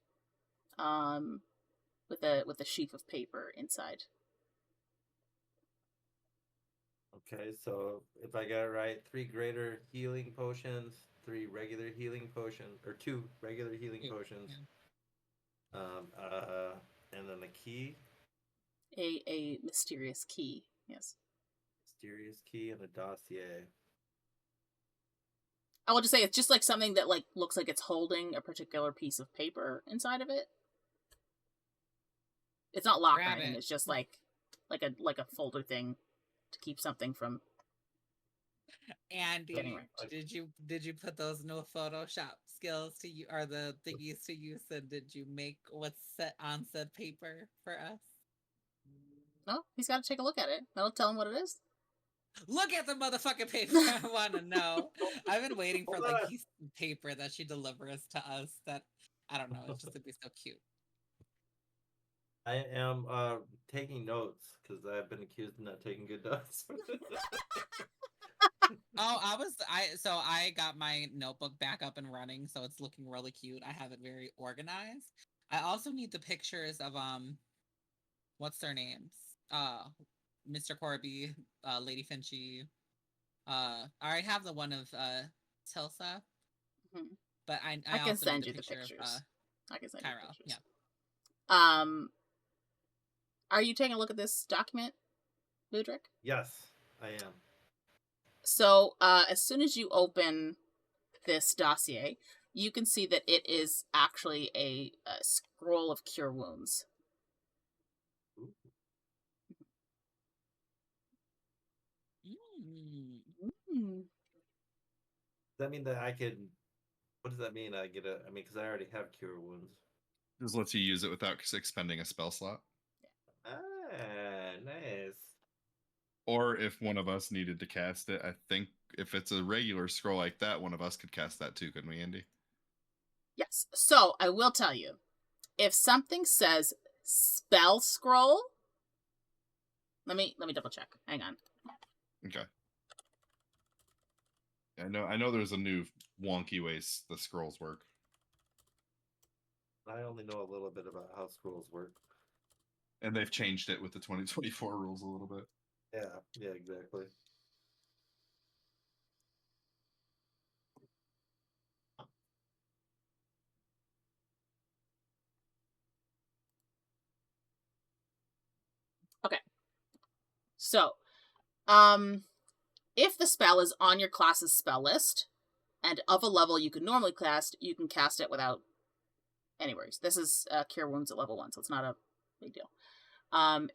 with a sheaf of paper inside. Okay, so if I got it right, 3 greater healing potions, 3 regular healing potions, or 2 regular healing potions. Yeah. And then the key. A mysterious key, yes. Mysterious key and a dossier. I will just say it's just like something that like looks like it's holding a particular piece of paper inside of it. It's not locked or anything. It's just like a folder thing to keep something from. Andy, right. did you put those new Photoshop skills to you, or the thingies to use, and did you make what's set on said paper for us? No, he's got to take a look at it. I'll tell him what it is. Look at the motherfucking paper. I want to know. I've been waiting for like piece of paper that she delivers to us. That I don't know. It's just would be so cute. I am taking notes because I've been accused of not taking good notes. I got my notebook back up and running, so it's looking really cute. I have it very organized. I also need the pictures of what's their names? Mr. Corby, Lady Finchy. I already have the one of Tilsa, but I can also send need you the picture pictures. of I can send you Ki-Rel. pictures. Yeah. Are you taking a look at this document, Budrick? Yes, I am. So, as soon as you open this dossier, you can see that it is actually a scroll of cure wounds. Does that mean that I can? What does that mean? Because I already have cure wounds. Just lets you use it without expending a spell slot. Ah, nice. Or if one of us needed to cast it, I think if it's a regular scroll like that, one of us could cast that too, couldn't we, Andy? Yes. So, I will tell you, if something says spell scroll, let me double check. Hang on. Okay. I know there's a new wonky ways the scrolls work. I only know a little bit about how scrolls work. And they've changed it with the 2024 rules a little bit. Yeah, exactly. Okay. So, if the spell is on your class's spell list, and of a level you can normally cast, you can cast it without any worries. This is Cure Wounds at level 1, so it's not a big deal.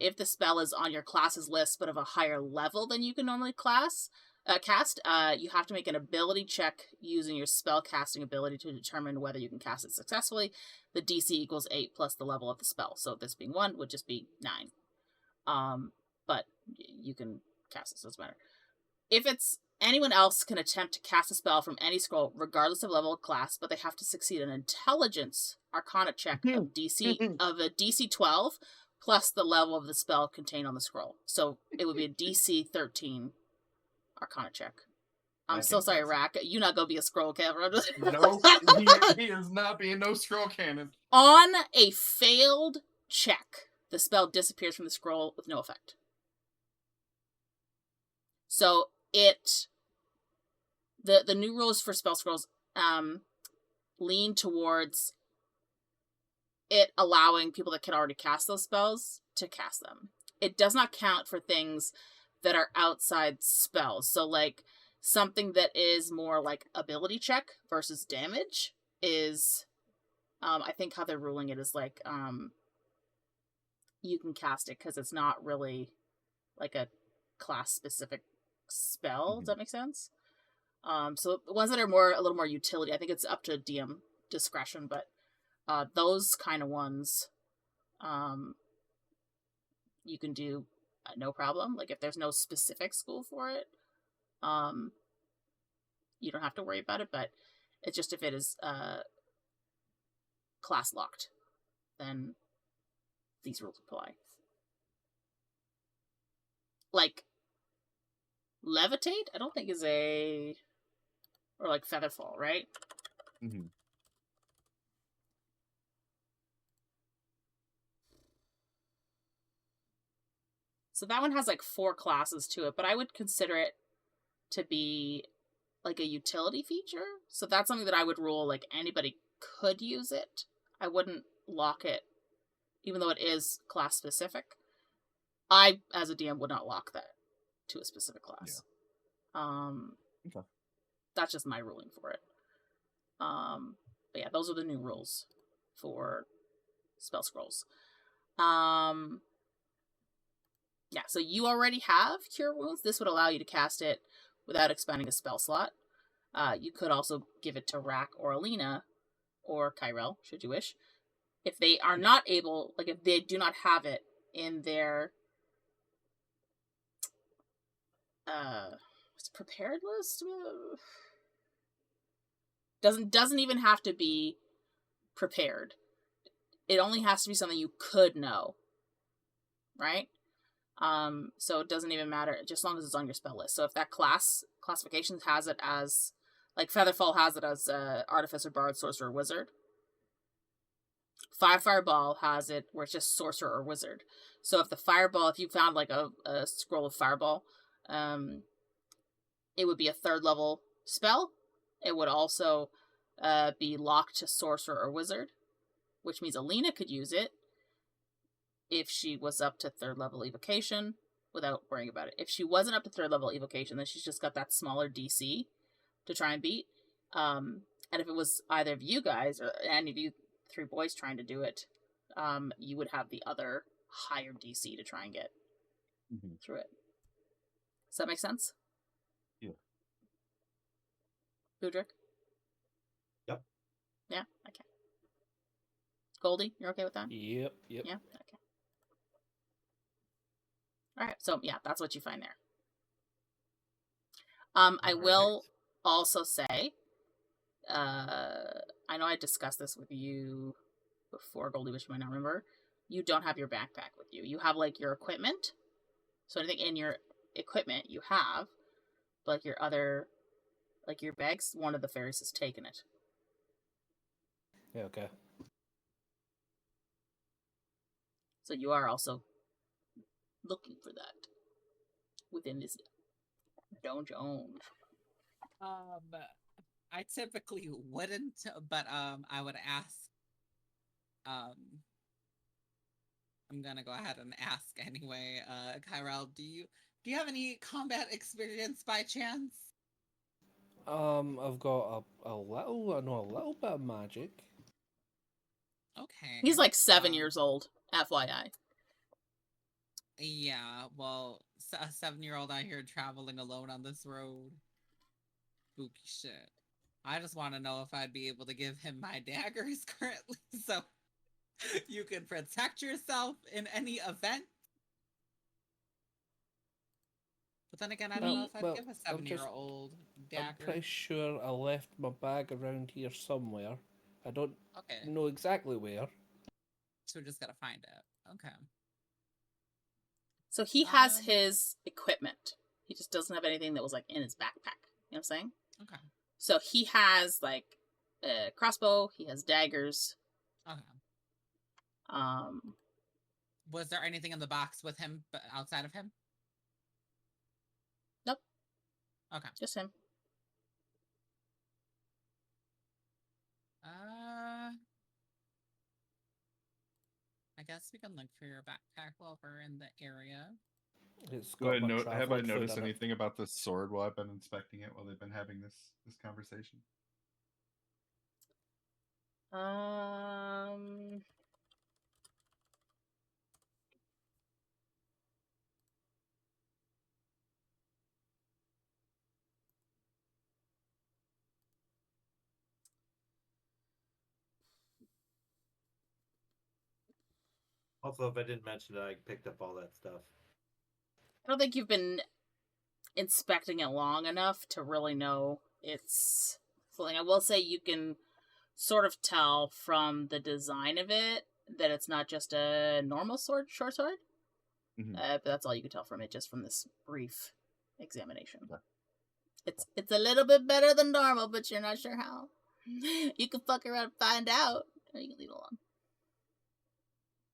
If the spell is on your class's list, but of a higher level than you can normally cast, you have to make an ability check using your spell casting ability to determine whether you can cast it successfully. The DC equals 8 plus the level of the spell. So this being 1 would just be 9. But you can cast it, so it doesn't matter. If it's anyone else can attempt to cast a spell from any scroll, regardless of level of class, but they have to succeed an Intelligence Arcana check of a DC 12 plus the level of the spell contained on the scroll. So it would be a DC 13 Arcana check. I'm so sorry, Rahk. You not gonna be a scroll cannon. No, he is not being no scroll cannon. On a failed check, the spell disappears from the scroll with no effect. So the new rules for spell scrolls lean towards it allowing people that can already cast those spells to cast them. It does not count for things that are outside spells. So like something that is more like ability check versus damage is I think how they're ruling it is like you can cast it because it's not really like a class specific spell. Does that make sense? So the ones that are a little more utility, I think it's up to DM discretion, but those kind of ones you can do no problem. Like if there's no specific school for it, you don't have to worry about it. But it's just if it is class locked, then these rules apply. Like levitate, I don't think is a, or like featherfall, right? Mm-hmm. So that one has like 4 classes to it, but I would consider it to be like a utility feature. So that's something that I would rule like anybody could use it. I wouldn't lock it, even though it is class specific. I, as a DM, would not lock that to a specific class. Yeah. Okay. That's just my ruling for it. But yeah, those are the new rules for spell scrolls. Yeah, so you already have Cure Wounds. This would allow you to cast it without expending a spell slot. You could also give it to Rahk or Alina or Ki-Rel, should you wish. If they are not able, like if they do not have it in their prepared list, doesn't even have to be prepared. It only has to be something you could know, right? So it doesn't even matter, just as long as it's on your spell list. So if that classification has it as, like Featherfall has it as Artificer, Bard, Sorcerer, Wizard. Fireball has it where it's just Sorcerer or Wizard. So if the Fireball, if you found like a scroll of Fireball, it would be a 3rd level spell. It would also be locked to Sorcerer or Wizard, which means Alina could use it if she was up to 3rd level evocation without worrying about it. If she wasn't up to 3rd level evocation, then she's just got that smaller DC to try and beat. And if it was either of you guys or any of you 3 boys trying to do it, you would have the other higher DC to try and get through it. Does that make sense? Yeah. Budrick? Yep. Yeah? Okay. Goldie, you're okay with that? Yep. Yeah? Okay. Alright, so yeah, that's what you find there. I will also say, I know I discussed this with you before, Goldie, which you might not remember. You don't have your backpack with you. You have like your equipment. So anything in your equipment you have, but like your other, like your bags, one of the fairies has taken it. Yeah, okay. So you are also looking for that within this dungeon. I typically wouldn't, but I would ask. I'm gonna go ahead and ask anyway. Ki-Rel, do you have any combat experience by chance? I've got I know a little bit of magic. Okay. He's like 7 years old, FYI. Yeah, well, a 7-year-old out here traveling alone on this road. Spooky shit. I just want to know if I'd be able to give him my daggers currently, so you can protect yourself in any event. But then again, I don't know if I'd give a 7-year-old dagger. I'm pretty sure I left my bag around here somewhere. I don't know exactly where. So we just gotta find it. Okay. So he has his equipment. He just doesn't have anything that was like in his backpack. You know what I'm saying? Okay. So he has like a crossbow. He has daggers. Okay. Was there anything in the box with him outside of him? Nope. Okay. Just him. I guess we can look for your backpack while we're in the area. Have I noticed anything about this sword while I've been inspecting it, while they've been having this conversation? Also, if I didn't mention it, I picked up all that stuff. I don't think you've been inspecting it long enough to really know its feeling. I will say you can sort of tell from the design of it that it's not just a normal short sword. Mhm. But that's all you can tell from it, just from this brief examination. Okay. It's a little bit better than normal, but you're not sure how. You can fuck around and find out, or you can leave it alone.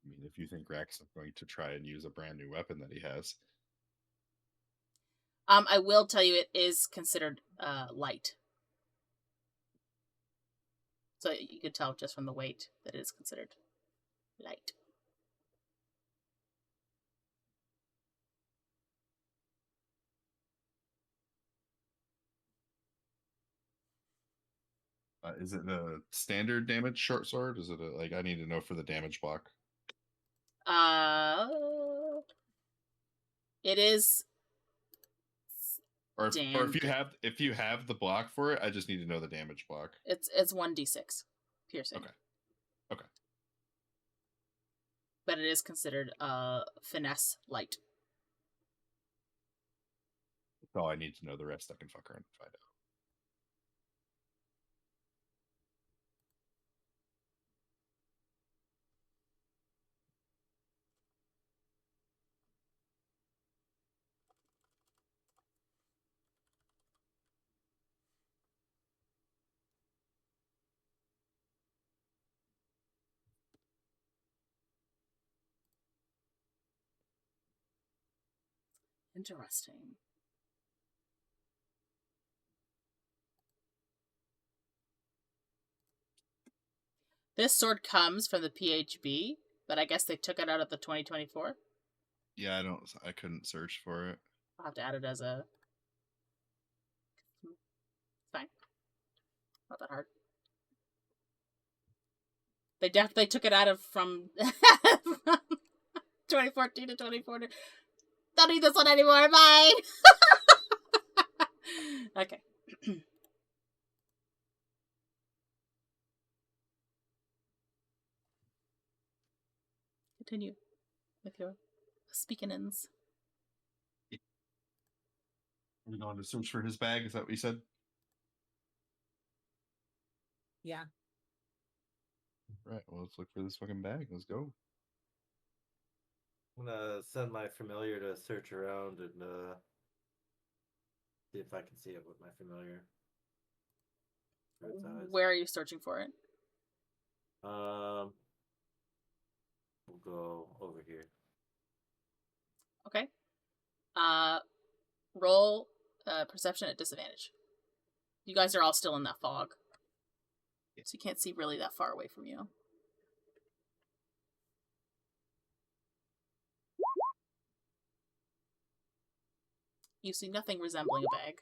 I mean, if you think Rahk's going to try and use a brand new weapon that he has, I will tell you, it is considered light. So you could tell just from the weight that it is considered light. is it a standard damage short sword? Is it like I need to know for the damage block? It is. Or if you have the block for it, I just need to know the damage block. It's 1d6 piercing. Okay. But it is considered finesse light. That's all I need to know. The rest I can fuck around and find out. Interesting. This sword comes from the PHB, but I guess they took it out of the 2024. Yeah, I couldn't search for it. I'll have to add it as a... It's fine. Not that hard. They definitely took it out of from 2014 to 2040. Don't need this one anymore. Bye. Okay. Continue with your speaking-ins. We're going to search for his bag. Is that what you said? Yeah. Right. Well, let's look for this fucking bag. Let's go. I'm gonna send my familiar to search around and see if I can see it with my familiar. Through its eyes. Where are you searching for it? We'll go over here. Okay. Roll perception at disadvantage. You guys are all still in that fog. So you can't see really that far away from you. You see nothing resembling a bag.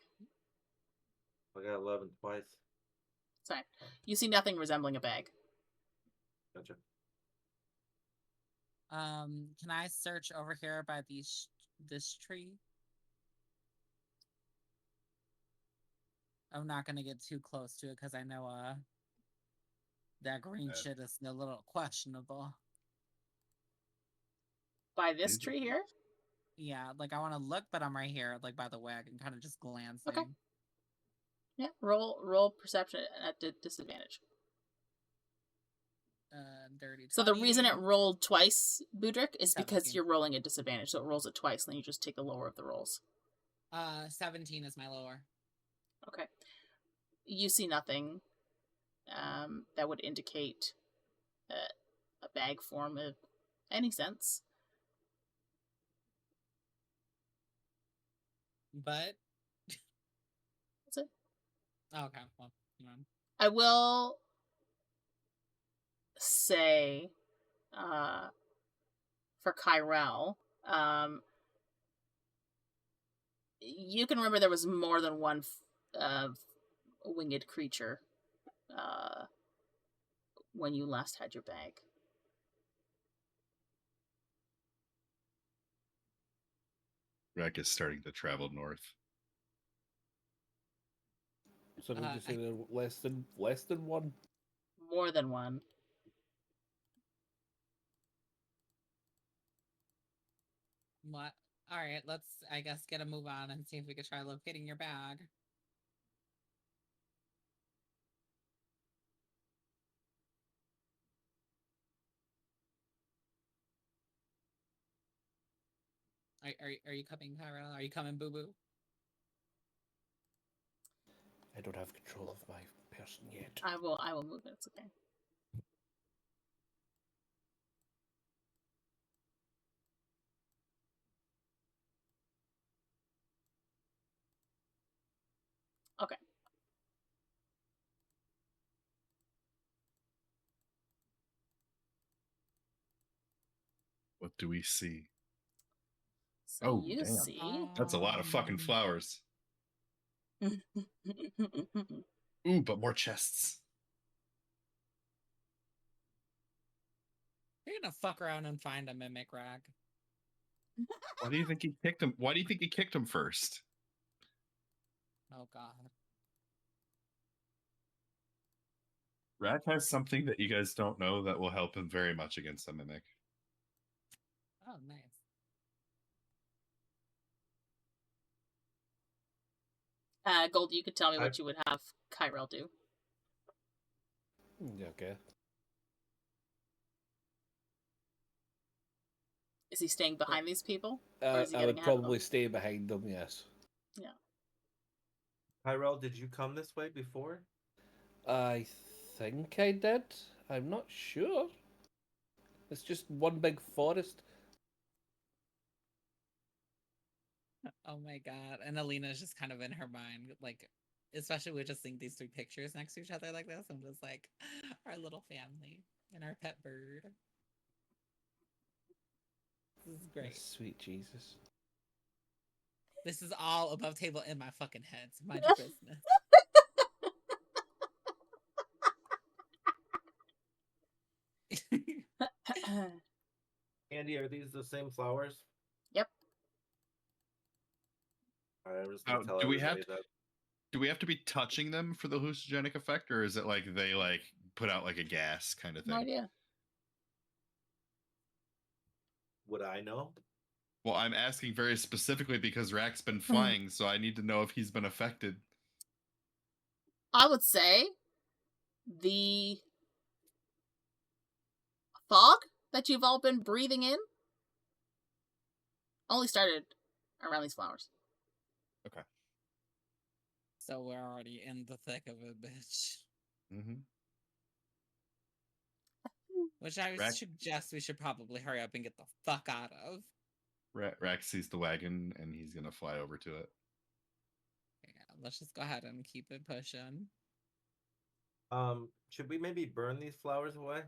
I got 11 twice. Sorry. You see nothing resembling a bag. Gotcha. Can I search over here by this tree? I'm not gonna get too close to it because I know that green shit is a little questionable. By this tree here? Yeah, like I want to look, but I'm right here, like by the wagon, kind of just glancing. Okay. Yeah, roll perception at disadvantage. Dirty 20. So the reason it rolled twice, Budrick, is because 17. you're rolling at disadvantage. So it rolls it twice, and then you just take the lower of the rolls. 17 is my lower. Okay. You see nothing that would indicate a bag form of any sense. But That's it. Oh, okay. Well, I will say, for Ki-Rel, you can remember there was more than one winged creature when you last had your bag. Rahk is starting to travel north. So did you say there were less than one? More than one. what? All right, let's, I guess, get a move on and see if we could try locating your bag. Are you coming, Ki-Rel? Are you coming, Boo Boo? I don't have control of my person yet. I will move it. It's okay. Okay. What do we see? So Oh, you damn. see. That's a lot of fucking flowers. Ooh, but more chests. You're gonna fuck around and find a mimic, Rahk. Why do you think he kicked him? Why do you think he kicked him first? Oh god. Rahk has something that you guys don't know that will help him very much against a mimic. Oh, nice. Gold, you could tell me what you would have Ki-Rel do. Okay. Is he staying behind these people? Or is he I getting would ahead of them? probably stay behind them, yes. Ki-Rel, did you come this way before? I think I did. I'm not sure. It's just one big forest. Oh my god. And Alina's just kind of in her mind, like, especially with just seeing these three pictures next to each other like this. I'm just like, our little family and our pet bird. This is great. Sweet Jesus. This is all above table in my fucking head, so mind your business. Andy, are these the same flowers? Yep. All right, I'm just gonna tell do we everybody have that. do we have to be touching them for the hallucinogenic effect, or is it like they like put out like a gas kind of thing? No idea. Would I know? Well, I'm asking very specifically because Rahk's been flying, so I need to know if he's been affected. I would say the fog that you've all been breathing in only started around these flowers. Okay. So we're already in the thick of it, bitch. Mm-hmm. Which I would suggest we should probably hurry up and get the fuck out of. Rahk sees the wagon, and he's gonna fly over to it. Yeah, let's just go ahead and keep it pushing. Should we maybe burn these flowers away?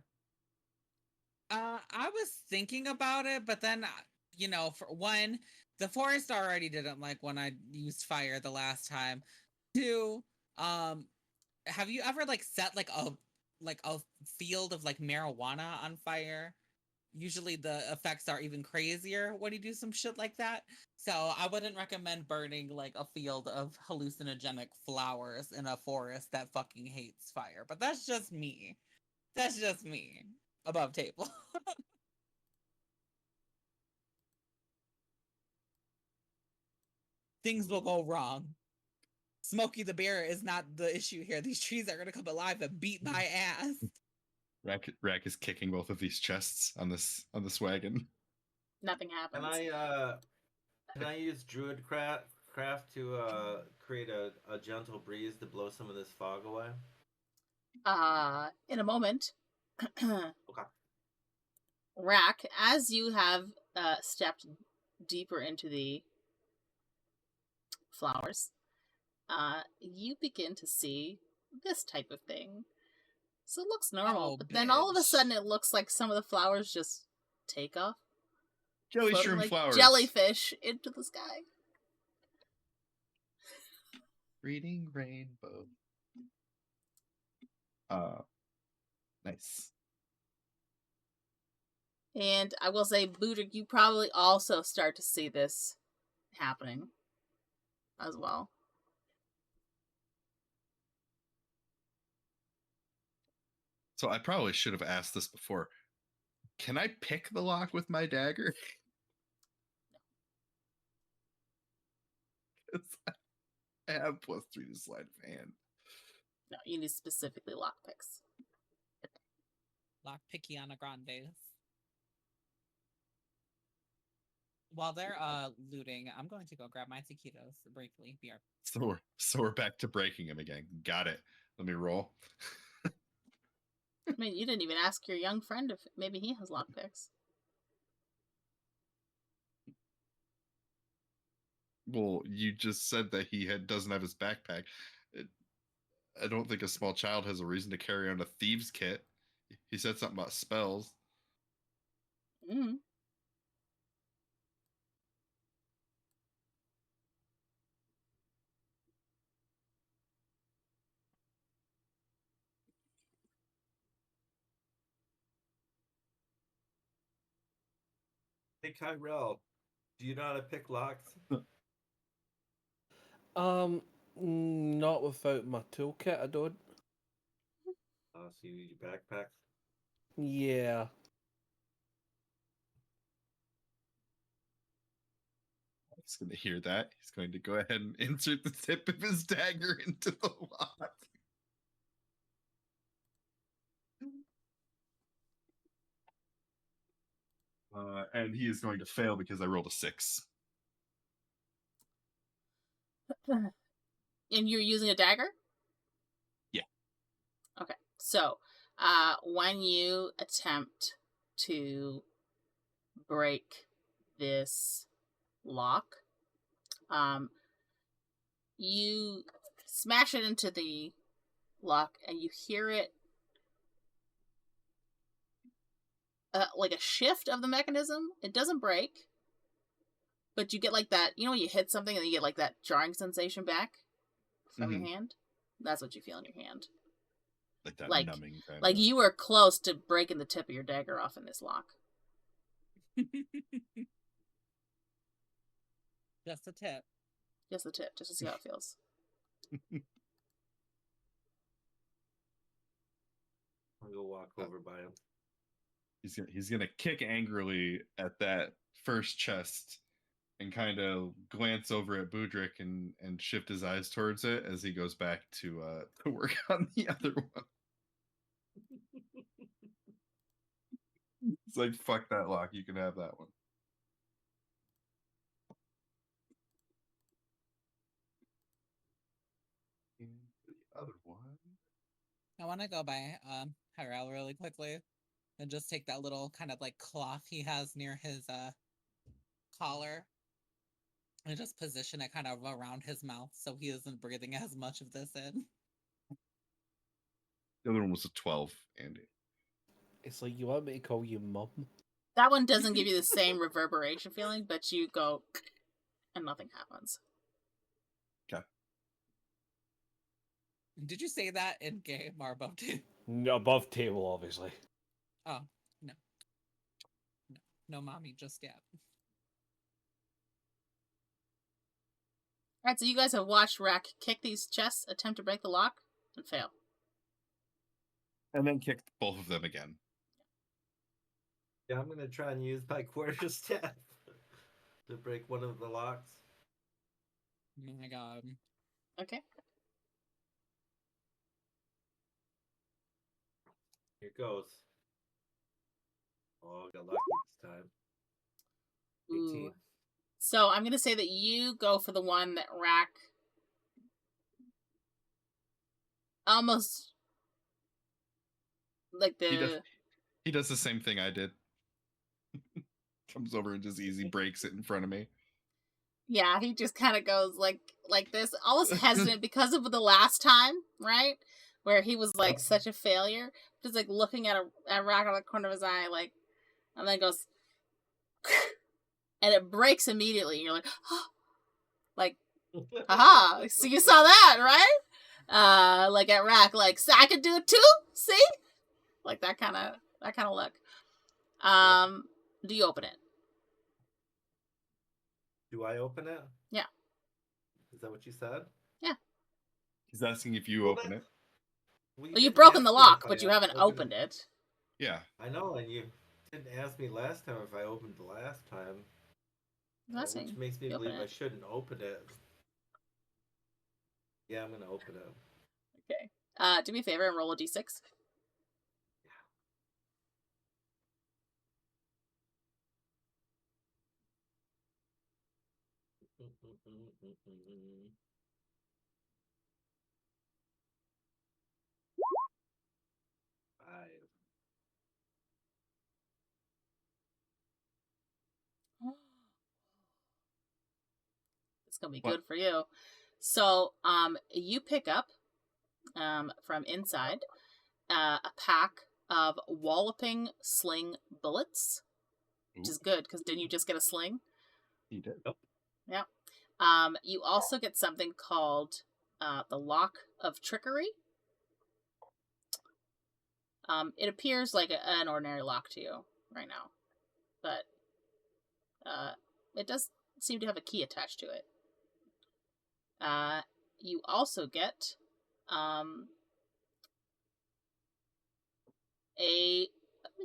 I was thinking about it, but then, you know, for one, the forest already didn't like when I used fire the last time. Two, have you ever like set like a field of like marijuana on fire? Usually the effects are even crazier when you do some shit like that. So I wouldn't recommend burning like a field of hallucinogenic flowers in a forest that fucking hates fire. But that's just me. That's just me. Above table. Things will go wrong. Smokey the Bear is not the issue here. These trees are going to come alive and beat my ass. Rahk is kicking both of these chests on this wagon. Nothing happens. Can I use Druid craft to create a gentle breeze to blow some of this fog away? In a moment. Okay. Rahk, as you have stepped deeper into the flowers, you begin to see this type of thing. So it looks normal, but then all of a sudden it looks like some of the flowers just take off. Jelly shroom like flowers. Jellyfish into the sky. Reading rainbow. Nice. And I will say, Budrick, you probably also start to see this happening as well. So I probably should have asked this before. Can I pick the lock with my dagger? I have +3 to sleight of hand. No, you need specifically lockpicks. Lock Pickiana Grandes. While they're looting, I'm going to go grab my taquitos briefly. BR. So we're back to breaking him again. Got it. Let me roll. I mean, you didn't even ask your young friend if maybe he has lockpicks. Well, you just said that he doesn't have his backpack. I don't think a small child has a reason to carry on a thieves' kit. He said something about spells. Mm. Hey, Ki-Rel, do you know how to pick locks? Not without my toolkit, I don't. So you need your backpack? Yeah. He's going to hear that. He's going to go ahead and insert the tip of his dagger into the lock. And he is going to fail because I rolled a 6. And you're using a dagger? Yeah. Okay. So, when you attempt to break this lock, you smash it into the lock and you hear it like a shift of the mechanism. It doesn't break, but you get like that, you know, when you hit something and you get like that jarring sensation back from your hand? That's what you feel in your hand. Like that Like, numbing kind like of. you were close to breaking the tip of your dagger off in this lock. Just a tip. Just the tip, just to see how it feels. I'll go walk over by him. He's gonna kick angrily at that first chest and kind of glance over at Budrick and shift his eyes towards it as he goes back to work on the other one. It's like, fuck that lock, you can have that one. And the other one. I want to go by Ki-Rel really quickly and just take that little kind of like cloth he has near his collar and just position it kind of around his mouth so he isn't breathing as much of this in. The other one was a 12, Andy. It's like you want me to call you mum. That one doesn't give you the same reverberation feeling, but you go and nothing happens. Okay. Did you say that in game or above table? Above table, obviously. Oh, no. No mommy just yet. Alright, so you guys have watched Rahk kick these chests, attempt to break the lock, and fail. And then kicked both of them again. Yeah, I'm gonna try and use my quarterstaff to break one of the locks. Oh my god. Okay. Here goes. Oh, I got lucky this time. 18. Ooh. So I'm gonna say that you go for the one that Rahk almost like the He does the same thing I did. Comes over and just easy breaks it in front of me. yeah, he just kind of goes like this, almost hesitant because of the last time, right? Where he was like such a failure, just like looking at Rahk out of the corner of his eye, like, and then goes, and it breaks immediately. And you're like, oh, like, haha! So you saw that, right? Like at Rahk, like, so I could do it too. See, like that kind of look. Do you open it? Do I open it? Yeah. Is that what you said? Yeah. He's asking if you open it. Well, Well, you've didn't broken ask the me lock, if but I you haven't opened it. it. Yeah. I know, and you didn't ask me last time if I opened the last time. That's Which makes me you open believe I it. shouldn't open it. Yeah, I'm gonna open it. Okay. Do me a favor and roll a d6. Five. It's gonna be What? good for you. So, you pick up, from inside, a pack of walloping sling bullets, which is good because didn't you just get a sling? He did. Yeah. You also get something called the Lock of Trickery. It appears like an ordinary lock to you right now, but it does seem to have a key attached to it. You also get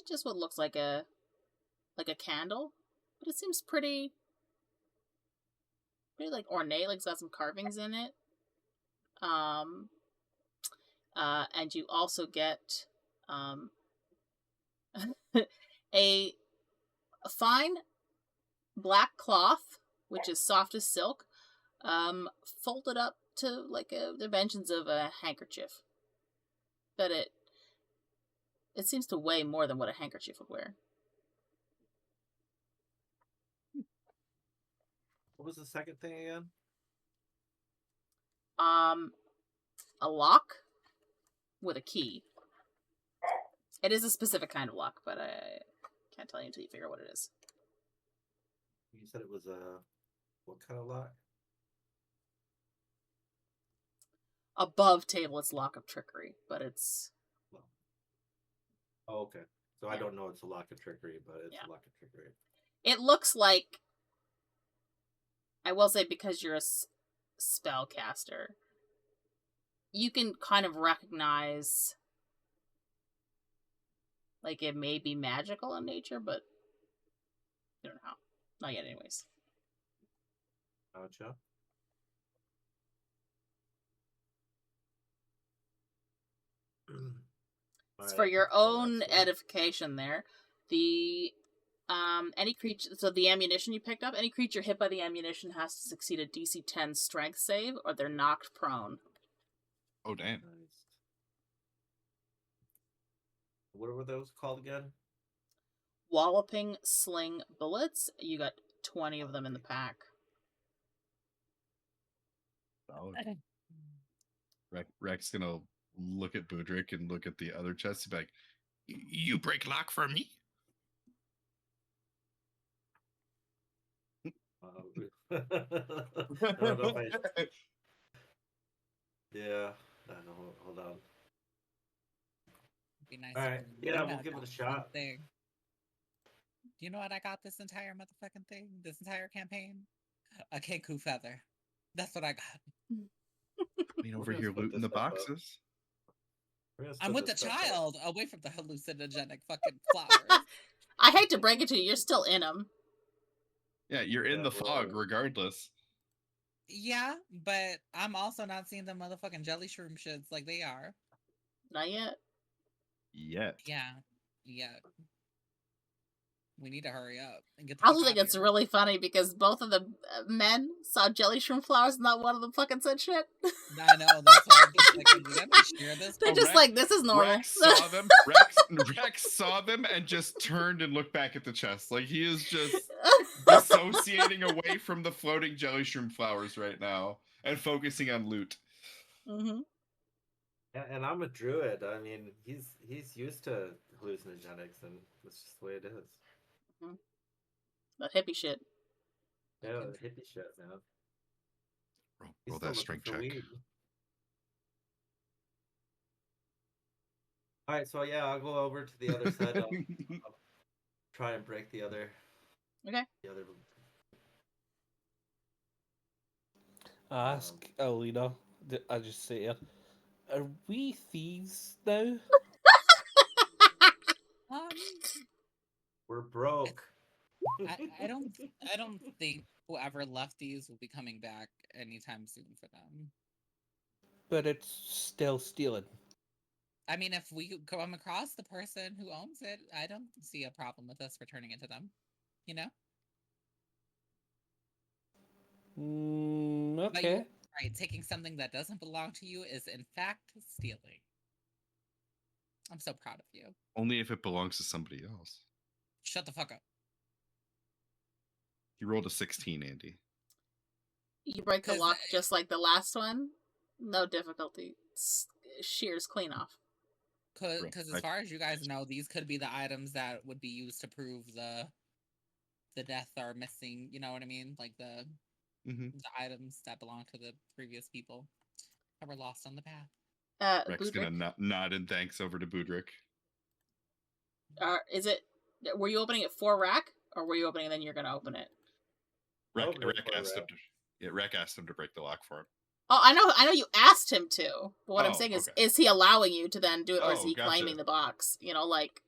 just what looks like a candle, but it seems pretty like ornate, like it's got some carvings in it. And you also get a fine black cloth, which is soft as silk, folded up to like the dimensions of a handkerchief. But it seems to weigh more than what a handkerchief would wear. What was the second thing again? A lock with a key. It is a specific kind of lock, but I can't tell you until you figure out what it is. You said it was a what kind of lock? Above table, it's Lock of Trickery, but it's... Oh, okay. So Yeah. I don't know it's a lock of trickery, but it's Yeah. a lock of trickery. It looks like... I will say, because you're a spellcaster, you can kind of recognize... like, it may be magical in nature, but... I don't know how. Not yet, anyways. Gotcha. It's for your own edification there. The any creature, so the ammunition you picked up, any creature hit by the ammunition has to succeed a DC 10 strength save or they're knocked prone. Oh, damn. Nice. What were those called again? Walloping sling bullets. You got 20 of them in the pack. Oh. Rek's gonna look at Budrick and look at the other chest and be like, You break lock for me? I don't know if I... Yeah. I don't know. Hold on. Be nice. All right. if Yeah, you we'll had give it a that shot. thing. Do you know what I got this entire motherfucking thing? This entire campaign? A Kenku feather. That's what I got. I mean, over We're gonna here split looting this the stuff up. boxes. I'm with the Split this stuff up. child, away from the hallucinogenic fucking flowers. I hate to break it to you, you're still in them. Yeah, you're in Yeah, the fog we're- regardless. Yeah, but I'm also not seeing the motherfucking jelly shroom shits like they are. Not yet. Yet. Yeah. We need to hurry up and get the I fuck also think outta it's here. really funny because both of the men saw jelly shroom flowers and not one of them fucking said shit. I know, that's why I'm just like, did I share this? They're Oh, just Rex- like, this is normal. Rex saw them. Rex saw them and just turned and looked back at the chest. Like he is just dissociating away from the floating jelly shroom flowers right now and focusing on loot. Mm-hmm. And I'm a druid. I mean, he's used to hallucinogenics, and that's just the way it is. That hippie shit. Yeah, the hippie shit, man. He's Roll still that looking strength for check. weed. All right, so yeah, I'll go over to the other side. I'll try and break the other. Okay. The other. I ask Alina, I just say to her, are we thieves now? We're broke. I don't think whoever left these will be coming back anytime soon for them. but it's still stealing. I mean, if we come across the person who owns it, I don't see a problem with us returning it to them. You know? But Okay. you're right, taking something that doesn't belong to you is in fact stealing. I'm so proud of you. Only if it belongs to somebody else. Shut the fuck up. You rolled a 16, Andy. You break the 'Cause, lock just like the last one. No difficulty. Shears clean off. Because as Right. far as you guys know, these could be the items that would be used to prove the death or missing. You know what I mean? Like the items that belong to the previous people that were lost on the path. Rex Budrick, gonna nod in thanks over to Budrick. is it? Were you opening it for Rahk, or were you opening and then you're gonna open it? Rek Open it for asked him Rahk. Rek asked him to break the lock for him. Oh, I know you asked him to. But what I'm Oh, saying is, okay. is he allowing you to then do it, or is Oh, he gotcha. claiming the box? You know, like,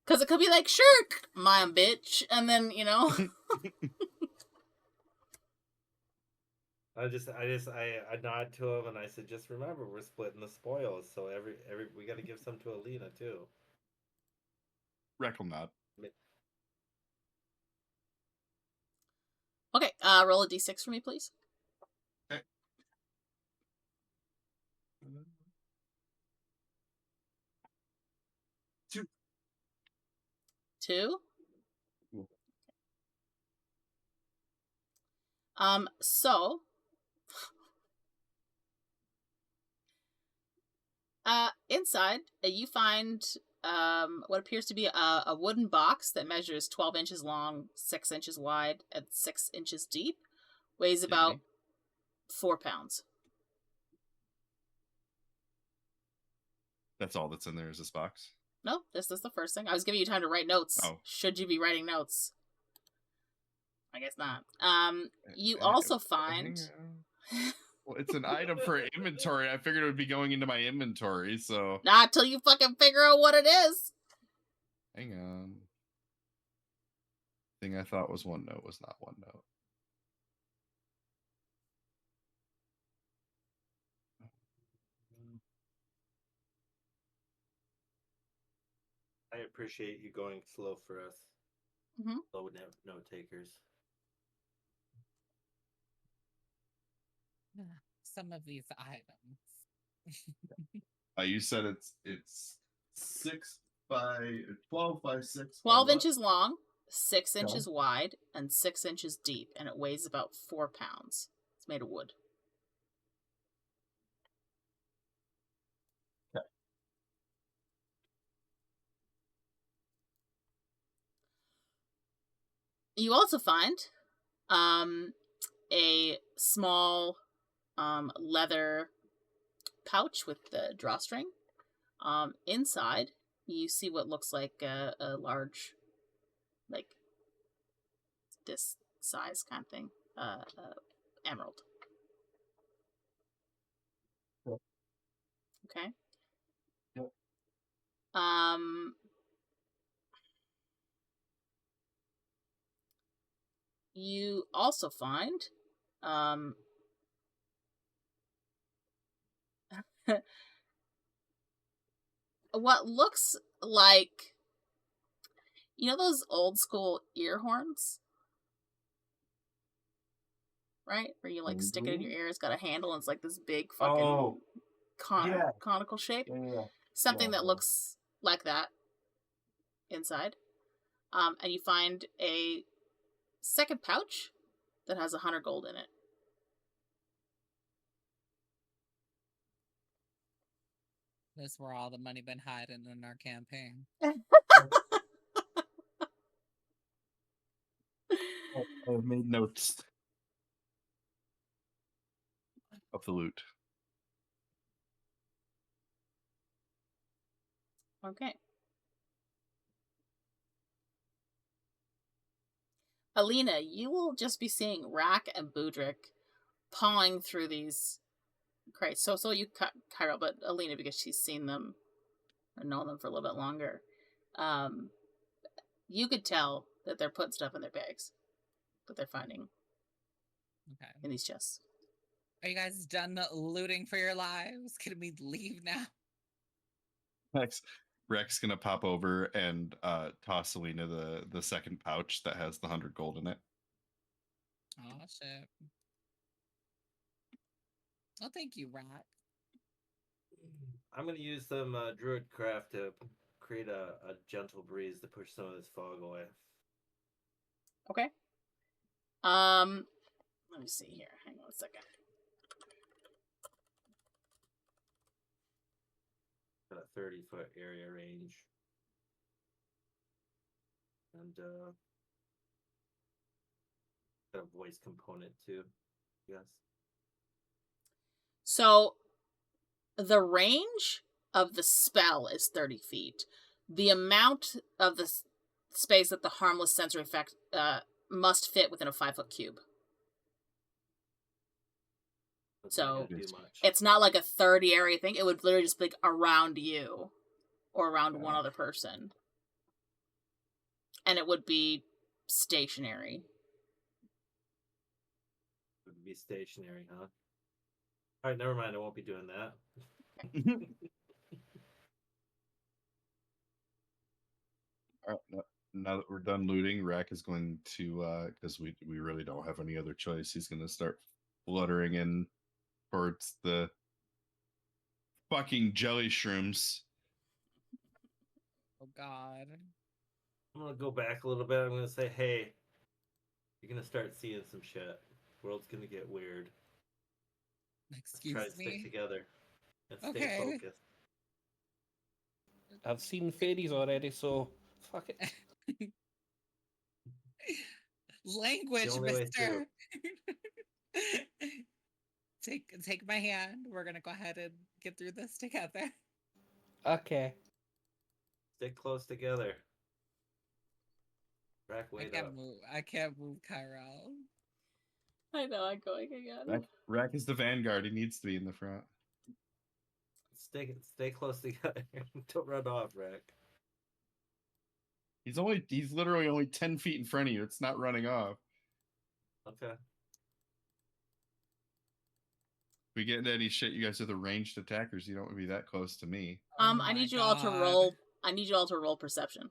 because it could be like, sure, mine, bitch, and then you know. I nod to him and I said, just remember, we're splitting the spoils, so every we got to give some to Alina too. Rek will nod. Okay, roll a d6 for me, please. Okay. 2. 2. So, inside, you find what appears to be a wooden box that measures 12 inches long, 6 inches wide, and 6 inches deep. Weighs about 4 pounds. That's all that's in there is this box. No, this is the first thing. I was giving you time to write notes. Oh. Should you be writing notes? I guess not. You also find... Well, it's an item for inventory. I figured it would be going into my inventory, so... Not till you fucking figure out what it is. Hang on. Thing I thought was OneNote was not OneNote. I appreciate you going slow for us. Mm-hmm. Slow note takers. Some of these items. You said it's 6 by 12 by 6. 12 inches long, 6 inches wide, and 6 inches deep, and it weighs about 4 pounds. It's made of wood. Okay. You also find a small leather pouch with the drawstring. Inside, you see what looks like a large, like, this size kind of thing, emerald. Cool. Okay. Yep. You also find what looks like, you know those old school ear horns? Right? Where you like stick it in your ear, it's got a handle and it's like this big fucking conical shape. Yeah. Something that looks like that inside. And you find a second pouch that has 100 gold in it. This is where all the money been hiding in our campaign. I've made notes of the loot. Okay. Alina, you will just be seeing Rahk and Budrick pawing through these crates. So you Ki-Rel, but Alina, because she's seen them or known them for a little bit longer, you could tell that they're putting stuff in their bags that they're finding in these chests. Are you guys done looting for your lives? Can we leave now? Rex gonna pop over and toss Alina the second pouch that has the 100 gold in it. Oh shit. Oh, thank you, Rahk. I'm gonna use some Druid craft to create a gentle breeze to push some of this fog away. Okay. Let me see here. Hang on a second. Got a 30-foot area range. And got a voice component too. Yes. So, the range of the spell is 30 feet. The amount of the space that the harmless sensory effect must fit within a 5-foot cube. That's So, not gonna do much. It's not like a 30 area thing. It would literally just be like around you or around one other person. And it would be stationary. It would be stationary, huh? All right, never mind. I won't be doing that. All right, now that we're done looting, Rahk is going to, because we really don't have any other choice, he's going to start fluttering in towards the fucking jelly shrooms. Oh god. I'm gonna go back a little bit. I'm gonna say, hey, you're gonna start seeing some shit. World's gonna get weird. Excuse Try to stick me. together and stay Okay. focused. I've seen fairies already, so fuck it. Language, The only way mister. Take my hand. We're gonna go ahead and get through this together. Okay. Stick close together. Rack weight up. I can't move Ki-Rel. I know, I'm going again. Rahk is the vanguard. He needs to be in the front. Stay close together. Don't run off, Rack. He's literally only 10 feet in front of you. It's not running off. Okay. If we get into any shit, you guys are the ranged attackers. You don't want to be that close to me. Oh I need my you all to God. roll. I need you all to roll perception.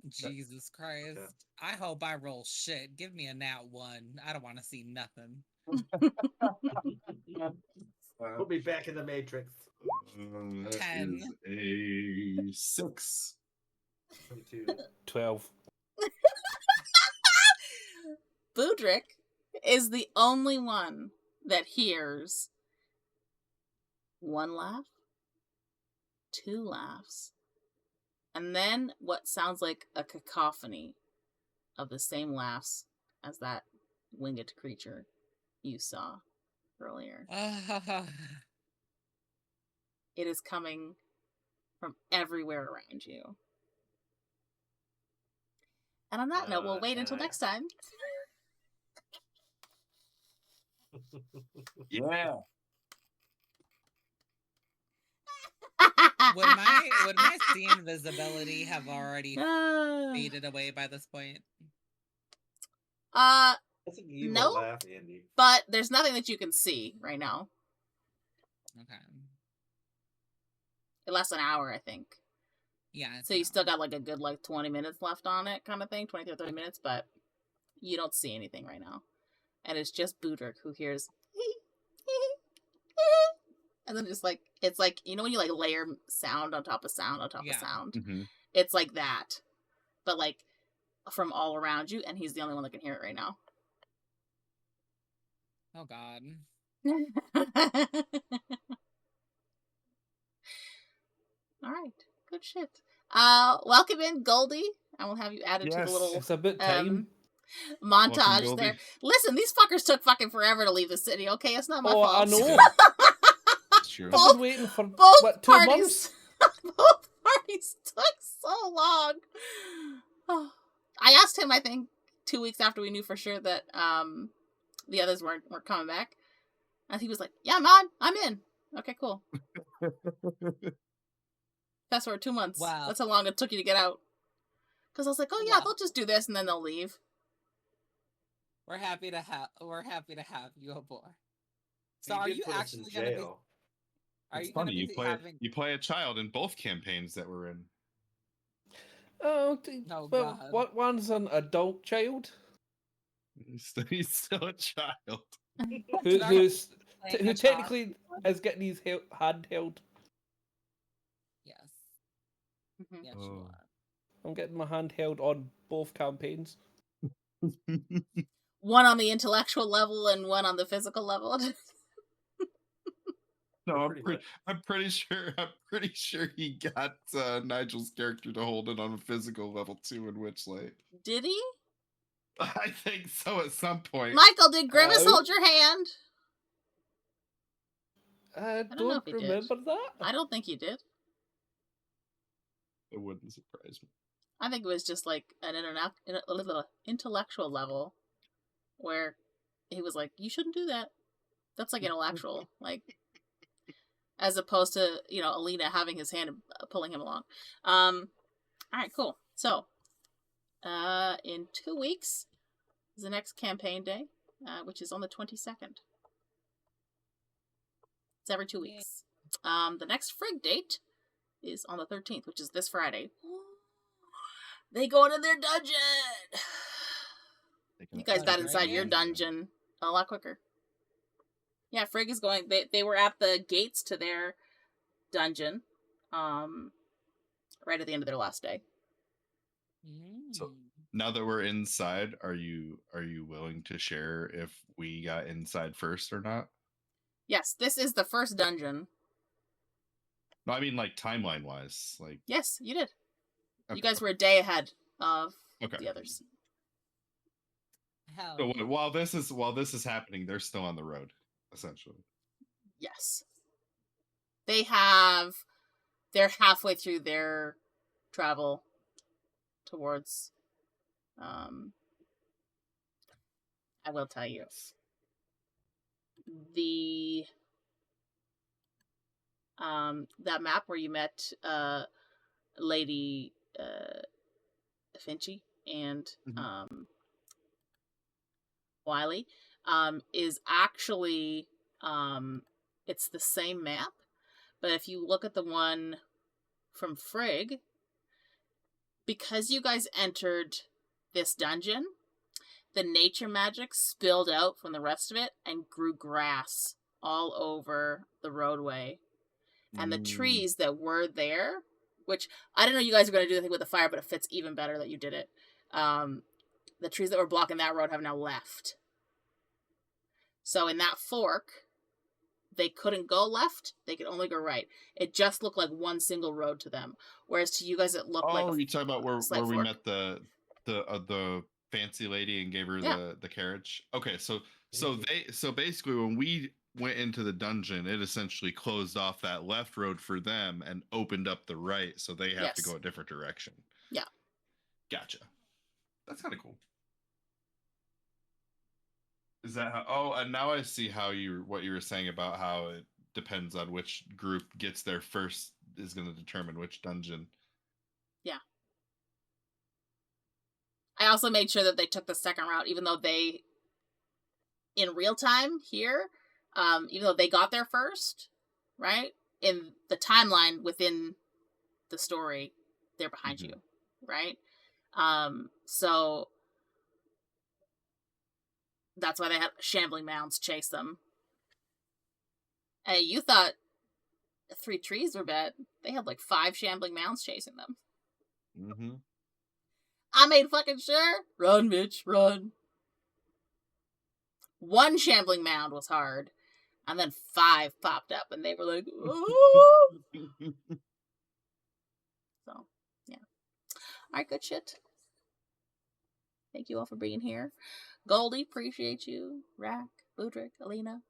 Jesus Christ. Okay. I hope I roll shit. Give me a nat 1. I don't want to see nothing. We'll be back in the Matrix. That 10. is a 6. 22. 12. Budrick is the only one that hears 1 laugh, 2 laughs, and then what sounds like a cacophony of the same laughs as that winged creature you saw earlier. It is coming from everywhere around you. And on that note, we'll wait until next time. Yeah. Would my scene visibility have already faded away by this point? That's an evil No. laugh, Andy. But there's nothing that you can see right now. Okay. It lasts an hour, I think. Yeah. So you still got like a good 20 minutes left on it, kind of thing, 20 or 30 minutes, but you don't see anything right now. And it's just Budrick who hears and then just it's like, you know when you layer sound on top of sound on top of sound? Mm-hmm. It's like that. But from all around you, and he's the only one that can hear it right now. Oh God. All right. Good shit. Welcome in, Goldie. I will have you added to the little It's about time. montage Welcome, there. Goldie. Listen, these fuckers took fucking forever to leave the city, okay? It's not my Oh, fault. I know. That's true. I've been waiting for, Both 2 parties. months? Both parties took so long. Oh. I asked him, I think, 2 weeks after we knew for sure that the others weren't coming back. And he was like, yeah, man, I'm in. Okay, cool. Fast forward 2 months. Wow. That's how long it took you to get out. Because I was like, oh yeah, Wow. they'll just do this and then they'll leave. We're happy to have you aboard. So He are did you put us in actually going to be? jail. Are It's you going to funny. be You having? play a child in both campaigns that we're in. Oh, Oh well, God. what one's an adult child He's still a child. who Sorry, who's playing who a child. technically is getting his hand held. Yes. Mhm. Yes, Oh. you are. I'm getting my hand held on both campaigns. One on the intellectual level and one on the physical level. No, Pretty much. I'm pretty sure he got Nigel's character to hold it on a physical level too in Witchlight. Did he? I think so at some point. Michael, did Grimace Oh. hold your hand? I don't know don't if he did. remember that. I don't think you did. It wouldn't surprise me. I think it was just like an intellectual level where he was like, you shouldn't do that. That's like intellectual. Like, as opposed to, Alina having his hand pulling him along. All right, cool. So, in 2 weeks is the next campaign day, which is on the 22nd. It's every 2 weeks. The next Frig date is on the 13th, which is this Friday. They go into their dungeon! You guys got inside your dungeon a lot quicker. Yeah, Frigg is going. They were at the gates to their dungeon, right at the end of their last day. So now that we're inside, are you willing to share if we got inside first or not? Yes, this is the first dungeon. No, I mean like timeline wise, like Yes, you did. okay. You guys were a day ahead of Okay. the others. Hell. So while this is happening, they're still on the road, essentially. Yes. They're halfway through their travel towards, I will tell you. The, that map where you met, Lady, Finchie and, Wiley, is actually, it's the same map, but if you look at the one from Frigg, because you guys entered this dungeon, the nature magic spilled out from the rest of it and grew grass all over the roadway. And the trees that were there, which I didn't know you guys were going to do the thing with the fire, but it fits even better that you did it. The trees that were blocking that road have now left. So in that fork, they couldn't go left. They could only go right. It just looked like one single road to them. Whereas to you guys, it looked like. Oh, you talking about where we fork. met the fancy lady and gave her the carriage? Okay, so basically when we went into the dungeon, it essentially closed off that left road for them and opened up the right, so they have to go a different direction. Yeah. Gotcha. That's kind of cool. Is that how? Oh, and now I see what you were saying about how it depends on which group gets there first is going to determine which dungeon. Yeah. I also made sure that they took the second route, even though they, in real time here, even though they got there first, right? In the timeline within the story, they're behind you, right? So that's why they had shambling mounds chase them. Hey, you thought 3 trees were bad. They had like 5 shambling mounds chasing them. Mm-hmm. I made fucking sure. Run, bitch, run. 1 shambling mound was hard. And then 5 popped up and they were like, oh! So, yeah. Alright, good shit. Thank you all for being here. Goldie, appreciate you. Rahk, Budrick, Alina.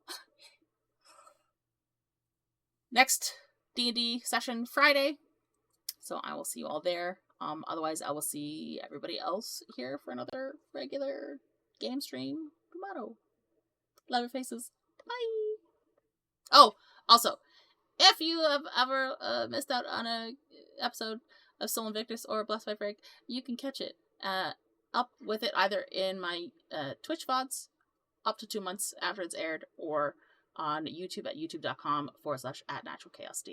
Next D&D session Friday. So I will see you all there. Otherwise, I will see everybody else here for another regular game stream tomorrow. Love your faces. Bye. Oh, also, if you have ever missed out on a episode of Soul Invictus or Blessed by Break, you can catch it up with it either in my Twitch VODs up to 2 months after it's aired, or on YouTube at youtube.com/@naturalchaosdm.